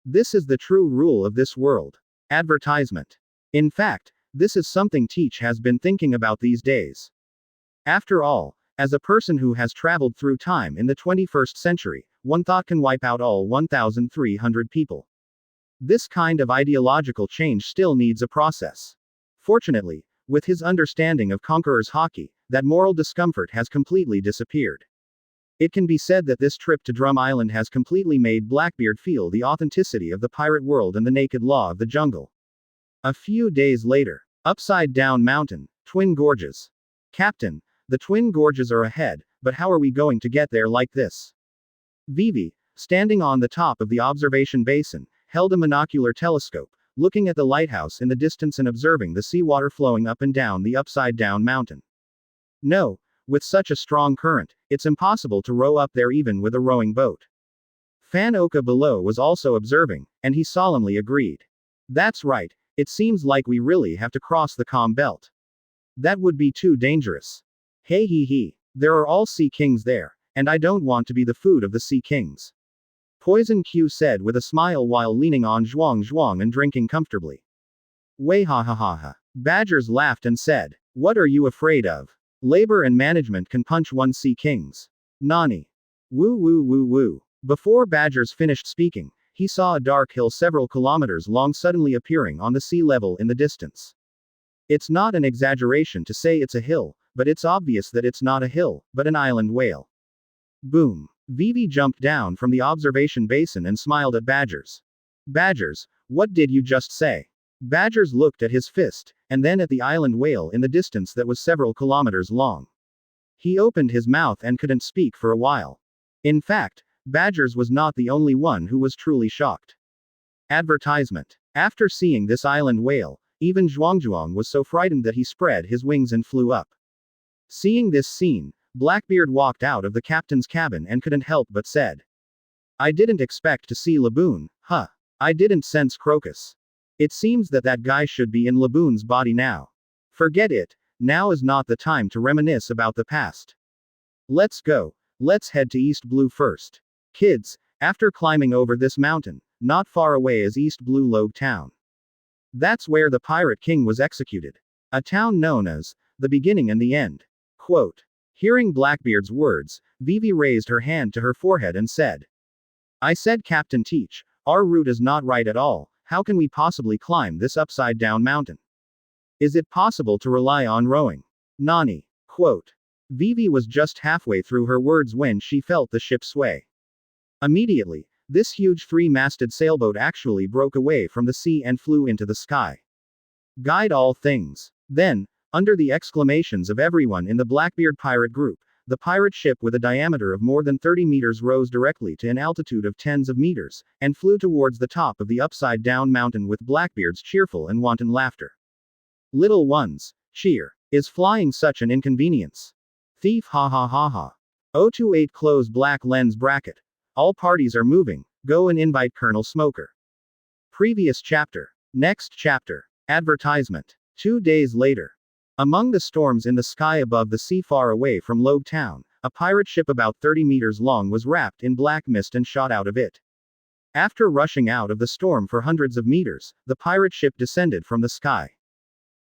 This is the true rule of this world. Advertisement. In fact, this is something Teach has been thinking about these days. After all, as a person who has traveled through time in the 21st century, one thought can wipe out all 1,300 people. This kind of ideological change still needs a process. Fortunately, with his understanding of Conqueror's Haki, that moral discomfort has completely disappeared. It can be said that this trip to Drum Island has completely made Blackbeard feel the authenticity of the pirate world and the naked law of the jungle. A few days later. Upside Down Mountain, Twin Gorges. Captain, the Twin Gorges are ahead, but how are we going to get there like this? Vivi, standing on the top of the observation basin, held a monocular telescope, looking at the lighthouse in the distance and observing the seawater flowing up and down the Upside Down Mountain. No, with such a strong current, it's impossible to row up there even with a rowing boat. Fanoka below was also observing, and he solemnly agreed. That's right. It seems like we really have to cross the calm belt. That would be too dangerous. Hey hee hee. There are all sea kings there, and I don't want to be the food of the sea kings. Poison Q said with a smile while leaning on Zhuang and drinking comfortably. Way hahahaha. Badgers laughed and said, what are you afraid of? Labor and management can punch one sea kings. Nani. Woo woo woo woo. Before Badgers finished speaking, he saw a dark hill several kilometers long suddenly appearing on the sea level in the distance. It's not an exaggeration to say it's a hill, but it's obvious that it's not a hill, but an island whale. Boom. Vivi jumped down from the observation basin and smiled at Badgers. Badgers, what did you just say? Badgers looked at his fist, and then at the island whale in the distance that was several kilometers long. He opened his mouth and couldn't speak for a while. In fact, Badgers was not the only one who was truly shocked. Advertisement. After seeing this island whale, even Zhuangzhuang was so frightened that he spread his wings and flew up. Seeing this scene, Blackbeard walked out of the captain's cabin and couldn't help but said, I didn't expect to see Laboon, huh? I didn't sense Crocus. It seems that that guy should be in Laboon's body now. Forget it, now is not the time to reminisce about the past. Let's go, let's head to East Blue first. Kids, after climbing over this mountain, not far away is East Blue Log Town. That's where the Pirate King was executed. A town known as the beginning and the end. Quote. Hearing Blackbeard's words, Vivi raised her hand to her forehead and said, I said Captain Teach, our route is not right at all, how can we possibly climb this upside-down mountain? Is it possible to rely on rowing? Nani. Quote. Vivi was just halfway through her words when she felt the ship sway. Immediately, this huge three-masted sailboat actually broke away from the sea and flew into the sky. Guide all things. Then, under the exclamations of everyone in the Blackbeard pirate group, the pirate ship with a diameter of more than 30 meters rose directly to an altitude of tens of meters, and flew towards the top of the upside-down mountain with Blackbeard's cheerful and wanton laughter. Little ones, cheer. Is flying such an inconvenience? Thief hahahaha. 028 close black lens bracket. All parties are moving, go and invite Colonel Smoker. Previous chapter. Next chapter. Advertisement. 2 days later. Among the storms in the sky above the sea far away from Log Town, a pirate ship about 30 meters long was wrapped in black mist and shot out of it. After rushing out of the storm for hundreds of meters, the pirate ship descended from the sky.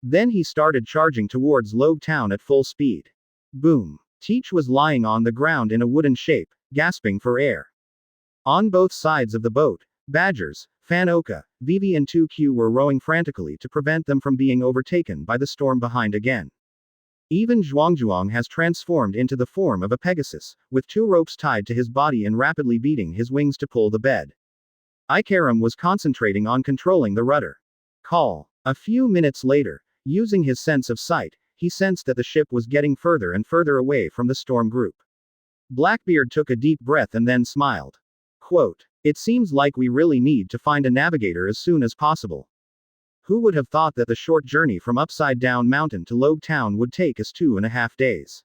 Then he started charging towards Log Town at full speed. Boom. Teach was lying on the ground in a wooden shape, gasping for air. On both sides of the boat, Badgers, Fanoka, Vivi and 2Q were rowing frantically to prevent them from being overtaken by the storm behind again. Even Zhuangzhuang has transformed into the form of a Pegasus, with 2 ropes tied to his body and rapidly beating his wings to pull the bed. Ikaram was concentrating on controlling the rudder. Call. A few minutes later, using his sense of sight, he sensed that the ship was getting further and further away from the storm group. Blackbeard took a deep breath and then smiled. Quote. It seems like we really need to find a navigator as soon as possible. Who would have thought that the short journey from Upside Down Mountain to Log Town would take us 2.5 days?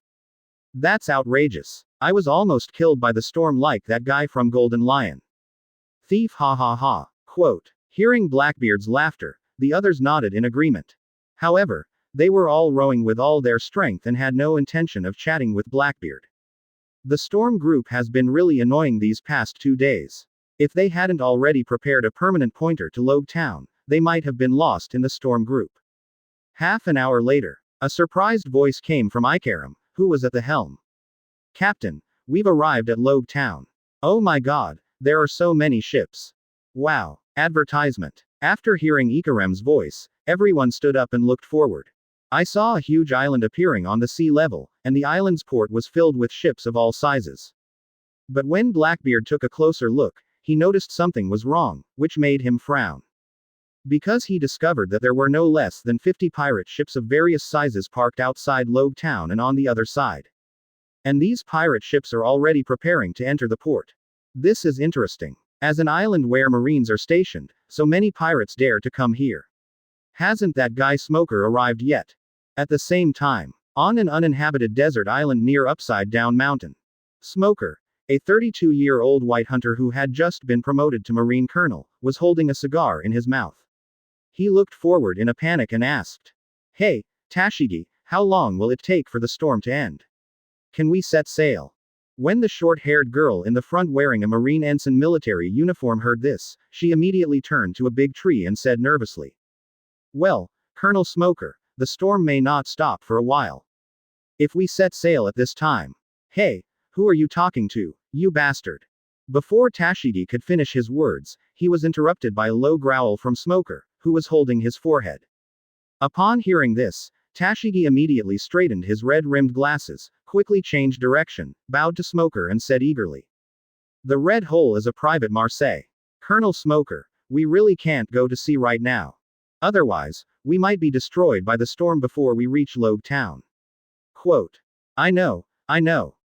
That's outrageous. I was almost killed by the storm like that guy from Golden Lion. Thief hahaha. Quote. Hearing Blackbeard's laughter, the others nodded in agreement. However, they were all rowing with all their strength and had no intention of chatting with Blackbeard. The storm group has been really annoying these past 2 days. If they hadn't already prepared a permanent pointer to Log Town, they might have been lost in the storm group. Half an hour later, a surprised voice came from Ikaram, who was at the helm. Captain, we've arrived at Log Town. Oh my god, there are so many ships. Wow. Advertisement. After hearing Ikaram's voice, everyone stood up and looked forward. I saw a huge island appearing on the sea level, and the island's port was filled with ships of all sizes. But when Blackbeard took a closer look, he noticed something was wrong, which made him frown. Because he discovered that there were no less than 50 pirate ships of various sizes parked outside Log Town and on the other side. And these pirate ships are already preparing to enter the port. This is interesting. As an island where marines are stationed, so many pirates dare to come here. Hasn't that guy Smoker arrived yet? At the same time, on an uninhabited desert island near Upside Down Mountain, Smoker, a 32-year-old white hunter who had just been promoted to Marine Colonel, was holding a cigar in his mouth. He looked forward in a panic and asked, Hey, Tashigi, how long will it take for the storm to end? Can we set sail? When the short-haired girl in the front wearing a Marine ensign military uniform heard this, she immediately turned to a big tree and said nervously, Well, Colonel Smoker, the storm may not stop for a while. If we set sail at this time. Hey, who are you talking to, you bastard? Before Tashigi could finish his words, he was interrupted by a low growl from Smoker, who was holding his forehead. Upon hearing this, Tashigi immediately straightened his red-rimmed glasses, quickly changed direction, bowed to Smoker and said eagerly. The Red Hole is a private Marseille. Colonel Smoker, we really can't go to sea right now. Otherwise, we might be destroyed by the storm before we reach Logue Town. Quote. I know.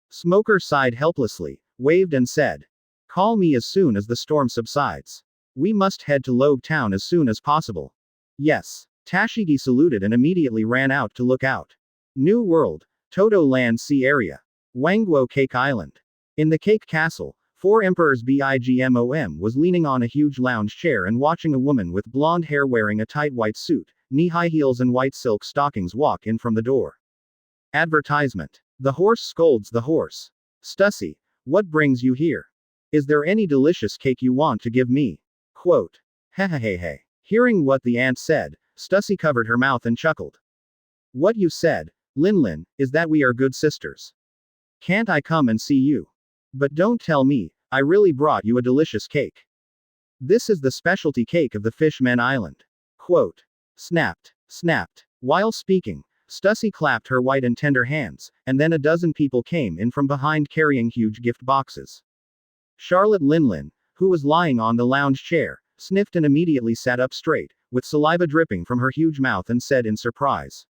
Smoker sighed helplessly, waved and said. Call me as soon as the storm subsides. We must head to Logue Town as soon as possible. Yes. Tashigi saluted and immediately ran out to look out. New World, Toto Land Sea Area. Wangguo Cake Island. In the Cake Castle, 4 Emperors Bigmom was leaning on a huge lounge chair and watching a woman with blonde hair wearing a tight white suit, knee-high heels and white silk stockings walk in from the door. Advertisement. The horse scolds the horse. Stussy, what brings you here? Is there any delicious cake you want to give me? Quote. Hahahaha. Hearing what the aunt said, Stussy covered her mouth and chuckled. What you said, Linlin, is that we are good sisters. Can't I come and see you? But don't tell me, I really brought you a delicious cake. This is the specialty cake of the Fishmen Island. Quote. Snapped. While speaking, Stussy clapped her white and tender hands, and then a dozen people came in from behind carrying huge gift boxes. Charlotte Linlin, who was lying on the lounge chair, sniffed and immediately sat up straight, with saliva dripping from her huge mouth and said in surprise.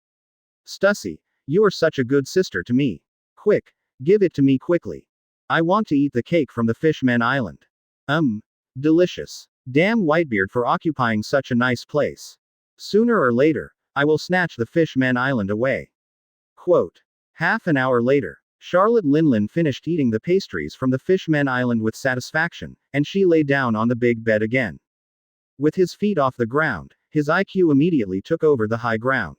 Stussy, you are such a good sister to me. Quick, give it to me quickly. I want to eat the cake from the Fishmen Island. Delicious. Damn Whitebeard for occupying such a nice place. Sooner or later, I will snatch the Fishmen Island away. Quote. Half an hour later, Charlotte Linlin finished eating the pastries from the Fishmen Island with satisfaction, and she lay down on the big bed again. With his feet off the ground, his IQ immediately took over the high ground.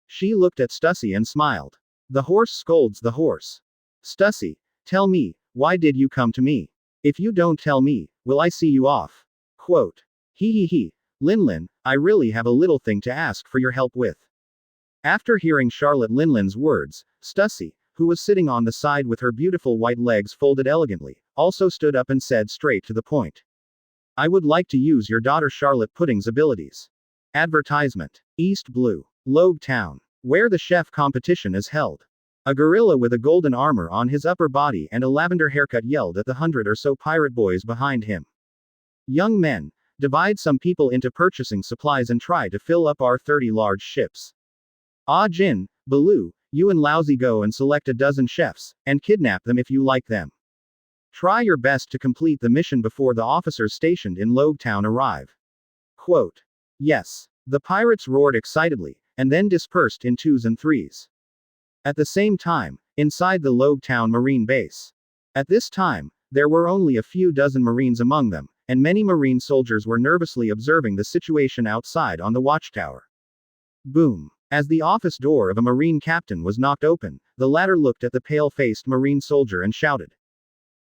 She looked at Stussy and smiled. The horse scolds the horse. Stussy, tell me, why did you come to me? If you don't tell me, will I see you off? Quote. Linlin, I really have a little thing to ask for your help with. After hearing Charlotte Linlin's words, Stussy, who was sitting on the side with her beautiful white legs folded elegantly, also stood up and said straight to the point. I would like to use your daughter Charlotte Pudding's abilities. Advertisement. East Blue. Logue Town. Where the chef competition is held. A gorilla with a golden armor on his upper body and a lavender haircut yelled at the 100 or so pirate boys behind him. Young men, divide some people into purchasing supplies and try to fill up our 30 large ships. Ah Jin, Baloo, you and Laozi go and select a dozen chefs, and kidnap them if you like them. Try your best to complete the mission before the officers stationed in Logue Town arrive. Quote. Yes. The pirates roared excitedly, and then dispersed in 2s and 3s. At the same time, inside the Logue Town Marine base. At this time, there were only a few dozen Marines among them, and many Marine soldiers were nervously observing the situation outside on the watchtower. Boom. As the office door of a Marine captain was knocked open, the latter looked at the pale-faced Marine soldier and shouted.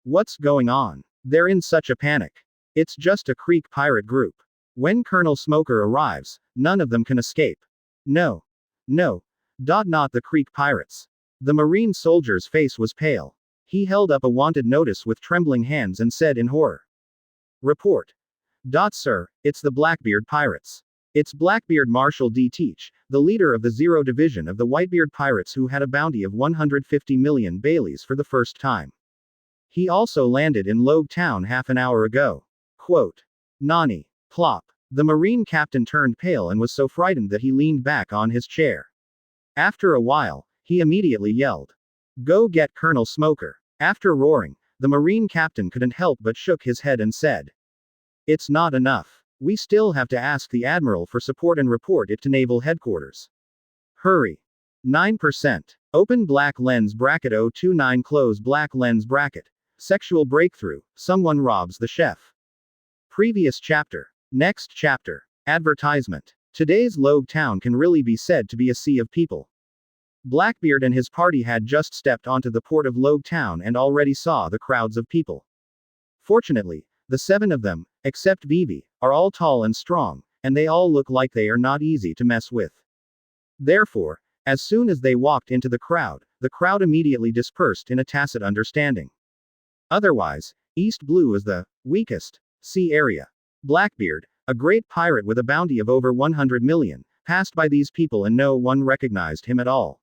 What's going on? They're in such a panic. It's just a Creek pirate group. When Colonel Smoker arrives, none of them can escape. No. Not the Creek pirates. The Marine soldier's face was pale. He held up a wanted notice with trembling hands and said in horror. Report. Sir, it's the Blackbeard pirates. It's Blackbeard Marshal D. Teach, the leader of the Zero Division of the Whitebeard pirates who had a bounty of 150 million Baileys for the first time. He also landed in Logue Town half an hour ago. Quote. Nani. Plop. The Marine captain turned pale and was so frightened that he leaned back on his chair. After a while, he immediately yelled. Go get Colonel Smoker. After roaring, the Marine captain couldn't help but shook his head and said. It's not enough. We still have to ask the admiral for support and report it to naval headquarters. Hurry. 9%. Open black lens bracket 029 close black lens bracket. Sexual breakthrough, someone robs the chef. Previous chapter. Next chapter. Advertisement. Today's Logue Town can really be said to be a sea of people. Blackbeard and his party had just stepped onto the port of Logue Town and already saw the crowds of people. Fortunately, the 7 of them, except Vivi, are all tall and strong, and they all look like they are not easy to mess with. Therefore, as soon as they walked into the crowd immediately dispersed in a tacit understanding. Otherwise, East Blue is the weakest sea area. Blackbeard, a great pirate with a bounty of over 100 million, passed by these people and no one recognized him at all.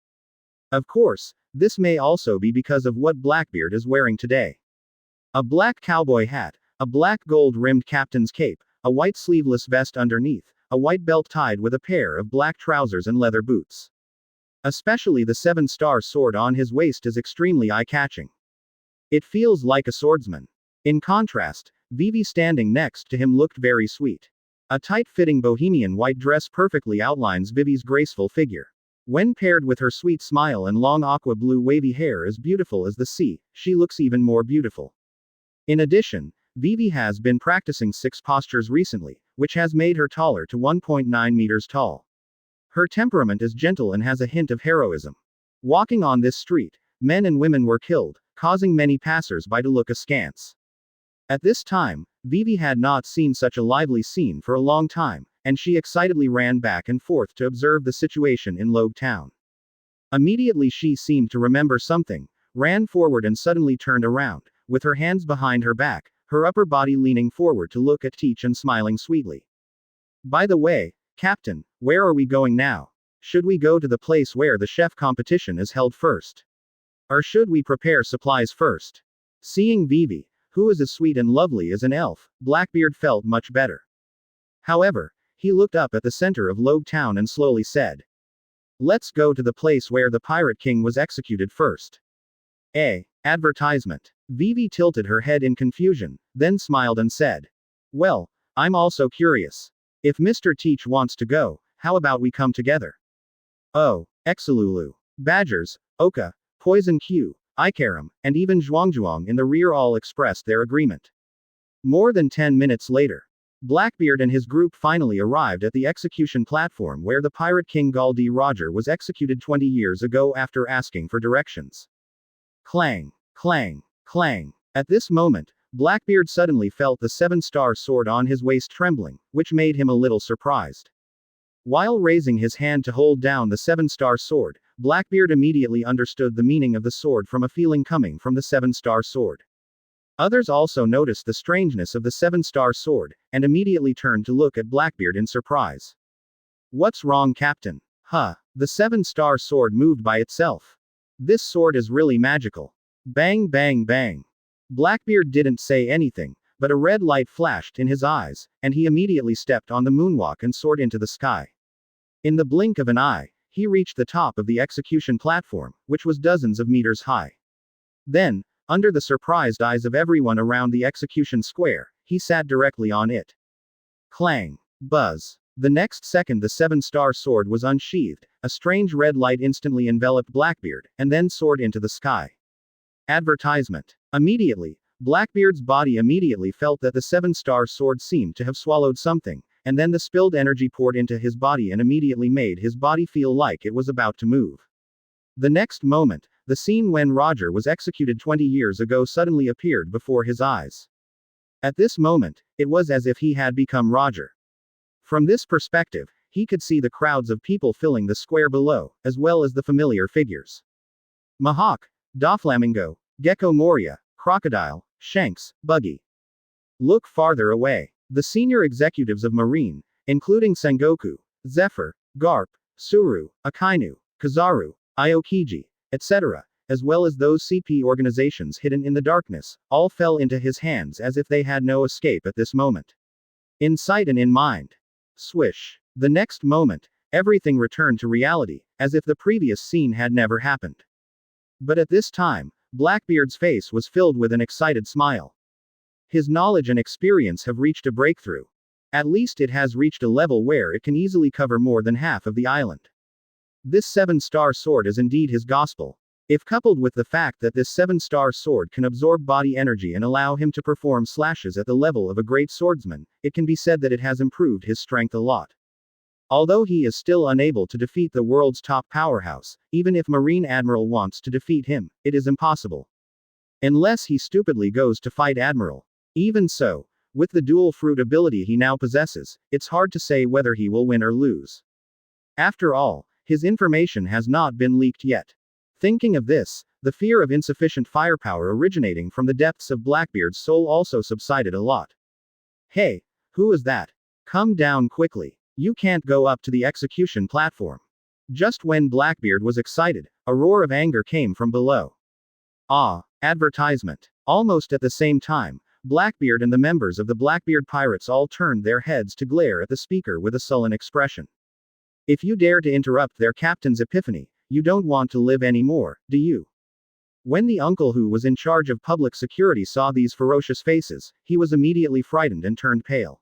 Of course, this may also be because of what Blackbeard is wearing today. A black cowboy hat, a black gold-rimmed captain's cape, a white sleeveless vest underneath, a white belt tied with a pair of black trousers and leather boots. Especially the seven-star sword on his waist is extremely eye-catching. It feels like a swordsman. In contrast, Vivi standing next to him looked very sweet. A tight-fitting bohemian white dress perfectly outlines Vivi's graceful figure. When paired with her sweet smile and long aqua blue wavy hair as beautiful as the sea, she looks even more beautiful. In addition, Vivi has been practicing 6 postures recently, which has made her taller to 1.9 meters tall. Her temperament is gentle and has a hint of heroism. Walking on this street, men and women were killed, causing many passers-by to look askance. At this time, Vivi had not seen such a lively scene for a long time, and she excitedly ran back and forth to observe the situation in Logue Town. Immediately she seemed to remember something, ran forward and suddenly turned around, with her hands behind her back, her upper body leaning forward to look at Teach and smiling sweetly. By the way, Captain, where are we going now? Should we go to the place where the chef competition is held first? Or should we prepare supplies first? Seeing Vivi, who is as sweet and lovely as an elf, Blackbeard felt much better. However, he looked up at the center of Logue Town and slowly said, "Let's go to the place where the Pirate King was executed first." Advertisement. Vivi tilted her head in confusion, then smiled and said, "Well, I'm also curious. If Mr. Teach wants to go, how about we come together?" Oh, Exalulu. Badgers, Oka, Poison Q, Ikaram, and even Zhuangzhuang in the rear all expressed their agreement. More than 10 minutes later, Blackbeard and his group finally arrived at the execution platform where the Pirate King Gul D. Roger was executed 20 years ago after asking for directions. Clang, clang, clang. At this moment, Blackbeard suddenly felt the seven-star sword on his waist trembling, which made him a little surprised. While raising his hand to hold down the seven-star sword, Blackbeard immediately understood the meaning of the sword from a feeling coming from the seven-star sword. Others also noticed the strangeness of the seven-star sword, and immediately turned to look at Blackbeard in surprise. "What's wrong, Captain?" The seven-star sword moved by itself. "This sword is really magical." Bang bang bang. Blackbeard didn't say anything, but a red light flashed in his eyes, and he immediately stepped on the moonwalk and soared into the sky. In the blink of an eye, he reached the top of the execution platform, which was dozens of meters high. Then, under the surprised eyes of everyone around the execution square, he sat directly on it. Clang. Buzz. The next second the seven-star sword was unsheathed, a strange red light instantly enveloped Blackbeard, and then soared into the sky. Advertisement. Immediately, Blackbeard's body immediately felt that the seven-star sword seemed to have swallowed something, and then the spilled energy poured into his body and immediately made his body feel like it was about to move. The next moment, the scene when Roger was executed 20 years ago suddenly appeared before his eyes. At this moment, it was as if he had become Roger. From this perspective, he could see the crowds of people filling the square below, as well as the familiar figures. Mahawk, Doflamingo, Gecko Moria, Crocodile, Shanks, Buggy. Look farther away. The senior executives of Marine, including Sengoku, Zephyr, Garp, Suru, Akainu, Kazaru, Aokiji, etc., as well as those CP organizations hidden in the darkness, all fell into his hands as if they had no escape at this moment. In sight and in mind. Swish. The next moment, everything returned to reality, as if the previous scene had never happened. But at this time, Blackbeard's face was filled with an excited smile. His knowledge and experience have reached a breakthrough. At least it has reached a level where it can easily cover more than half of the island. This seven-star sword is indeed his gospel. If coupled with the fact that this seven-star sword can absorb body energy and allow him to perform slashes at the level of a great swordsman, it can be said that it has improved his strength a lot. Although he is still unable to defeat the world's top powerhouse, even if Marine Admiral wants to defeat him, it is impossible. Unless he stupidly goes to fight Admiral. Even so, with the dual fruit ability he now possesses, it's hard to say whether he will win or lose. After all, his information has not been leaked yet. Thinking of this, the fear of insufficient firepower originating from the depths of Blackbeard's soul also subsided a lot. "Hey, who is that? Come down quickly." You can't go up to the execution platform. Just when Blackbeard was excited, a roar of anger came from below. Ah, advertisement. Almost at the same time, Blackbeard and the members of the Blackbeard pirates all turned their heads to glare at the speaker with a sullen expression. If you dare to interrupt their captain's epiphany, you don't want to live anymore, do you? When the uncle who was in charge of public security saw these ferocious faces, he was immediately frightened and turned pale.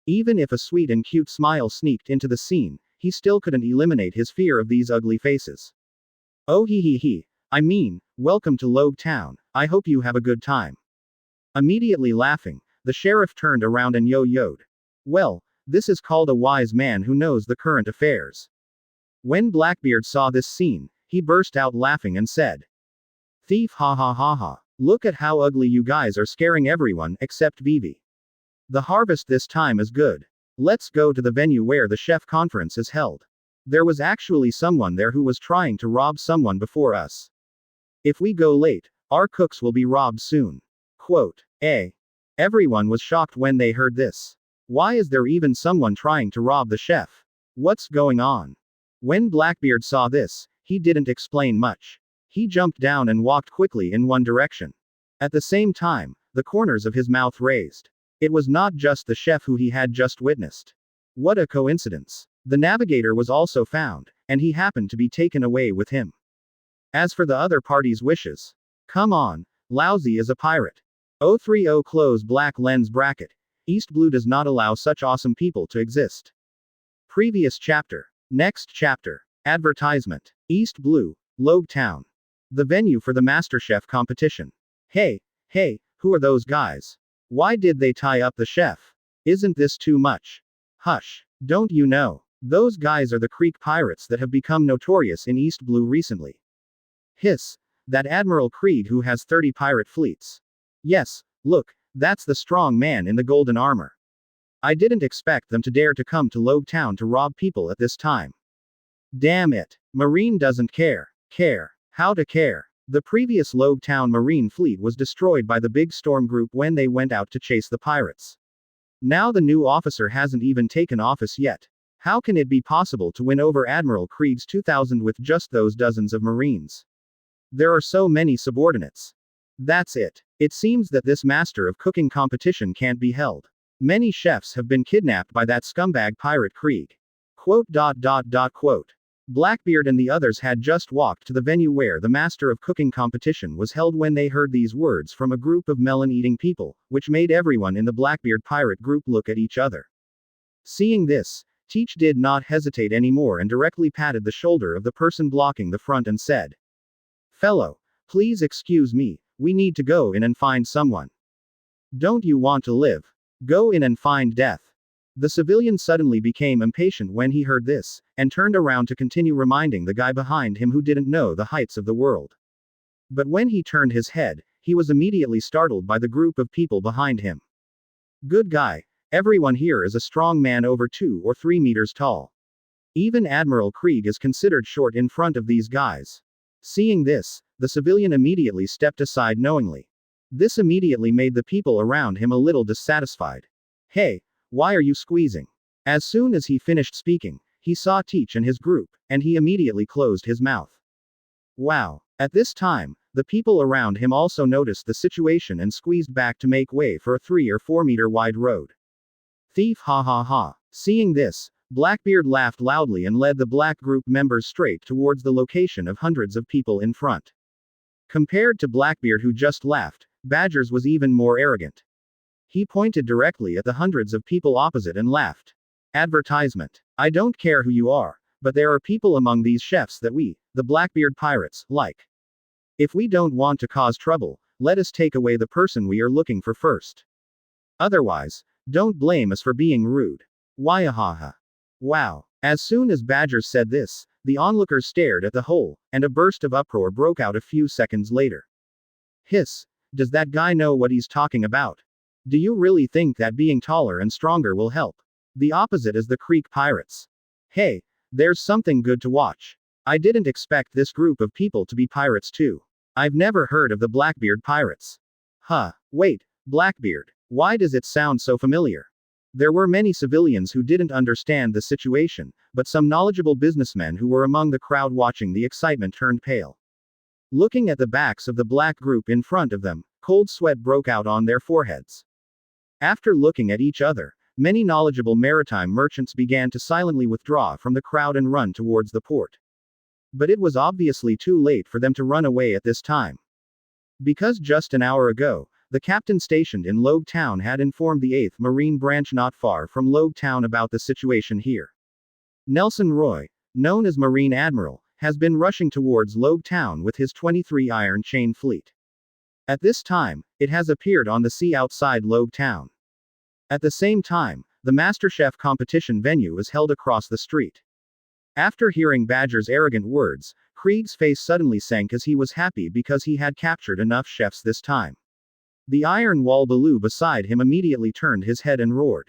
Even if a sweet and cute smile sneaked into the scene, he still couldn't eliminate his fear of these ugly faces. Oh he. I mean, welcome to Logue Town, I hope you have a good time. Immediately laughing, the sheriff turned around and yo-yoed. Well, this is called a wise man who knows the current affairs. When Blackbeard saw this scene, he burst out laughing and said, Thief hahahaha. Look at how ugly you guys are scaring everyone except Vivi. The harvest this time is good. Let's go to the venue where the chef conference is held. There was actually someone there who was trying to rob someone before us. If we go late, our cooks will be robbed soon. Quote. Everyone was shocked when they heard this. Why is there even someone trying to rob the chef? What's going on? When Blackbeard saw this, he didn't explain much. He jumped down and walked quickly in one direction. At the same time, the corners of his mouth raised. It was not just the chef who he had just witnessed. What a coincidence. The navigator was also found, and he happened to be taken away with him. As for the other party's wishes, come on, Laozi is a pirate. 030 close black lens bracket. East Blue does not allow such awesome people to exist. Previous chapter. Next chapter. Advertisement. East Blue, Logue Town. The venue for the MasterChef competition. Hey, who are those guys? Why did they tie up the chef? Isn't this too much? Hush, don't you know? Those guys are the Creek pirates that have become notorious in East Blue recently. Hiss, that Admiral Krieg who has 30 pirate fleets. Yes, look, that's the strong man in the golden armor. I didn't expect them to dare to come to Logue Town to rob people at this time. Damn it. Marine doesn't care. How to care? The previous Logue Town Marine fleet was destroyed by the Big Storm Group when they went out to chase the pirates. Now the new officer hasn't even taken office yet. How can it be possible to win over Admiral Krieg's 2000 with just those dozens of Marines? There are so many subordinates. That's it. It seems that this master of cooking competition can't be held. Many chefs have been kidnapped by that scumbag pirate Krieg. Quote. Blackbeard and the others had just walked to the venue where the master of cooking competition was held when they heard these words from a group of melon-eating people, which made everyone in the Blackbeard pirate group look at each other. Seeing this, Teach did not hesitate anymore and directly patted the shoulder of the person blocking the front and said, Fellow, please excuse me, we need to go in and find someone. Don't you want to live? Go in and find death. The civilian suddenly became impatient when he heard this, and turned around to continue reminding the guy behind him who didn't know the heights of the world. But when he turned his head, he was immediately startled by the group of people behind him. Good guy, everyone here is a strong man over 2 or 3 meters tall. Even Admiral Krieg is considered short in front of these guys. Seeing this, the civilian immediately stepped aside knowingly. This immediately made the people around him a little dissatisfied. Hey, why are you squeezing? As soon as he finished speaking, he saw Teach and his group, and he immediately closed his mouth. Wow. At this time, the people around him also noticed the situation and squeezed back to make way for a 3 or 4 meter wide road. Thief hahaha. Seeing this, Blackbeard laughed loudly and led the black group members straight towards the location of hundreds of people in front. Compared to Blackbeard who just laughed, Badgers was even more arrogant. He pointed directly at the hundreds of people opposite and laughed. Advertisement. I don't care who you are, but there are people among these chefs that we, the Blackbeard pirates, like. If we don't want to cause trouble, let us take away the person we are looking for first. Otherwise, don't blame us for being rude. Wahahaha. Wow. As soon as Badgers said this, the onlookers stared at the whole, and a burst of uproar broke out a few seconds later. Hiss. Does that guy know what he's talking about? Do you really think that being taller and stronger will help? The opposite is the Creek pirates. Hey, there's something good to watch. I didn't expect this group of people to be pirates too. I've never heard of the Blackbeard pirates. Wait, Blackbeard. Why does it sound so familiar? There were many civilians who didn't understand the situation, but some knowledgeable businessmen who were among the crowd watching the excitement turned pale. Looking at the backs of the black group in front of them, cold sweat broke out on their foreheads. After looking at each other, many knowledgeable maritime merchants began to silently withdraw from the crowd and run towards the port. But it was obviously too late for them to run away at this time. Because just an hour ago, the captain stationed in Logue Town had informed the 8th Marine Branch not far from Logue Town about the situation here. Nelson Roy, known as Marine Admiral, has been rushing towards Logue Town with his 23 iron chain fleet. At this time, it has appeared on the sea outside Logue Town. At the same time, the MasterChef competition venue is held across the street. After hearing Badger's arrogant words, Krieg's face suddenly sank as he was happy because he had captured enough chefs this time. The iron wall Baloo beside him immediately turned his head and roared.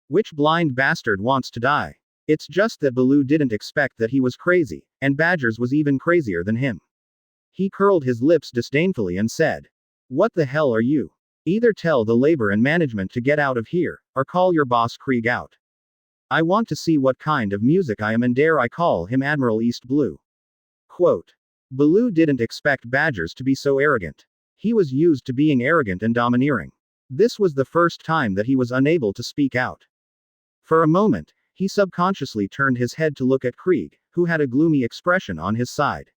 Which blind bastard wants to die? It's just that Baloo didn't expect that he was crazy, and Badgers was even crazier than him. He curled his lips disdainfully and said, "What the hell are you? Either tell the labor and management to get out of here, or call your boss Krieg out. I want to see what kind of music I am and dare I call him Admiral East Blue." Quote. Baloo didn't expect Badgers to be so arrogant. He was used to being arrogant and domineering. This was the first time that he was unable to speak out. For a moment, he subconsciously turned his head to look at Krieg, who had a gloomy expression on his side.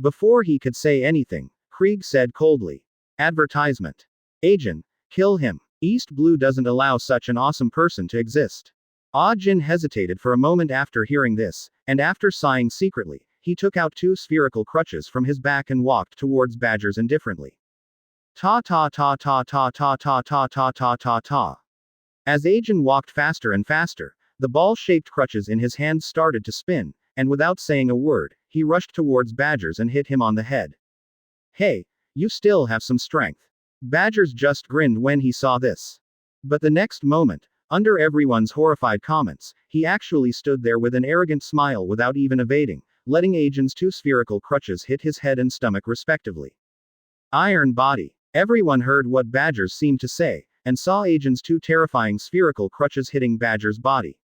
Before he could say anything, Krieg said coldly, "Advertisement. Agent, kill him. East Blue doesn't allow such an awesome person to exist." Ah Jin hesitated for a moment after hearing this, and after sighing secretly, he took out 2 spherical crutches from his back and walked towards Badgers indifferently. Ta ta ta ta ta ta ta ta ta ta ta ta. As Ajin walked faster and faster, the ball-shaped crutches in his hands started to spin, and without saying a word, he rushed towards Badgers and hit him on the head. "Hey, you still have some strength." Badgers just grinned when he saw this. But the next moment, under everyone's horrified comments, he actually stood there with an arrogant smile without even evading, letting Ajin's 2 spherical crutches hit his head and stomach respectively. Iron body. Everyone heard what Badgers seemed to say, and saw Ajin's 2 terrifying spherical crutches hitting Badger's body.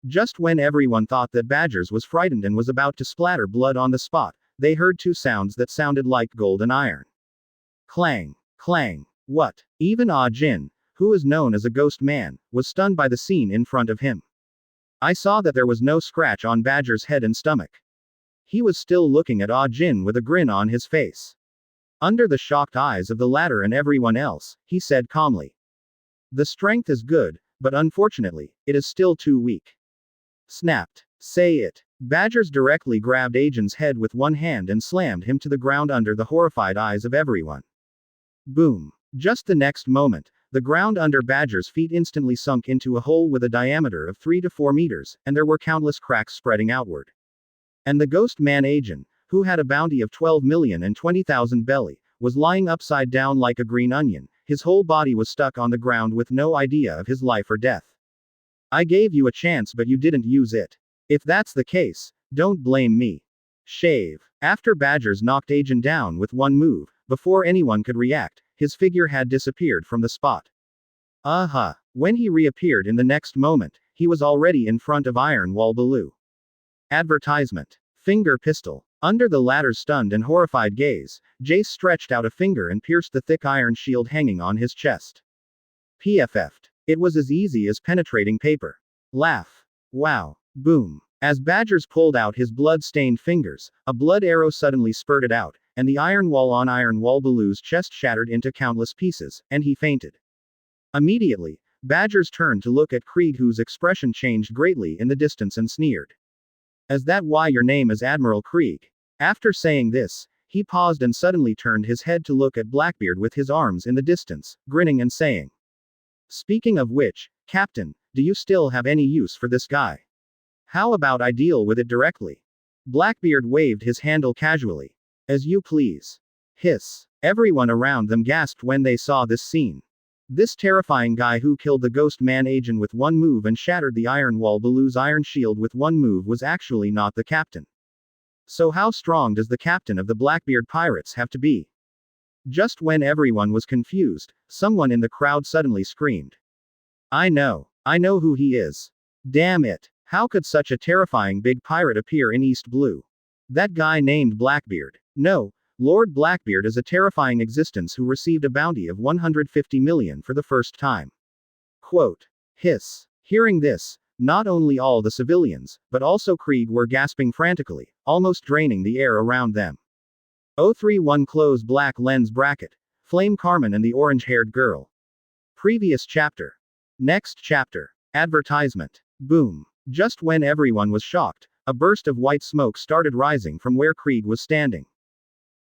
Just when everyone thought that Badgers was frightened and was about to splatter blood on the spot, they heard 2 sounds that sounded like gold and iron. Clang, clang. What? Even Ah Jin, who is known as a ghost man, was stunned by the scene in front of him. I saw that there was no scratch on Badger's head and stomach. He was still looking at Ah Jin with a grin on his face. Under the shocked eyes of the latter and everyone else, he said calmly, "The strength is good, but unfortunately, it is still too weak." Snapped. Say it. Badgers directly grabbed Ajin's head with one hand and slammed him to the ground under the horrified eyes of everyone. Boom. Just the next moment, the ground under Badger's feet instantly sunk into a hole with a diameter of 3 to 4 meters, and there were countless cracks spreading outward. And the ghost man Ajin, who had a bounty of 12,020,000 belly, was lying upside down like a green onion. His whole body was stuck on the ground with no idea of his life or death. I gave you a chance but you didn't use it. If that's the case, don't blame me. Shave. After Badgers knocked Ajin down with one move, before anyone could react, his figure had disappeared from the spot. When he reappeared in the next moment, he was already in front of Iron Wall Baloo. Advertisement. Finger pistol. Under the latter's stunned and horrified gaze, Jace stretched out a finger and pierced the thick iron shield hanging on his chest. PFF'd. It was as easy as penetrating paper. Laugh. Wow. Boom. As Badgers pulled out his blood-stained fingers, a blood arrow suddenly spurted out, and the iron wall on Iron Wall Baloo's chest shattered into countless pieces, and he fainted. Immediately, Badgers turned to look at Krieg, whose expression changed greatly in the distance, and sneered. "Is that why your name is Admiral Krieg?" After saying this, he paused and suddenly turned his head to look at Blackbeard with his arms in the distance, grinning and saying, "Speaking of which, Captain, do you still have any use for this guy? How about I deal with it directly?" Blackbeard waved his handle casually. "As you please." Hiss. Everyone around them gasped when they saw this scene. This terrifying guy who killed the ghost man Ajin with one move and shattered the Iron Wall Baloo's iron shield with one move was actually not the captain. So how strong does the captain of the Blackbeard pirates have to be? Just when everyone was confused, someone in the crowd suddenly screamed. I know who he is. Damn it. How could such a terrifying big pirate appear in East Blue? That guy named Blackbeard. No, Lord Blackbeard is a terrifying existence who received a bounty of 150 million for the first time. Quote. Hiss. Hearing this, not only all the civilians, but also Krieg were gasping frantically, almost draining the air around them. 031 Close black lens bracket. Flame Carmen and the orange-haired girl. Previous chapter. Next chapter. Advertisement. Boom. Just when everyone was shocked, a burst of white smoke started rising from where Krieg was standing.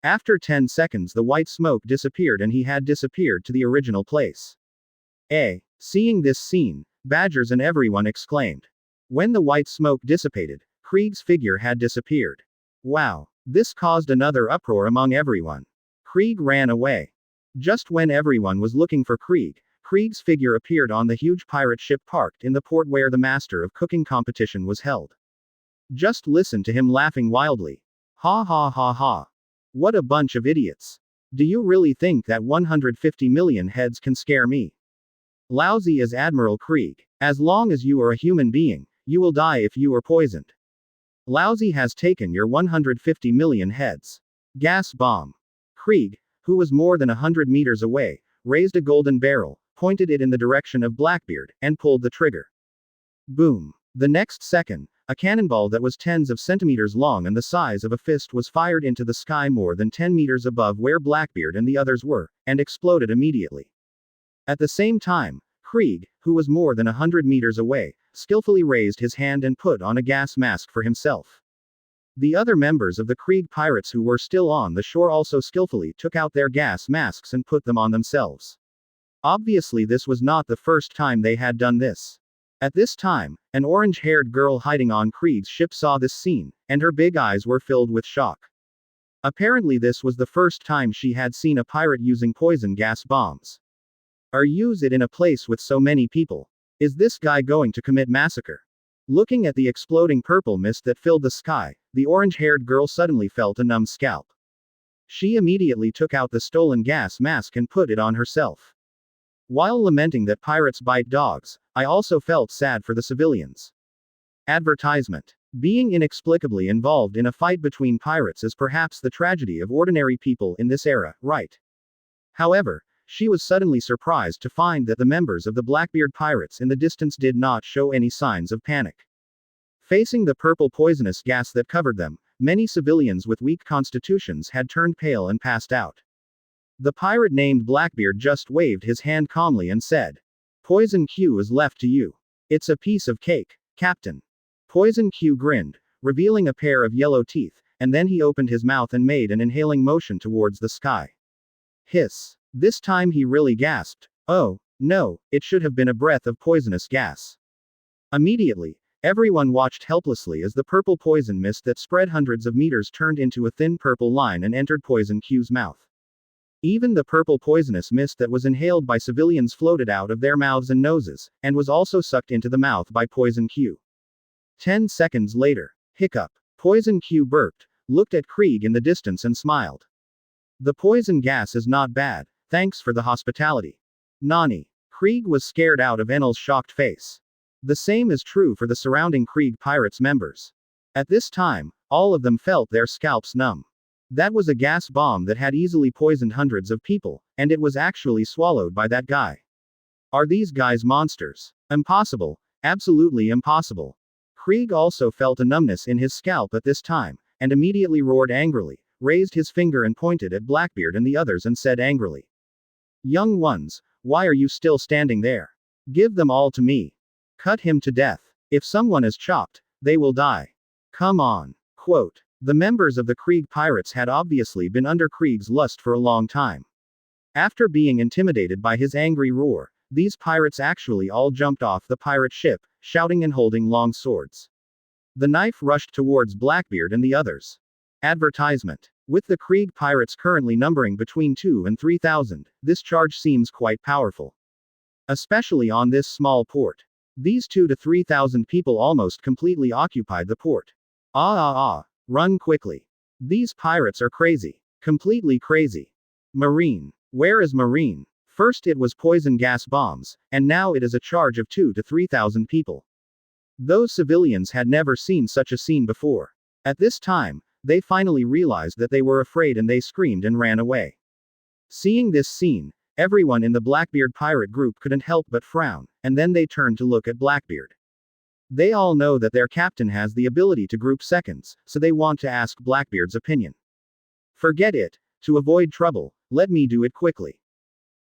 After 10 seconds the white smoke disappeared and he had disappeared to the original place. Seeing this scene, Badgers and everyone exclaimed. When the white smoke dissipated, Krieg's figure had disappeared. Wow. This caused another uproar among everyone. Krieg ran away. Just when everyone was looking for Krieg, Krieg's figure appeared on the huge pirate ship parked in the port where the Master of Cooking competition was held. Just listen to him laughing wildly. Ha ha ha ha. What a bunch of idiots. Do you really think that 150 million heads can scare me? Laozi is Admiral Krieg. As long as you are a human being, you will die if you are poisoned. Laozi has taken your 150 million heads. Gas bomb. Krieg, who was more than 100 meters away, raised a golden barrel, pointed it in the direction of Blackbeard, and pulled the trigger. Boom. The next second, a cannonball that was tens of centimeters long and the size of a fist was fired into the sky more than 10 meters above where Blackbeard and the others were, and exploded immediately. At the same time, Krieg, who was more than 100 meters away, skillfully raised his hand and put on a gas mask for himself. The other members of the Krieg pirates who were still on the shore also skillfully took out their gas masks and put them on themselves. Obviously this was not the first time they had done this. At this time, an orange-haired girl hiding on Krieg's ship saw this scene, and her big eyes were filled with shock. Apparently this was the first time she had seen a pirate using poison gas bombs. Or use it in a place with so many people. Is this guy going to commit massacre? Looking at the exploding purple mist that filled the sky, the orange-haired girl suddenly felt a numb scalp. She immediately took out the stolen gas mask and put it on herself. While lamenting that pirates bite dogs, I also felt sad for the civilians. Advertisement. Being inexplicably involved in a fight between pirates is perhaps the tragedy of ordinary people in this era, right? However, she was suddenly surprised to find that the members of the Blackbeard pirates in the distance did not show any signs of panic. Facing the purple poisonous gas that covered them, many civilians with weak constitutions had turned pale and passed out. The pirate named Blackbeard just waved his hand calmly and said, "Poison Q is left to you. It's a piece of cake, Captain." Poison Q grinned, revealing a pair of yellow teeth, and then he opened his mouth and made an inhaling motion towards the sky. Hiss. This time he really gasped. Oh, no, it should have been a breath of poisonous gas. Immediately, everyone watched helplessly as the purple poison mist that spread hundreds of meters turned into a thin purple line and entered Poison Q's mouth. Even the purple poisonous mist that was inhaled by civilians floated out of their mouths and noses, and was also sucked into the mouth by Poison Q. 10 seconds later. Hiccup. Poison Q burped, looked at Krieg in the distance and smiled. The poison gas is not bad. Thanks for the hospitality. Nani. Krieg was scared out of Enel's shocked face. The same is true for the surrounding Krieg pirates members. At this time, all of them felt their scalps numb. That was a gas bomb that had easily poisoned hundreds of people, and it was actually swallowed by that guy. Are these guys monsters? Impossible. Absolutely impossible. Krieg also felt a numbness in his scalp at this time, and immediately roared angrily, raised his finger and pointed at Blackbeard and the others and said angrily, "Young ones, why are you still standing there? Give them all to me. Cut him to death. If someone is chopped, they will die. Come on." Quote. The members of the Krieg pirates had obviously been under Krieg's lust for a long time. After being intimidated by his angry roar, these pirates actually all jumped off the pirate ship, shouting and holding long swords. The knife rushed towards Blackbeard and the others. Advertisement. With the Krieg pirates currently numbering between 2,000 and 3,000, this charge seems quite powerful. Especially on this small port. These 2,000 to 3,000 people almost completely occupied the port. Run quickly. These pirates are crazy. Completely crazy. Marine. Where is Marine? First it was poison gas bombs, and now it is a charge of 2 to 3,000 people. Those civilians had never seen such a scene before. At this time, they finally realized that they were afraid and they screamed and ran away. Seeing this scene, everyone in the Blackbeard pirate group couldn't help but frown, and then they turned to look at Blackbeard. They all know that their captain has the ability to group seconds, so they want to ask Blackbeard's opinion. Forget it. To avoid trouble, let me do it quickly.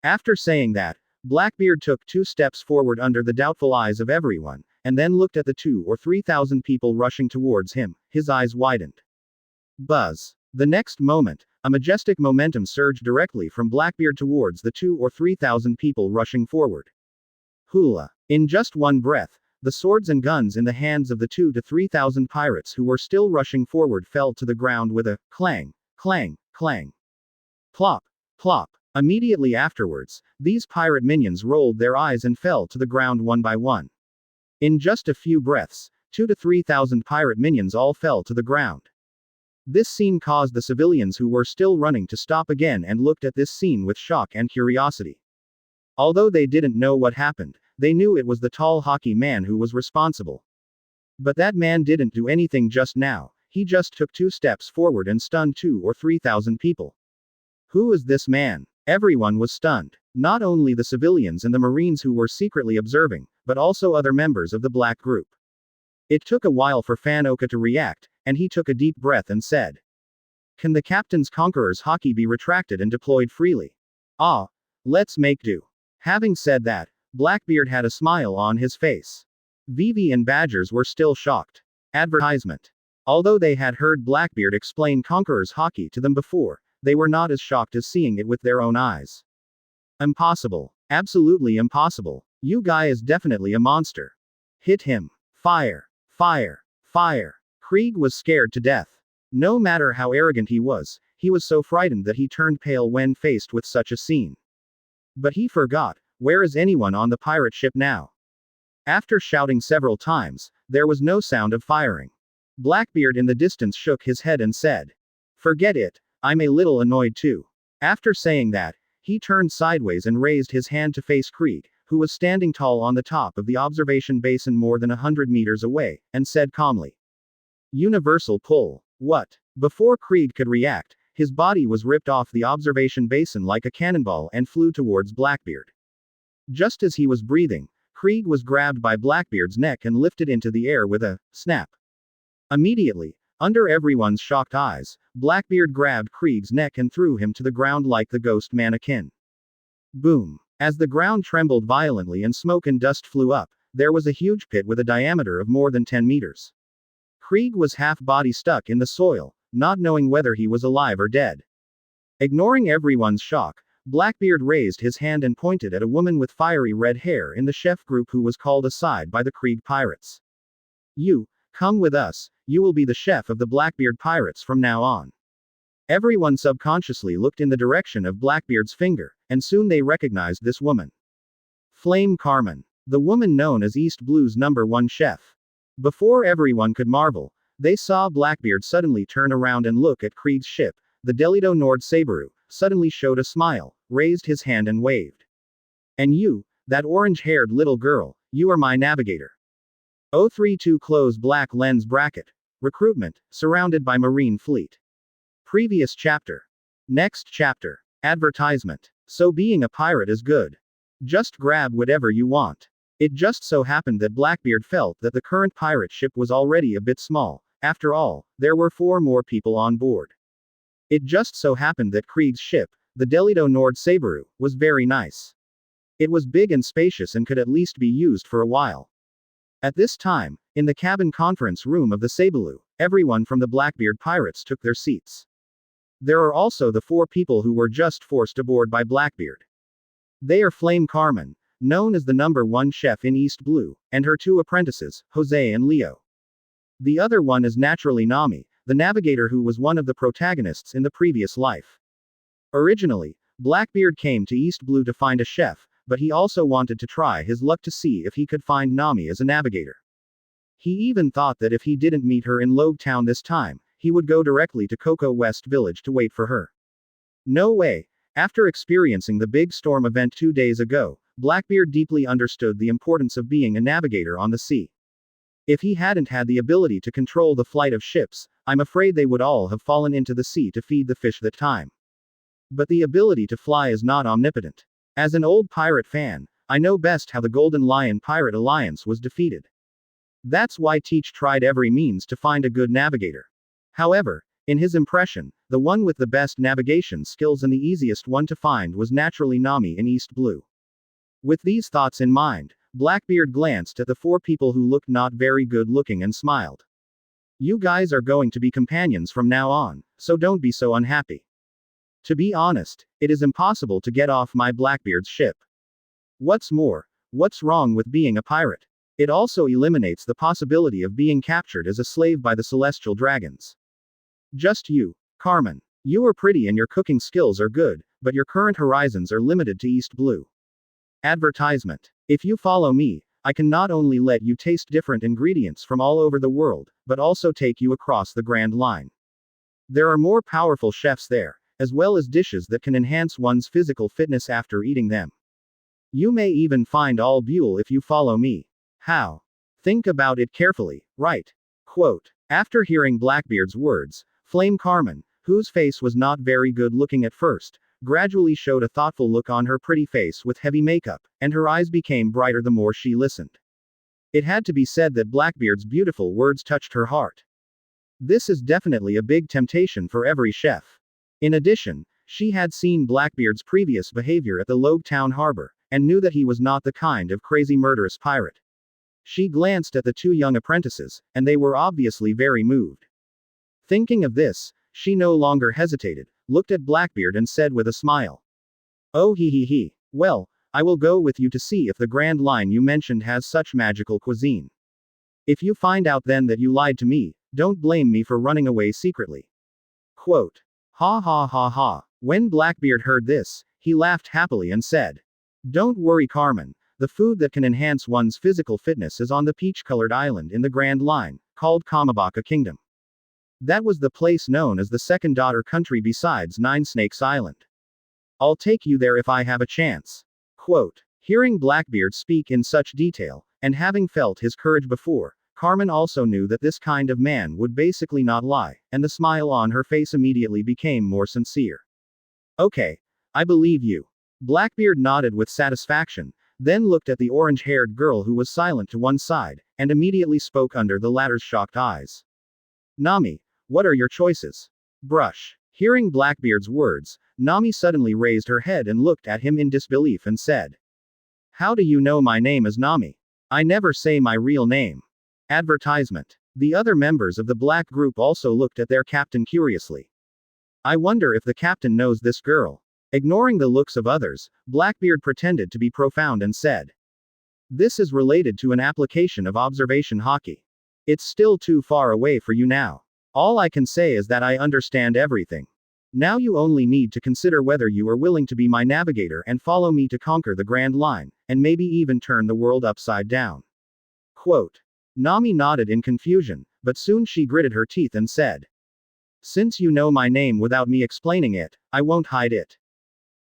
After saying that, Blackbeard took 2 steps forward under the doubtful eyes of everyone, and then looked at the 2 or 3,000 people rushing towards him. His eyes widened. Buzz. The next moment, a majestic momentum surged directly from Blackbeard towards the 2 or 3,000 people rushing forward. Hula. In just one breath, the swords and guns in the hands of the 2 to 3,000 pirates who were still rushing forward fell to the ground with a clang, clang, clang. Plop, plop. Immediately afterwards, these pirate minions rolled their eyes and fell to the ground one by one. In just a few breaths, 2 to 3,000 pirate minions all fell to the ground. This scene caused the civilians who were still running to stop again and looked at this scene with shock and curiosity. Although they didn't know what happened, they knew it was the tall Haki man who was responsible. But that man didn't do anything just now, he just took 2 steps forward and stunned 2 or 3,000 people. Who is this man? Everyone was stunned. Not only the civilians and the Marines who were secretly observing, but also other members of the Black Group. It took a while for Fanoka to react, and he took a deep breath and said, "Can the captain's Conqueror's Haki be retracted and deployed freely? Ah, let's make do." Having said that, Blackbeard had a smile on his face. Vivi and Badgers were still shocked. Advertisement. Although they had heard Blackbeard explain Conqueror's Haki to them before, they were not as shocked as seeing it with their own eyes. Impossible. Absolutely impossible. You guy is definitely a monster. Hit him. Fire. Fire. Fire. Krieg was scared to death. No matter how arrogant he was so frightened that he turned pale when faced with such a scene. But he forgot, where is anyone on the pirate ship now? After shouting several times, there was no sound of firing. Blackbeard in the distance shook his head and said, "Forget it, I'm a little annoyed too." After saying that, he turned sideways and raised his hand to face Krieg, who was standing tall on the top of the observation basin more than 100 meters away, and said calmly, "Universal pull." What? Before Krieg could react, his body was ripped off the observation basin like a cannonball and flew towards Blackbeard. Just as he was breathing, Krieg was grabbed by Blackbeard's neck and lifted into the air with a snap. Immediately, under everyone's shocked eyes, Blackbeard grabbed Krieg's neck and threw him to the ground like the ghost mannequin. Boom. As the ground trembled violently and smoke and dust flew up, there was a huge pit with a diameter of more than 10 meters. Krieg was half-body stuck in the soil, not knowing whether he was alive or dead. Ignoring everyone's shock, Blackbeard raised his hand and pointed at a woman with fiery red hair in the chef group who was called aside by the Krieg pirates. "You, come with us, you will be the chef of the Blackbeard pirates from now on." Everyone subconsciously looked in the direction of Blackbeard's finger, and soon they recognized this woman. Flame Carmen. The woman known as East Blue's #1 chef. Before everyone could marvel, they saw Blackbeard suddenly turn around and look at Krieg's ship. The Delito Nord Saberu suddenly showed a smile, raised his hand and waved. "And you, that orange-haired little girl, you are my navigator." 032 close black lens bracket. Recruitment, surrounded by Marine fleet. Previous chapter. Next chapter. Advertisement. So being a pirate is good. Just grab whatever you want. It just so happened that Blackbeard felt that the current pirate ship was already a bit small. After all, there were 4 more people on board. It just so happened that Krieg's ship, the Delito Nord Saberu, was very nice. It was big and spacious and could at least be used for a while. At this time, in the cabin conference room of the Saberu, everyone from the Blackbeard pirates took their seats. There are also the 4 people who were just forced aboard by Blackbeard. They are Flame Carmen, known as the #1 chef in East Blue, and her 2 apprentices, Jose and Leo. The other one is naturally Nami, the navigator who was one of the protagonists in the previous life. Originally, Blackbeard came to East Blue to find a chef, but he also wanted to try his luck to see if he could find Nami as a navigator. He even thought that if he didn't meet her in Logue Town this time, he would go directly to Cocoa West Village to wait for her. No way. After experiencing the big storm event 2 days ago, Blackbeard deeply understood the importance of being a navigator on the sea. If he hadn't had the ability to control the flight of ships, I'm afraid they would all have fallen into the sea to feed the fish that time. But the ability to fly is not omnipotent. As an old pirate fan, I know best how the Golden Lion Pirate Alliance was defeated. That's why Teach tried every means to find a good navigator. However, in his impression, the one with the best navigation skills and the easiest one to find was naturally Nami in East Blue. With these thoughts in mind, Blackbeard glanced at the 4 people who looked not very good looking and smiled. You guys are going to be companions from now on, so don't be so unhappy. To be honest, it is impossible to get off my Blackbeard's ship. What's more, what's wrong with being a pirate? It also eliminates the possibility of being captured as a slave by the celestial dragons. Just you, Carmen. You are pretty and your cooking skills are good, but your current horizons are limited to East Blue. Advertisement. If you follow me, I can not only let you taste different ingredients from all over the world, but also take you across the Grand Line. There are more powerful chefs there, as well as dishes that can enhance one's physical fitness after eating them. You may even find all Buell if you follow me. How? Think about it carefully, right? Quote. After hearing Blackbeard's words, Flame Carmen, whose face was not very good looking at first, gradually showed a thoughtful look on her pretty face with heavy makeup, and her eyes became brighter the more she listened. It had to be said that Blackbeard's beautiful words touched her heart. This is definitely a big temptation for every chef. In addition, she had seen Blackbeard's previous behavior at the Logue Town Harbor, and knew that he was not the kind of crazy murderous pirate. She glanced at the 2 young apprentices, and they were obviously very moved. Thinking of this, she no longer hesitated, looked at Blackbeard and said with a smile. Oh he. Well, I will go with you to see if the Grand Line you mentioned has such magical cuisine. If you find out then that you lied to me, don't blame me for running away secretly. Quote. Ha. When Blackbeard heard this, he laughed happily and said. Don't worry Carmen, the food that can enhance one's physical fitness is on the peach-colored island in the Grand Line, called Kamabaka Kingdom. That was the place known as the second daughter country besides Nine Snakes Island. I'll take you there if I have a chance. Quote. Hearing Blackbeard speak in such detail, and having felt his courage before, Carmen also knew that this kind of man would basically not lie, and the smile on her face immediately became more sincere. Okay. I believe you. Blackbeard nodded with satisfaction, then looked at the orange-haired girl who was silent to one side, and immediately spoke under the latter's shocked eyes. Nami, what are your choices? Brush. Hearing Blackbeard's words, Nami suddenly raised her head and looked at him in disbelief and said. How do you know my name is Nami? I never say my real name. Advertisement. The other members of the black group also looked at their captain curiously. I wonder if the captain knows this girl. Ignoring the looks of others, Blackbeard pretended to be profound and said. This is related to an application of observation Haki. It's still too far away for you now. All I can say is that I understand everything. Now you only need to consider whether you are willing to be my navigator and follow me to conquer the Grand Line, and maybe even turn the world upside down. Quote. Nami nodded in confusion, but soon she gritted her teeth and said. Since you know my name without me explaining it, I won't hide it.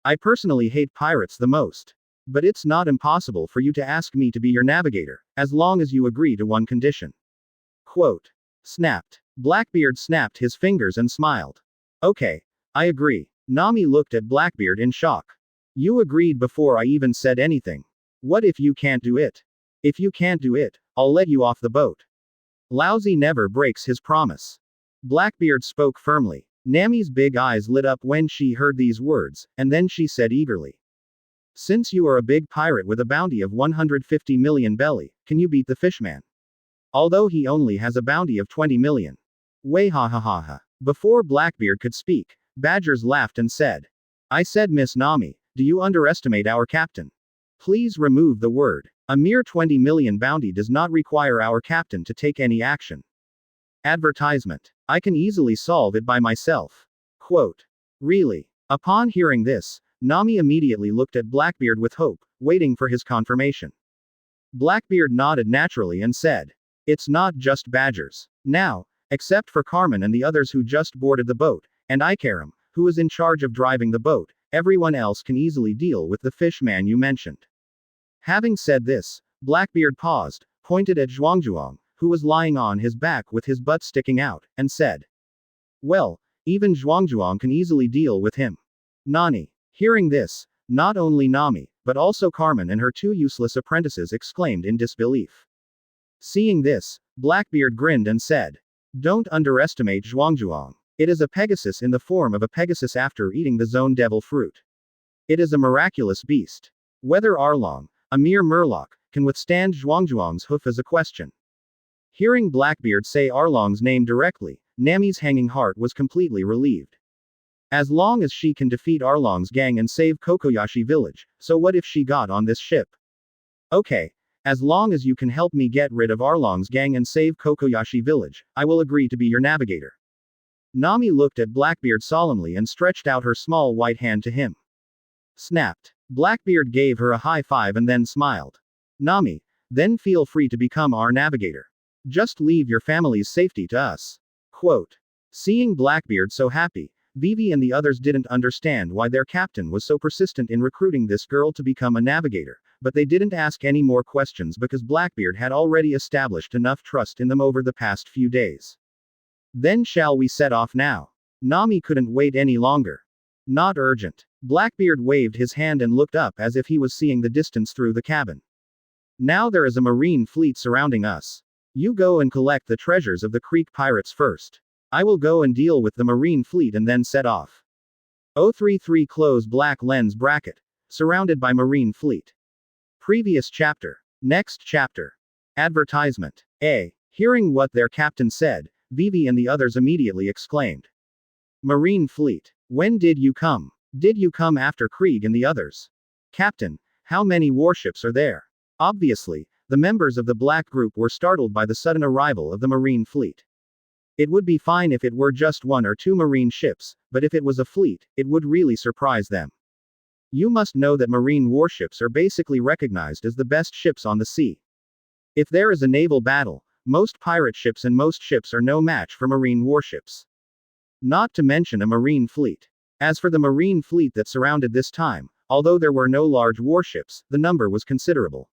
I personally hate pirates the most. But it's not impossible for you to ask me to be your navigator, as long as you agree to one condition. Quote. Snapped. Blackbeard snapped his fingers and smiled. Okay. I agree. Nami looked at Blackbeard in shock. You agreed before I even said anything. What if you can't do it? If you can't do it, I'll let you off the boat. Laozi never breaks his promise. Blackbeard spoke firmly. Nami's big eyes lit up when she heard these words, and then she said eagerly. Since you are a big pirate with a bounty of 150 million belly, can you beat the fishman? Although he only has a bounty of 20 million. Way hahahaha. Before Blackbeard could speak, Badgers laughed and said. I said Miss Nami, do you underestimate our captain? Please remove the word. A mere 20 million bounty does not require our captain to take any action. Advertisement. I can easily solve it by myself. Quote. Really? Upon hearing this, Nami immediately looked at Blackbeard with hope, waiting for his confirmation. Blackbeard nodded naturally and said. It's not just Badgers. Now, except for Carmen and the others who just boarded the boat, and Ikaram, who is in charge of driving the boat, everyone else can easily deal with the fishman you mentioned. Having said this, Blackbeard paused, pointed at Zhuangzhuang, who was lying on his back with his butt sticking out, and said, "Well, even Zhuangzhuang can easily deal with him." Nani. Hearing this, not only Nami, but also Carmen and her two useless apprentices exclaimed in disbelief. Seeing this, Blackbeard grinned and said, "Don't underestimate Zhuangzhuang. It is a Pegasus in the form of a Pegasus after eating the Zone Devil fruit. It is a miraculous beast. Whether Arlong, a mere murloc, can withstand Zhuangzhuang's hoof is a question." Hearing Blackbeard say Arlong's name directly, Nami's hanging heart was completely relieved. As long as she can defeat Arlong's gang and save Kokoyashi village, so what if she got on this ship? Okay. As long as you can help me get rid of Arlong's gang and save Kokoyashi village, I will agree to be your navigator. Nami looked at Blackbeard solemnly and stretched out her small white hand to him. Snapped. Blackbeard gave her a high five and then smiled. "Nami, then feel free to become our navigator. Just leave your family's safety to us." Quote. Seeing Blackbeard so happy, Vivi and the others didn't understand why their captain was so persistent in recruiting this girl to become a navigator, but they didn't ask any more questions because Blackbeard had already established enough trust in them over the past few days. "Then shall we set off now?" Nami couldn't wait any longer. "Not urgent." Blackbeard waved his hand and looked up as if he was seeing the distance through the cabin. "Now there is a marine fleet surrounding us. You go and collect the treasures of the Creek pirates first. I will go and deal with the marine fleet and then set off." 033 Close black lens bracket. Surrounded by marine fleet. Previous chapter. Next chapter. Advertisement. Hearing what their captain said, Vivi and the others immediately exclaimed. "Marine fleet. When did you come? Did you come after Krieg and the others? Captain, how many warships are there?" Obviously, the members of the Black Group were startled by the sudden arrival of the marine fleet. It would be fine if it were just one or two marine ships, but if it was a fleet, it would really surprise them. You must know that marine warships are basically recognized as the best ships on the sea. If there is a naval battle, most pirate ships and most ships are no match for marine warships. Not to mention a marine fleet. As for the marine fleet that surrounded this time, although there were no large warships, the number was considerable.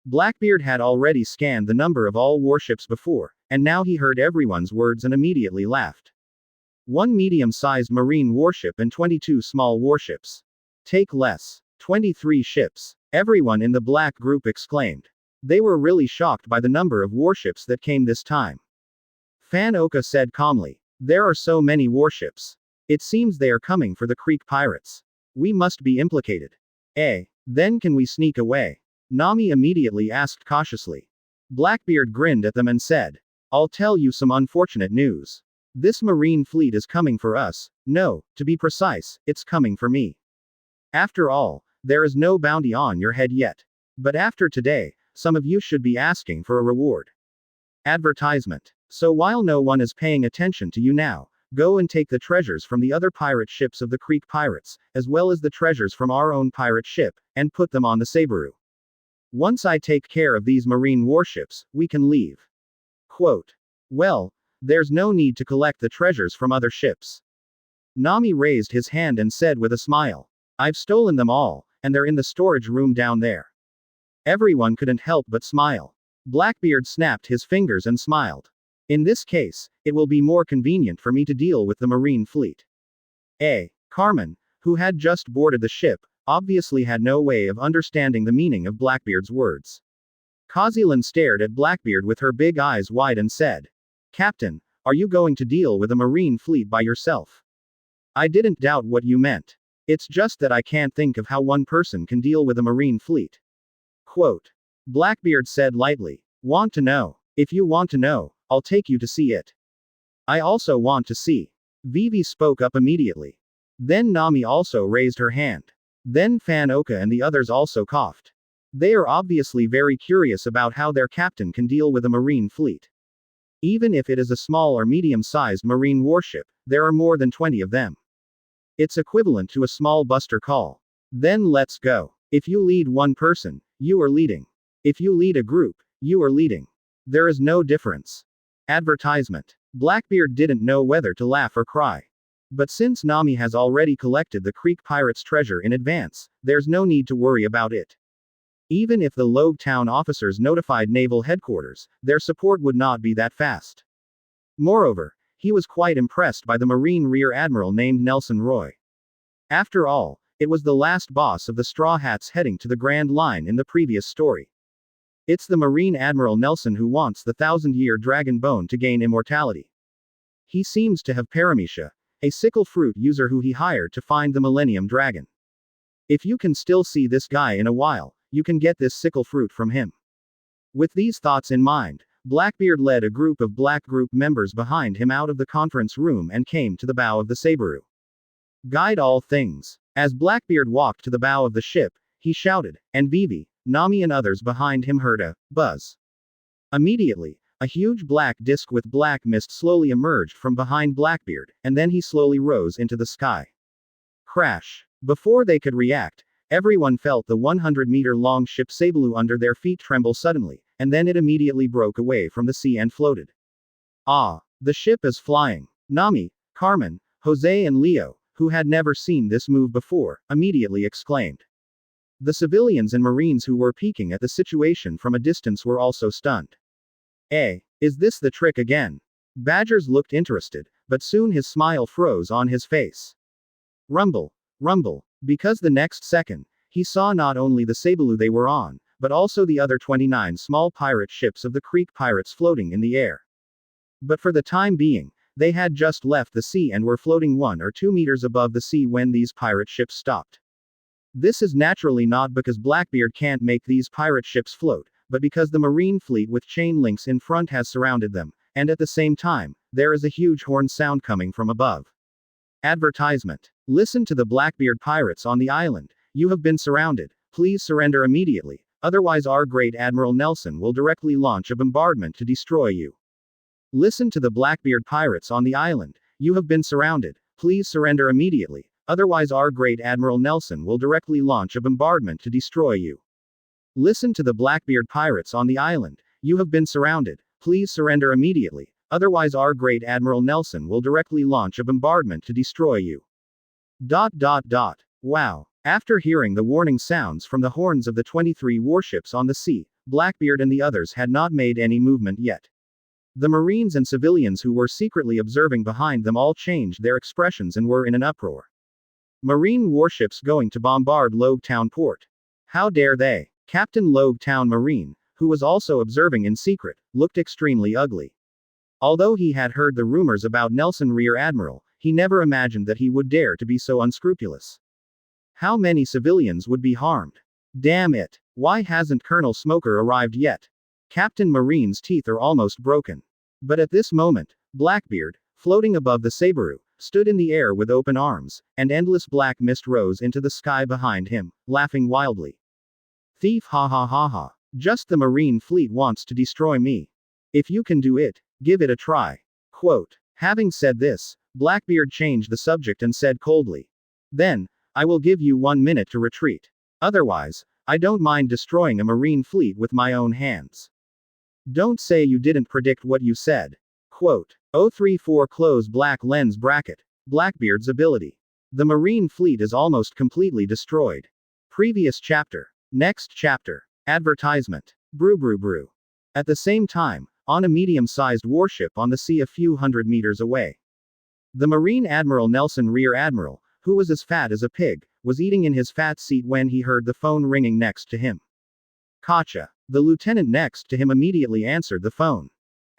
Blackbeard had already scanned the number of all warships before, and now he heard everyone's words and immediately laughed. One medium-sized marine warship and 22 small warships. Take less. 23 ships. Everyone in the Black Group exclaimed. They were really shocked by the number of warships that came this time. Fan Oka said calmly, "There are so many warships. It seems they are coming for the Creek pirates. We must be implicated." Then can we sneak away?" Nami immediately asked cautiously. Blackbeard grinned at them and said, "I'll tell you some unfortunate news. This marine fleet is coming for us. No, to be precise, it's coming for me. After all, there is no bounty on your head yet. But after today, some of you should be asking for a reward." Advertisement. So while no one is paying attention to you now, go and take the treasures from the other pirate ships of the Creek pirates, as well as the treasures from our own pirate ship, and put them on the Sabaru. Once I take care of these marine warships, we can leave. Quote. Well, there's no need to collect the treasures from other ships. Nami raised his hand and said with a smile, "I've stolen them all, and they're in the storage room down there." Everyone couldn't help but smile. Blackbeard snapped his fingers and smiled. "In this case, it will be more convenient for me to deal with the marine fleet." Carmen, who had just boarded the ship, obviously had no way of understanding the meaning of Blackbeard's words. Kazilan stared at Blackbeard with her big eyes wide and said, "Captain, are you going to deal with a marine fleet by yourself?" "I didn't doubt what you meant. It's just that I can't think of how one person can deal with a marine fleet." Quote. Blackbeard said lightly, "Want to know? If you want to know, I'll take you to see it." "I also want to see." Vivi spoke up immediately. Then Nami also raised her hand. Then Fan Oka and the others also coughed. They are obviously very curious about how their captain can deal with a marine fleet. Even if it is a small or medium-sized marine warship, there are more than 20 of them. It's equivalent to a small buster call. Then let's go. If you lead one person, you are leading. If you lead a group, you are leading. There is no difference. Advertisement. Blackbeard didn't know whether to laugh or cry. But since Nami has already collected the Creek pirates' treasure in advance, there's no need to worry about it. Even if the Logue Town officers notified naval headquarters, their support would not be that fast. Moreover, he was quite impressed by the Marine Rear Admiral named Nelson Roy. After all, it was the last boss of the Straw Hats heading to the Grand Line in the previous story. It's the Marine Admiral Nelson who wants the 1,000-year dragon bone to gain immortality. He seems to have Paramecia, a sickle fruit user who he hired to find the Millennium Dragon. If you can still see this guy in a while, you can get this sickle fruit from him. With these thoughts in mind, Blackbeard led a group of Black Group members behind him out of the conference room and came to the bow of the Sabaru. Guide all things. As Blackbeard walked to the bow of the ship, he shouted, and Vivi, Nami and others behind him heard a buzz. Immediately, a huge black disk with black mist slowly emerged from behind Blackbeard, and then he slowly rose into the sky. Crash. Before they could react, everyone felt the 100-meter-long ship Sabalu under their feet tremble suddenly, and then it immediately broke away from the sea and floated. Ah! The ship is flying. Nami, Carmen, Jose and Leo, who had never seen this move before, immediately exclaimed. The civilians and Marines who were peeking at the situation from a distance were also stunned. Is this the trick again? Badgers looked interested, but soon his smile froze on his face. Rumble, rumble, because the next second, he saw not only the Sabalu they were on, but also the other 29 small pirate ships of the Creek pirates floating in the air. But for the time being, they had just left the sea and were floating 1 or 2 meters above the sea when these pirate ships stopped. This is naturally not because Blackbeard can't make these pirate ships float, but because the marine fleet with chain links in front has surrounded them, and at the same time, there is a huge horn sound coming from above. Advertisement. Listen to the Blackbeard pirates on the island. You have been surrounded. Please surrender immediately, otherwise our great Admiral Nelson will directly launch a bombardment to destroy you. Listen to the Blackbeard pirates on the island. You have been surrounded. Please surrender immediately, otherwise our great Admiral Nelson will directly launch a bombardment to destroy you. Listen to the Blackbeard pirates on the island. You have been surrounded. Please surrender immediately, otherwise our great Admiral Nelson will directly launch a bombardment to destroy you. Wow. After hearing the warning sounds from the horns of the 23 warships on the sea, Blackbeard and the others had not made any movement yet. The Marines and civilians who were secretly observing behind them all changed their expressions and were in an uproar. Marine warships going to bombard Logue Town port. How dare they? Captain Logue Town Marine, who was also observing in secret, looked extremely ugly. Although he had heard the rumors about Nelson Rear Admiral, he never imagined that he would dare to be so unscrupulous. How many civilians would be harmed? Damn it! Why hasn't Colonel Smoker arrived yet? Captain Marine's teeth are almost broken. But at this moment, Blackbeard, floating above the Sabaru, stood in the air with open arms, and endless black mist rose into the sky behind him, laughing wildly. Thief, hahahaha. Just the Marine fleet wants to destroy me. If you can do it, give it a try. Quote. Having said this, Blackbeard changed the subject and said coldly. Then, I will give you 1 minute to retreat. Otherwise, I don't mind destroying a Marine fleet with my own hands. Don't say you didn't predict what you said. Quote. 034 close black lens bracket. Blackbeard's ability. The Marine fleet is almost completely destroyed. Previous chapter. Next chapter. Advertisement. Brew. At the same time, on a medium-sized warship on the sea a few hundred meters away. The Marine Admiral Nelson Rear Admiral, who was as fat as a pig, was eating in his fat seat when he heard the phone ringing next to him. Gotcha. The lieutenant next to him immediately answered the phone.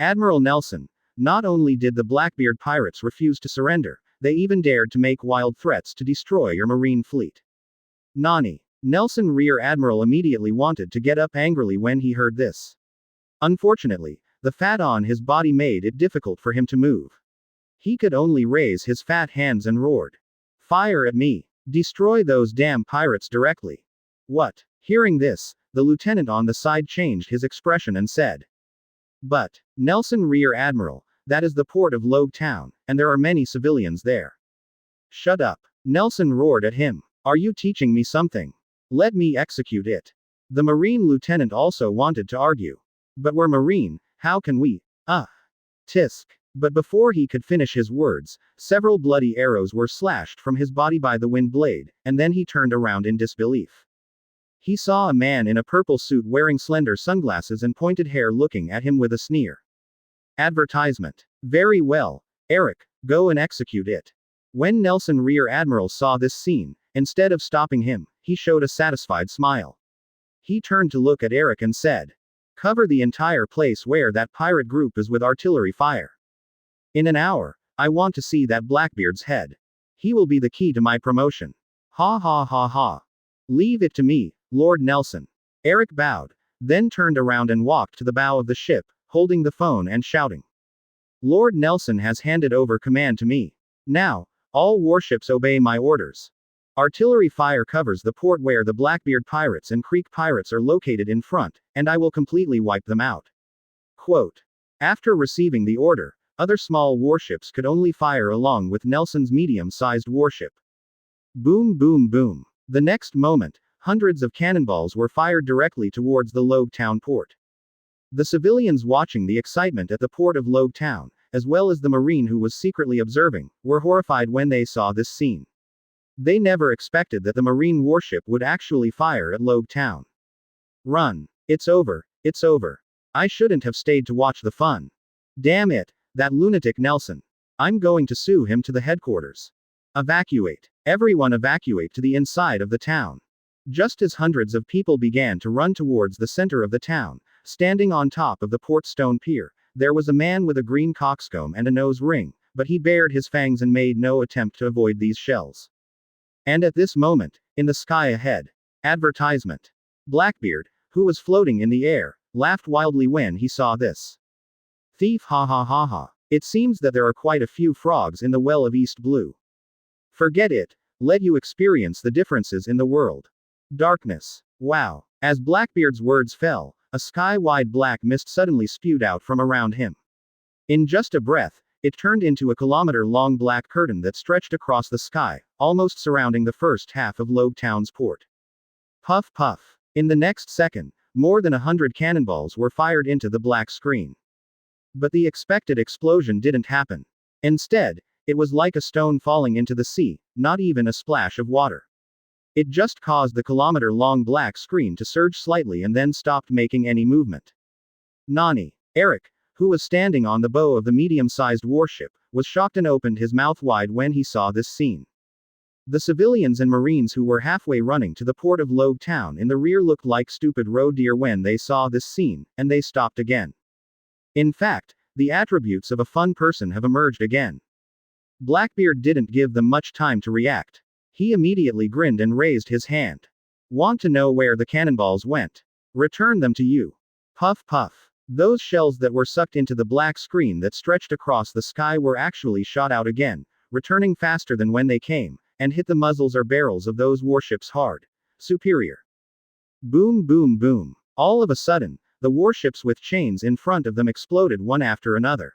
Admiral Nelson, not only did the Blackbeard pirates refuse to surrender, they even dared to make wild threats to destroy your marine fleet. Nani. Nelson Rear Admiral immediately wanted to get up angrily when he heard this. Unfortunately, the fat on his body made it difficult for him to move. He could only raise his fat hands and roared. Fire at me. Destroy those damn pirates directly. What? Hearing this, the lieutenant on the side changed his expression and said. But, Nelson Rear Admiral, that is the port of Logue Town, and there are many civilians there. Shut up. Nelson roared at him. Are you teaching me something? Let me execute it. The Marine lieutenant also wanted to argue. But we're Marine, how can we? Tisk. But before he could finish his words, several bloody arrows were slashed from his body by the wind blade, and then he turned around in disbelief. He saw a man in a purple suit wearing slender sunglasses and pointed hair looking at him with a sneer. Advertisement. Very well, Eric, go and execute it. When Nelson Rear Admiral saw this scene, instead of stopping him, he showed a satisfied smile. He turned to look at Eric and said, "Cover the entire place where that pirate group is with artillery fire. In an hour, I want to see that Blackbeard's head. He will be the key to my promotion. Ha ha ha ha. Leave it to me, Lord Nelson." Eric bowed, then turned around and walked to the bow of the ship, holding the phone and shouting. "Lord Nelson has handed over command to me. Now, all warships obey my orders. Artillery fire covers the port where the Blackbeard pirates and Creek pirates are located in front, and I will completely wipe them out." Quote. After receiving the order, other small warships could only fire along with Nelson's medium-sized warship. Boom boom boom. The next moment, hundreds of cannonballs were fired directly towards the Logue Town port. The civilians watching the excitement at the port of Logue Town, as well as the Marine who was secretly observing, were horrified when they saw this scene. They never expected that the Marine warship would actually fire at Logue Town. Run. It's over, it's over. I shouldn't have stayed to watch the fun. Damn it, that lunatic Nelson. I'm going to sue him to the headquarters. Evacuate. Everyone evacuate to the inside of the town. Just as hundreds of people began to run towards the center of the town, standing on top of the port stone pier, there was a man with a green coxcomb and a nose ring, but he bared his fangs and made no attempt to avoid these shells. And at this moment, in the sky ahead, advertisement. Blackbeard, who was floating in the air, laughed wildly when he saw this. Thief, ha ha ha ha. It seems that there are quite a few frogs in the well of East Blue. Forget it, let you experience the differences in the world. Darkness. Wow. As Blackbeard's words fell, a sky-wide black mist suddenly spewed out from around him. In just a breath, it turned into a kilometer-long black curtain that stretched across the sky, almost surrounding the first half of Logue Town's port. Puff puff. In the next second, more than 100 cannonballs were fired into the black screen. But the expected explosion didn't happen. Instead, it was like a stone falling into the sea, not even a splash of water. It just caused the kilometer-long black screen to surge slightly and then stopped making any movement. Nani. Eric, who was standing on the bow of the medium-sized warship, was shocked and opened his mouth wide when he saw this scene. The civilians and Marines who were halfway running to the port of Logue Town in the rear looked like stupid roe deer when they saw this scene, and they stopped again. In fact, the attributes of a fun person have emerged again. Blackbeard didn't give them much time to react. He immediately grinned and raised his hand. Want to know where the cannonballs went? Return them to you. Puff puff. Those shells that were sucked into the black screen that stretched across the sky were actually shot out again, returning faster than when they came, and hit the muzzles or barrels of those warships hard. Superior. Boom boom boom. All of a sudden, the warships with chains in front of them exploded one after another.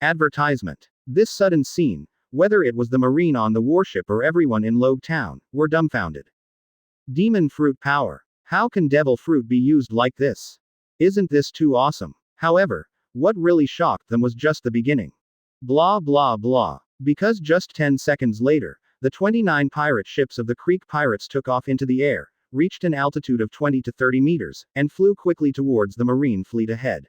Advertisement. This sudden scene, whether it was the Marine on the warship or everyone in Logue Town, were dumbfounded. Demon fruit power. How can devil fruit be used like this? Isn't this too awesome? However, what really shocked them was just the beginning. Blah blah blah. Because just 10 seconds later, the 29 pirate ships of the Creek pirates took off into the air, reached an altitude of 20 to 30 meters, and flew quickly towards the Marine fleet ahead.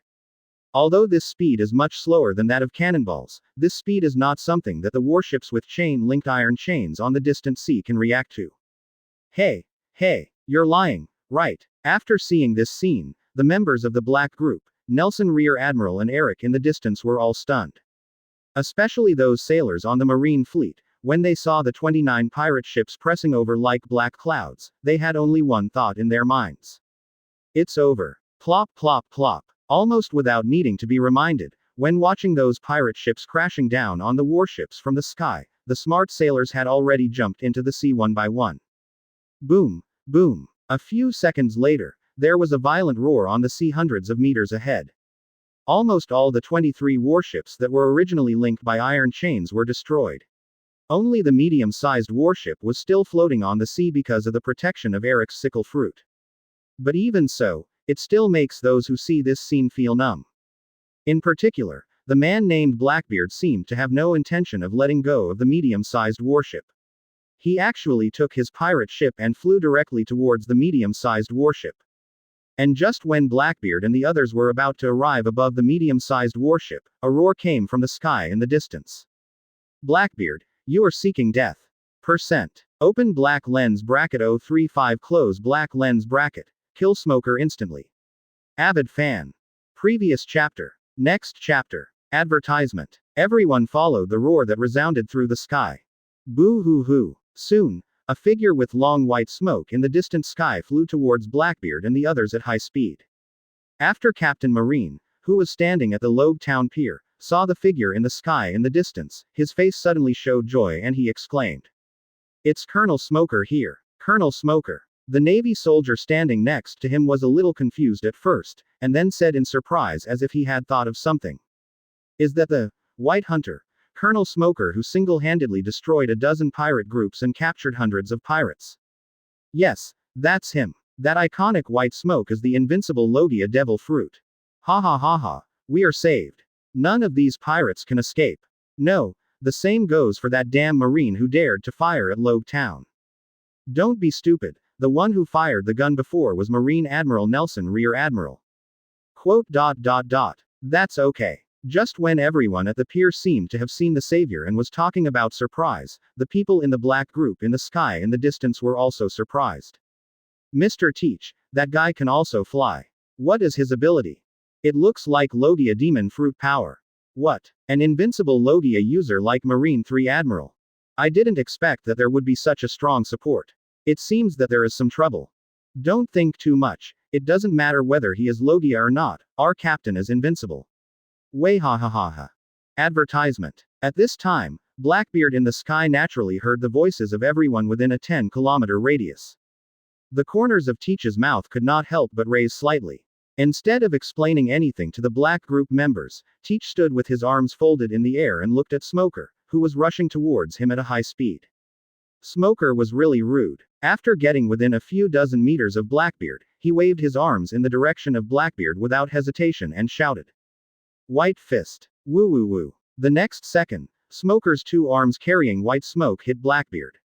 Although this speed is much slower than that of cannonballs, this speed is not something that the warships with chain-linked iron chains on the distant sea can react to. Hey, you're lying, right? After seeing this scene, the members of the Black Group, Nelson Rear Admiral and Eric in the distance were all stunned. Especially those sailors on the Marine fleet, when they saw the 29 pirate ships pressing over like black clouds, they had only one thought in their minds. It's over. Plop plop plop. Almost without needing to be reminded, when watching those pirate ships crashing down on the warships from the sky, the smart sailors had already jumped into the sea one by one. Boom, boom. A few seconds later, there was a violent roar on the sea hundreds of meters ahead. Almost all the 23 warships that were originally linked by iron chains were destroyed. Only the medium-sized warship was still floating on the sea because of the protection of Eric's sickle fruit. But even so, it still makes those who see this scene feel numb. In particular, The man named Blackbeard seemed to have no intention of letting go of the medium-sized warship. He actually took his pirate ship and flew directly towards the medium-sized warship. And just when Blackbeard and the others were about to arrive above the medium-sized warship, a roar came from the sky in the distance. Blackbeard, you are seeking death. Percent. Open black lens bracket 035 close black lens bracket. Kill smoker instantly. Avid fan. Previous chapter. Next chapter. Advertisement. Everyone followed the roar that resounded through the sky. Boo hoo hoo. Soon, a figure with long white smoke in the distant sky flew towards Blackbeard and the others at high speed. After Captain Marine, who was standing at the Logue Town pier, saw the figure in the sky in the distance, his face suddenly showed joy and he exclaimed, "It's Colonel Smoker here. Colonel Smoker." The Navy soldier standing next to him was a little confused at first, and then said in surprise as if he had thought of something. "Is that the White Hunter? Colonel Smoker who single-handedly destroyed a dozen pirate groups and captured hundreds of pirates?" "Yes, that's him. That iconic white smoke is the invincible Logia devil fruit. Ha ha ha ha, we are saved. None of these pirates can escape. No, the same goes for that damn Marine who dared to fire at Logue Town. Don't be stupid, the one who fired the gun before was Marine Admiral Nelson Rear Admiral. Quote. That's okay. Just when everyone at the pier seemed to have seen the savior and was talking about surprise, the people in the black group in the sky in the distance were also surprised. Mr. Teach, that guy can also fly. What is his ability? It looks like Logia demon fruit power. What? An invincible Logia user like Marine 3 Admiral. I didn't expect that there would be such a strong support. It seems that there is some trouble. Don't think too much, it doesn't matter whether he is Logia or not, our captain is invincible. Way ha ha ha ha. Advertisement. At this time, Blackbeard in the sky naturally heard the voices of everyone within a 10-kilometer radius. The corners of Teach's mouth could not help but raise slightly. Instead of explaining anything to the black group members, Teach stood with his arms folded in the air and looked at Smoker, who was rushing towards him at a high speed. Smoker was really rude. After getting within a few dozen meters of Blackbeard, he waved his arms in the direction of Blackbeard without hesitation and shouted, "White fist. Woo woo woo." The next second, Smoker's two arms carrying white smoke hit Blackbeard.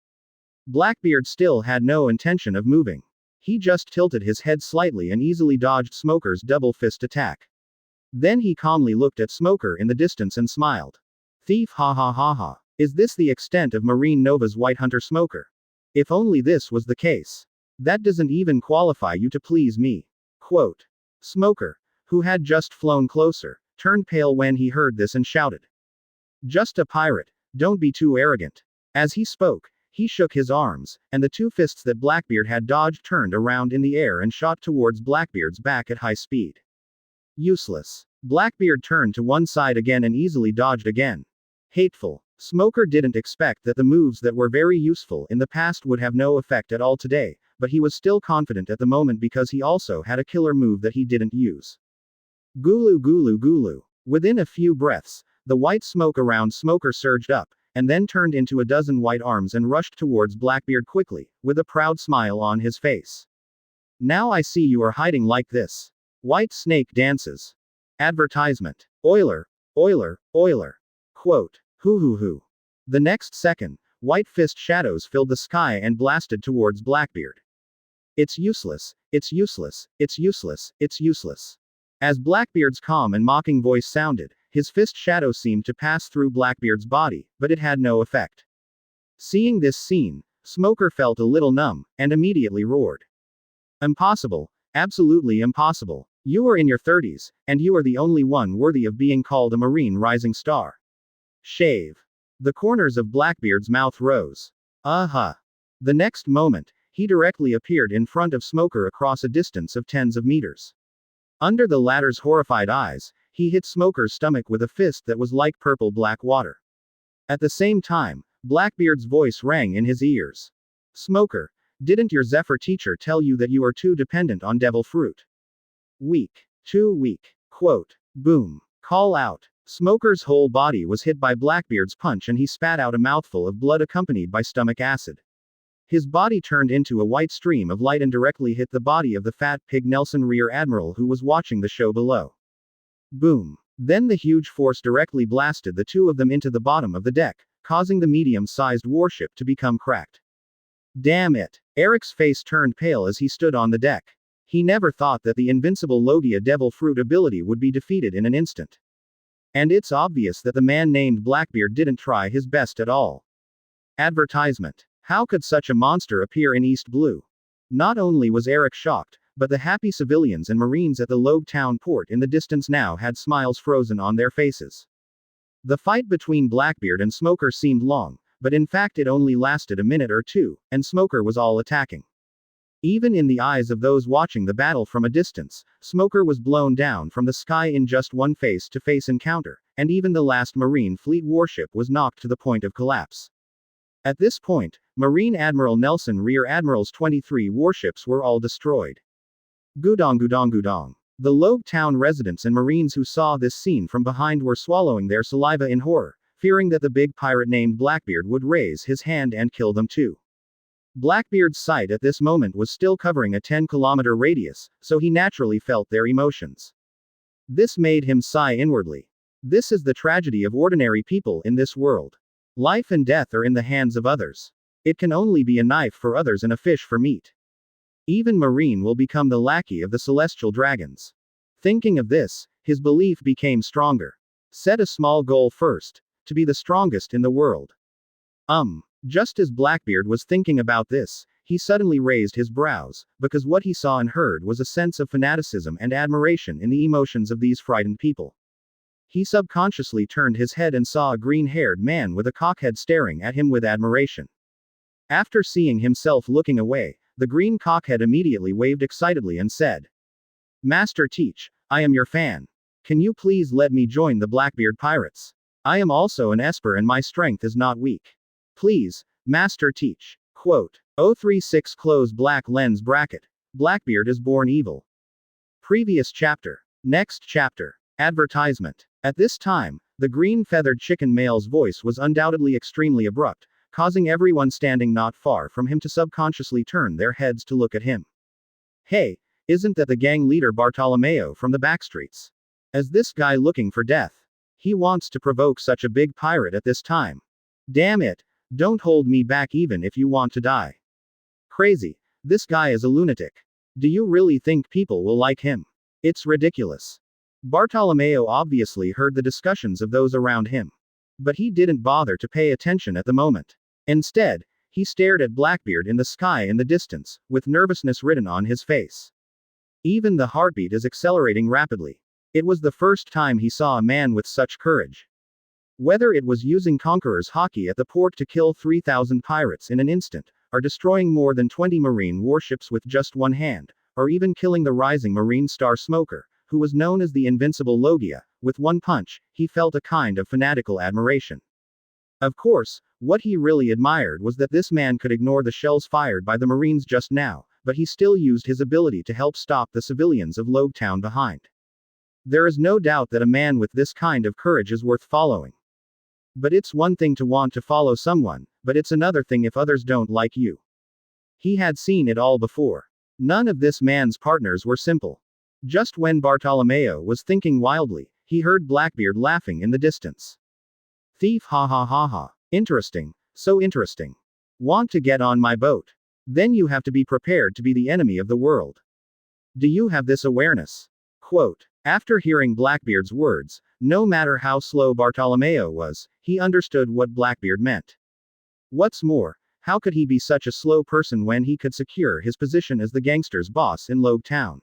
Blackbeard still had no intention of moving. He just tilted his head slightly and easily dodged Smoker's double fist attack. Then he calmly looked at Smoker in the distance and smiled. Thief ha ha ha ha. Is this the extent of Marine Nova's White Hunter Smoker? If only this was the case. That doesn't even qualify you to please me. Quote. Smoker, who had just flown closer, turned pale when he heard this and shouted, "Just a pirate, don't be too arrogant." As he spoke, he shook his arms, and the two fists that Blackbeard had dodged turned around in the air and shot towards Blackbeard's back at high speed. Useless. Blackbeard turned to one side again and easily dodged again. Hateful. Smoker didn't expect that the moves that were very useful in the past would have no effect at all today, but he was still confident at the moment because he also had a killer move that he didn't use. Gulu gulu gulu. Within a few breaths, the white smoke around Smoker surged up, and then turned into a dozen white arms and rushed towards Blackbeard quickly, with a proud smile on his face. Now I see you are hiding like this. White snake dances. Advertisement. Oiler. Oiler. Oiler. Quote. Hoo hoo hoo. The next second, white fist shadows filled the sky and blasted towards Blackbeard. It's useless. It's useless. It's useless. It's useless. As Blackbeard's calm and mocking voice sounded, his fist shadow seemed to pass through Blackbeard's body, but it had no effect. Seeing this scene, Smoker felt a little numb, and immediately roared. Impossible. Absolutely impossible. You are in your 30s, and you are the only one worthy of being called a Marine rising star. Shave. The corners of Blackbeard's mouth rose. Uh-huh. The next moment, he directly appeared in front of Smoker across a distance of tens of meters. Under the latter's horrified eyes, he hit Smoker's stomach with a fist that was like purple-black water. At the same time, Blackbeard's voice rang in his ears. Smoker, didn't your Zephyr teacher tell you that you are too dependent on devil fruit? Weak. Too weak. Quote. Boom. Call out. Smoker's whole body was hit by Blackbeard's punch and he spat out a mouthful of blood accompanied by stomach acid. His body turned into a white stream of light and directly hit the body of the fat pig Nelson Rear Admiral who was watching the show below. Boom. Then the huge force directly blasted the two of them into the bottom of the deck, causing the medium-sized warship to become cracked. Damn it! Eric's face turned pale as he stood on the deck. He never thought that the invincible Logia Devil Fruit ability would be defeated in an instant. And it's obvious that the man named Blackbeard didn't try his best at all. Advertisement. How could such a monster appear in East Blue? Not only was Eric shocked, but the happy civilians and Marines at the Logue Town port in the distance now had smiles frozen on their faces. The fight between Blackbeard and Smoker seemed long, but in fact it only lasted a minute or two, and Smoker was all attacking. Even in the eyes of those watching the battle from a distance, Smoker was blown down from the sky in just one face-to-face encounter, and even the last Marine Fleet warship was knocked to the point of collapse. At this point, Marine Admiral Nelson Rear Admiral's 23 warships were all destroyed. Gudong gudong gudong. The Logue Town residents and Marines who saw this scene from behind were swallowing their saliva in horror, fearing that the big pirate named Blackbeard would raise his hand and kill them too. Blackbeard's sight at this moment was still covering a 10-kilometer radius, so he naturally felt their emotions. This made him sigh inwardly. This is the tragedy of ordinary people in this world. Life and death are in the hands of others. It can only be a knife for others and a fish for meat. Even Marine will become the lackey of the celestial dragons. Thinking of this, his belief became stronger. Set a small goal first, to be the strongest in the world. Just as Blackbeard was thinking about this, he suddenly raised his brows, because what he saw and heard was a sense of fanaticism and admiration in the emotions of these frightened people. He subconsciously turned his head and saw a green-haired man with a cockhead staring at him with admiration. After seeing himself looking away, the green cockhead immediately waved excitedly and said, "Master Teach, I am your fan. Can you please let me join the Blackbeard pirates? I am also an Esper and my strength is not weak. Please, Master Teach." Quote. 036 close black lens bracket. Blackbeard is born evil. Previous chapter. Next chapter. Advertisement. At this time, the green-feathered chicken male's voice was undoubtedly extremely abrupt, causing everyone standing not far from him to subconsciously turn their heads to look at him. Hey, isn't that the gang leader Bartolomeo from the backstreets? Is this guy looking for death? He wants to provoke such a big pirate at this time. Damn it, don't hold me back even if you want to die. Crazy, this guy is a lunatic. Do you really think people will like him? It's ridiculous. Bartolomeo obviously heard the discussions of those around him. But he didn't bother to pay attention at the moment. Instead, he stared at Blackbeard in the sky in the distance, with nervousness written on his face. Even the heartbeat is accelerating rapidly. It was the first time he saw a man with such courage. Whether it was using Conqueror's Haki at the port to kill 3,000 pirates in an instant, or destroying more than 20 Marine warships with just one hand, or even killing the rising Marine star Smoker, who was known as the invincible Logia, with one punch, he felt a kind of fanatical admiration. Of course, what he really admired was that this man could ignore the shells fired by the Marines just now, but he still used his ability to help stop the civilians of Logue Town behind. There is no doubt that a man with this kind of courage is worth following. But it's one thing to want to follow someone, but it's another thing if others don't like you. He had seen it all before. None of this man's partners were simple. Just when Bartolomeo was thinking wildly, he heard Blackbeard laughing in the distance. Thief, hahahaha. Interesting, so interesting. Want to get on my boat? Then you have to be prepared to be the enemy of the world. Do you have this awareness? Quote. After hearing Blackbeard's words, no matter how slow Bartolomeo was, he understood what Blackbeard meant. What's more, how could he be such a slow person when he could secure his position as the gangster's boss in Logue Town?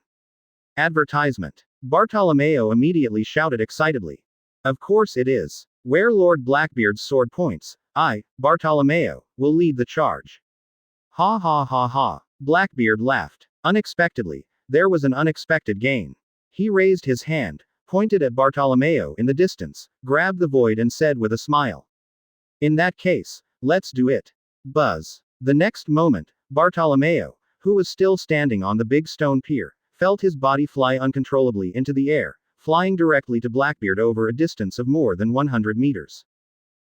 Advertisement. Bartolomeo immediately shouted excitedly. Of course it is. Where Lord Blackbeard's sword points, I, Bartolomeo, will lead the charge. Ha ha ha ha. Blackbeard laughed. Unexpectedly, there was an unexpected gain. He raised his hand, pointed at Bartolomeo in the distance, grabbed the void and said with a smile. In that case, let's do it. Buzz. The next moment, Bartolomeo, who was still standing on the big stone pier, felt his body fly uncontrollably into the air, flying directly to Blackbeard over a distance of more than 100 meters.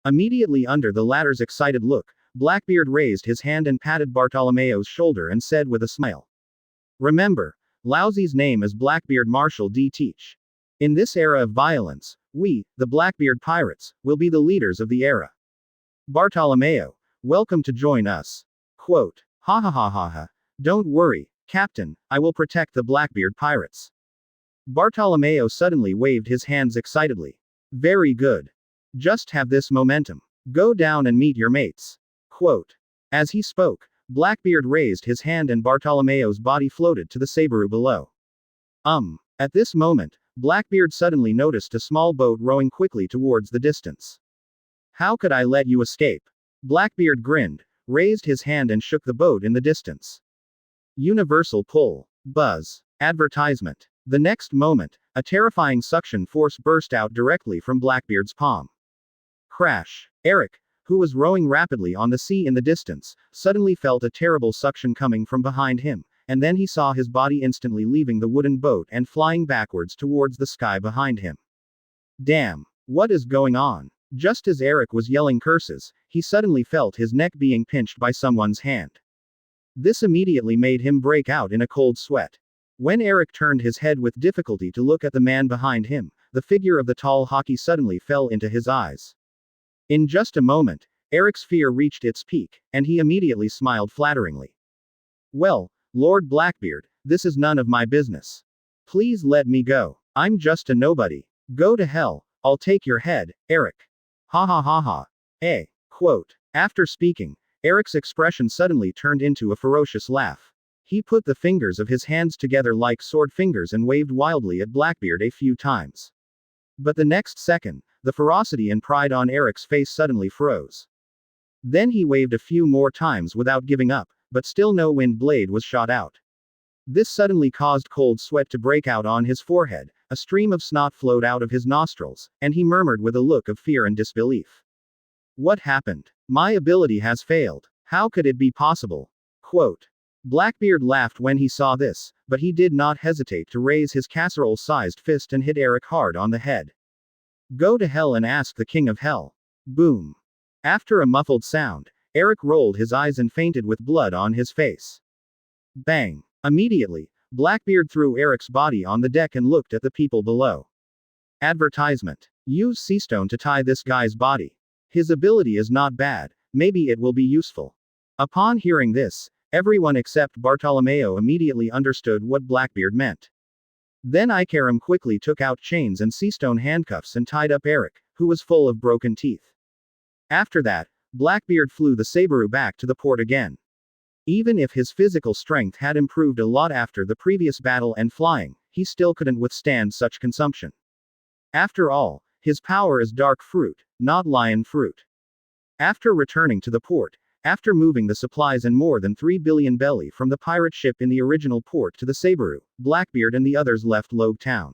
Immediately under the latter's excited look, Blackbeard raised his hand and patted Bartolomeo's shoulder and said with a smile. Remember, Laozi's name is Blackbeard Marshal D. Teach. In this era of violence, we, the Blackbeard pirates, will be the leaders of the era. Bartolomeo, welcome to join us. Quote, hahahaha. Don't worry, Captain, I will protect the Blackbeard pirates. Bartolomeo suddenly waved his hands excitedly. Very good. Just have this momentum. Go down and meet your mates. Quote. As he spoke, Blackbeard raised his hand and Bartolomeo's body floated to the Saberu below. At this moment, Blackbeard suddenly noticed a small boat rowing quickly towards the distance. How could I let you escape? Blackbeard grinned, raised his hand and shook the boat in the distance. Universal pull. Buzz. Advertisement. The next moment, a terrifying suction force burst out directly from Blackbeard's palm. Crash. Eric, who was rowing rapidly on the sea in the distance, suddenly felt a terrible suction coming from behind him, and then he saw his body instantly leaving the wooden boat and flying backwards towards the sky behind him. Damn. What is going on? Just as Eric was yelling curses, he suddenly felt his neck being pinched by someone's hand. This immediately made him break out in a cold sweat. When Eric turned his head with difficulty to look at the man behind him, the figure of the tall Haki suddenly fell into his eyes. In just a moment, Eric's fear reached its peak, and he immediately smiled flatteringly. Well, Lord Blackbeard, this is none of my business. Please let me go. I'm just a nobody. Go to hell, I'll take your head, Eric. Ha ha ha ha. Quote. After speaking, Eric's expression suddenly turned into a ferocious laugh. He put the fingers of his hands together like sword fingers and waved wildly at Blackbeard a few times. But the next second, the ferocity and pride on Eric's face suddenly froze. Then he waved a few more times without giving up, but still no wind blade was shot out. This suddenly caused cold sweat to break out on his forehead, a stream of snot flowed out of his nostrils, and he murmured with a look of fear and disbelief. What happened? My ability has failed. How could it be possible? Quote. Blackbeard laughed when he saw this, but he did not hesitate to raise his casserole-sized fist and hit Eric hard on the head. Go to hell and ask the king of hell. Boom. After a muffled sound, Eric rolled his eyes and fainted with blood on his face. Bang. Immediately, Blackbeard threw Eric's body on the deck and looked at the people below. Advertisement. Use seastone to tie this guy's body. His ability is not bad, maybe it will be useful. Upon hearing this, everyone except Bartolomeo immediately understood what Blackbeard meant. Then Ikaram quickly took out chains and seastone handcuffs and tied up Eric, who was full of broken teeth. After that, Blackbeard flew the Saberu back to the port again. Even if his physical strength had improved a lot after the previous battle and flying, he still couldn't withstand such consumption. After all, his power is dark fruit, not lion fruit. After returning to the port, after moving the supplies and more than 3 billion belly from the pirate ship in the original port to the Saberu, Blackbeard and the others left Logue Town.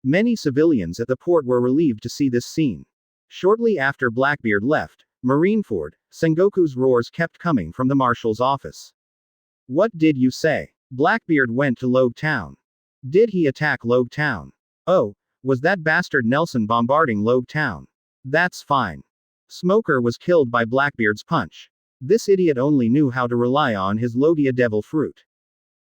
Many civilians at the port were relieved to see this scene. Shortly after Blackbeard left, Marineford, Sengoku's roars kept coming from the marshal's office. What did you say? Blackbeard went to Logue Town. Did he attack Logue Town? Oh, was that bastard Nelson bombarding Logue Town? That's fine. Smoker was killed by Blackbeard's punch. This idiot only knew how to rely on his Logia devil fruit.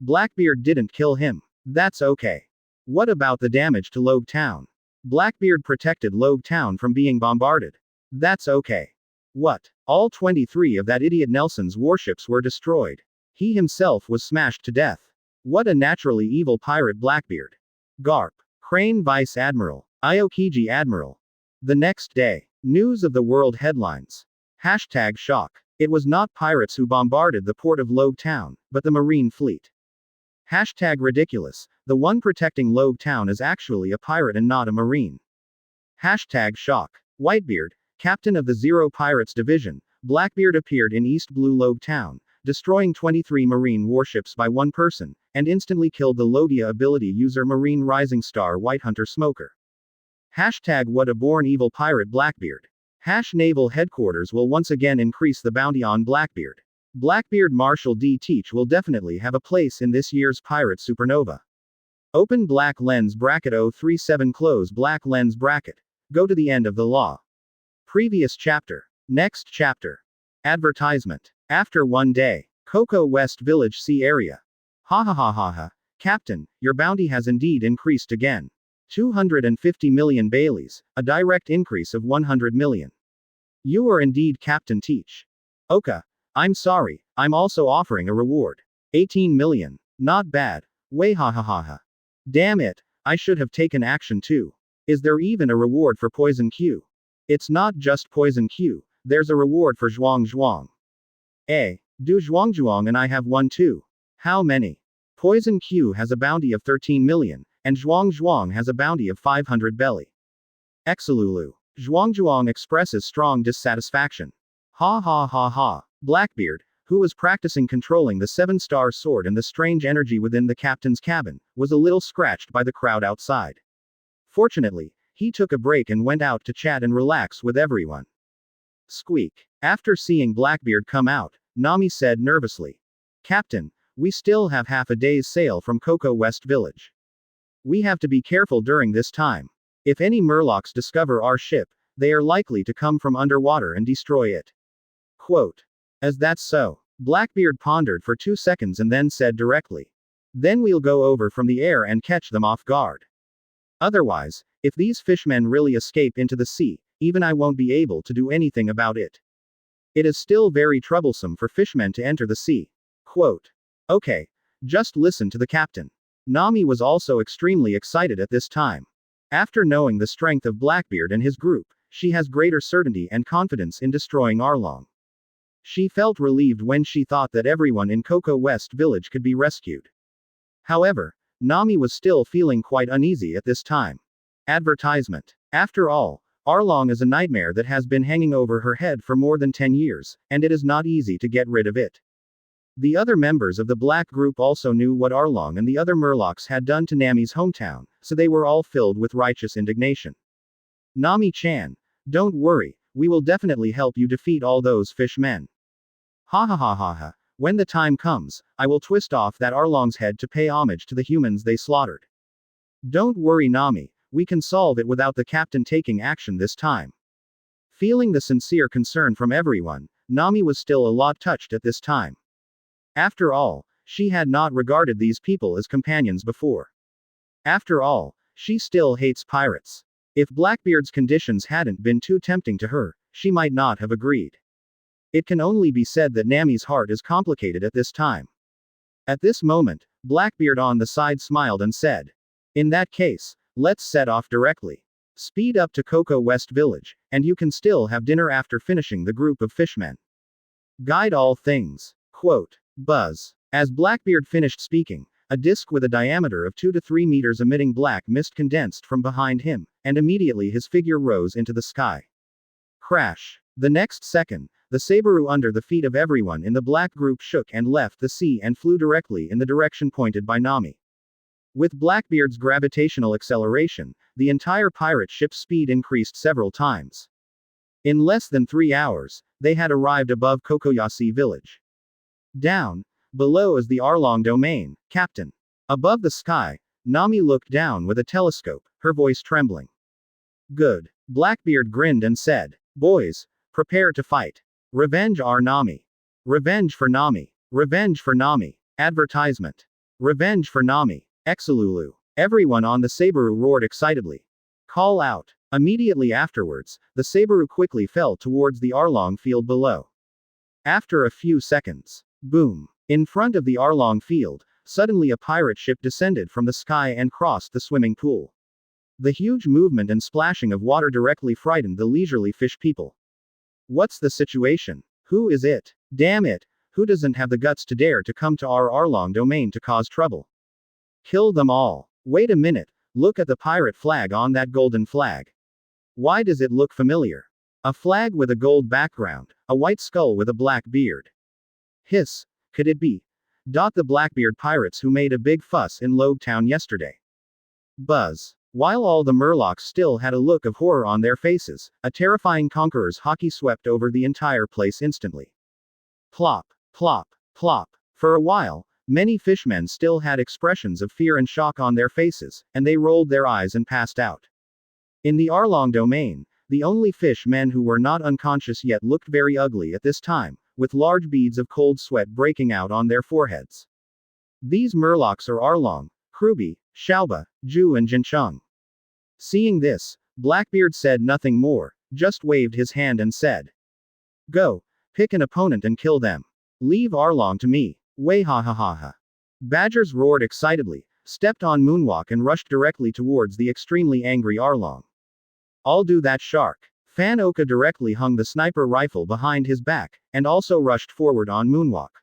Blackbeard didn't kill him. That's okay. What about the damage to Logue Town? Blackbeard protected Logue Town from being bombarded. That's okay. What? All 23 of that idiot Nelson's warships were destroyed. He himself was smashed to death. What a naturally evil pirate Blackbeard. Garp. Crane Vice Admiral. Iokiji Admiral. The next day. News of the world headlines. Hashtag shock. It was not pirates who bombarded the port of Logue Town, but the Marine fleet. Hashtag ridiculous. The one protecting Logue Town is actually a pirate and not a Marine. Hashtag shock. Whitebeard, captain of the Zero Pirates Division, Blackbeard appeared in East Blue Logue Town, destroying 23 Marine warships by one person, and instantly killed the Logia ability user Marine Rising Star Whitehunter Smoker. Hashtag what a born evil pirate Blackbeard. Hash Naval Headquarters will once again increase the bounty on Blackbeard. Blackbeard Marshal D. Teach will definitely have a place in this year's Pirate Supernova. Open black lens bracket 037 close black lens bracket. Go to the end of the law. Previous chapter. Next chapter. Advertisement. After one day. Cocoa West Village Sea Area. Hahahaha. Captain, your bounty has indeed increased again. 250 million Baileys, a direct increase of 100 million. You are indeed Captain Teach. Oka. I'm sorry, I'm also offering a reward. 18 million. Not bad. Way hahahaha. Damn it, I should have taken action too. Is there even a reward for Poison Q? It's not just Poison Q, there's a reward for Zhuang Zhuang. Do Zhuang Zhuang and I have one too? How many? Poison Q has a bounty of 13 million, and Zhuang Zhuang has a bounty of 500 belly. Exalulu. Zhuang Zhuang expresses strong dissatisfaction. Ha ha ha ha. Blackbeard, who was practicing controlling the 7-star sword and the strange energy within the captain's cabin, was a little scratched by the crowd outside. Fortunately, he took a break and went out to chat and relax with everyone. Squeak. After seeing Blackbeard come out, Nami said nervously. Captain, we still have half a day's sail from Coco West Village. We have to be careful during this time. If any Murlocs discover our ship, they are likely to come from underwater and destroy it. Quote. As that's so. Blackbeard pondered for 2 seconds and then said directly. Then we'll go over from the air and catch them off guard. Otherwise, if these fishmen really escape into the sea, even I won't be able to do anything about it. It is still very troublesome for fishmen to enter the sea. Quote. Okay. Just listen to the captain. Nami was also extremely excited at this time. After knowing the strength of Blackbeard and his group, she has greater certainty and confidence in destroying Arlong. She felt relieved when she thought that everyone in Coco West Village could be rescued. However, Nami was still feeling quite uneasy at this time. Advertisement. After all, Arlong is a nightmare that has been hanging over her head for more than 10 years, and it is not easy to get rid of it. The other members of the Black Group also knew what Arlong and the other Murlocs had done to Nami's hometown, so they were all filled with righteous indignation. Nami-chan, don't worry, we will definitely help you defeat all those fishmen. Ha. When the time comes, I will twist off that Arlong's head to pay homage to the humans they slaughtered. Don't worry Nami, we can solve it without the captain taking action this time. Feeling the sincere concern from everyone, Nami was still a lot touched at this time. After all, she had not regarded these people as companions before. After all, she still hates pirates. If Blackbeard's conditions hadn't been too tempting to her, she might not have agreed. It can only be said that Nami's heart is complicated at this time. At this moment, Blackbeard on the side smiled and said. In that case, let's set off directly. Speed up to Coco West Village, and you can still have dinner after finishing the group of fishmen. Guide all things. Quote. Buzz. As Blackbeard finished speaking, a disc with a diameter of 2 to 3 meters emitting black mist condensed from behind him, and immediately his figure rose into the sky. Crash. The next second, the Sabaru under the feet of everyone in the Black Group shook and left the sea and flew directly in the direction pointed by Nami. With Blackbeard's gravitational acceleration, the entire pirate ship's speed increased several times. In less than 3 hours, they had arrived above Kokoyasi village. Down below is the Arlong domain, Captain. Above the sky, Nami looked down with a telescope, her voice trembling. Good. Blackbeard grinned and said, boys, prepare to fight. Revenge our Nami. Revenge for Nami. Revenge for Nami. Advertisement. Revenge for Nami. Exalulu. Everyone on the Sabaru roared excitedly. Call out. Immediately afterwards, the Sabaru quickly fell towards the Arlong field below. After a few seconds. Boom. In front of the Arlong field, suddenly a pirate ship descended from the sky and crossed the swimming pool. The huge movement and splashing of water directly frightened the leisurely fish people. What's the situation? Who is it? Damn it, who doesn't have the guts to dare to come to our Arlong domain to cause trouble? Kill them all. Wait a minute, look at the pirate flag on that golden flag. Why does it look familiar? A flag with a gold background, a white skull with a black beard. Hiss, could it be? The Blackbeard pirates who made a big fuss in Logtown yesterday. Buzz. While all the Murlocs still had a look of horror on their faces, a terrifying Conqueror's Haki swept over the entire place instantly. Plop, plop, plop. For a while, many fishmen still had expressions of fear and shock on their faces, and they rolled their eyes and passed out. In the Arlong domain, the only fishmen who were not unconscious yet looked very ugly at this time, with large beads of cold sweat breaking out on their foreheads. These Murlocs are Arlong, Kruby, Xiaoba, Zhu and Jincheng. Seeing this, Blackbeard said nothing more, just waved his hand and said, "Go, pick an opponent and kill them. Leave Arlong to me. Way hahahaha." Badgers roared excitedly, stepped on Moonwalk and rushed directly towards the extremely angry Arlong. "I'll do that, shark." Fan Oka directly hung the sniper rifle behind his back, and also rushed forward on Moonwalk.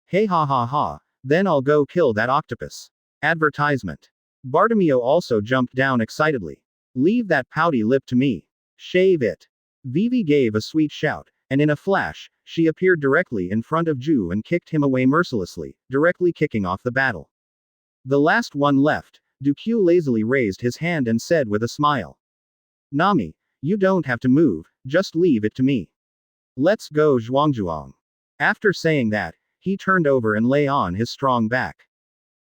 "Hey ha ha ha, then I'll go kill that octopus." Advertisement. Bartomeo also jumped down excitedly. "Leave that pouty lip to me. Shave it." Vivi gave a sweet shout, and in a flash, she appeared directly in front of Ju and kicked him away mercilessly, directly kicking off the battle. The last one left, Duque lazily raised his hand and said with a smile, "Nami, you don't have to move, just leave it to me. Let's go Zhuangzhuang." After saying that, he turned over and lay on his strong back.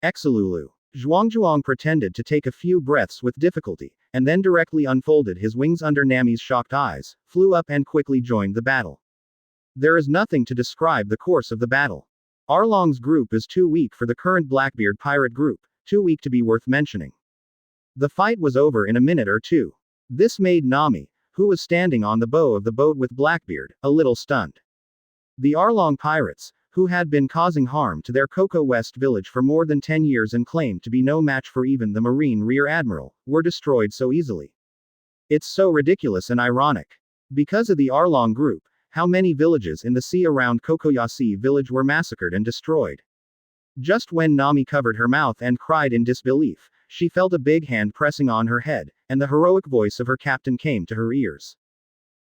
Exalulu. Zhuangzhuang pretended to take a few breaths with difficulty, and then directly unfolded his wings under Nami's shocked eyes, flew up and quickly joined the battle. There is nothing to describe the course of the battle. Arlong's group is too weak for the current Blackbeard pirate group, too weak to be worth mentioning. The fight was over in a minute or two. This made Nami, who was standing on the bow of the boat with Blackbeard, a little stunned. The Arlong pirates, who had been causing harm to their Coco West village for more than 10 years and claimed to be no match for even the Marine Rear Admiral, were destroyed so easily. It's so ridiculous and ironic. Because of the Arlong group, how many villages in the sea around Kokoyasi village were massacred and destroyed. Just when Nami covered her mouth and cried in disbelief, she felt a big hand pressing on her head, and the heroic voice of her captain came to her ears.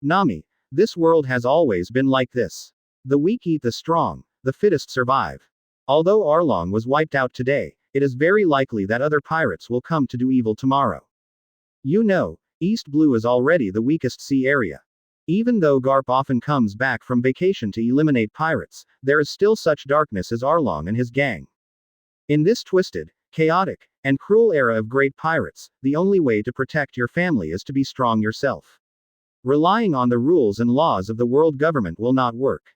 "Nami, this world has always been like this. The weak eat the strong, the fittest survive. Although Arlong was wiped out today, it is very likely that other pirates will come to do evil tomorrow. You know, East Blue is already the weakest sea area. Even though Garp often comes back from vacation to eliminate pirates, there is still such darkness as Arlong and his gang. In this twisted, chaotic, and cruel era of great pirates, the only way to protect your family is to be strong yourself. Relying on the rules and laws of the world government will not work."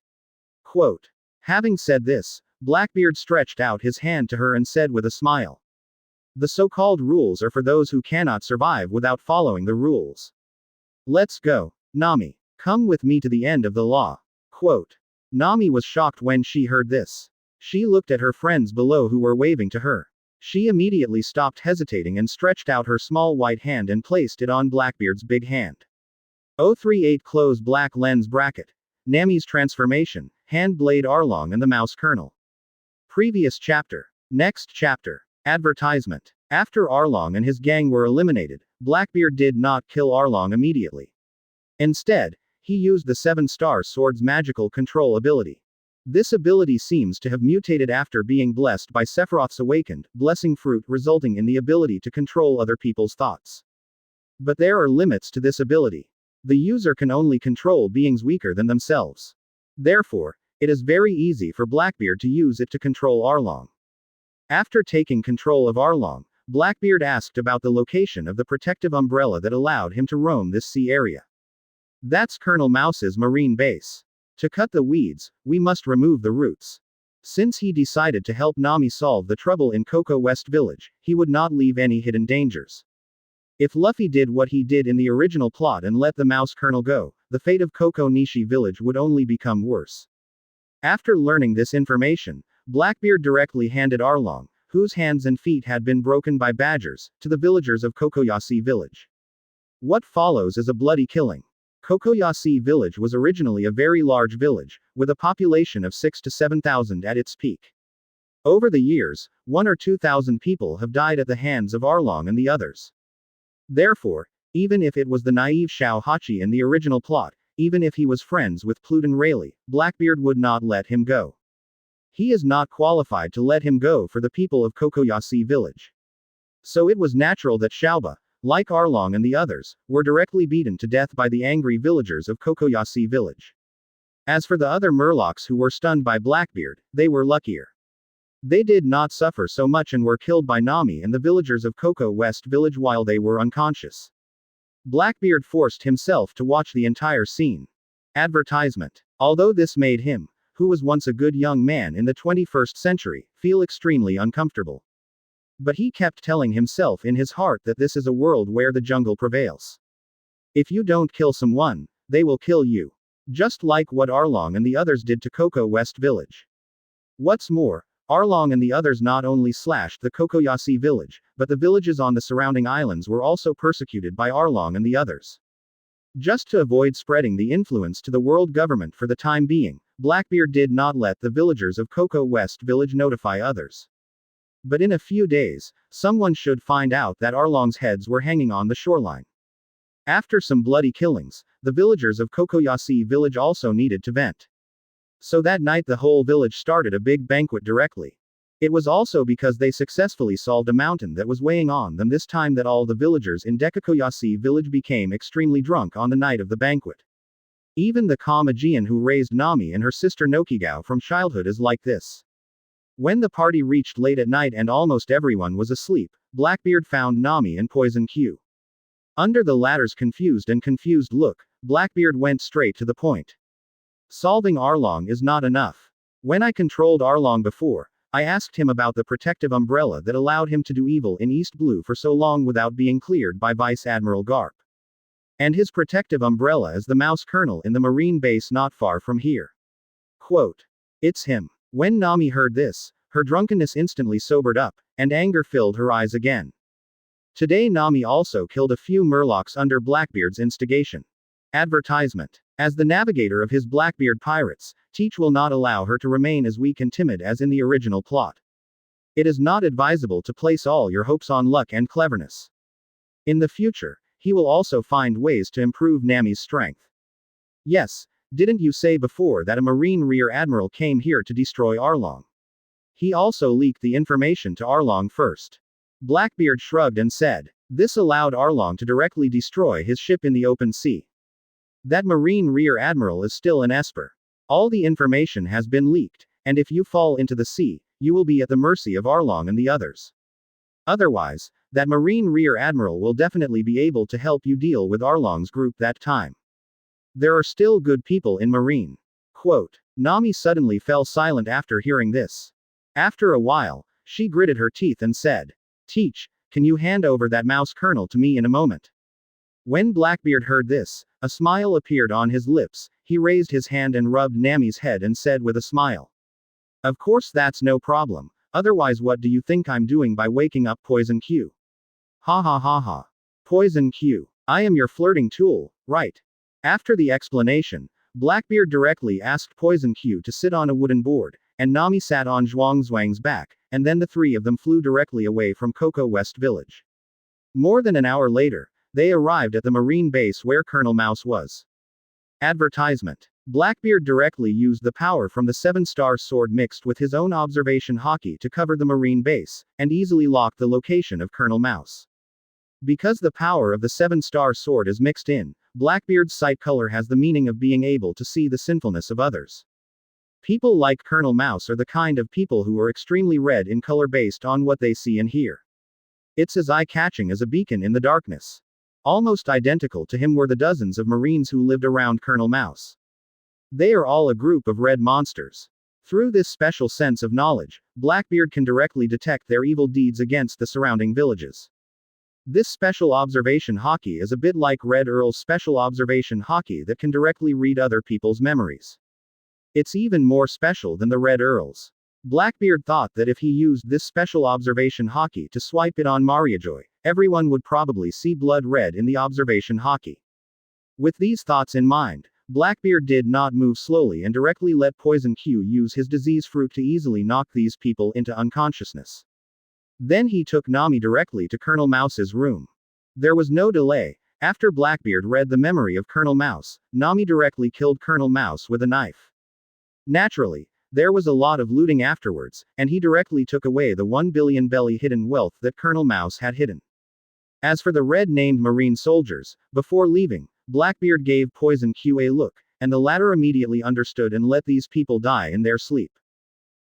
Quote. Having said this, Blackbeard stretched out his hand to her and said with a smile, "The so-called rules are for those who cannot survive without following the rules. Let's go. Nami, come with me to the end of the law." Quote. Nami was shocked when she heard this. She looked at her friends below who were waving to her. She immediately stopped hesitating and stretched out her small white hand and placed it on Blackbeard's big hand. 038 Close black lens bracket. Nami's transformation, hand blade Arlong and the mouse kernel. Previous chapter. Next chapter. Advertisement. After Arlong and his gang were eliminated, Blackbeard did not kill Arlong immediately. Instead, he used the 7-star sword's magical control ability. This ability seems to have mutated after being blessed by Sephiroth's awakened, blessing fruit, resulting in the ability to control other people's thoughts. But there are limits to this ability. The user can only control beings weaker than themselves. Therefore, it is very easy for Blackbeard to use it to control Arlong. After taking control of Arlong, Blackbeard asked about the location of the protective umbrella that allowed him to roam this sea area. "That's Colonel Mouse's marine base. To cut the weeds, we must remove the roots." Since he decided to help Nami solve the trouble in Coco West Village, he would not leave any hidden dangers. If Luffy did what he did in the original plot and let the mouse kernel go, the fate of Coco Nishi village would only become worse. After learning this information, Blackbeard directly handed Arlong, whose hands and feet had been broken by badgers, to the villagers of Kokoyasi village. What follows is a bloody killing. Kokoyasi village was originally a very large village, with a population of 6,000 to 7,000 at its peak. Over the years, 1,000 or 2,000 people have died at the hands of Arlong and the others. Therefore, even if it was the naive Xiao Hachi in the original plot, even if he was friends with Pluton Rayleigh, Blackbeard would not let him go. He is not qualified to let him go for the people of Kokoyasi village. So it was natural that Xiaoba, like Arlong and the others, were directly beaten to death by the angry villagers of Kokoyasi village. As for the other Murlocs who were stunned by Blackbeard, they were luckier. They did not suffer so much and were killed by Nami and the villagers of Coco West village while they were unconscious. Blackbeard forced himself to watch the entire scene. Advertisement. Although this made him, who was once a good young man in the 21st century, feel extremely uncomfortable. But he kept telling himself in his heart that this is a world where the jungle prevails. If you don't kill someone, they will kill you. Just like what Arlong and the others did to Coco West Village. What's more, Arlong and the others not only slashed the Kokoyasi village, but the villages on the surrounding islands were also persecuted by Arlong and the others. Just to avoid spreading the influence to the world government for the time being, Blackbeard did not let the villagers of Coco West Village notify others. But in a few days, someone should find out that Arlong's heads were hanging on the shoreline. After some bloody killings, the villagers of Kokoyasi village also needed to vent. So that night the whole village started a big banquet directly. It was also because they successfully solved a mountain that was weighing on them this time that all the villagers in Dekakoyasi village became extremely drunk on the night of the banquet. Even the calm Aegean who raised Nami and her sister Nokigao from childhood is like this. When the party reached late at night and almost everyone was asleep, Blackbeard found Nami and Poison Q. Under the latter's confused look, Blackbeard went straight to the point. Solving Arlong is not enough. When I controlled Arlong before, I asked him about the protective umbrella that allowed him to do evil in East Blue for so long without being cleared by Vice Admiral Garp. And his protective umbrella is the mouse colonel in the marine base not far from here. Quote. It's him. When Nami heard this, her drunkenness instantly sobered up, and anger filled her eyes again. Today Nami also killed a few murlocs under Blackbeard's instigation. Advertisement. As the navigator of his Blackbeard pirates, Teach will not allow her to remain as weak and timid as in the original plot. It is not advisable to place all your hopes on luck and cleverness. In the future, he will also find ways to improve Nami's strength. Yes, didn't you say before that a Marine Rear Admiral came here to destroy Arlong? He also leaked the information to Arlong first. Blackbeard shrugged and said, this allowed Arlong to directly destroy his ship in the open sea. That Marine Rear Admiral is still an Esper. All the information has been leaked, and if you fall into the sea, you will be at the mercy of Arlong and the others. Otherwise, that Marine Rear Admiral will definitely be able to help you deal with Arlong's group that time. There are still good people in Marine. Quote. Nami suddenly fell silent after hearing this. After a while, she gritted her teeth and said, Teach, can you hand over that mouse colonel to me in a moment? When Blackbeard heard this, a smile appeared on his lips, he raised his hand and rubbed Nami's head and said with a smile. Of course that's no problem, otherwise what do you think I'm doing by waking up Poison Q? Ha ha ha ha. Poison Q. I am your flirting tool, right? After the explanation, Blackbeard directly asked Poison Q to sit on a wooden board, and Nami sat on Zhuangzhuang's back, and then the three of them flew directly away from Coco West Village. More than an hour later, they arrived at the marine base where Colonel Mouse was. Advertisement. Blackbeard directly used the power from the sevenstar sword mixed with his own observation Haki to cover the marine base, and easily locked the location of Colonel Mouse. Because the power of the sevenstar sword is mixed in, Blackbeard's sight color has the meaning of being able to see the sinfulness of others. People like Colonel Mouse are the kind of people who are extremely red in color based on what they see and hear. It's as eye-catching as a beacon in the darkness. Almost identical to him were the dozens of Marines who lived around Colonel Mouse. They are all a group of red monsters. Through this special sense of knowledge, Blackbeard can directly detect their evil deeds against the surrounding villages. This special observation Haki is a bit like Red Earl's special observation Haki that can directly read other people's memories. It's even more special than the Red Earl's. Blackbeard thought that if he used this special observation Haki to swipe it on Mariajoy, everyone would probably see blood red in the observation Haki. With these thoughts in mind, Blackbeard did not move slowly and directly let Poison Q use his disease fruit to easily knock these people into unconsciousness. Then he took Nami directly to Colonel Mouse's room. There was no delay. After Blackbeard read the memory of Colonel Mouse, Nami directly killed Colonel Mouse with a knife. Naturally, there was a lot of looting afterwards, and he directly took away the 1 billion belly hidden wealth that Colonel Mouse had hidden. As for the red-named Marine soldiers, before leaving, Blackbeard gave Poison Q a look, and the latter immediately understood and let these people die in their sleep.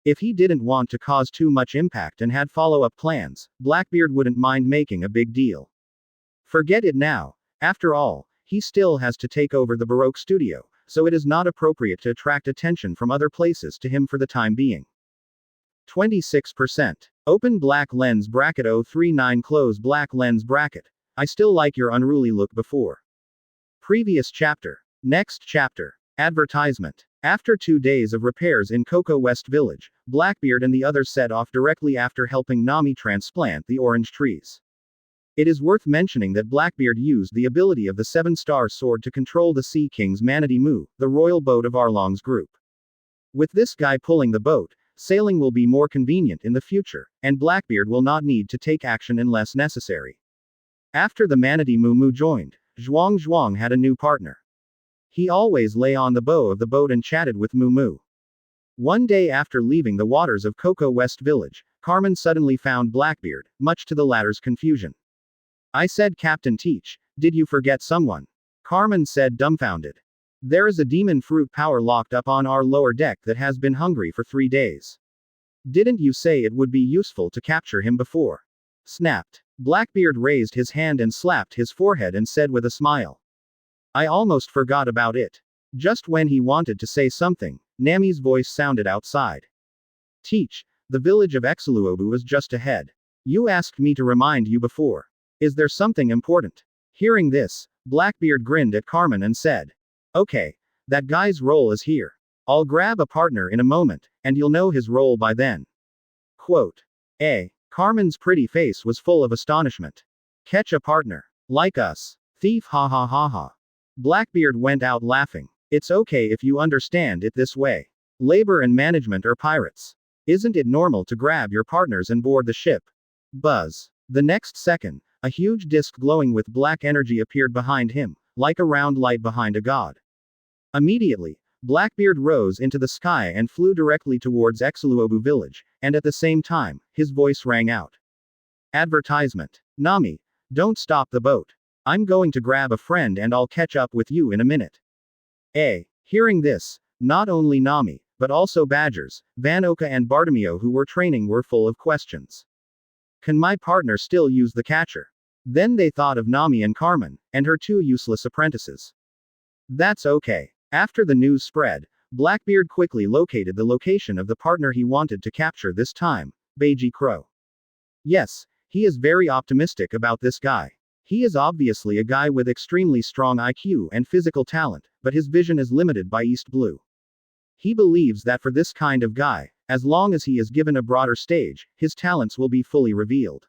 If he didn't want to cause too much impact and had follow-up plans, Blackbeard wouldn't mind making a big deal. Forget it now. After all, he still has to take over the Baroque studio, so it is not appropriate to attract attention from other places to him for the time being. 26%. Open black lens bracket 039 close black lens bracket. I still like your unruly look before. Previous chapter. Next chapter. Advertisement. After 2 days of repairs in Cocoa West Village, Blackbeard and the others set off directly after helping Nami transplant the orange trees. It is worth mentioning that Blackbeard used the ability of the Seven-Star Sword to control the Sea King's Manatee Mu, the royal boat of Arlong's group. With this guy pulling the boat, sailing will be more convenient in the future, and Blackbeard will not need to take action unless necessary. After the Manatee Mu joined, Zhuang had a new partner. He always lay on the bow of the boat and chatted with Mu. One day after leaving the waters of Cocoa West Village, Carmen suddenly found Blackbeard, much to the latter's confusion. I said, Captain Teach, did you forget someone? Carmen said, dumbfounded. There is a demon fruit power locked up on our lower deck that has been hungry for 3 days. Didn't you say it would be useful to capture him before? Snapped. Blackbeard raised his hand and slapped his forehead and said with a smile. I almost forgot about it. Just when he wanted to say something, Nami's voice sounded outside. Teach, the village of Exeluobu is just ahead. You asked me to remind you before. Is there something important? Hearing this, Blackbeard grinned at Carmen and said. Okay, that guy's role is here. I'll grab a partner in a moment, and you'll know his role by then. Quote. Carmen's pretty face was full of astonishment. Catch a partner. Like us. Thief hahahaha. Blackbeard went out laughing. It's okay if you understand it this way. Labor and management are pirates. Isn't it normal to grab your partners and board the ship? Buzz. The next second, a huge disc glowing with black energy appeared behind him, like a round light behind a god. Immediately, Blackbeard rose into the sky and flew directly towards Exeluobu village, and at the same time, his voice rang out. Advertisement. Nami, don't stop the boat. I'm going to grab a friend and I'll catch up with you in a minute. Hearing this, not only Nami, but also Badgers, Vanoka and Bartomeo who were training were full of questions. Can my partner still use the catcher? Then they thought of Nami and Carmen, and her 2 useless apprentices. That's okay. After the news spread, Blackbeard quickly located the location of the partner he wanted to capture this time, Beiji Crow. Yes, he is very optimistic about this guy. He is obviously a guy with extremely strong IQ and physical talent, but his vision is limited by East Blue. He believes that for this kind of guy, as long as he is given a broader stage, his talents will be fully revealed.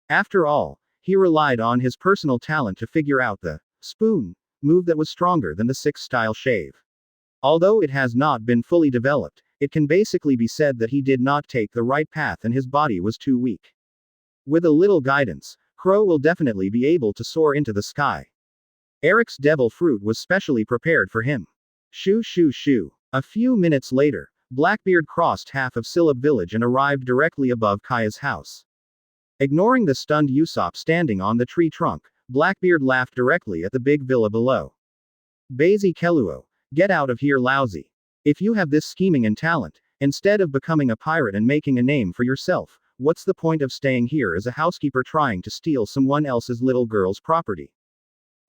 After all, he relied on his personal talent to figure out the spoon move that was stronger than the 6-style shave. Although it has not been fully developed, it can basically be said that he did not take the right path and his body was too weak. With a little guidance, Crow will definitely be able to soar into the sky. Eric's devil fruit was specially prepared for him. Shoo shoo shoo. A few minutes later, Blackbeard crossed half of Silab village and arrived directly above Kaya's house. Ignoring the stunned Usopp standing on the tree trunk, Blackbeard laughed directly at the big villa below. Bazi Keluo, get out of here Laozi. If you have this scheming and talent, instead of becoming a pirate and making a name for yourself, what's the point of staying here as a housekeeper trying to steal someone else's little girl's property?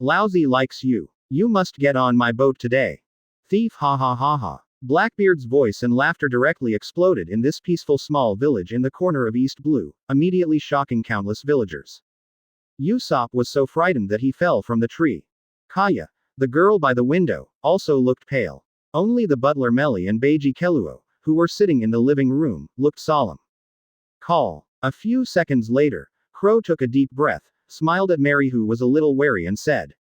Laozi likes you. You must get on my boat today. Thief hahahaha. Blackbeard's voice and laughter directly exploded in this peaceful small village in the corner of East Blue, immediately shocking countless villagers. Usopp was so frightened that he fell from the tree. Kaya, the girl by the window, also looked pale. Only the butler Meli and Beiji Keluo, who were sitting in the living room, looked solemn. Call. A few seconds later, Crow took a deep breath, smiled at Mary who was a little wary and said.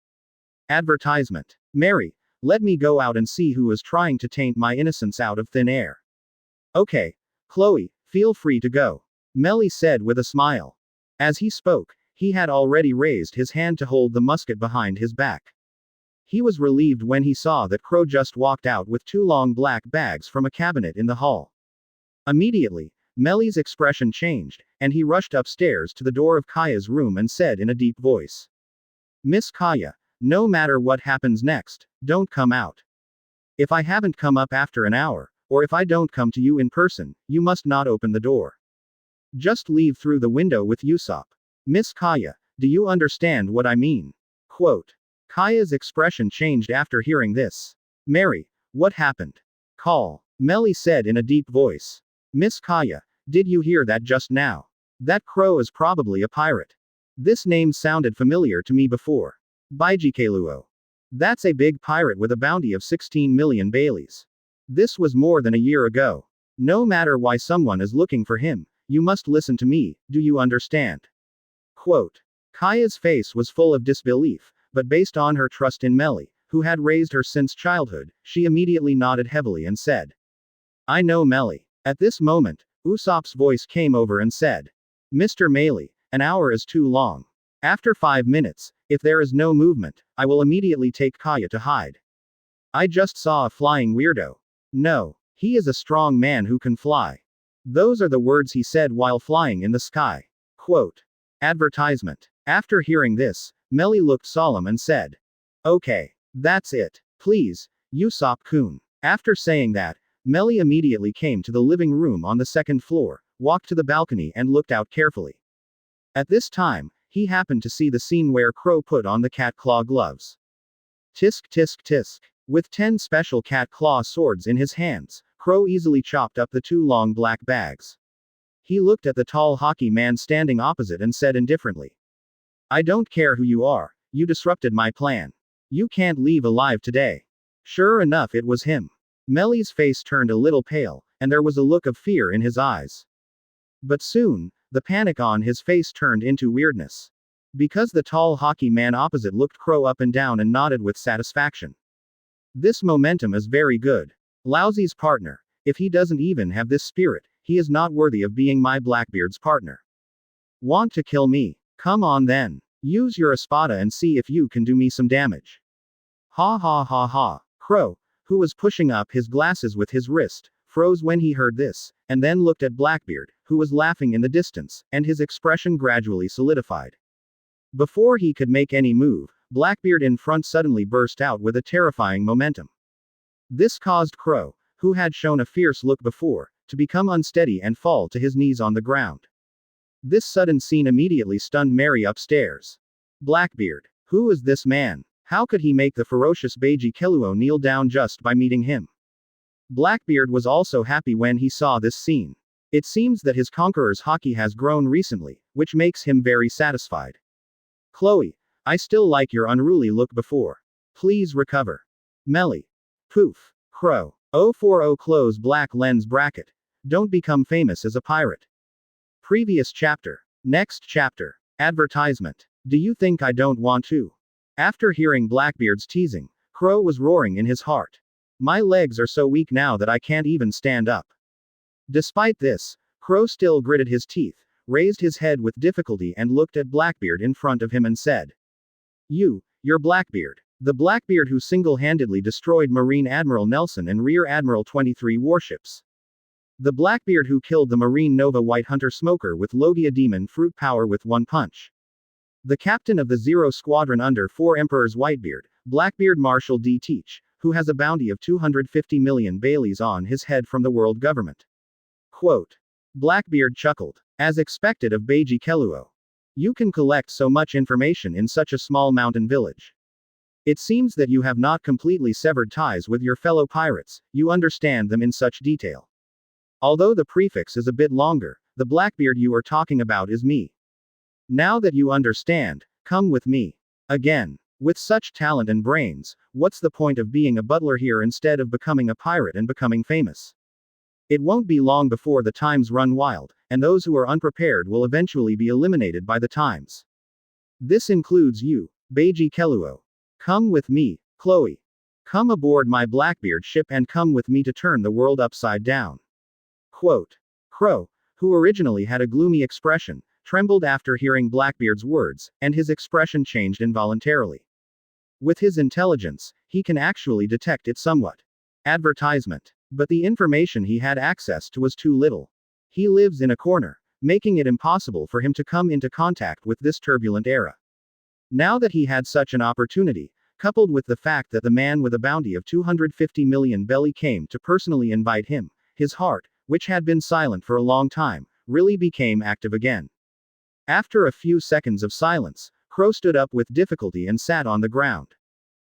Advertisement. Mary, let me go out and see who is trying to taint my innocence out of thin air. Okay, Chloe, feel free to go. Meli said with a smile. As he spoke, he had already raised his hand to hold the musket behind his back. He was relieved when he saw that Crow just walked out with 2 long black bags from a cabinet in the hall. Immediately, Meli's expression changed, and he rushed upstairs to the door of Kaya's room and said in a deep voice. Miss Kaya, no matter what happens next, don't come out. If I haven't come up after an hour, or if I don't come to you in person, you must not open the door. Just leave through the window with Usopp. Miss Kaya, do you understand what I mean? Quote. Kaya's expression changed after hearing this. Mary, what happened? Call. Meli said in a deep voice. Miss Kaya, Did you hear that just now? That crow is probably a pirate. This name sounded familiar to me before. Baijikeluo. That's a big pirate with a bounty of 16 million Baileys. This was more than a year ago. No matter why someone is looking for him, you must listen to me, do you understand? Quote. Kaya's face was full of disbelief, but based on her trust in Melly, who had raised her since childhood, she immediately nodded heavily and said, I know Melly. At this moment, Usopp's voice came over and said, Mr. Melee, an hour is too long. After 5 minutes, if there is no movement, I will immediately take Kaya to hide. I just saw a flying weirdo. No, he is a strong man who can fly. Those are the words he said while flying in the sky. Quote. Advertisement. After hearing this, Melly looked solemn and said, Okay, that's it. Please, Usopp-kun. After saying that, Melly immediately came to the living room on the second floor, walked to the balcony and looked out carefully. At this time, he happened to see the scene where Crow put on the cat claw gloves. Tisk tisk tisk. With 10 special cat claw swords in his hands, Crow easily chopped up the 2 long black bags. He looked at the tall Haki man standing opposite and said indifferently, I don't care who you are, you disrupted my plan. You can't leave alive today. Sure enough, it was him. Melly's face turned a little pale, and there was a look of fear in his eyes. But soon, the panic on his face turned into weirdness. Because the tall Haki man opposite looked Crow up and down and nodded with satisfaction. This momentum is very good. Laozi's partner. If he doesn't even have this spirit, he is not worthy of being my Blackbeard's partner. Want to kill me? Come on then. Use your espada and see if you can do me some damage. Ha ha ha ha. Crow, who was pushing up his glasses with his wrist, froze when he heard this, and then looked at Blackbeard, who was laughing in the distance, and his expression gradually solidified. Before he could make any move, Blackbeard in front suddenly burst out with a terrifying momentum. This caused Crow, who had shown a fierce look before, to become unsteady and fall to his knees on the ground. This sudden scene immediately stunned Mary upstairs. Blackbeard. Who is this man? How could he make the ferocious Baijikeluo kneel down just by meeting him? Blackbeard was also happy when he saw this scene. It seems that his Conqueror's Haki has grown recently, which makes him very satisfied. Chloe, I still like your unruly look before. Please recover. Melly. Poof. Crow. 040 close black lens bracket. Don't become famous as a pirate. Previous chapter. Next chapter. Advertisement. Do you think I don't want to? After hearing Blackbeard's teasing, Crow was roaring in his heart. My legs are so weak now that I can't even stand up. Despite this, Crow still gritted his teeth, raised his head with difficulty and looked at Blackbeard in front of him and said, You're Blackbeard. The Blackbeard who single-handedly destroyed Marine Admiral Nelson and Rear Admiral 23 warships. The Blackbeard who killed the Marine Nova White Hunter Smoker with Logia Demon Fruit Power with 1 punch. The captain of the Zero Squadron under 4 Emperors Whitebeard, Blackbeard Marshal D. Teach, who has a bounty of 250 million Baileys on his head from the world government. Quote. Blackbeard chuckled. As expected of Baijikeluo. You can collect so much information in such a small mountain village. It seems that you have not completely severed ties with your fellow pirates, you understand them in such detail. Although the prefix is a bit longer, the Blackbeard you are talking about is me. Now that you understand, come with me. Again. With such talent and brains, what's the point of being a butler here instead of becoming a pirate and becoming famous? It won't be long before the times run wild, and those who are unprepared will eventually be eliminated by the times. This includes you, Baijikeluo. Come with me, Chloe. Come aboard my Blackbeard ship and come with me to turn the world upside down. Quote. Crow, who originally had a gloomy expression, trembled after hearing Blackbeard's words, and his expression changed involuntarily. With his intelligence, he can actually detect it somewhat. Advertisement. But the information he had access to was too little. He lives in a corner, making it impossible for him to come into contact with this turbulent era. Now that he had such an opportunity, coupled with the fact that the man with a bounty of 250 million belly came to personally invite him, his heart, which had been silent for a long time, really became active again. After a few seconds of silence, Crow stood up with difficulty and sat on the ground.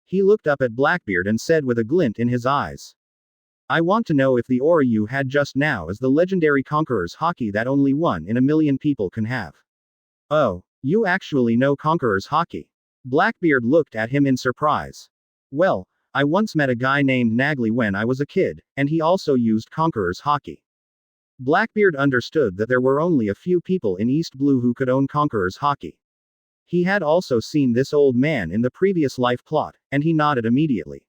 He looked up at Blackbeard and said with a glint in his eyes, I want to know if the aura you had just now is the legendary Conqueror's Haki that only 1 in 1 million people can have. Oh, you actually know Conqueror's Haki. Blackbeard looked at him in surprise. Well, I once met a guy named Nagli when I was a kid, and he also used Conqueror's Haki. Blackbeard understood that there were only a few people in East Blue who could own Conqueror's Haki. He had also seen this old man in the previous life plot, and he nodded immediately.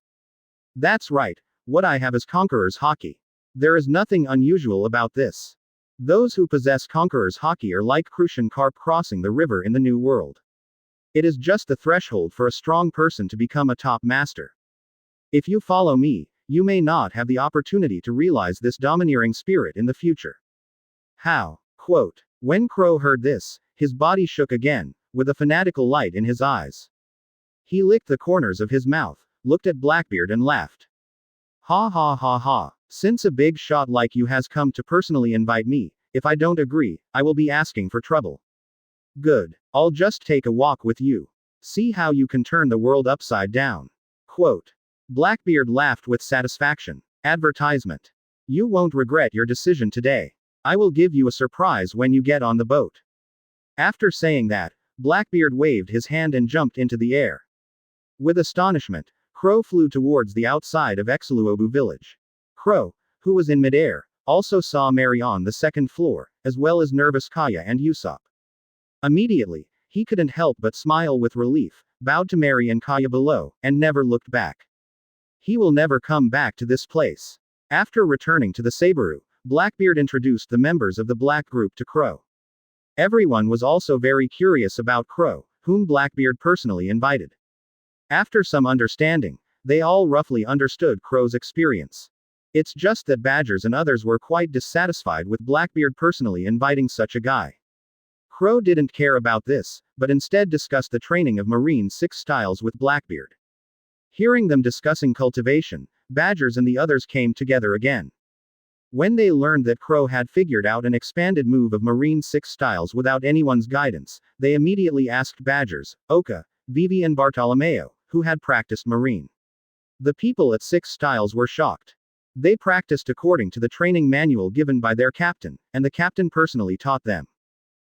That's right, what I have is Conqueror's Haki. There is nothing unusual about this. Those who possess Conqueror's Haki are like Crucian carp crossing the river in the New World. It is just the threshold for a strong person to become a top master. If you follow me, you may not have the opportunity to realize this domineering spirit in the future. How? Quote. When Crow heard this, his body shook again, with a fanatical light in his eyes. He licked the corners of his mouth, looked at Blackbeard and laughed. Ha ha ha ha. Since a big shot like you has come to personally invite me, if I don't agree, I will be asking for trouble. Good. I'll just take a walk with you. See how you can turn the world upside down. Quote. Blackbeard laughed with satisfaction. Advertisement. You won't regret your decision today. I will give you a surprise when you get on the boat. After saying that, Blackbeard waved his hand and jumped into the air. With astonishment, Crow flew towards the outside of Exeluobu village. Crow, who was in midair, also saw Mary on the second floor, as well as nervous Kaya and Usopp. Immediately, he couldn't help but smile with relief, bowed to Mary and Kaya below, and never looked back. He will never come back to this place. After returning to the Sabaru, Blackbeard introduced the members of the Black Group to Crow. Everyone was also very curious about Crow, whom Blackbeard personally invited. After some understanding, they all roughly understood Crow's experience. It's just that Badgers and others were quite dissatisfied with Blackbeard personally inviting such a guy. Crow didn't care about this, but instead discussed the training of Marine 6 styles with Blackbeard. Hearing them discussing cultivation, Badgers and the others came together again. When they learned that Crow had figured out an expanded move of Marine 6 styles without anyone's guidance, they immediately asked Badgers, Oka, Vivi and Bartolomeo, who had practiced Marine. The people at 6 styles were shocked. They practiced according to the training manual given by their captain, and the captain personally taught them.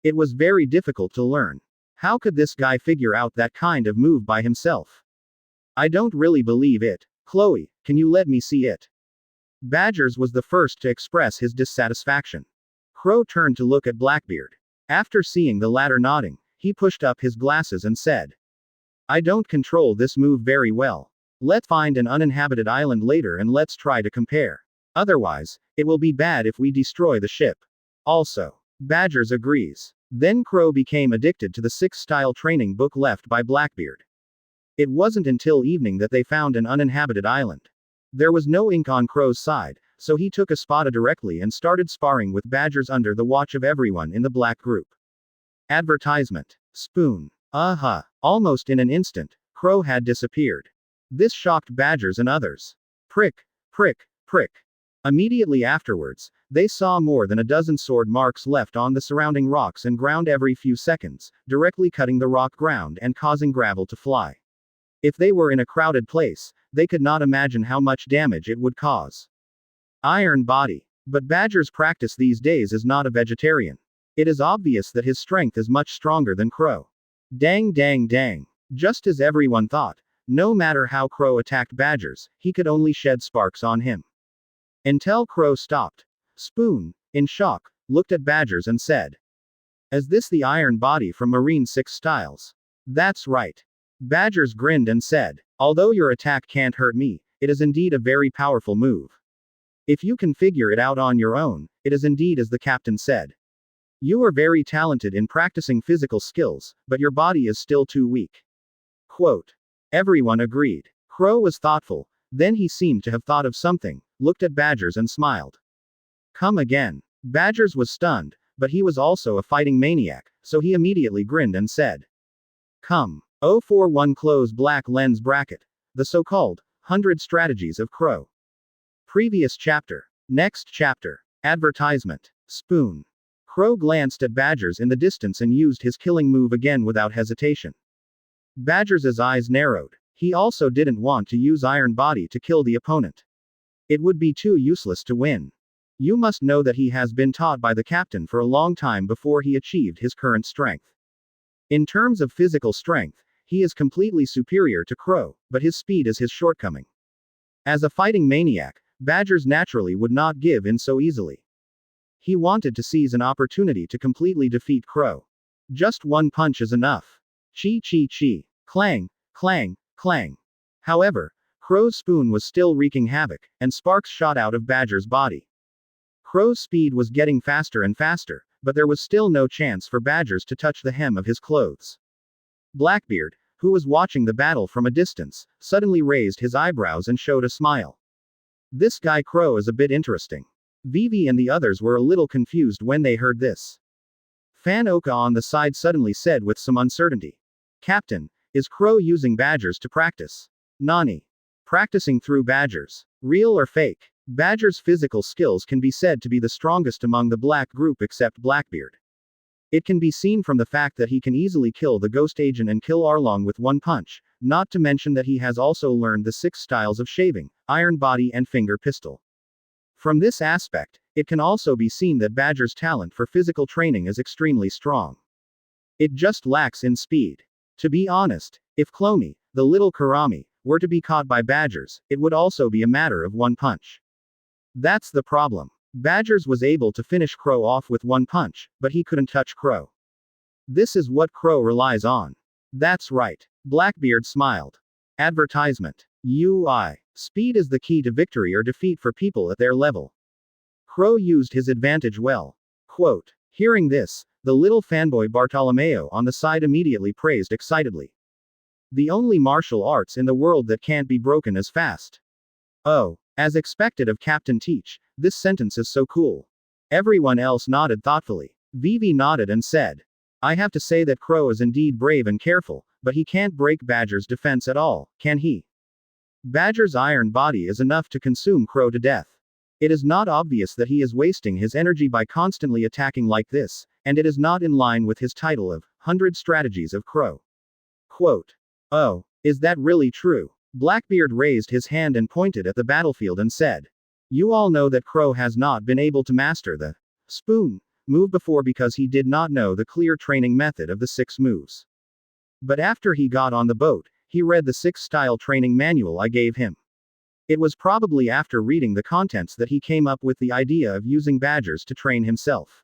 It was very difficult to learn. How could this guy figure out that kind of move by himself? I don't really believe it. Chloe, can you let me see it? Badgers was the first to express his dissatisfaction. Crow turned to look at Blackbeard. After seeing the latter nodding, he pushed up his glasses and said, I don't control this move very well. Let's find an uninhabited island later and let's try to compare. Otherwise, it will be bad if we destroy the ship. Also, Badgers agrees. Then Crow became addicted to the 6-style training book left by Blackbeard. It wasn't until evening that they found an uninhabited island. There was no ink on Crow's side, so he took a spada directly and started sparring with Badgers under the watch of everyone in the Black Group. Advertisement. Spoon. Almost in an instant, Crow had disappeared. This shocked Badgers and others. Prick, prick, prick. Immediately afterwards, they saw more than a dozen sword marks left on the surrounding rocks and ground every few seconds, directly cutting the rock ground and causing gravel to fly. If they were in a crowded place, they could not imagine how much damage it would cause. Iron body. But Badger's practice these days is not a vegetarian. It is obvious that his strength is much stronger than Crow. Dang dang dang. Just as everyone thought, no matter how Crow attacked Badgers, he could only shed sparks on him. Until Crow stopped. Spoon, in shock, looked at Badgers and said, Is this the iron body from Marine 6 styles? That's right. Badgers grinned and said, Although your attack can't hurt me, it is indeed a very powerful move. If you can figure it out on your own, it is indeed as the captain said. You are very talented in practicing physical skills, but your body is still too weak. Quote. Everyone agreed. Crow was thoughtful, then he seemed to have thought of something, looked at Badgers and smiled. Come again. Badgers was stunned, but he was also a fighting maniac, so he immediately grinned and said, Come. 041 Close black lens bracket. The so-called 100 strategies of Crow. Previous chapter. Next chapter. Advertisement. Spoon. Crow glanced at Badgers in the distance and used his killing move again without hesitation. Badgers' eyes narrowed. He also didn't want to use Iron Body to kill the opponent. It would be too useless to win. You must know that he has been taught by the captain for a long time before he achieved his current strength. In terms of physical strength, he is completely superior to Crow, but his speed is his shortcoming. As a fighting maniac, Badgers naturally would not give in so easily. He wanted to seize an opportunity to completely defeat Crow. Just one punch is enough. Chi chi chi. Clang, clang, clang. However, Crow's spoon was still wreaking havoc, and sparks shot out of Badger's body. Crow's speed was getting faster and faster, but there was still no chance for Badgers to touch the hem of his clothes. Blackbeard, who was watching the battle from a distance, suddenly raised his eyebrows and showed a smile. This guy Crow is a bit interesting. Vivi and the others were a little confused when they heard this. Fan Oka on the side suddenly said with some uncertainty. Captain, is Crow using Badgers to practice? Nani. Practicing through Badgers. Real or fake? Badger's physical skills can be said to be the strongest among the black group except Blackbeard. It can be seen from the fact that he can easily kill the ghost agent and kill Arlong with one punch, not to mention that he has also learned the 6 styles of shaving, iron body and finger pistol. From this aspect, it can also be seen that Badger's talent for physical training is extremely strong. It just lacks in speed. To be honest, if Clomi, the little Karami, were to be caught by Badgers, it would also be a matter of one punch. That's the problem. Badgers was able to finish Crow off with one punch, but he couldn't touch Crow. This is what Crow relies on. That's right. Blackbeard smiled. Advertisement. UI. Speed is the key to victory or defeat for people at their level. Crow used his advantage well. Quote. Hearing this, the little fanboy Bartolomeo on the side immediately praised excitedly. The only martial arts in the world that can't be broken as fast. Oh, as expected of Captain Teach, this sentence is so cool. Everyone else nodded thoughtfully. Vivi nodded and said, I have to say that Crow is indeed brave and careful, but he can't break Badger's defense at all, can he? Badger's iron body is enough to consume Crow to death. It is not obvious that he is wasting his energy by constantly attacking like this, and it is not in line with his title of 100 Strategies of Crow. Quote. Oh, is that really true? Blackbeard raised his hand and pointed at the battlefield and said, you all know that Crow has not been able to master the spoon move before because he did not know the clear training method of the 6 moves. But after he got on the boat, he read the 6-style training manual I gave him. It was probably after reading the contents that he came up with the idea of using Badgers to train himself.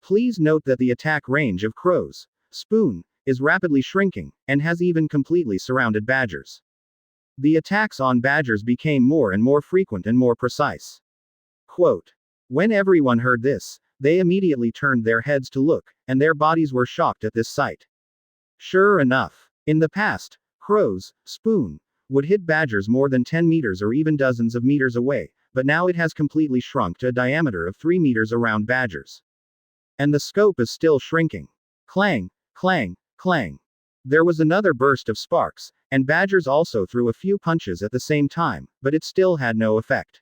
Please note that the attack range of Crow's spoon is rapidly shrinking, and has even completely surrounded Badgers. The attacks on Badgers became more and more frequent and more precise. Quote. When everyone heard this, they immediately turned their heads to look, and their bodies were shocked at this sight. Sure enough, in the past, Crow's spoon would hit Badgers more than 10 meters or even dozens of meters away, but now it has completely shrunk to a diameter of 3 meters around Badgers. And the scope is still shrinking. Clang, clang, clang. There was another burst of sparks, and Badgers also threw a few punches at the same time, but it still had no effect.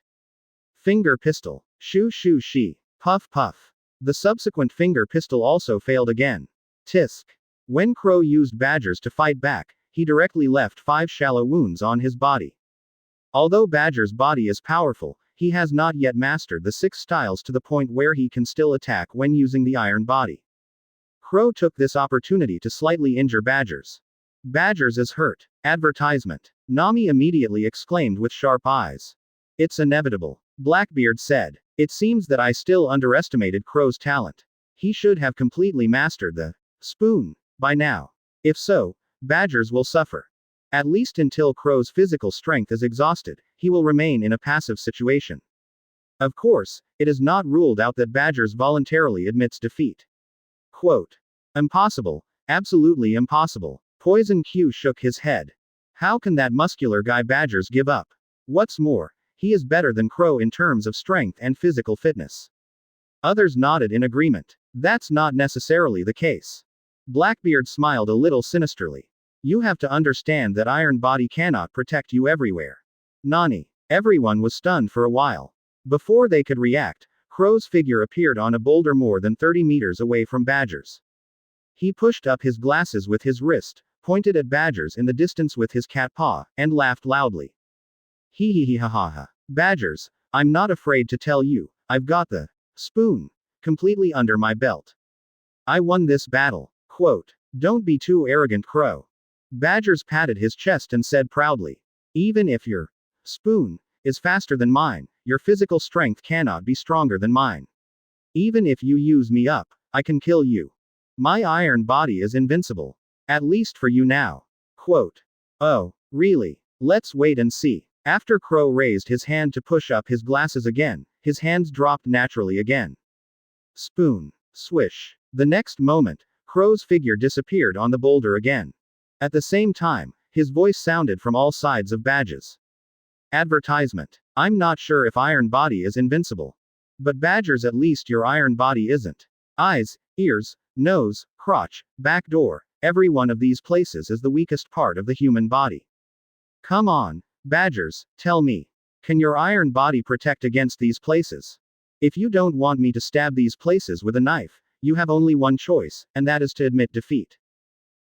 Finger pistol. Shoo shoo shee. Puff puff. The subsequent finger pistol also failed again. Tisk. When Crow used Badgers to fight back, he directly left 5 shallow wounds on his body. Although Badger's body is powerful, he has not yet mastered the 6 styles to the point where he can still attack when using the iron body. Crow took this opportunity to slightly injure Badgers. Badgers is hurt. Advertisement. Nami immediately exclaimed with sharp eyes. It's inevitable. Blackbeard said. It seems that I still underestimated Crow's talent. He should have completely mastered the spoon by now. If so, Badgers will suffer. At least until Crow's physical strength is exhausted, he will remain in a passive situation. Of course, it is not ruled out that Badgers voluntarily admits defeat. Quote. Impossible. Absolutely impossible. Poison Q shook his head. How can that muscular guy Badgers give up? What's more, he is better than Crow in terms of strength and physical fitness. Others nodded in agreement. That's not necessarily the case. Blackbeard smiled a little sinisterly. You have to understand that iron body cannot protect you everywhere. Nani. Everyone was stunned for a while. Before they could react, Crow's figure appeared on a boulder more than 30 meters away from Badgers. He pushed up his glasses with his wrist, pointed at Badgers in the distance with his cat paw, and laughed loudly. Hahahaha. Badgers, I'm not afraid to tell you, I've got the spoon completely under my belt. I won this battle. Quote. Don't be too arrogant, Crow. Badgers patted his chest and said proudly. Even if your spoon is faster than mine, your physical strength cannot be stronger than mine. Even if you use me up, I can kill you. My iron body is invincible. At least for you now. Quote. Oh, really? Let's wait and see. After Crow raised his hand to push up his glasses again, his hands dropped naturally again. Spoon. Swish. The next moment, Crow's figure disappeared on the boulder again. At the same time, his voice sounded from all sides of Badges. Advertisement. I'm not sure if Iron Body is invincible. But Badgers, at least your iron body isn't. Eyes, ears, nose, crotch, back door, every one of these places is the weakest part of the human body. Come on, Badgers, tell me. Can your iron body protect against these places? If you don't want me to stab these places with a knife, you have only one choice, and that is to admit defeat.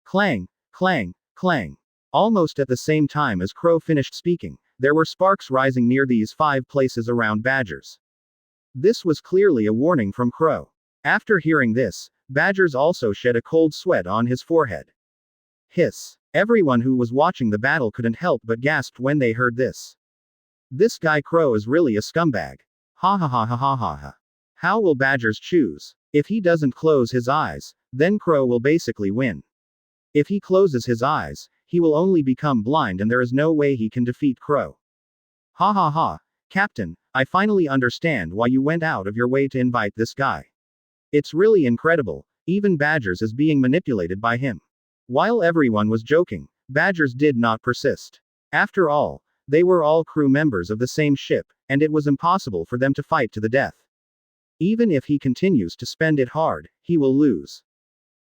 Clang, clang, clang. Almost at the same time as Crow finished speaking, there were sparks rising near these 5 places around Badgers. This was clearly a warning from Crow. After hearing this, Badgers also shed a cold sweat on his forehead. Hiss. Everyone who was watching the battle couldn't help but gasp when they heard this. This guy Crow is really a scumbag. Ha. How will Badgers choose? If he doesn't close his eyes, then Crow will basically win. If he closes his eyes, he will only become blind and there is no way he can defeat Crow. Ha. Captain, I finally understand why you went out of your way to invite this guy. It's really incredible, even Badgers is being manipulated by him. While everyone was joking, Badgers did not persist. After all, they were all crew members of the same ship, and it was impossible for them to fight to the death. Even if he continues to spend it hard, he will lose.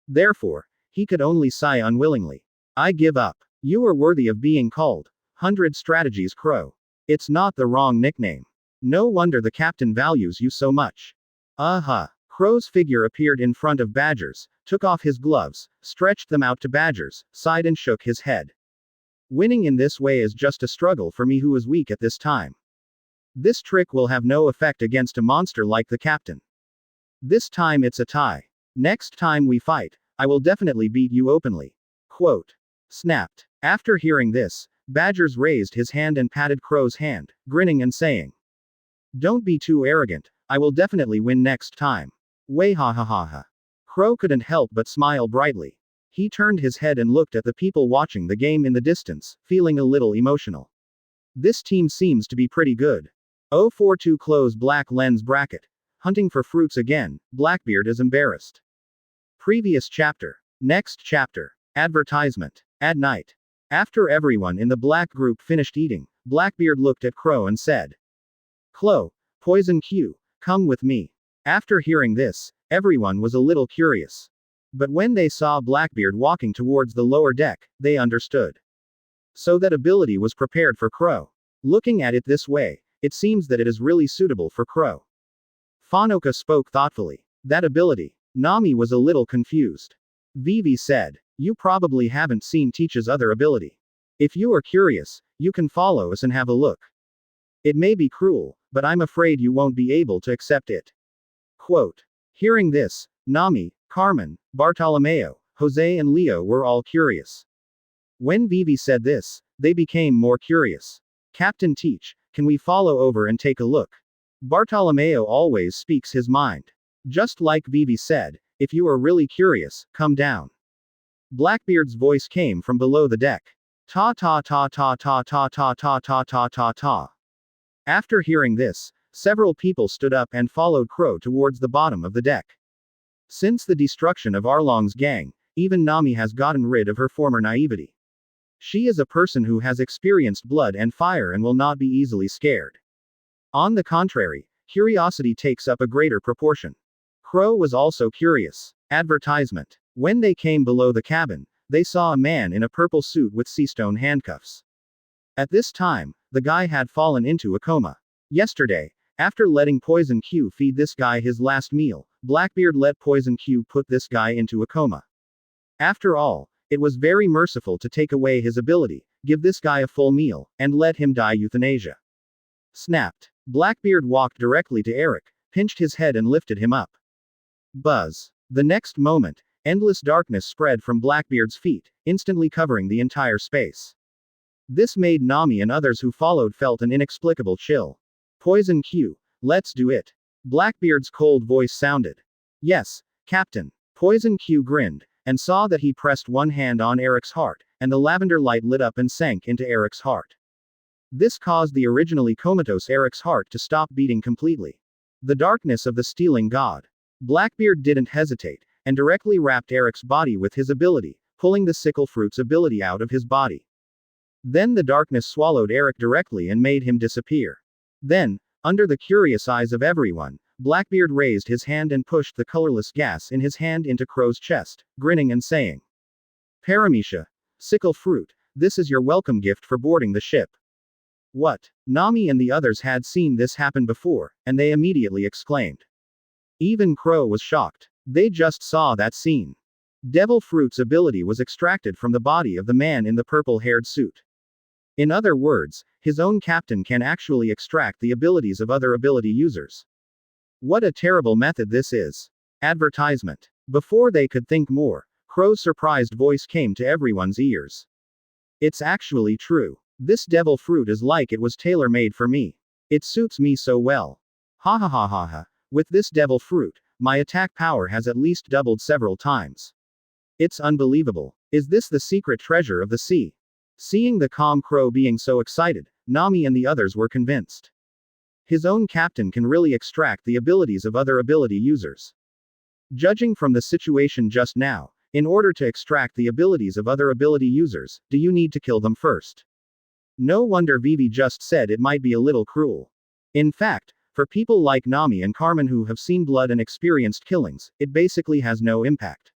Therefore, he could only sigh unwillingly. I give up. You are worthy of being called 100 Strategies Crow. It's not the wrong nickname. No wonder the captain values you so much. Crow's figure appeared in front of Badgers, took off his gloves, stretched them out to Badgers, sighed and shook his head. Winning in this way is just a struggle for me who is weak at this time. This trick will have no effect against a monster like the captain. This time it's a tie. Next time we fight, I will definitely beat you openly. Quote. Snapped. After hearing this, Badgers raised his hand and patted Crow's hand, grinning and saying. Don't be too arrogant, I will definitely win next time. Way ha. Crow couldn't help but smile brightly. He turned his head and looked at the people watching the game in the distance, feeling a little emotional. This team seems to be pretty good. 042 close black lens bracket. Hunting for fruits again, Blackbeard is embarrassed. Previous chapter. Next chapter. Advertisement. At night. After everyone in the black group finished eating, Blackbeard looked at Crow and said. Clo, Poison Q, come with me. After hearing this, everyone was a little curious. But when they saw Blackbeard walking towards the lower deck, they understood. So that ability was prepared for Crow. Looking at it this way, it seems that it is really suitable for Crow. Fanoka spoke thoughtfully. That ability. Nami was a little confused. Vivi said, you probably haven't seen Teach's other ability. If you are curious, you can follow us and have a look. It may be cruel, but I'm afraid you won't be able to accept it. Quote. Hearing this, Nami, Carmen, Bartolomeo, Jose and Leo were all curious. When Vivi said this, they became more curious. Captain Teach, can we follow over and take a look? Bartolomeo always speaks his mind. Just like Vivi said, if you are really curious, come down. Blackbeard's voice came from below the deck. Ta. After hearing this, several people stood up and followed Crow towards the bottom of the deck. Since the destruction of Arlong's gang, even Nami has gotten rid of her former naivety. She is a person who has experienced blood and fire and will not be easily scared. On the contrary, curiosity takes up a greater proportion. Crow was also curious. Advertisement. When they came below the cabin, they saw a man in a purple suit with seastone handcuffs. At this time, the guy had fallen into a coma. Yesterday, after letting Poison Q feed this guy his last meal, Blackbeard let Poison Q put this guy into a coma. After all, it was very merciful to take away his ability, give this guy a full meal, and let him die euthanasia. Snapped. Blackbeard walked directly to Eric, pinched his head and lifted him up. Buzz. The next moment, endless darkness spread from Blackbeard's feet, instantly covering the entire space. This made Nami and others who followed felt an inexplicable chill. Poison Q. Let's do it. Blackbeard's cold voice sounded. Yes, Captain. Poison Q grinned, and saw that he pressed one hand on Eric's heart, and the lavender light lit up and sank into Eric's heart. This caused the originally comatose Eric's heart to stop beating completely. The darkness of the stealing god. Blackbeard didn't hesitate, and directly wrapped Eric's body with his ability, pulling the sickle fruit's ability out of his body. Then the darkness swallowed Eric directly and made him disappear. Then, under the curious eyes of everyone, Blackbeard raised his hand and pushed the colorless gas in his hand into Crow's chest, grinning and saying, Paramecia, sickle fruit, this is your welcome gift for boarding the ship. What? Nami and the others had seen this happen before, and they immediately exclaimed. Even Crow was shocked. They just saw that scene. Devil Fruit's ability was extracted from the body of the man in the purple-haired suit. In other words, his own captain can actually extract the abilities of other ability users. What a terrible method this is. Advertisement. Before they could think more, Crow's surprised voice came to everyone's ears. It's actually true. This devil fruit is like it was tailor-made for me. It suits me so well. Hahahaha. With this devil fruit, my attack power has at least doubled several times. It's unbelievable. Is this the secret treasure of the sea? Seeing the calm Crow being so excited, Nami and the others were convinced. His own captain can really extract the abilities of other ability users. Judging from the situation just now, in order to extract the abilities of other ability users, do you need to kill them first? No wonder Vivi just said it might be a little cruel. In fact, for people like Nami and Carmen who have seen blood and experienced killings, it basically has no impact.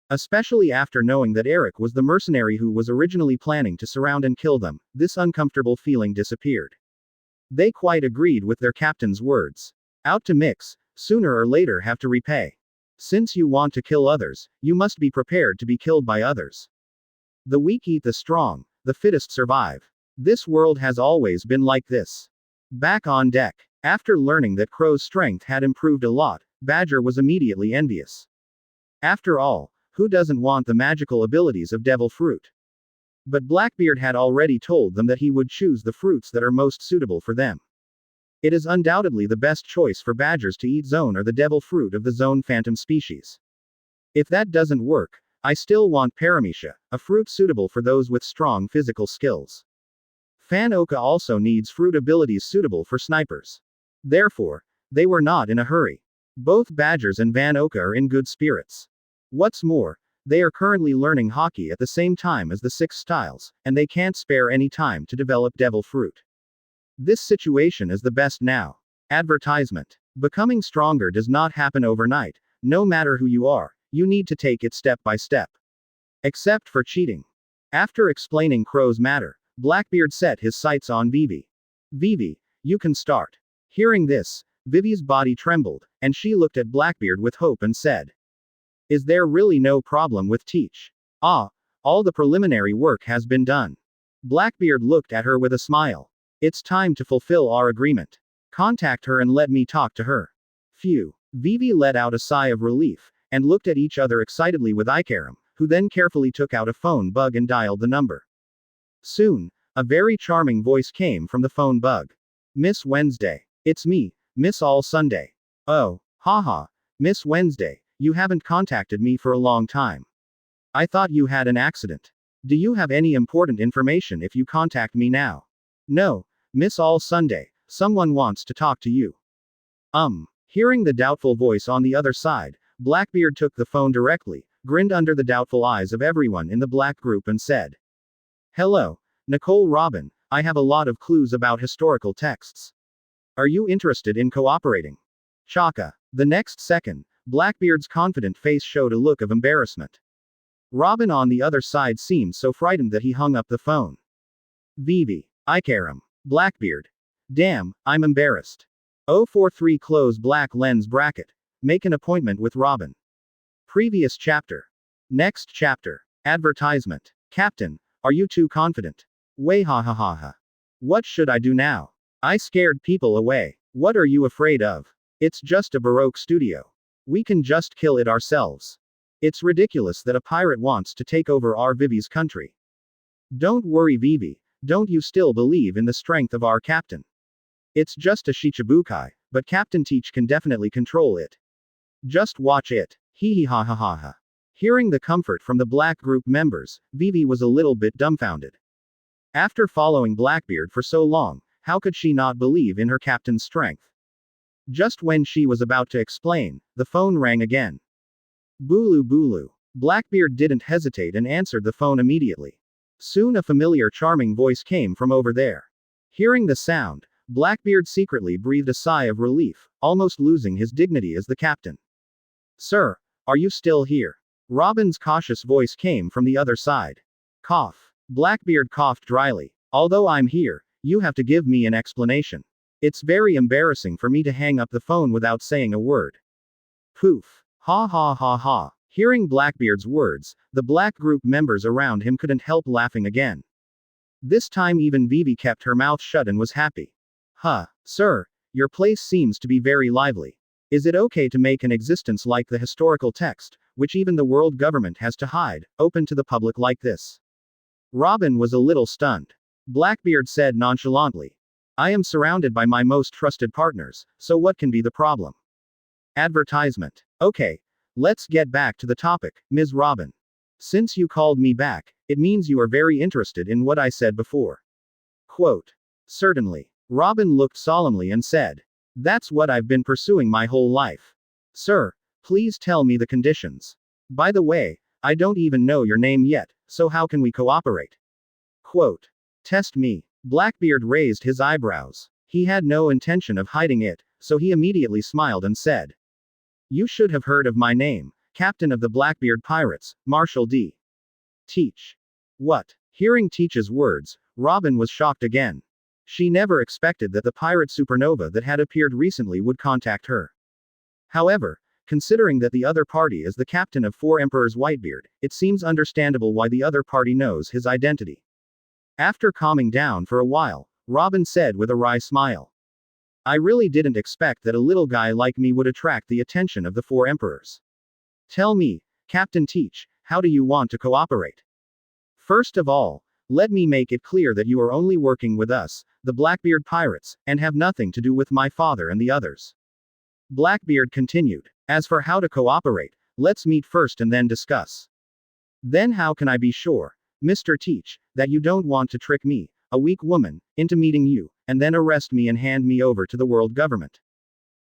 Especially after knowing that Eric was the mercenary who was originally planning to surround and kill them, this uncomfortable feeling disappeared. They quite agreed with their captain's words. Out to mix, sooner or later have to repay. Since you want to kill others, you must be prepared to be killed by others. The weak eat the strong, the fittest survive. This world has always been like this. Back on deck. After learning that Crow's strength had improved a lot, Badger was immediately envious. After all, who doesn't want the magical abilities of Devil Fruit? But Blackbeard had already told them that he would choose the fruits that are most suitable for them. It is undoubtedly the best choice for badgers to eat Zone or the Devil Fruit of the Zone Phantom species. If that doesn't work, I still want Paramecia, a fruit suitable for those with strong physical skills. Fan Oka also needs fruit abilities suitable for snipers. Therefore, they were not in a hurry. Both Badgers and Van Oka are in good spirits. What's more, they are currently learning Haki at the same time as the 6 styles, and they can't spare any time to develop Devil Fruit. This situation is the best now. Advertisement. Becoming stronger does not happen overnight. No matter who you are, you need to take it step by step. Except for cheating. After explaining Crow's matter, Blackbeard set his sights on Vivi. Vivi, you can start. Hearing this, Vivi's body trembled, and she looked at Blackbeard with hope and said, Is there really no problem with Teach? Ah, all the preliminary work has been done. Blackbeard looked at her with a smile. It's time to fulfill our agreement. Contact her and let me talk to her. Phew. Vivi let out a sigh of relief, and looked at each other excitedly with Ikaram, who then carefully took out a phone bug and dialed the number. Soon, a very charming voice came from the phone bug. Miss Wednesday. It's me, Miss All Sunday. Oh, haha, Miss Wednesday, you haven't contacted me for a long time. I thought you had an accident. Do you have any important information if you contact me now? No, Miss All Sunday, someone wants to talk to you. Hearing the doubtful voice on the other side, Blackbeard took the phone directly, grinned under the doubtful eyes of everyone in the black group and said, Hello, Nicole Robin, I have a lot of clues about historical texts. Are you interested in cooperating? Chaka. The next second, Blackbeard's confident face showed a look of embarrassment. Robin on the other side seemed so frightened that he hung up the phone. Vivi. Ikaram. Blackbeard. Damn, I'm embarrassed. 043 close black lens bracket. Make an appointment with Robin. Previous chapter. Next chapter. Advertisement. Captain, are you too confident? Way hahahaha. What should I do now? I scared people away. What are you afraid of? It's just a Baroque studio. We can just kill it ourselves. It's ridiculous that a pirate wants to take over our Vivi's country. Don't worry, Vivi, don't you still believe in the strength of our captain? It's just a shichibukai, but Captain Teach can definitely control it. Just watch it. Hahahaha. Hearing the comfort from the Black group members, Vivi was a little bit dumbfounded. After following Blackbeard for so long, how could she not believe in her captain's strength? Just when she was about to explain, the phone rang again. Bulu Bulu. Blackbeard didn't hesitate and answered the phone immediately. Soon a familiar charming voice came from over there. Hearing the sound, Blackbeard secretly breathed a sigh of relief, almost losing his dignity as the captain. Sir, are you still here? Robin's cautious voice came from the other side. Cough. Blackbeard coughed dryly. Although I'm here, you have to give me an explanation. It's very embarrassing for me to hang up the phone without saying a word. Poof. Ha ha ha ha. Hearing Blackbeard's words, the Black group members around him couldn't help laughing again. This time even Vivi kept her mouth shut and was happy. Huh, sir, your place seems to be very lively. Is it okay to make an existence like the historical text, which even the world government has to hide, open to the public like this? Robin was a little stunned. Blackbeard said nonchalantly. I am surrounded by my most trusted partners, so what can be the problem? Advertisement. Okay. Let's get back to the topic, Ms. Robin. Since you called me back, it means you are very interested in what I said before. Quote. Certainly. Robin looked solemnly and said. That's what I've been pursuing my whole life. Sir, please tell me the conditions. By the way, I don't even know your name yet, so how can we cooperate? Quote. Test me. Blackbeard raised his eyebrows. He had no intention of hiding it, so he immediately smiled and said. You should have heard of my name, Captain of the Blackbeard Pirates, Marshal D. Teach. What? Hearing Teach's words, Robin was shocked again. She never expected that the pirate supernova that had appeared recently would contact her. However, considering that the other party is the captain of 4 Emperors Whitebeard, it seems understandable why the other party knows his identity. After calming down for a while, Robin said with a wry smile. I really didn't expect that a little guy like me would attract the attention of the 4 emperors. Tell me, Captain Teach, how do you want to cooperate? First of all, let me make it clear that you are only working with us, the Blackbeard pirates, and have nothing to do with my father and the others. Blackbeard continued. As for how to cooperate, let's meet first and then discuss. Then how can I be sure, Mr. Teach, that you don't want to trick me, a weak woman, into meeting you, and then arrest me and hand me over to the world government?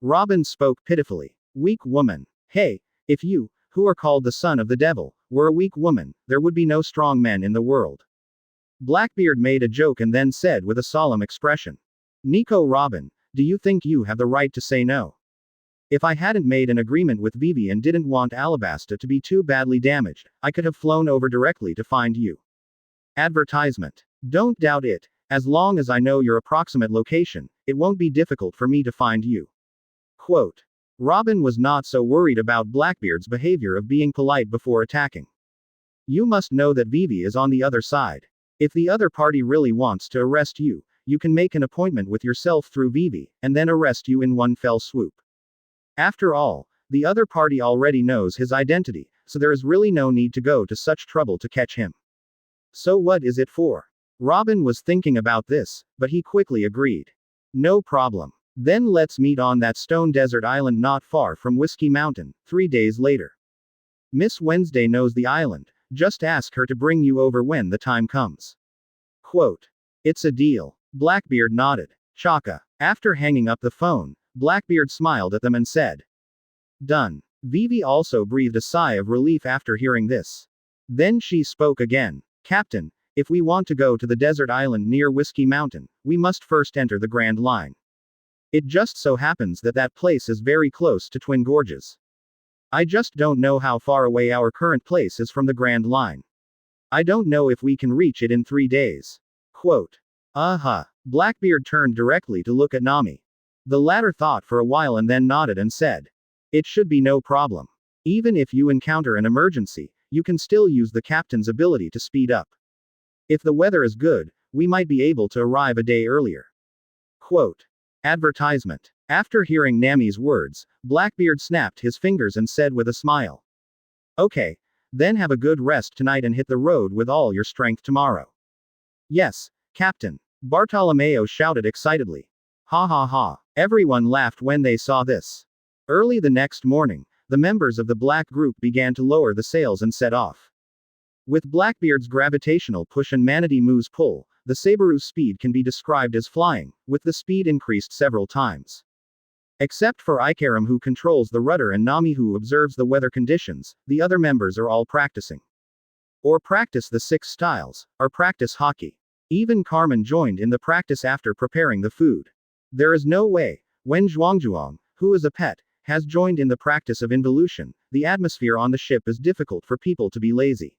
Robin spoke pitifully. Weak woman. Hey, if you, who are called the son of the devil, were a weak woman, there would be no strong men in the world. Blackbeard made a joke and then said with a solemn expression. Nico Robin, do you think you have the right to say no? If I hadn't made an agreement with Vivi and didn't want Alabasta to be too badly damaged, I could have flown over directly to find you. Advertisement. Don't doubt it. As long as I know your approximate location, it won't be difficult for me to find you. Quote. Robin was not so worried about Blackbeard's behavior of being polite before attacking. You must know that Vivi is on the other side. If the other party really wants to arrest you, you can make an appointment with yourself through Vivi, and then arrest you in one fell swoop. After all, the other party already knows his identity, so there is really no need to go to such trouble to catch him. So what is it for? Robin was thinking about this, but he quickly agreed. No problem. Then let's meet on that stone desert island not far from Whiskey Mountain, 3 days later. Miss Wednesday knows the island, just ask her to bring you over when the time comes. Quote. It's a deal. Blackbeard nodded. Chaka. After hanging up the phone, Blackbeard smiled at them and said. Done. Vivi also breathed a sigh of relief after hearing this. Then she spoke again. Captain, if we want to go to the desert island near Whiskey Mountain, we must first enter the Grand Line. It just so happens that that place is very close to Twin Gorges. I just don't know how far away our current place is from the Grand Line. I don't know if we can reach it in 3 days. Quote. Blackbeard turned directly to look at Nami. The latter thought for a while and then nodded and said. It should be no problem. Even if you encounter an emergency, you can still use the captain's ability to speed up. If the weather is good, we might be able to arrive a day earlier. Quote. Advertisement. After hearing Nami's words, Blackbeard snapped his fingers and said with a smile. Okay. Then have a good rest tonight and hit the road with all your strength tomorrow. Yes, Captain. Bartolomeo shouted excitedly. Ha ha ha. Everyone laughed when they saw this. Early the next morning, the members of the Black Group began to lower the sails and set off. With Blackbeard's gravitational push and Manatee Moo's pull, the Saberoo's speed can be described as flying, with the speed increased several times. Except for Ikaram, who controls the rudder, and Nami, who observes the weather conditions, the other members are all practicing. Or practice the 6 styles, or practice Haki. Even Carmen joined in the practice after preparing the food. There is no way, when Zhuangzhuang, who is a pet, has joined in the practice of involution, the atmosphere on the ship is difficult for people to be lazy.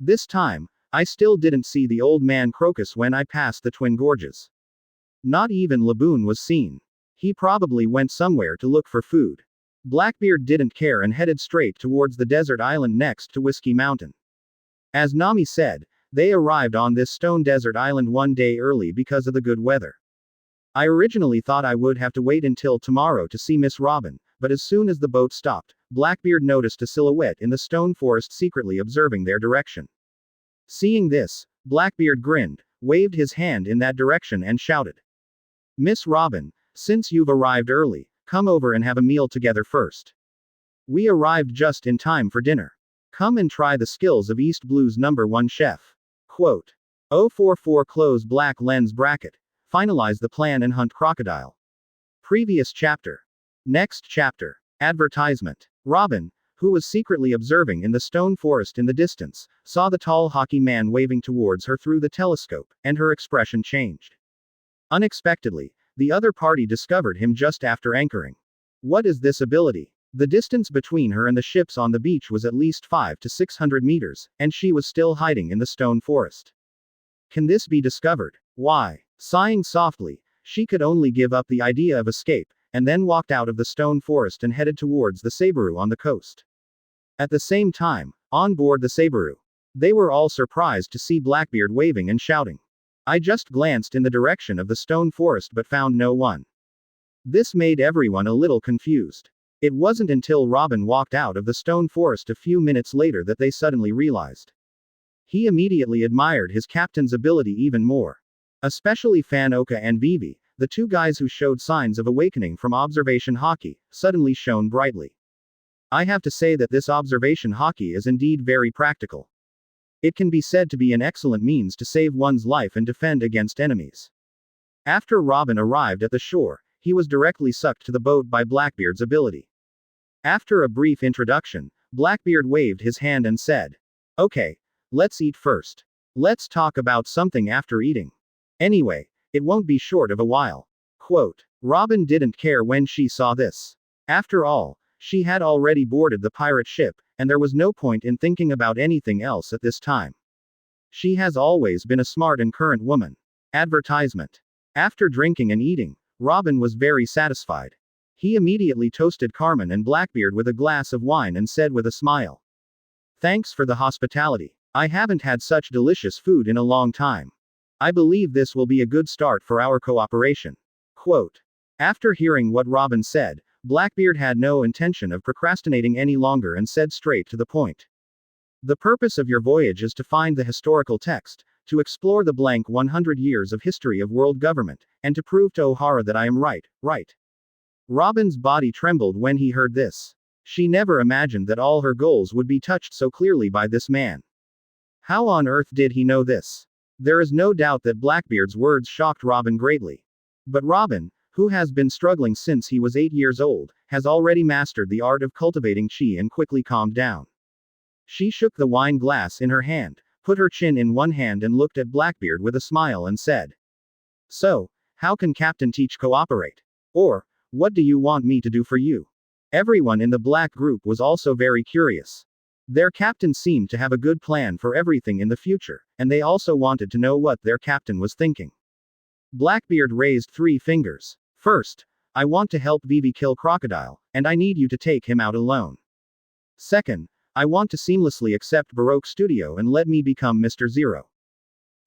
This time, I still didn't see the old man Crocus when I passed the Twin Gorges. Not even Laboon was seen. He probably went somewhere to look for food. Blackbeard didn't care and headed straight towards the desert island next to Whiskey Mountain. As Nami said, they arrived on this stone desert island one day early because of the good weather. I originally thought I would have to wait until tomorrow to see Miss Robin, but as soon as the boat stopped, Blackbeard noticed a silhouette in the stone forest secretly observing their direction. Seeing this, Blackbeard grinned, waved his hand in that direction and shouted. Miss Robin, since you've arrived early, come over and have a meal together first. We arrived just in time for dinner. Come and try the skills of East Blue's #1 chef. Quote. 044 close black lens bracket. Finalize the plan and hunt crocodile. Previous chapter. Next chapter. Advertisement. Robin, who was secretly observing in the stone forest in the distance, saw the tall Haki man waving towards her through the telescope, and her expression changed. Unexpectedly, the other party discovered him just after anchoring. What is this ability? The distance between her and the ships on the beach was at least 500 to 600 meters, and she was still hiding in the stone forest. Can this be discovered? Why? Sighing softly, she could only give up the idea of escape, and then walked out of the stone forest and headed towards the Saberoo on the coast. At the same time, on board the Saberoo, they were all surprised to see Blackbeard waving and shouting. I just glanced in the direction of the stone forest but found no one. This made everyone a little confused. It wasn't until Robin walked out of the stone forest a few minutes later that they suddenly realized. He immediately admired his captain's ability even more. Especially Fanoka and Vivi, the 2 guys who showed signs of awakening from observation Haki, suddenly shone brightly. I have to say that this observation Haki is indeed very practical. It can be said to be an excellent means to save one's life and defend against enemies. After Robin arrived at the shore, he was directly sucked to the boat by Blackbeard's ability. After a brief introduction, Blackbeard waved his hand and said, Okay, let's eat first. Let's talk about something after eating. Anyway, it won't be short of a while. Quote. Robin didn't care when she saw this. After all, she had already boarded the pirate ship, and there was no point in thinking about anything else at this time. She has always been a smart and current woman. Advertisement. After drinking and eating, Robin was very satisfied. He immediately toasted Carmen and Blackbeard with a glass of wine and said with a smile. Thanks for the hospitality. I haven't had such delicious food in a long time. I believe this will be a good start for our cooperation. Quote. After hearing what Robin said, Blackbeard had no intention of procrastinating any longer and said straight to the point. The purpose of your voyage is to find the historical text, to explore the blank 100 years of history of world government, and to prove to O'Hara that I am right. Robin's body trembled when he heard this. She never imagined that all her goals would be touched so clearly by this man. How on earth did he know this? There is no doubt that Blackbeard's words shocked Robin greatly. But Robin, who has been struggling since he was 8 years old, has already mastered the art of cultivating chi and quickly calmed down. She shook the wine glass in her hand, put her chin in one hand and looked at Blackbeard with a smile and said. So, how can Captain teach cooperate? Or, what do you want me to do for you? Everyone in the Black group was also very curious. Their captain seemed to have a good plan for everything in the future, and they also wanted to know what their captain was thinking. Blackbeard raised 3 fingers. First, I want to help Vivi kill Crocodile, and I need you to take him out alone. Second, I want to seamlessly accept Baroque Studio and let me become Mr. Zero.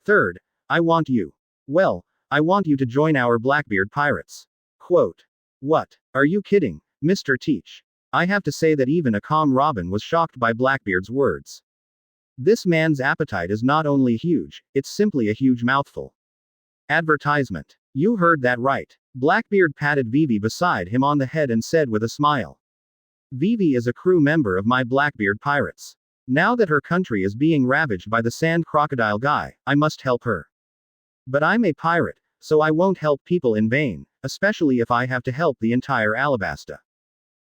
Third, I want you. Well, I want you to join our Blackbeard pirates. Quote. What? Are you kidding, Mr. Teach? I have to say that even a calm Robin was shocked by Blackbeard's words. This man's appetite is not only huge, it's simply a huge mouthful. Advertisement. You heard that right. Blackbeard patted Vivi beside him on the head and said with a smile. Vivi is a crew member of my Blackbeard pirates. Now that her country is being ravaged by the sand crocodile guy, I must help her. But I'm a pirate, so I won't help people in vain, especially if I have to help the entire Alabasta.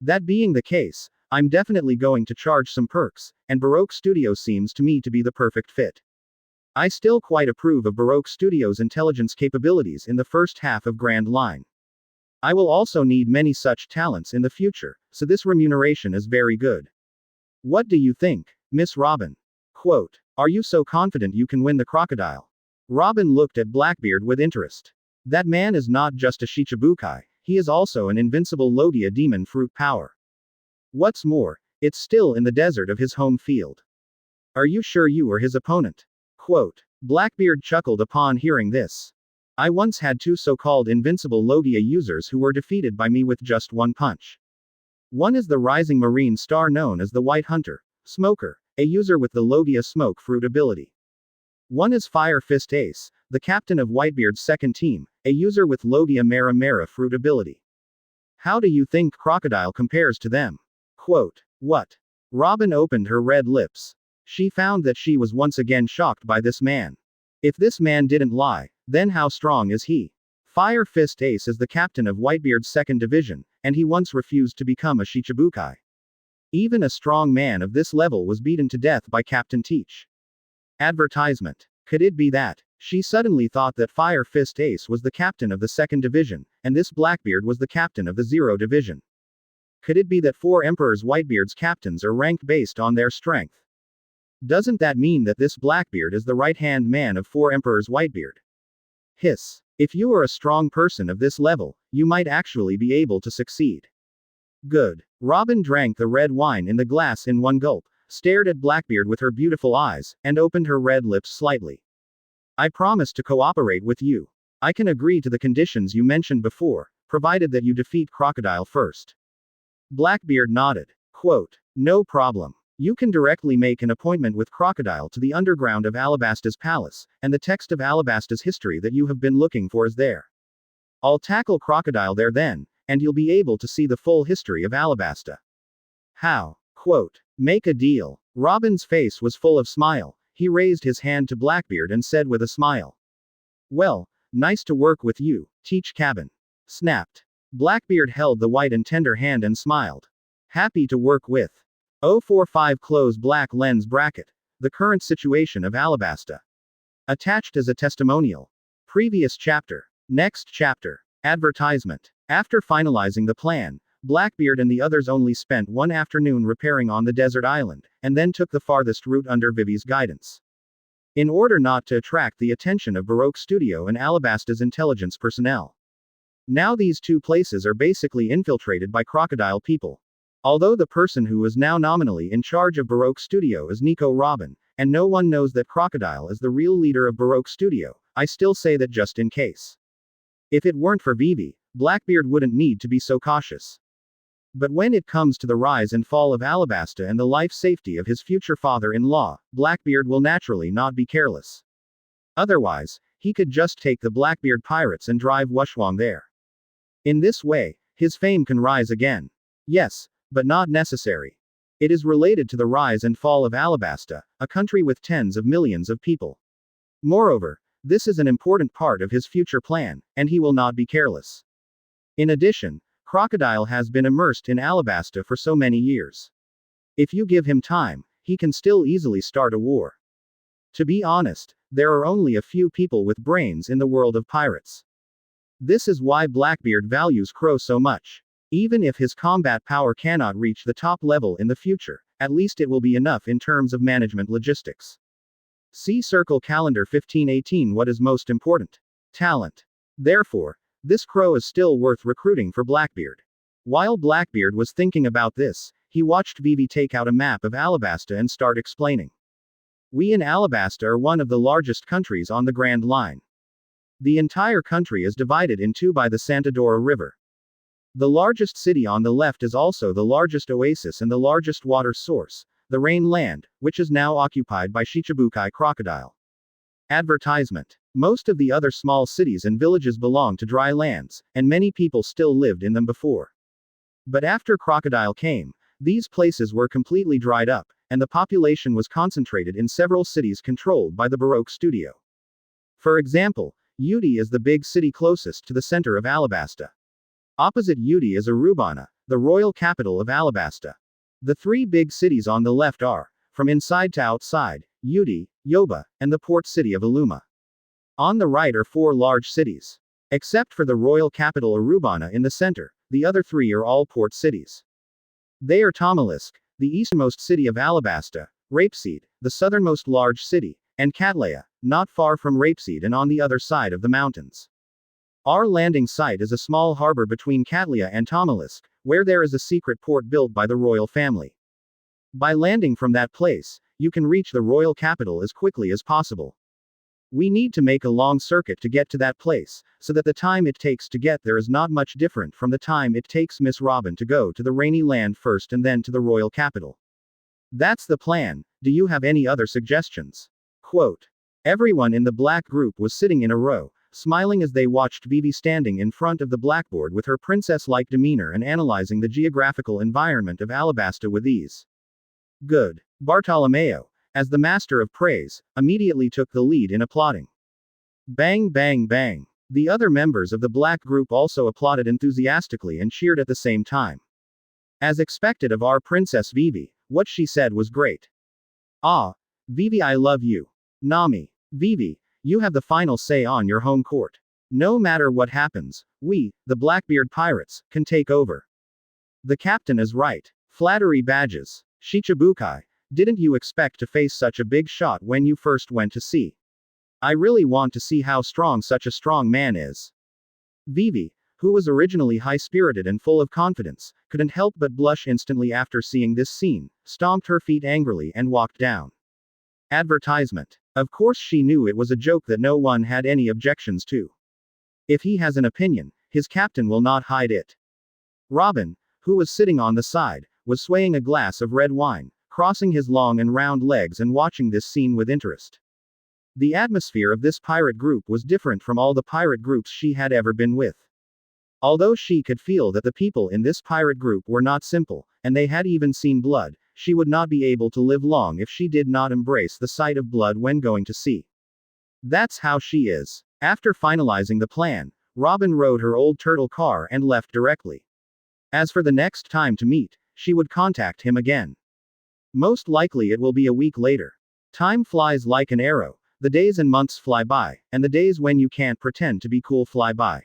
That being the case, I'm definitely going to charge some perks, and Baroque Studio seems to me to be the perfect fit. I still quite approve of Baroque Studio's intelligence capabilities in the first half of Grand Line. I will also need many such talents in the future, so this remuneration is very good. What do you think, Miss Robin? Quote. Are you so confident you can win the crocodile? Robin looked at Blackbeard with interest. That man is not just a Shichibukai, he is also an invincible Logia demon fruit power. What's more, it's still in the desert of his home field. Are you sure you are his opponent? Quote. Blackbeard chuckled upon hearing this. I once had two so-called invincible Logia users who were defeated by me with just one punch. One is the rising marine star known as the White Hunter, Smoker, a user with the Logia smoke fruit ability. One is Fire Fist Ace, the captain of Whitebeard's second team, a user with Logia Mera Mera fruit ability. How do you think Crocodile compares to them? Quote. What? Robin opened her red lips. She found that she was once again shocked by this man. If this man didn't lie, then how strong is he? Fire Fist Ace is the captain of Whitebeard's second division, and he once refused to become a Shichibukai. Even a strong man of this level was beaten to death by Captain Teach. Advertisement. Could it be that? She suddenly thought that Fire Fist Ace was the captain of the second division, and this Blackbeard was the captain of the Zero division. Could it be that four Emperors Whitebeard's captains are ranked based on their strength? Doesn't that mean that this Blackbeard is the right-hand man of four Emperors Whitebeard? Hiss. If you are a strong person of this level, you might actually be able to succeed. Good. Robin drank the red wine in the glass in one gulp, stared at Blackbeard with her beautiful eyes, and opened her red lips slightly. I promise to cooperate with you. I can agree to the conditions you mentioned before, provided that you defeat Crocodile first. Blackbeard nodded. Quote. No problem. You can directly make an appointment with Crocodile to the underground of Alabasta's palace, and the text of Alabasta's history that you have been looking for is there. I'll tackle Crocodile there then, and you'll be able to see the full history of Alabasta. How? Quote. Make a deal. Robin's face was full of smile. He raised his hand to Blackbeard and said with a smile. Well, nice to work with you, Teach Cabin. Snapped. Blackbeard held the white and tender hand and smiled. Happy to work with. 045 close black lens bracket. The current situation of Alabasta. Attached as a testimonial. Previous chapter. Next chapter. Advertisement. After finalizing the plan, Blackbeard and the others only spent one afternoon repairing on the desert island, and then took the farthest route under Vivi's guidance. In order not to attract the attention of Baroque Studio and Alabasta's intelligence personnel. Now these two places are basically infiltrated by crocodile people. Although the person who is now nominally in charge of Baroque Studio is Nico Robin, and no one knows that Crocodile is the real leader of Baroque Studio, I still say that just in case. If it weren't for Vivi, Blackbeard wouldn't need to be so cautious. But when it comes to the rise and fall of Alabasta and the life safety of his future father-in-law, Blackbeard will naturally not be careless. Otherwise, he could just take the Blackbeard pirates and drive Wushwang there. In this way, his fame can rise again. Yes, but not necessary. It is related to the rise and fall of Alabasta, a country with tens of millions of people. Moreover, this is an important part of his future plan, and he will not be careless. In addition, Crocodile has been immersed in Alabasta for so many years. If you give him time, he can still easily start a war. To be honest, there are only a few people with brains in the world of pirates. This is why Blackbeard values Crow so much. Even if his combat power cannot reach the top level in the future, at least it will be enough in terms of management logistics. See Circle Calendar 1518. What is most important? Talent. Therefore, this Crow is still worth recruiting for Blackbeard. While Blackbeard was thinking about this, he watched Vivi take out a map of Alabasta and start explaining. We in Alabasta are one of the largest countries on the Grand Line. The entire country is divided in two by the Santadora River. The largest city on the left is also the largest oasis and the largest water source, the Rain Land, which is now occupied by Shichibukai Crocodile. Advertisement. Most of the other small cities and villages belong to dry lands, and many people still lived in them before. But after Crocodile came, these places were completely dried up, and the population was concentrated in several cities controlled by the Baroque studio. For example, Udi is the big city closest to the center of Alabasta. Opposite Udi is Arubana, the royal capital of Alabasta. The three big cities on the left are, from inside to outside, Udi, Yoba, and the port city of Aluma. On the right are four large cities. Except for the royal capital Arubana in the center, the other three are all port cities. They are Tamalisk, the easternmost city of Alabasta, Rapeseed, the southernmost large city, and Catlea, not far from Rapeseed and on the other side of the mountains. Our landing site is a small harbor between Catlea and Tamalisk, where there is a secret port built by the royal family. By landing from that place, you can reach the royal capital as quickly as possible. We need to make a long circuit to get to that place, so that the time it takes to get there is not much different from the time it takes Miss Robin to go to the rainy land first and then to the royal capital. That's the plan. Do you have any other suggestions? Quote. Everyone in the black group was sitting in a row, smiling as they watched Vivi standing in front of the blackboard with her princess-like demeanor and analyzing the geographical environment of Alabasta with ease. Good. Bartolomeo, as the master of praise, immediately took the lead in applauding. Bang bang bang. The other members of the black group also applauded enthusiastically and cheered at the same time. As expected of our Princess Vivi, what she said was great. Ah, Vivi, I love you. Nami. Vivi, you have the final say on your home court. No matter what happens, we, the Blackbeard pirates, can take over. The captain is right. Flattery badges. Shichibukai, didn't you expect to face such a big shot when you first went to sea? I really want to see how strong such a strong man is. Vivi, who was originally high-spirited and full of confidence, couldn't help but blush instantly after seeing this scene, stomped her feet angrily and walked down. Advertisement. Of course she knew it was a joke that no one had any objections to. If he has an opinion, his captain will not hide it. Robin, who was sitting on the side, was swaying a glass of red wine, crossing his long and round legs and watching this scene with interest. The atmosphere of this pirate group was different from all the pirate groups she had ever been with. Although she could feel that the people in this pirate group were not simple, and they had even seen blood, she would not be able to live long if she did not embrace the sight of blood when going to sea. That's how she is. After finalizing the plan, Robin rode her old turtle car and left directly. As for the next time to meet, she would contact him again. Most likely it will be a week later. Time flies like an arrow, the days and months fly by, and the days when you can't pretend to be cool fly by.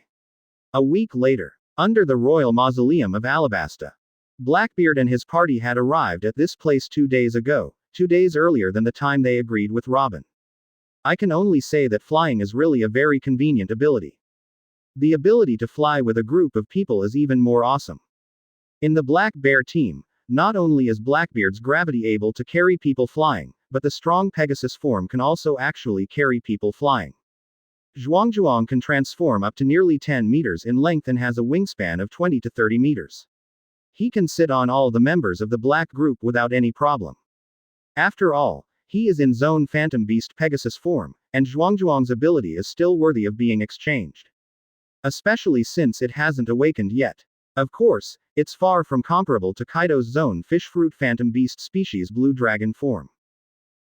A week later, under the royal mausoleum of Alabasta. Blackbeard and his party had arrived at this place 2 days ago, 2 days earlier than the time they agreed with Robin. I can only say that flying is really a very convenient ability. The ability to fly with a group of people is even more awesome. In the Black Bear team, not only is Blackbeard's gravity able to carry people flying, but the strong Pegasus form can also actually carry people flying. Zhuangzhuang can transform up to nearly 10 meters in length and has a wingspan of 20 to 30 meters. He can sit on all the members of the black group without any problem. After all, he is in Zone Phantom Beast Pegasus form, and Zhuangzhuang's ability is still worthy of being exchanged. Especially since it hasn't awakened yet. Of course, it's far from comparable to Kaido's Zone Fish Fruit Phantom Beast species Blue Dragon form.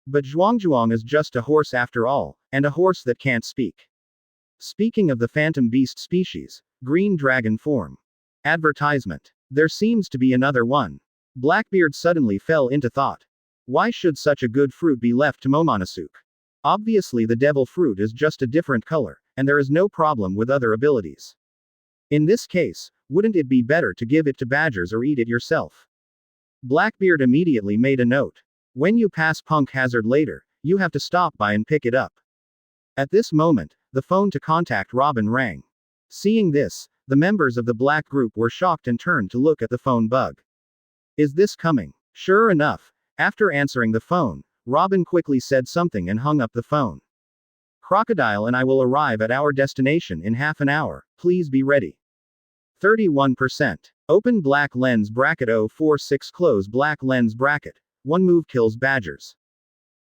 But Zhuangzhuang is just a horse after all, and a horse that can't speak. Speaking of the Phantom Beast species, Green Dragon form. Advertisement. There seems to be another one. Blackbeard suddenly fell into thought. Why should such a good fruit be left to Momonosuke? Obviously the devil fruit is just a different color, and there is no problem with other abilities. In this case, wouldn't it be better to give it to badgers or eat it yourself? Blackbeard immediately made a note. When you pass Punk Hazard later, you have to stop by and pick it up. At this moment, the phone to contact Robin rang. Seeing this, the members of the black group were shocked and turned to look at the phone bug. Is this coming? Sure enough, after answering the phone, Robin quickly said something and hung up the phone. Crocodile and I will arrive at our destination in half an hour, please be ready. 31%. Open black lens bracket 046 close black lens bracket. One move kills badgers.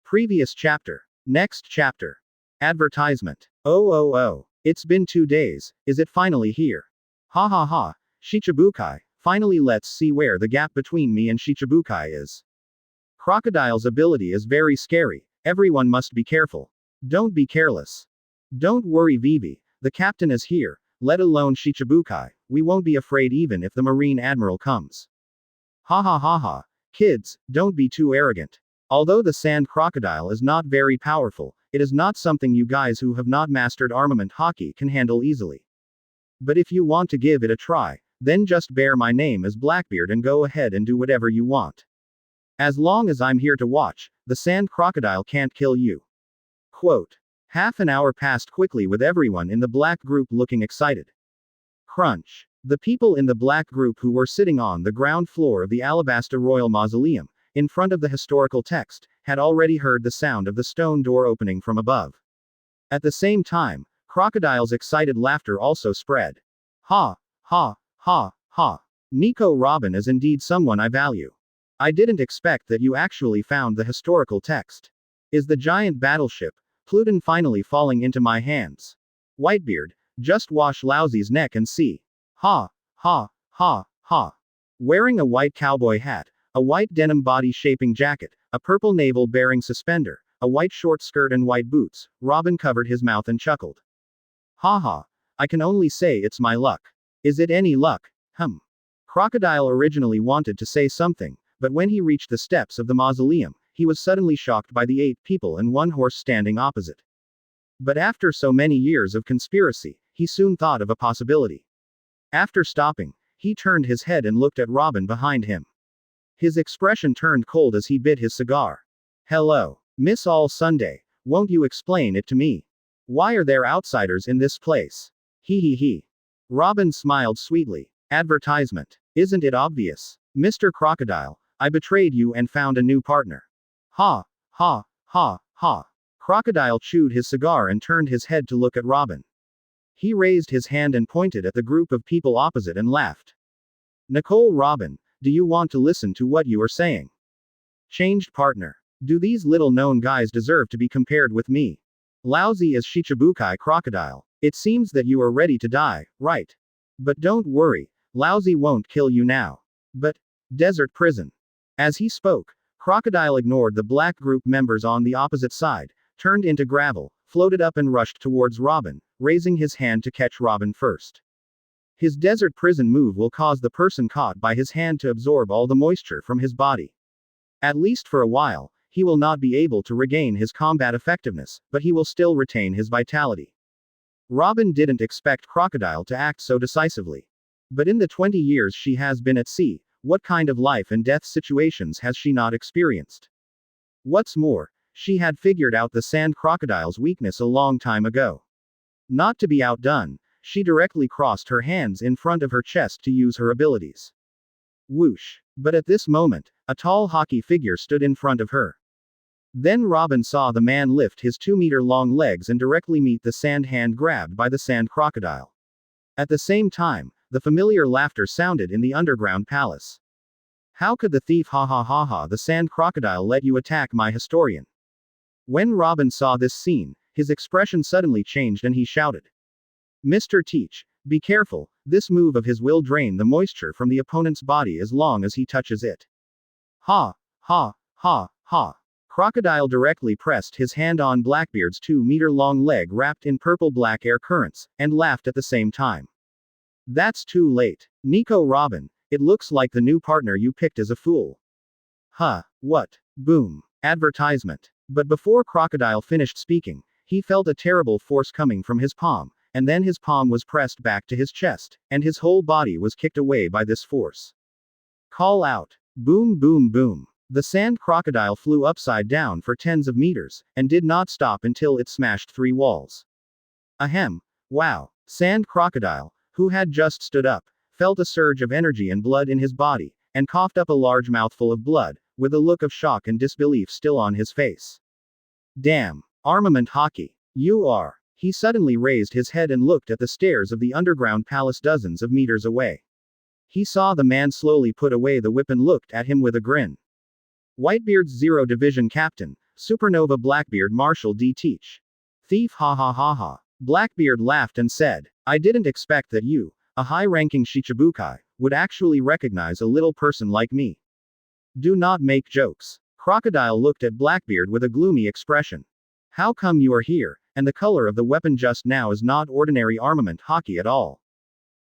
Previous chapter. Next chapter. Advertisement. Oh. It's been 2 days, is it finally here? Hahaha. Shichibukai, finally let's see where the gap between me and Shichibukai is. Crocodile's ability is very scary, everyone must be careful. Don't be careless. Don't worry Vivi, the captain is here, let alone Shichibukai, we won't be afraid even if the marine admiral comes. Hahaha. Kids, don't be too arrogant. Although the sand crocodile is not very powerful, it is not something you guys who have not mastered armament Haki can handle easily. But if you want to give it a try, then just bear my name as Blackbeard and go ahead and do whatever you want. As long as I'm here to watch, the sand crocodile can't kill you. Quote. Half an hour passed quickly with everyone in the black group looking excited. Crunch. The people in the black group who were sitting on the ground floor of the Alabasta Royal Mausoleum, in front of the historical text, had already heard the sound of the stone door opening from above. At the same time, Crocodile's excited laughter also spread. Ha, ha, ha, ha. Nico Robin is indeed someone I value. I didn't expect that you actually found the historical text. Is the giant battleship, Pluton finally falling into my hands? Whitebeard, just wash Laozi's neck and see. Ha, ha, ha, ha. Wearing a white cowboy hat, a white denim body-shaping jacket, a purple navel-bearing suspender, a white short skirt and white boots, Robin covered his mouth and chuckled. Haha. I can only say it's my luck. Is it any luck? Crocodile originally wanted to say something, but when he reached the steps of the mausoleum, he was suddenly shocked by the 8 people and 1 horse standing opposite. But after so many years of conspiracy, he soon thought of a possibility. After stopping, he turned his head and looked at Robin behind him. His expression turned cold as he bit his cigar. Hello, Miss All Sunday, won't you explain it to me? Why are there outsiders in this place? He. Robin smiled sweetly. Advertisement. Isn't it obvious? Mr. Crocodile, I betrayed you and found a new partner. Ha, ha, ha, ha. Crocodile chewed his cigar and turned his head to look at Robin. He raised his hand and pointed at the group of people opposite and laughed. Nicole Robin, do you want to listen to what you are saying? Changed partner. Do these little known guys deserve to be compared with me? Laozi is Shichibukai Crocodile. It seems that you are ready to die, right? But don't worry, Laozi won't kill you now. But, desert prison. As he spoke, Crocodile ignored the black group members on the opposite side, turned into gravel, floated up and rushed towards Robin, raising his hand to catch Robin first. His desert prison move will cause the person caught by his hand to absorb all the moisture from his body. At least for a while, he will not be able to regain his combat effectiveness, but he will still retain his vitality. Robin didn't expect Crocodile to act so decisively. But in the 20 years she has been at sea, what kind of life and death situations has she not experienced? What's more, she had figured out the sand crocodile's weakness a long time ago. Not to be outdone, she directly crossed her hands in front of her chest to use her abilities. Whoosh. But at this moment, a tall Haki figure stood in front of her. Then Robin saw the man lift his 2-meter-long legs and directly meet the sand hand grabbed by the sand crocodile. At the same time, the familiar laughter sounded in the underground palace. How could the thief hahahaha the sand crocodile let you attack my historian? When Robin saw this scene, his expression suddenly changed and he shouted. Mr. Teach, be careful, this move of his will drain the moisture from the opponent's body as long as he touches it. Ha, ha, ha, ha. Crocodile directly pressed his hand on Blackbeard's 2-meter-long leg wrapped in purple-black air currents, and laughed at the same time. That's too late. Nico Robin, it looks like the new partner you picked is a fool. Huh, what? Boom. Advertisement. But before Crocodile finished speaking, he felt a terrible force coming from his palm, and then his palm was pressed back to his chest, and his whole body was kicked away by this force. Call out. Boom boom boom. The sand crocodile flew upside down for tens of meters, and did not stop until it smashed 3 walls. Ahem. Wow. Sand crocodile, who had just stood up, felt a surge of energy and blood in his body, and coughed up a large mouthful of blood, with a look of shock and disbelief still on his face. Damn. Armament Haki. You are. He suddenly raised his head and looked at the stairs of the underground palace dozens of meters away. He saw the man slowly put away the whip and looked at him with a grin. Whitebeard's 0 Division Captain, Supernova Blackbeard Marshal D. Teach. Thief hahahaha. Blackbeard laughed and said, I didn't expect that you, a high-ranking Shichibukai, would actually recognize a little person like me. Do not make jokes. Crocodile looked at Blackbeard with a gloomy expression. How come you are here, and the color of the weapon just now is not ordinary armament Haki at all?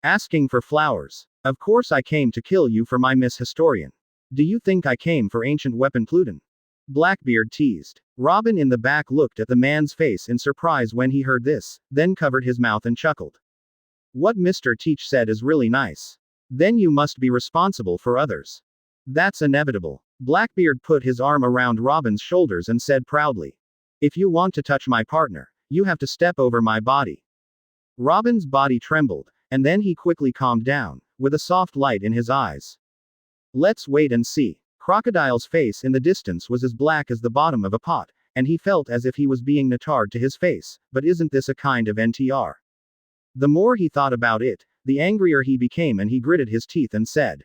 Asking for flowers. Of course I came to kill you for my Miss Historian. Do you think I came for ancient weapon Pluton? Blackbeard teased. Robin in the back looked at the man's face in surprise when he heard this, then covered his mouth and chuckled. What Mr. Teach said is really nice. Then you must be responsible for others. That's inevitable. Blackbeard put his arm around Robin's shoulders and said proudly. If you want to touch my partner, you have to step over my body. Robin's body trembled, and then he quickly calmed down, with a soft light in his eyes. Let's wait and see. Crocodile's face in the distance was as black as the bottom of a pot, and he felt as if he was being natard to his face, but isn't this a kind of NTR? The more he thought about it, the angrier he became and he gritted his teeth and said.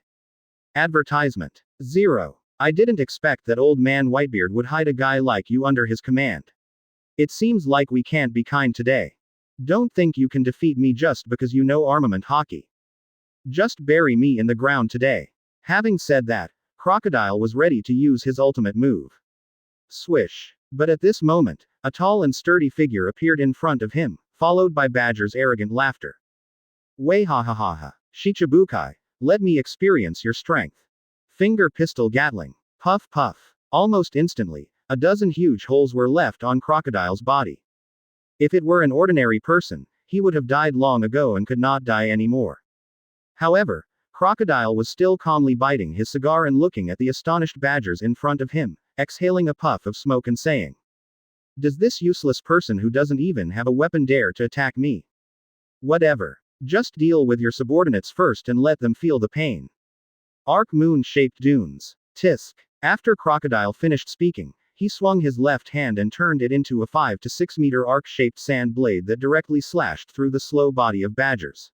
Advertisement. 0. I didn't expect that old man Whitebeard would hide a guy like you under his command. It seems like we can't be kind today. Don't think you can defeat me just because you know armament Haki. Just bury me in the ground today. Having said that, Crocodile was ready to use his ultimate move. Swish. But at this moment, a tall and sturdy figure appeared in front of him, followed by Badger's arrogant laughter. Way hahahaha. Shichibukai, let me experience your strength. Finger pistol Gatling. Puff puff. Almost instantly, a dozen huge holes were left on Crocodile's body. If it were an ordinary person, he would have died long ago and could not die anymore. However, Crocodile was still calmly biting his cigar and looking at the astonished Badgers in front of him, exhaling a puff of smoke and saying, does this useless person who doesn't even have a weapon dare to attack me? Whatever. Just deal with your subordinates first and let them feel the pain. Arc moon-shaped dunes. Tisk. After Crocodile finished speaking, he swung his left hand and turned it into a 5 to 6 meter arc-shaped sand blade that directly slashed through the slow body of Badgers.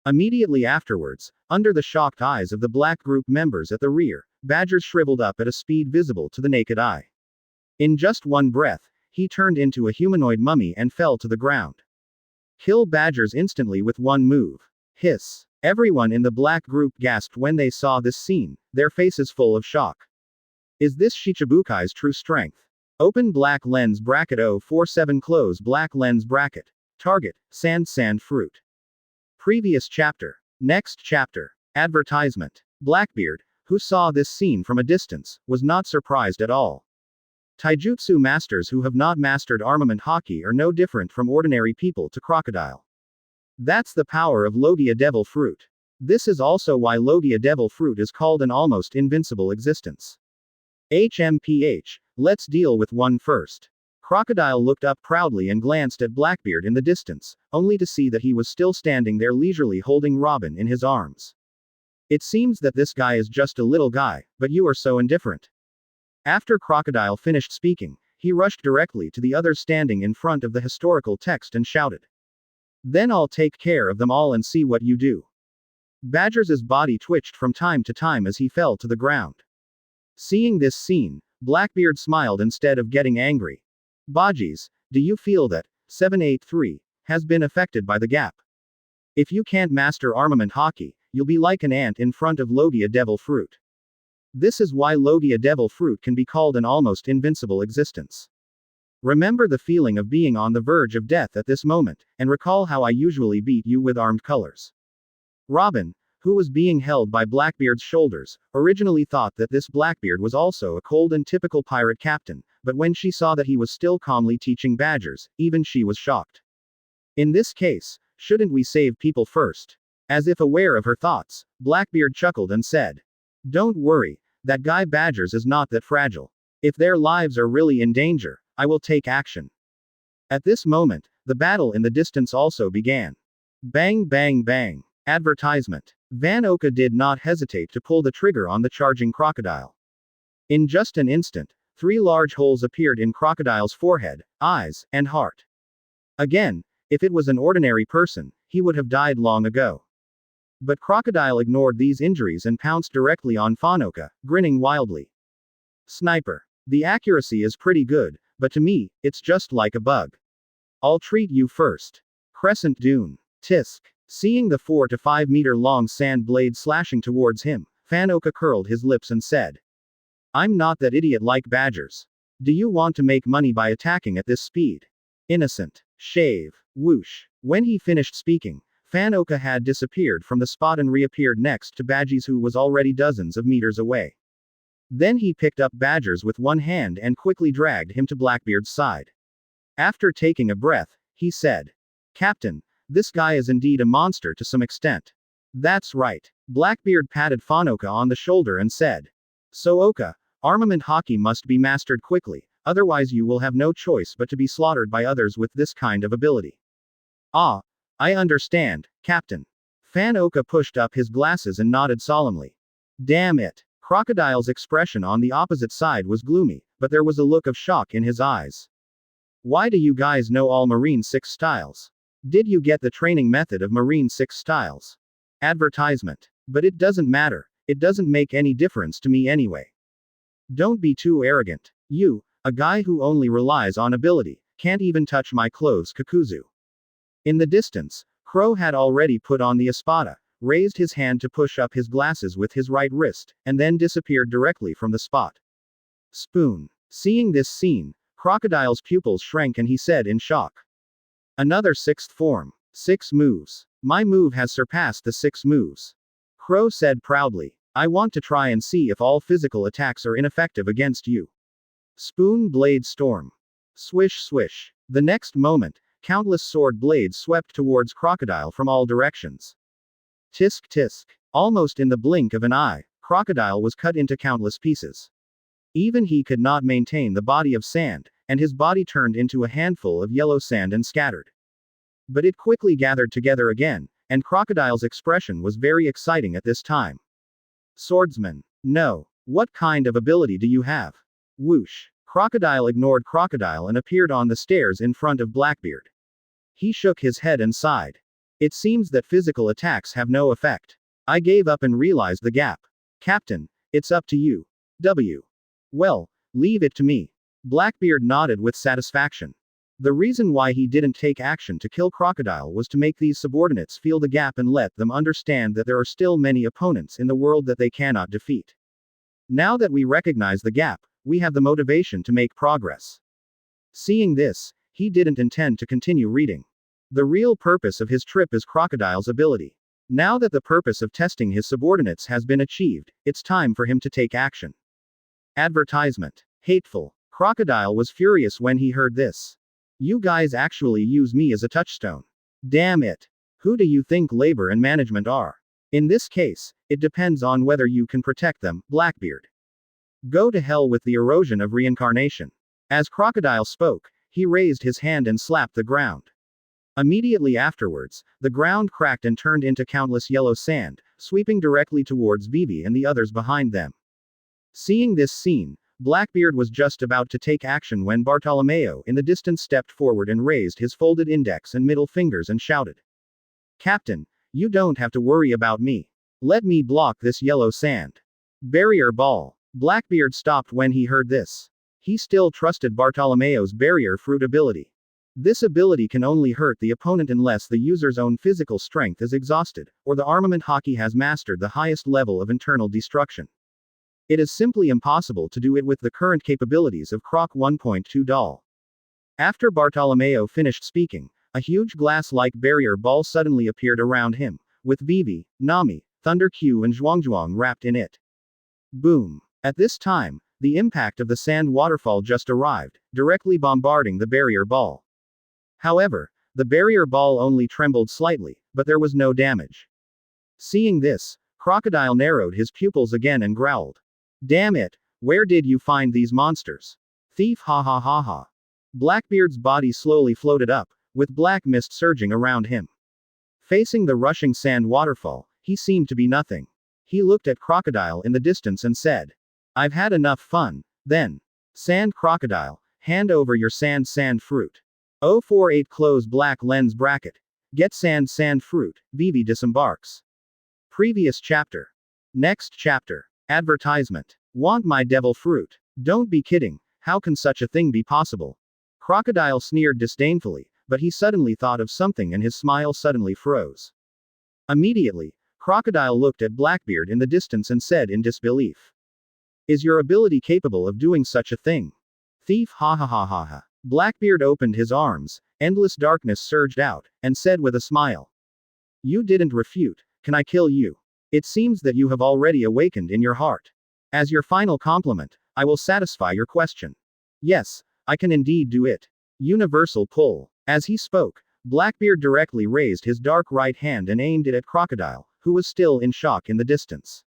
Immediately afterwards, under the shocked eyes of the Black Group members at the rear, Badgers shriveled up at a speed visible to the naked eye. In just one breath, he turned into a humanoid mummy and fell to the ground. Kill Badgers instantly with one move. Hiss. Everyone in the Black Group gasped when they saw this scene, their faces full of shock. Is this Shichibukai's true strength? Open black lens bracket 047 close black lens bracket. Target, sand fruit. Previous chapter. Next chapter. Advertisement. Blackbeard, who saw this scene from a distance, was not surprised at all. Taijutsu masters who have not mastered armament Haki are no different from ordinary people to Crocodile. That's the power of Logia Devil Fruit. This is also why Logia Devil Fruit is called an almost invincible existence. HMPH, let's deal with one first. Crocodile looked up proudly and glanced at Blackbeard in the distance, only to see that he was still standing there leisurely holding Robin in his arms. It seems that this guy is just a little guy, but you are so indifferent. After Crocodile finished speaking, he rushed directly to the others standing in front of the historical text and shouted. Then I'll take care of them all and see what you do. Badger's body twitched from time to time as he fell to the ground. Seeing this scene, Blackbeard smiled instead of getting angry. Bajis, do you feel that 783 has been affected by the gap? If you can't master armament Haki, you'll be like an ant in front of Logia Devil Fruit. This is why Logia Devil Fruit can be called an almost invincible existence. Remember the feeling of being on the verge of death at this moment, and recall how I usually beat you with armed colors. Robin, who was being held by Blackbeard's shoulders, originally thought that this Blackbeard was also a cold and typical pirate captain, but when she saw that he was still calmly teaching Badgers, even she was shocked. In this case, shouldn't we save people first? As if aware of her thoughts, Blackbeard chuckled and said, don't worry, that guy Badgers is not that fragile. If their lives are really in danger, I will take action. At this moment, the battle in the distance also began. Bang bang bang. Advertisement. Van Oka did not hesitate to pull the trigger on the charging crocodile. In just an instant, 3 large holes appeared in Crocodile's forehead, eyes, and heart. Again, if it was an ordinary person, he would have died long ago. But Crocodile ignored these injuries and pounced directly on Fanoka, grinning wildly. Sniper. The accuracy is pretty good, but to me, it's just like a bug. I'll treat you first. Crescent Dune. Tisk. Seeing the 4 to 5 meter long sand blade slashing towards him, Fanoka curled his lips and said, I'm not that idiot like badgers. Do you want to make money by attacking at this speed? Innocent. Shave. Whoosh. When he finished speaking, Fanoka had disappeared from the spot and reappeared next to Badgers, who was already dozens of meters away. Then he picked up Badgers with one hand and quickly dragged him to Blackbeard's side. After taking a breath, he said, Captain, this guy is indeed a monster to some extent. That's right. Blackbeard patted Fanoka on the shoulder and said, So Oka, armament Haki must be mastered quickly, otherwise you will have no choice but to be slaughtered by others with this kind of ability. Ah, I understand, Captain. Fanoka pushed up his glasses and nodded solemnly. Damn it. Crocodile's expression on the opposite side was gloomy, but there was a look of shock in his eyes. Why do you guys know all Marine 6 styles? Did you get the training method of Marine 6 styles? Advertisement. But it doesn't matter, it doesn't make any difference to me anyway. Don't be too arrogant. You, a guy who only relies on ability, can't even touch my clothes, Kakuzu. In the distance, Crow had already put on the espada, raised his hand to push up his glasses with his right wrist, and then disappeared directly from the spot. Spoon. Seeing this scene, Crocodile's pupils shrank and he said in shock. Another 6th form. 6 moves. My move has surpassed the 6 moves. Crow said proudly. I want to try and see if all physical attacks are ineffective against you. Spoon Blade Storm. Swish swish. The next moment, countless sword blades swept towards Crocodile from all directions. Tisk tisk. Almost in the blink of an eye, Crocodile was cut into countless pieces. Even he could not maintain the body of sand, and his body turned into a handful of yellow sand and scattered. But it quickly gathered together again, and Crocodile's expression was very exciting at this time. Swordsman. No. What kind of ability do you have? Whoosh. Crocodile ignored Crocodile and appeared on the stairs in front of Blackbeard. He shook his head and sighed. It seems that physical attacks have no effect. I gave up and realized the gap. Captain, it's up to you. W. Well, leave it to me. Blackbeard nodded with satisfaction. The reason why he didn't take action to kill Crocodile was to make these subordinates feel the gap and let them understand that there are still many opponents in the world that they cannot defeat. Now that we recognize the gap, we have the motivation to make progress. Seeing this, he didn't intend to continue reading. The real purpose of his trip is Crocodile's ability. Now that the purpose of testing his subordinates has been achieved, it's time for him to take action. Advertisement. Hateful. Crocodile was furious when he heard this. You guys actually use me as a touchstone. Damn it. Who do you think labor and management are? In this case, it depends on whether you can protect them, Blackbeard. Go to hell with the erosion of reincarnation. As Crocodile spoke, he raised his hand and slapped the ground. Immediately afterwards, the ground cracked and turned into countless yellow sand, sweeping directly towards Vivi and the others behind them. Seeing this scene, Blackbeard was just about to take action when Bartolomeo in the distance stepped forward and raised his folded index and middle fingers and shouted. Captain, you don't have to worry about me. Let me block this yellow sand. Barrier Ball. Blackbeard stopped when he heard this. He still trusted Bartolomeo's barrier fruit ability. This ability can only hurt the opponent unless the user's own physical strength is exhausted, or the armament Haki has mastered the highest level of internal destruction. It is simply impossible to do it with the current capabilities of Croc 1.2 doll. After Bartolomeo finished speaking, a huge glass-like barrier ball suddenly appeared around him, with Vivi, Nami, Thunder Q and Zhuangzhuang wrapped in it. Boom. At this time, the impact of the sand waterfall just arrived, directly bombarding the barrier ball. However, the barrier ball only trembled slightly, but there was no damage. Seeing this, Crocodile narrowed his pupils again and growled. Damn it, where did you find these monsters? Thief, hahahaha. Blackbeard's body slowly floated up, with black mist surging around him. Facing the rushing sand waterfall, he seemed to be nothing. He looked at Crocodile in the distance and said, I've had enough fun, then. Sand Crocodile, hand over your sand fruit. 048 close black lens bracket. Get sand fruit, Vivi disembarks. Previous chapter. Next chapter. Advertisement. Want my devil fruit? Don't be kidding, how can such a thing be possible? Crocodile sneered disdainfully, but he suddenly thought of something and his smile suddenly froze. Immediately, Crocodile looked at Blackbeard in the distance and said in disbelief. Is your ability capable of doing such a thing? Thief, hahahaha. Blackbeard opened his arms, endless darkness surged out, and said with a smile. You didn't refute, can I kill you? It seems that you have already awakened in your heart. As your final compliment, I will satisfy your question. Yes, I can indeed do it. Universal pull. As he spoke, Blackbeard directly raised his dark right hand and aimed it at Crocodile, who was still in shock in the distance.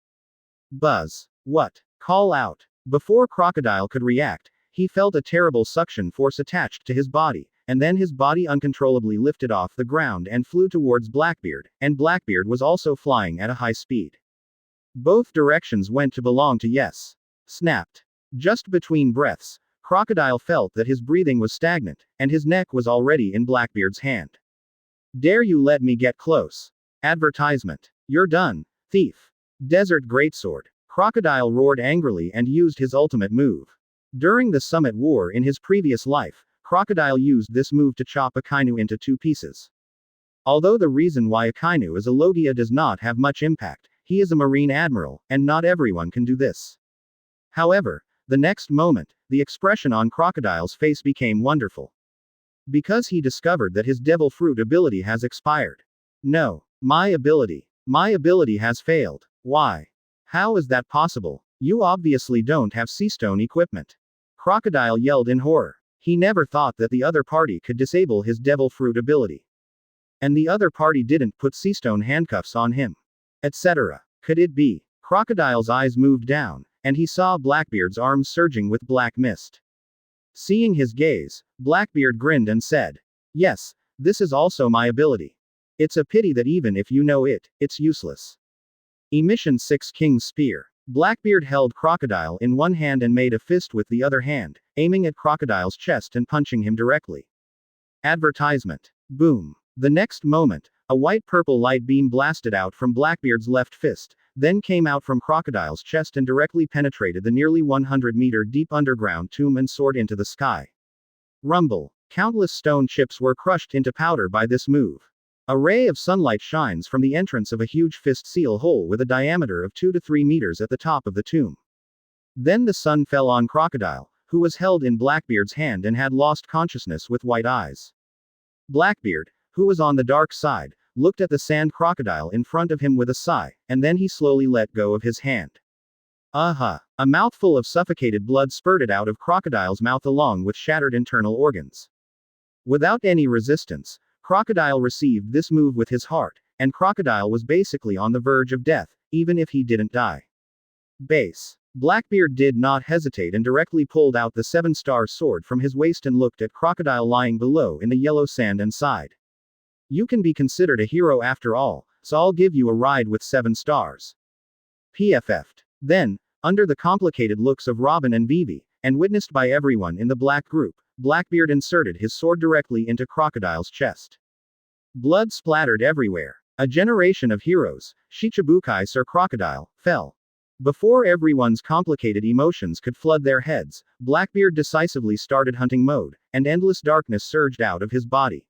Buzz. What? Call out. Before Crocodile could react, he felt a terrible suction force attached to his body, and then his body uncontrollably lifted off the ground and flew towards Blackbeard, and Blackbeard was also flying at a high speed. Both directions went to belong to Yes. Snapped. Just between breaths, Crocodile felt that his breathing was stagnant, and his neck was already in Blackbeard's hand. Dare you let me get close? Advertisement. You're done, thief. Desert Greatsword. Crocodile roared angrily and used his ultimate move. During the Summit War in his previous life, Crocodile used this move to chop Akainu into 2 pieces. Although the reason why Akainu is a Logia does not have much impact, he is a Marine Admiral, and not everyone can do this. However, the next moment, the expression on Crocodile's face became wonderful. Because he discovered that his Devil Fruit ability has expired. No. My ability has failed. Why? How is that possible? You obviously don't have Seastone equipment. Crocodile yelled in horror. He never thought that the other party could disable his Devil Fruit ability. And the other party didn't put Seastone handcuffs on him. Etc. Could it be? Crocodile's eyes moved down, and he saw Blackbeard's arms surging with black mist. Seeing his gaze, Blackbeard grinned and said, yes, this is also my ability. It's a pity that even if you know it, it's useless. Emission 6 King's Spear. Blackbeard held Crocodile in one hand and made a fist with the other hand, aiming at Crocodile's chest and punching him directly. Advertisement. Boom. The next moment, a white-purple light beam blasted out from Blackbeard's left fist, then came out from Crocodile's chest and directly penetrated the nearly 100-meter deep underground tomb and soared into the sky. Rumble. Countless stone chips were crushed into powder by this move. A ray of sunlight shines from the entrance of a huge fist seal hole with a diameter of 2 to 3 meters at the top of the tomb. Then the sun fell on Crocodile, who was held in Blackbeard's hand and had lost consciousness with white eyes. Blackbeard, who was on the dark side, looked at the sand crocodile in front of him with a sigh, and then he slowly let go of his hand. A mouthful of suffocated blood spurted out of Crocodile's mouth along with shattered internal organs. Without any resistance, Crocodile received this move with his heart, and Crocodile was basically on the verge of death, even if he didn't die. Base. Blackbeard did not hesitate and directly pulled out the 7-star sword from his waist and looked at Crocodile lying below in the yellow sand and sighed. You can be considered a hero after all, so I'll give you a ride with 7 stars. PFF'd. Then, under the complicated looks of Robin and Vivi, and witnessed by everyone in the black group, Blackbeard inserted his sword directly into Crocodile's chest. Blood splattered everywhere. A generation of heroes, Shichibukai Sir Crocodile, fell. Before everyone's complicated emotions could flood their heads, Blackbeard decisively started hunting mode, and endless darkness surged out of his body.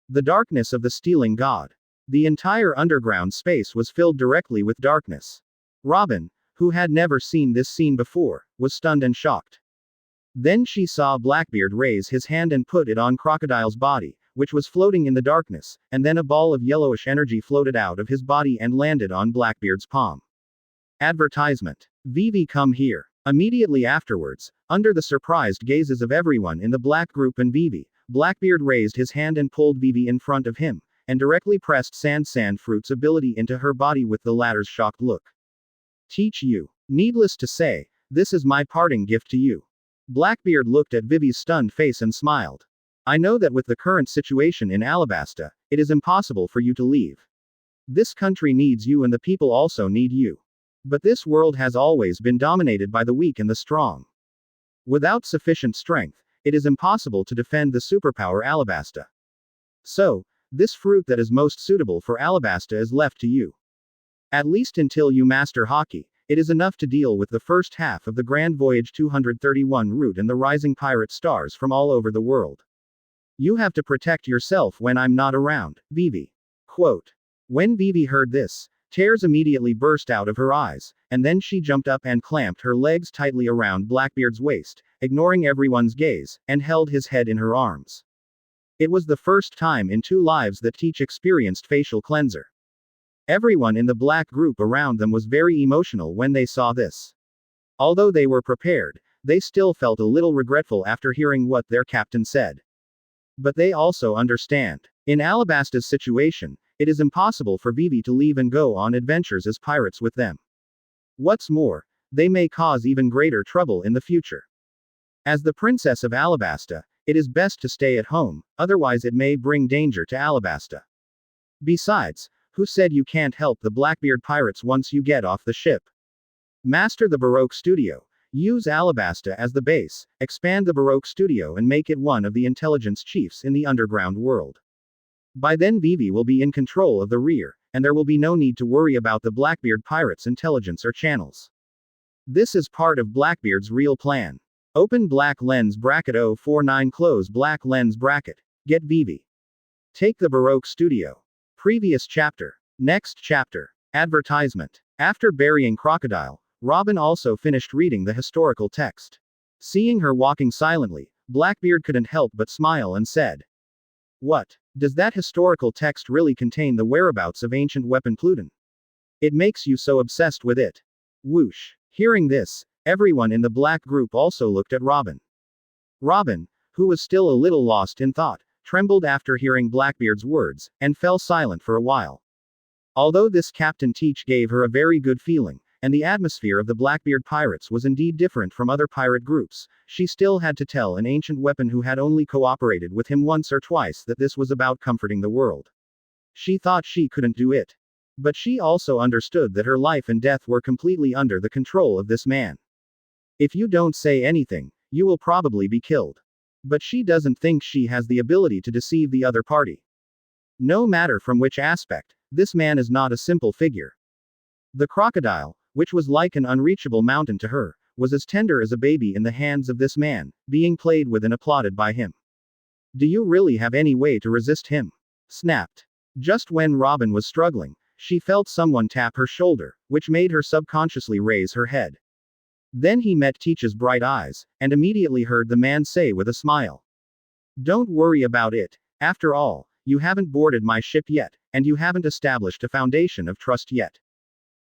The darkness of the stealing god. The entire underground space was filled directly with darkness. Robin, who had never seen this scene before, was stunned and shocked. Then she saw Blackbeard raise his hand and put it on Crocodile's body, which was floating in the darkness, and then a ball of yellowish energy floated out of his body and landed on Blackbeard's palm. Advertisement. Vivi, come here. Immediately afterwards, under the surprised gazes of everyone in the black group and Vivi, Blackbeard raised his hand and pulled Vivi in front of him, and directly pressed Sand Fruit's ability into her body with the latter's shocked look. Teach you. Needless to say, this is my parting gift to you. Blackbeard looked at Vivi's stunned face and smiled. I know that with the current situation in Alabasta, it is impossible for you to leave. This country needs you and the people also need you. But this world has always been dominated by the weak and the strong. Without sufficient strength, it is impossible to defend the superpower Alabasta. So, this fruit that is most suitable for Alabasta is left to you. At least until you master Haki, it is enough to deal with the first half of the Grand Voyage 231 route and the rising pirate stars from all over the world. You have to protect yourself when I'm not around, Vivi. Quote. When Vivi heard this, tears immediately burst out of her eyes, and then she jumped up and clamped her legs tightly around Blackbeard's waist, ignoring everyone's gaze, and held his head in her arms. It was the first time in 2 lives that Teach experienced facial cleanser. Everyone in the black group around them was very emotional when they saw this. Although they were prepared, they still felt a little regretful after hearing what their captain said. But they also understand. In Alabasta's situation, it is impossible for Vivi to leave and go on adventures as pirates with them. What's more, they may cause even greater trouble in the future. As the Princess of Alabasta, it is best to stay at home, otherwise it may bring danger to Alabasta. Besides, who said you can't help the Blackbeard pirates once you get off the ship? Master the Baroque studio. Use Alabasta as the base, expand the Baroque studio and make it one of the intelligence chiefs in the underground world. By then Vivi will be in control of the rear, and there will be no need to worry about the Blackbeard pirates' intelligence or channels. This is part of Blackbeard's real plan. Open black lens bracket 049 close black lens bracket. Get Vivi. Take the Baroque studio. Previous chapter. Next chapter. Advertisement. After burying Crocodile, Robin also finished reading the historical text. Seeing her walking silently, Blackbeard couldn't help but smile and said, "What? Does that historical text really contain the whereabouts of ancient weapon Pluton? It makes you so obsessed with it." Whoosh. Hearing this, everyone in the black group also looked at Robin. Robin, who was still a little lost in thought, trembled after hearing Blackbeard's words, and fell silent for a while. Although this Captain Teach gave her a very good feeling, and the atmosphere of the Blackbeard pirates was indeed different from other pirate groups, she still had to tell an ancient weapon who had only cooperated with him once or twice that this was about comforting the world. She thought she couldn't do it. But she also understood that her life and death were completely under the control of this man. If you don't say anything, you will probably be killed. But she doesn't think she has the ability to deceive the other party. No matter from which aspect, this man is not a simple figure. The crocodile, which was like an unreachable mountain to her, was as tender as a baby in the hands of this man, being played with and applauded by him. Do you really have any way to resist him? Snapped. Just when Robin was struggling, she felt someone tap her shoulder, which made her subconsciously raise her head. Then he met Teach's bright eyes, and immediately heard the man say with a smile, "Don't worry about it. After all, you haven't boarded my ship yet, and you haven't established a foundation of trust yet.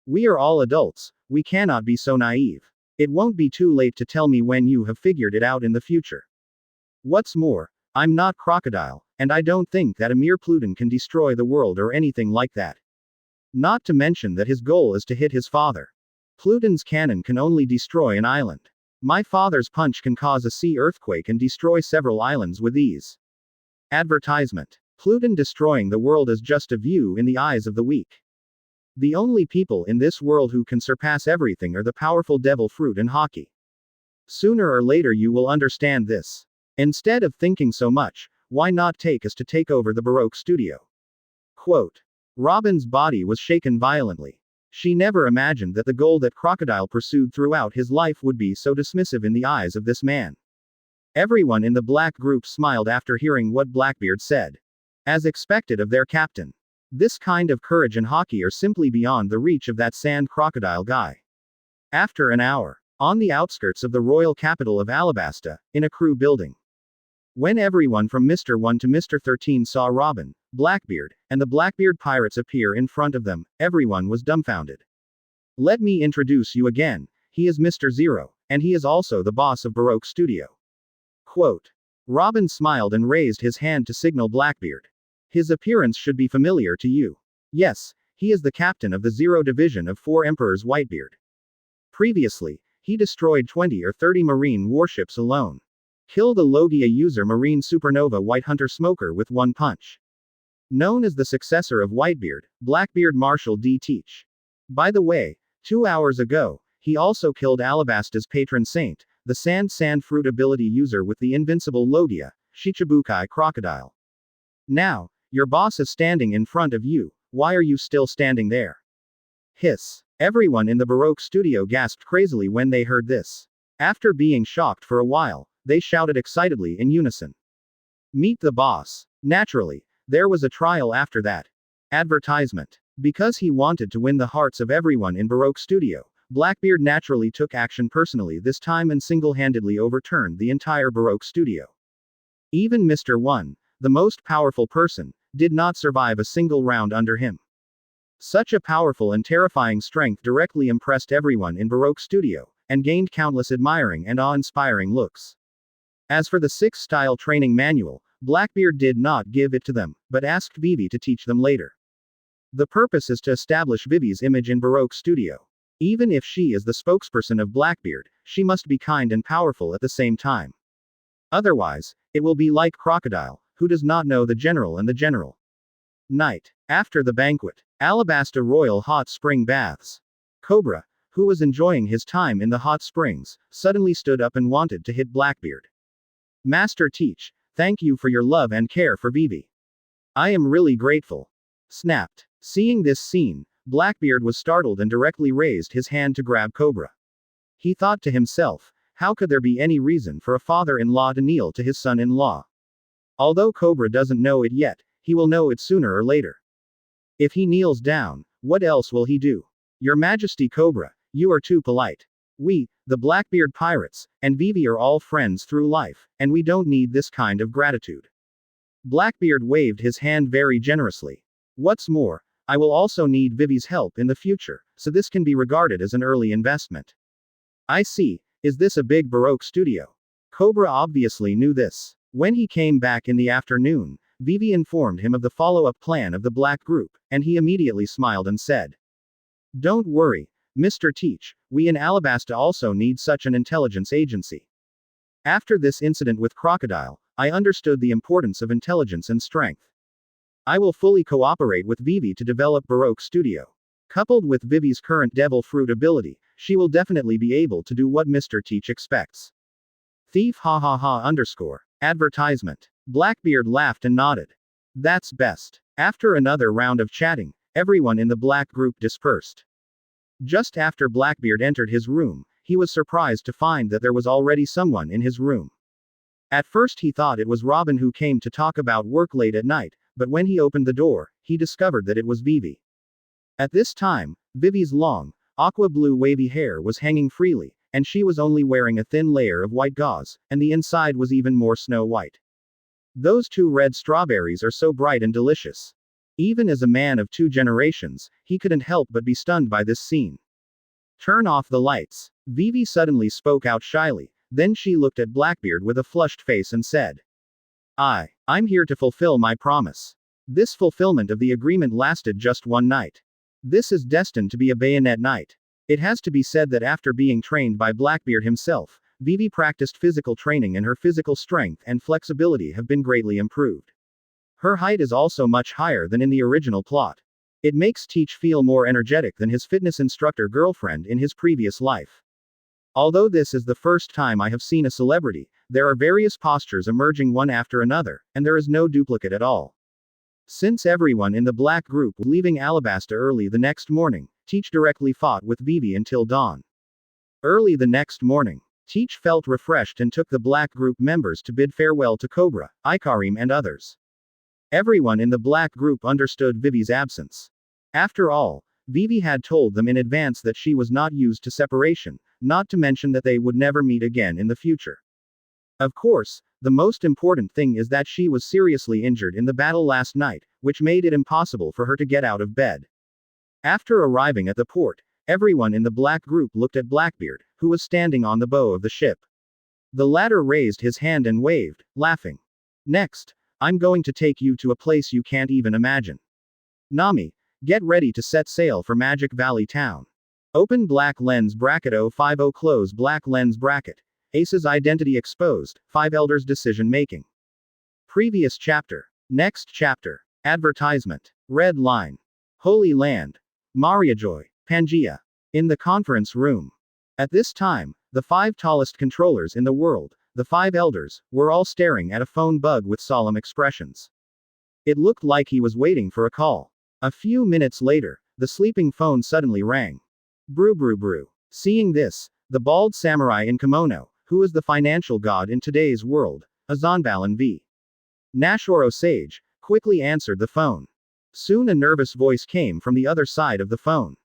We are all adults, we cannot be so naive. It won't be too late to tell me when you have figured it out in the future. What's more, I'm not Crocodile, and I don't think that a mere Pluton can destroy the world or anything like that. Not to mention that his goal is to hit his father. Pluton's cannon can only destroy an island. My father's punch can cause a sea earthquake and destroy several islands with ease." Advertisement. Pluton destroying the world is just a view in the eyes of the weak. The only people in this world who can surpass everything are the powerful devil fruit and Haki. Sooner or later you will understand this. Instead of thinking so much, why not take us to take over the Baroque studio? Quote. Robin's body was shaken violently. She never imagined that the goal that Crocodile pursued throughout his life would be so dismissive in the eyes of this man. Everyone in the black group smiled after hearing what Blackbeard said. As expected of their captain. This kind of courage and Haki are simply beyond the reach of that sand crocodile guy. After an hour, on the outskirts of the royal capital of Alabasta, in a crew building. When everyone from Mr. 1 to Mr. 13 saw Robin, Blackbeard, and the Blackbeard pirates appear in front of them, everyone was dumbfounded. Let me introduce you again, he is Mr. 0, and he is also the boss of Baroque Studio. Quote. Robin smiled and raised his hand to signal Blackbeard. His appearance should be familiar to you. Yes, he is the captain of the 0 division of 4 Emperors Whitebeard. Previously, he destroyed 20 or 30 marine warships alone. Killed a Logia user marine supernova White Hunter Smoker with one punch. Known as the successor of Whitebeard, Blackbeard Marshal D. Teach. By the way, 2 hours ago, he also killed Alabasta's patron saint, the sand fruit ability user with the invincible Logia, Shichibukai Crocodile. Now, your boss is standing in front of you, why are you still standing there? Hiss. Everyone in the Baroque studio gasped crazily when they heard this. After being shocked for a while, they shouted excitedly in unison. Meet the boss. Naturally, there was a trial after that. Advertisement. Because he wanted to win the hearts of everyone in Baroque studio, Blackbeard naturally took action personally this time and single-handedly overturned the entire Baroque studio. Even Mr. 1, the most powerful person, did not survive a single round under him. Such a powerful and terrifying strength directly impressed everyone in Baroque studio, and gained countless admiring and awe-inspiring looks. As for the 6-style training manual, Blackbeard did not give it to them, but asked Vivi to teach them later. The purpose is to establish Vivi's image in Baroque studio. Even if she is the spokesperson of Blackbeard, she must be kind and powerful at the same time. Otherwise, it will be like Crocodile, who does not know the general and the general. Night. After the banquet. Alabasta Royal Hot Spring Baths. Cobra, who was enjoying his time in the hot springs, suddenly stood up and wanted to hit Blackbeard. Master Teach, thank you for your love and care for Vivi. I am really grateful. Snapped. Seeing this scene, Blackbeard was startled and directly raised his hand to grab Cobra. He thought to himself, how could there be any reason for a father-in-law to kneel to his son-in-law? Although Cobra doesn't know it yet, he will know it sooner or later. If he kneels down, what else will he do? Your Majesty Cobra, you are too polite. We, the Blackbeard pirates, and Vivi are all friends through life, and we don't need this kind of gratitude. Blackbeard waved his hand very generously. What's more, I will also need Vivi's help in the future, so this can be regarded as an early investment. I see, is this a big Baroque studio? Cobra obviously knew this. When he came back in the afternoon, Vivi informed him of the follow-up plan of the Black Group, and he immediately smiled and said, Don't worry, Mr. Teach, we in Alabasta also need such an intelligence agency. After this incident with Crocodile, I understood the importance of intelligence and strength. I will fully cooperate with Vivi to develop Baroque Studio. Coupled with Vivi's current Devil Fruit ability, she will definitely be able to do what Mr. Teach expects. Thief hahaha underscore. Advertisement. Blackbeard laughed and nodded. That's best. After another round of chatting, everyone in the Black Group dispersed. Just after Blackbeard entered his room, he was surprised to find that there was already someone in his room. At first he thought it was Robin who came to talk about work late at night, but when he opened the door, he discovered that it was Vivi. At this time, Vivi's long, aqua-blue wavy hair was hanging freely, and she was only wearing a thin layer of white gauze, and the inside was even more snow-white. Those two red strawberries are so bright and delicious. Even as a man of 2 generations, he couldn't help but be stunned by this scene. Turn off the lights. Vivi suddenly spoke out shyly, then she looked at Blackbeard with a flushed face and said, I'm here to fulfill my promise. This fulfillment of the agreement lasted just one night. This is destined to be a bayonet night. It has to be said that after being trained by Blackbeard himself, Vivi practiced physical training and her physical strength and flexibility have been greatly improved. Her height is also much higher than in the original plot. It makes Teach feel more energetic than his fitness instructor girlfriend in his previous life. Although this is the first time I have seen a celebrity, there are various postures emerging one after another, and there is no duplicate at all. Since everyone in the Black Group was leaving Alabasta early the next morning, Teach directly fought with Vivi until dawn. Early the next morning, Teach felt refreshed and took the Black Group members to bid farewell to Cobra, Ikarim and others. Everyone in the Black Group understood Vivi's absence. After all, Vivi had told them in advance that she was not used to separation, not to mention that they would never meet again in the future. Of course, the most important thing is that she was seriously injured in the battle last night, which made it impossible for her to get out of bed. After arriving at the port, everyone in the Black Group looked at Blackbeard, who was standing on the bow of the ship. The latter raised his hand and waved, laughing. Next, I'm going to take you to a place you can't even imagine. Nami, get ready to set sail for Magic Valley Town. Open black lens bracket 050 close black lens bracket. Ace's identity exposed, 5 elders decision making. Previous chapter. Next chapter. Advertisement. Red line. Holy Land. Mariajoy, Pangea. In the conference room. At this time, the 5 tallest controllers in the world, the 5 elders, were all staring at a phone bug with solemn expressions. It looked like he was waiting for a call. A few minutes later, the sleeping phone suddenly rang. Brew brew brew. Seeing this, the bald samurai in kimono, who is the financial god in today's world, Azanbalan v. Nashoro Sage, quickly answered the phone. Soon a nervous voice came from the other side of the phone.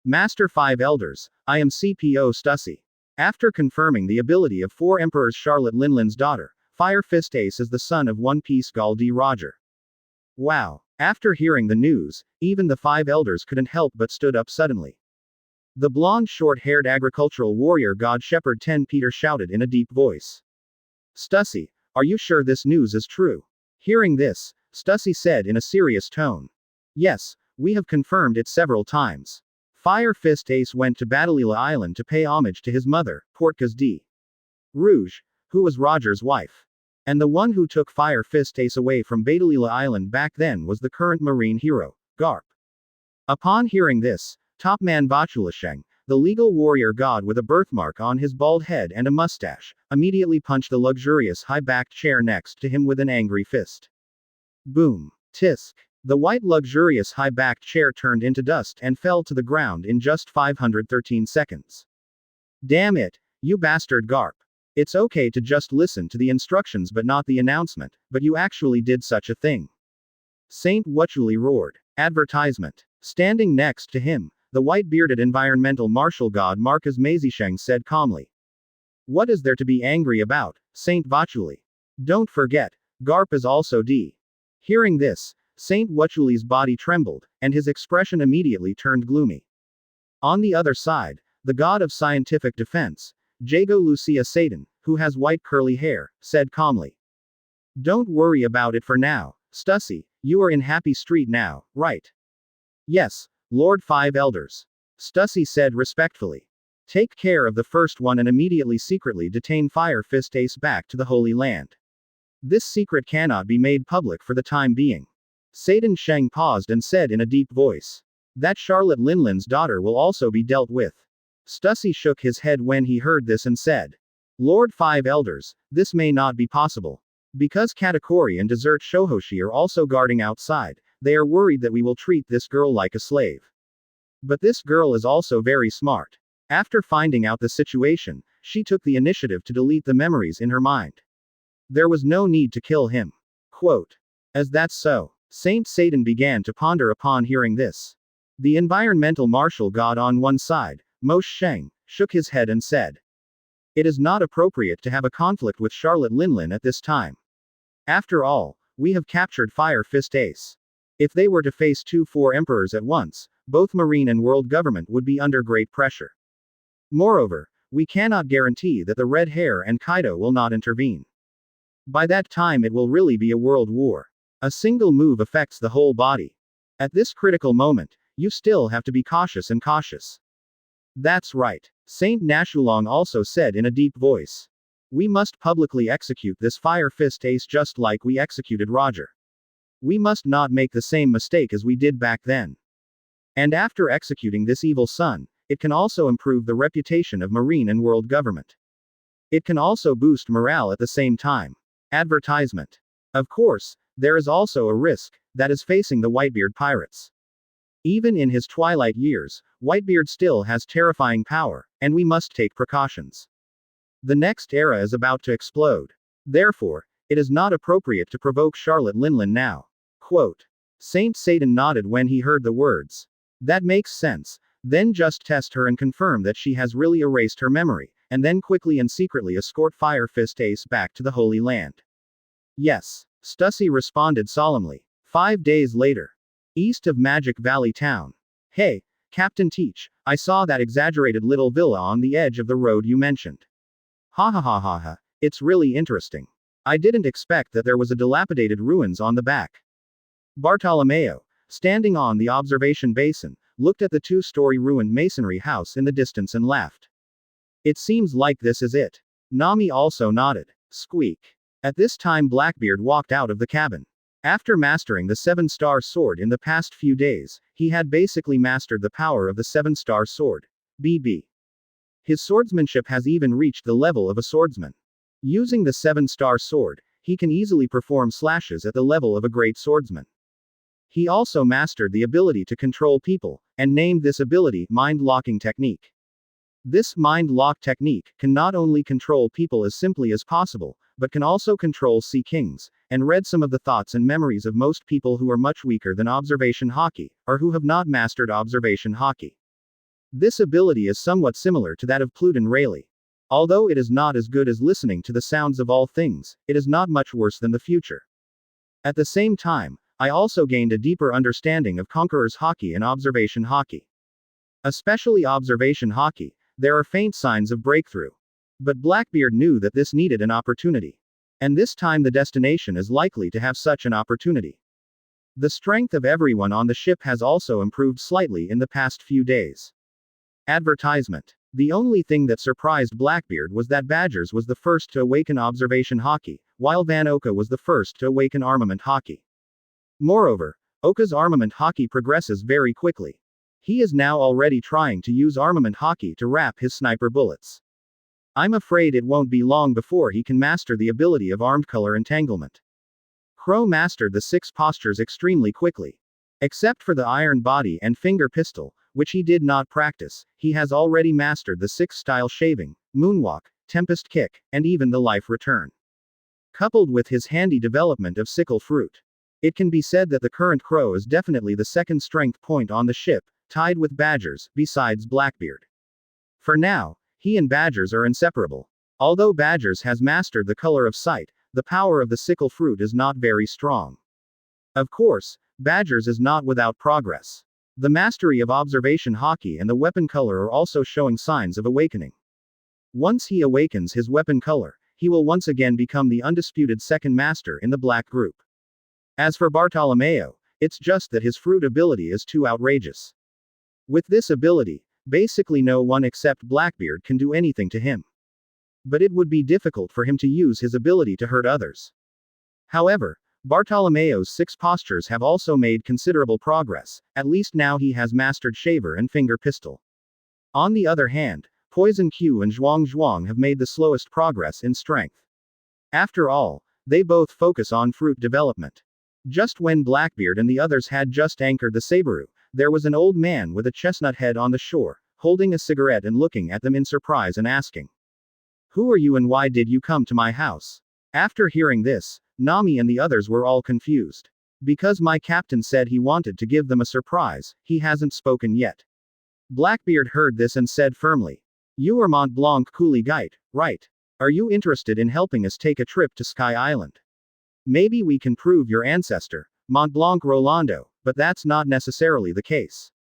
Master 5 Elders, I am CPO Stussy. After confirming the ability of 4 Emperors, Charlotte Linlin's daughter, Fire Fist Ace is the son of One Piece Gall D. Roger. Wow. After hearing the news, even the 5 elders couldn't help but stood up suddenly. The blonde short-haired agricultural warrior god Shepherd 10 Peter shouted in a deep voice. Stussy, are you sure this news is true? Hearing this, Stussy said in a serious tone. Yes, we have confirmed it several times. Fire Fist Ace went to Badalila Island to pay homage to his mother, Portkas D. Rouge, who was Roger's wife. And the one who took Fire Fist Ace away from Badalila Island back then was the current marine hero, Garp. Upon hearing this, Topman Vachulasheng, the legal warrior god with a birthmark on his bald head and a mustache, immediately punched the luxurious high-backed chair next to him with an angry fist. Boom. Tisk. The white luxurious high-backed chair turned into dust and fell to the ground in just 513 seconds. Damn it, you bastard Garp. It's okay to just listen to the instructions but not the announcement, but you actually did such a thing. Saint Wachuli roared. Advertisement. Standing next to him, the white-bearded environmental martial god Marcus Mazisheng said calmly. What is there to be angry about, Saint Wachuli? Don't forget, Garp is also D. Hearing this, Saint Wachuli's body trembled, and his expression immediately turned gloomy. On the other side, the god of scientific defense, Jago Lucia Satan, who has white curly hair, said calmly. Don't worry about it for now, Stussy, you are in Happy Street now, right? Yes, Lord 5 Elders. Stussy said respectfully. Take care of the first one and immediately secretly detain Fire Fist Ace back to the Holy Land. This secret cannot be made public for the time being. Satan Sheng paused and said in a deep voice. That Charlotte Linlin's daughter will also be dealt with. Stussy shook his head when he heard this and said. Lord 5 Elders, this may not be possible. Because Katakuri and Desert Shohoshi are also guarding outside, they are worried that we will treat this girl like a slave. But this girl is also very smart. After finding out the situation, she took the initiative to delete the memories in her mind. There was no need to kill him. Quote. As that's so. Saint Satan began to ponder upon hearing this. The environmental martial god on one side, Moshe Sheng, shook his head and said. It is not appropriate to have a conflict with Charlotte Linlin at this time. After all, we have captured Fire Fist Ace. If they were to face 4 emperors at once, both marine and world government would be under great pressure. Moreover, we cannot guarantee that the Red Hair and Kaido will not intervene. By that time it will really be a world war. A single move affects the whole body. At this critical moment, you still have to be cautious and cautious. That's right. Saint Nashulong also said in a deep voice. We must publicly execute this Fire Fist Ace just like we executed Roger. We must not make the same mistake as we did back then. And after executing this evil son, it can also improve the reputation of marine and world government. It can also boost morale at the same time. Advertisement. Of course, there is also a risk that is facing the Whitebeard pirates. Even in his twilight years, Whitebeard still has terrifying power, and we must take precautions. The next era is about to explode. Therefore, it is not appropriate to provoke Charlotte Linlin now. Quote. Saint Satan nodded when he heard the words. That makes sense. Then just test her and confirm that she has really erased her memory, and then quickly and secretly escort Fire Fist Ace back to the Holy Land. Yes. Stussy responded solemnly. 5 days later. East of Magic Valley Town. Hey, Captain Teach, I saw that exaggerated little villa on the edge of the road you mentioned. Hahahaha, it's really interesting. I didn't expect that there was a dilapidated ruins on the back. Bartolomeo, standing on the observation basin, looked at the 2-story ruined masonry house in the distance and laughed. It seems like this is it. Nami also nodded. Squeak. At this time Blackbeard walked out of the cabin. After mastering the 7-star sword in the past few days, he had basically mastered the power of the 7-star sword. BB. His swordsmanship has even reached the level of a swordsman. Using the 7-star sword, he can easily perform slashes at the level of a great swordsman. He also mastered the ability to control people, and named this ability mind-locking technique. This mind-lock technique can not only control people as simply as possible, but can also control sea kings, and read some of the thoughts and memories of most people who are much weaker than observation Haki, or who have not mastered observation Haki. This ability is somewhat similar to that of Pluton Rayleigh. Although it is not as good as listening to the sounds of all things, it is not much worse than the future. At the same time, I also gained a deeper understanding of Conqueror's Haki and observation Haki. Especially observation Haki, there are faint signs of breakthrough. But Blackbeard knew that this needed an opportunity. And this time the destination is likely to have such an opportunity. The strength of everyone on the ship has also improved slightly in the past few days. Advertisement. The only thing that surprised Blackbeard was that Badgers was the first to awaken observation Haki, while Van Oka was the first to awaken armament Haki. Moreover, Oka's armament Haki progresses very quickly. He is now already trying to use armament Haki to wrap his sniper bullets. I'm afraid it won't be long before he can master the ability of armed color entanglement. Crow mastered the 6 postures extremely quickly. Except for the iron body and finger pistol, which he did not practice, he has already mastered the 6 style shaving, moonwalk, tempest kick, and even the life return. Coupled with his handy development of sickle fruit, it can be said that the current Crow is definitely the second strength point on the ship, tied with Badgers, besides Blackbeard. For now, he and Badgers are inseparable. Although Badgers has mastered the color of sight, the power of the sickle fruit is not very strong. Of course, Badgers is not without progress. The mastery of observation Haki and the weapon color are also showing signs of awakening. Once he awakens his weapon color, he will once again become the undisputed second master in the Black group. As for Bartolomeo, it's just that his fruit ability is too outrageous. With this ability, basically no one except Blackbeard can do anything to him. But it would be difficult for him to use his ability to hurt others. However, Bartolomeo's 6 postures have also made considerable progress, at least now he has mastered shaver and finger pistol. On the other hand, Poison Q and Zhuang Zhuang have made the slowest progress in strength. After all, they both focus on fruit development. Just when Blackbeard and the others had just anchored the Sabaru, there was an old man with a chestnut head on the shore, holding a cigarette and looking at them in surprise and asking, "Who are you and why did you come to my house?" After hearing this, Nami and the others were all confused. Because my captain said he wanted to give them a surprise, he hasn't spoken yet. Blackbeard heard this and said firmly, "You are Mont Blanc Coolie Guide, right? Are you interested in helping us take a trip to Sky Island? Maybe we can prove your ancestor, Mont Blanc Rolando, but that's not necessarily the case.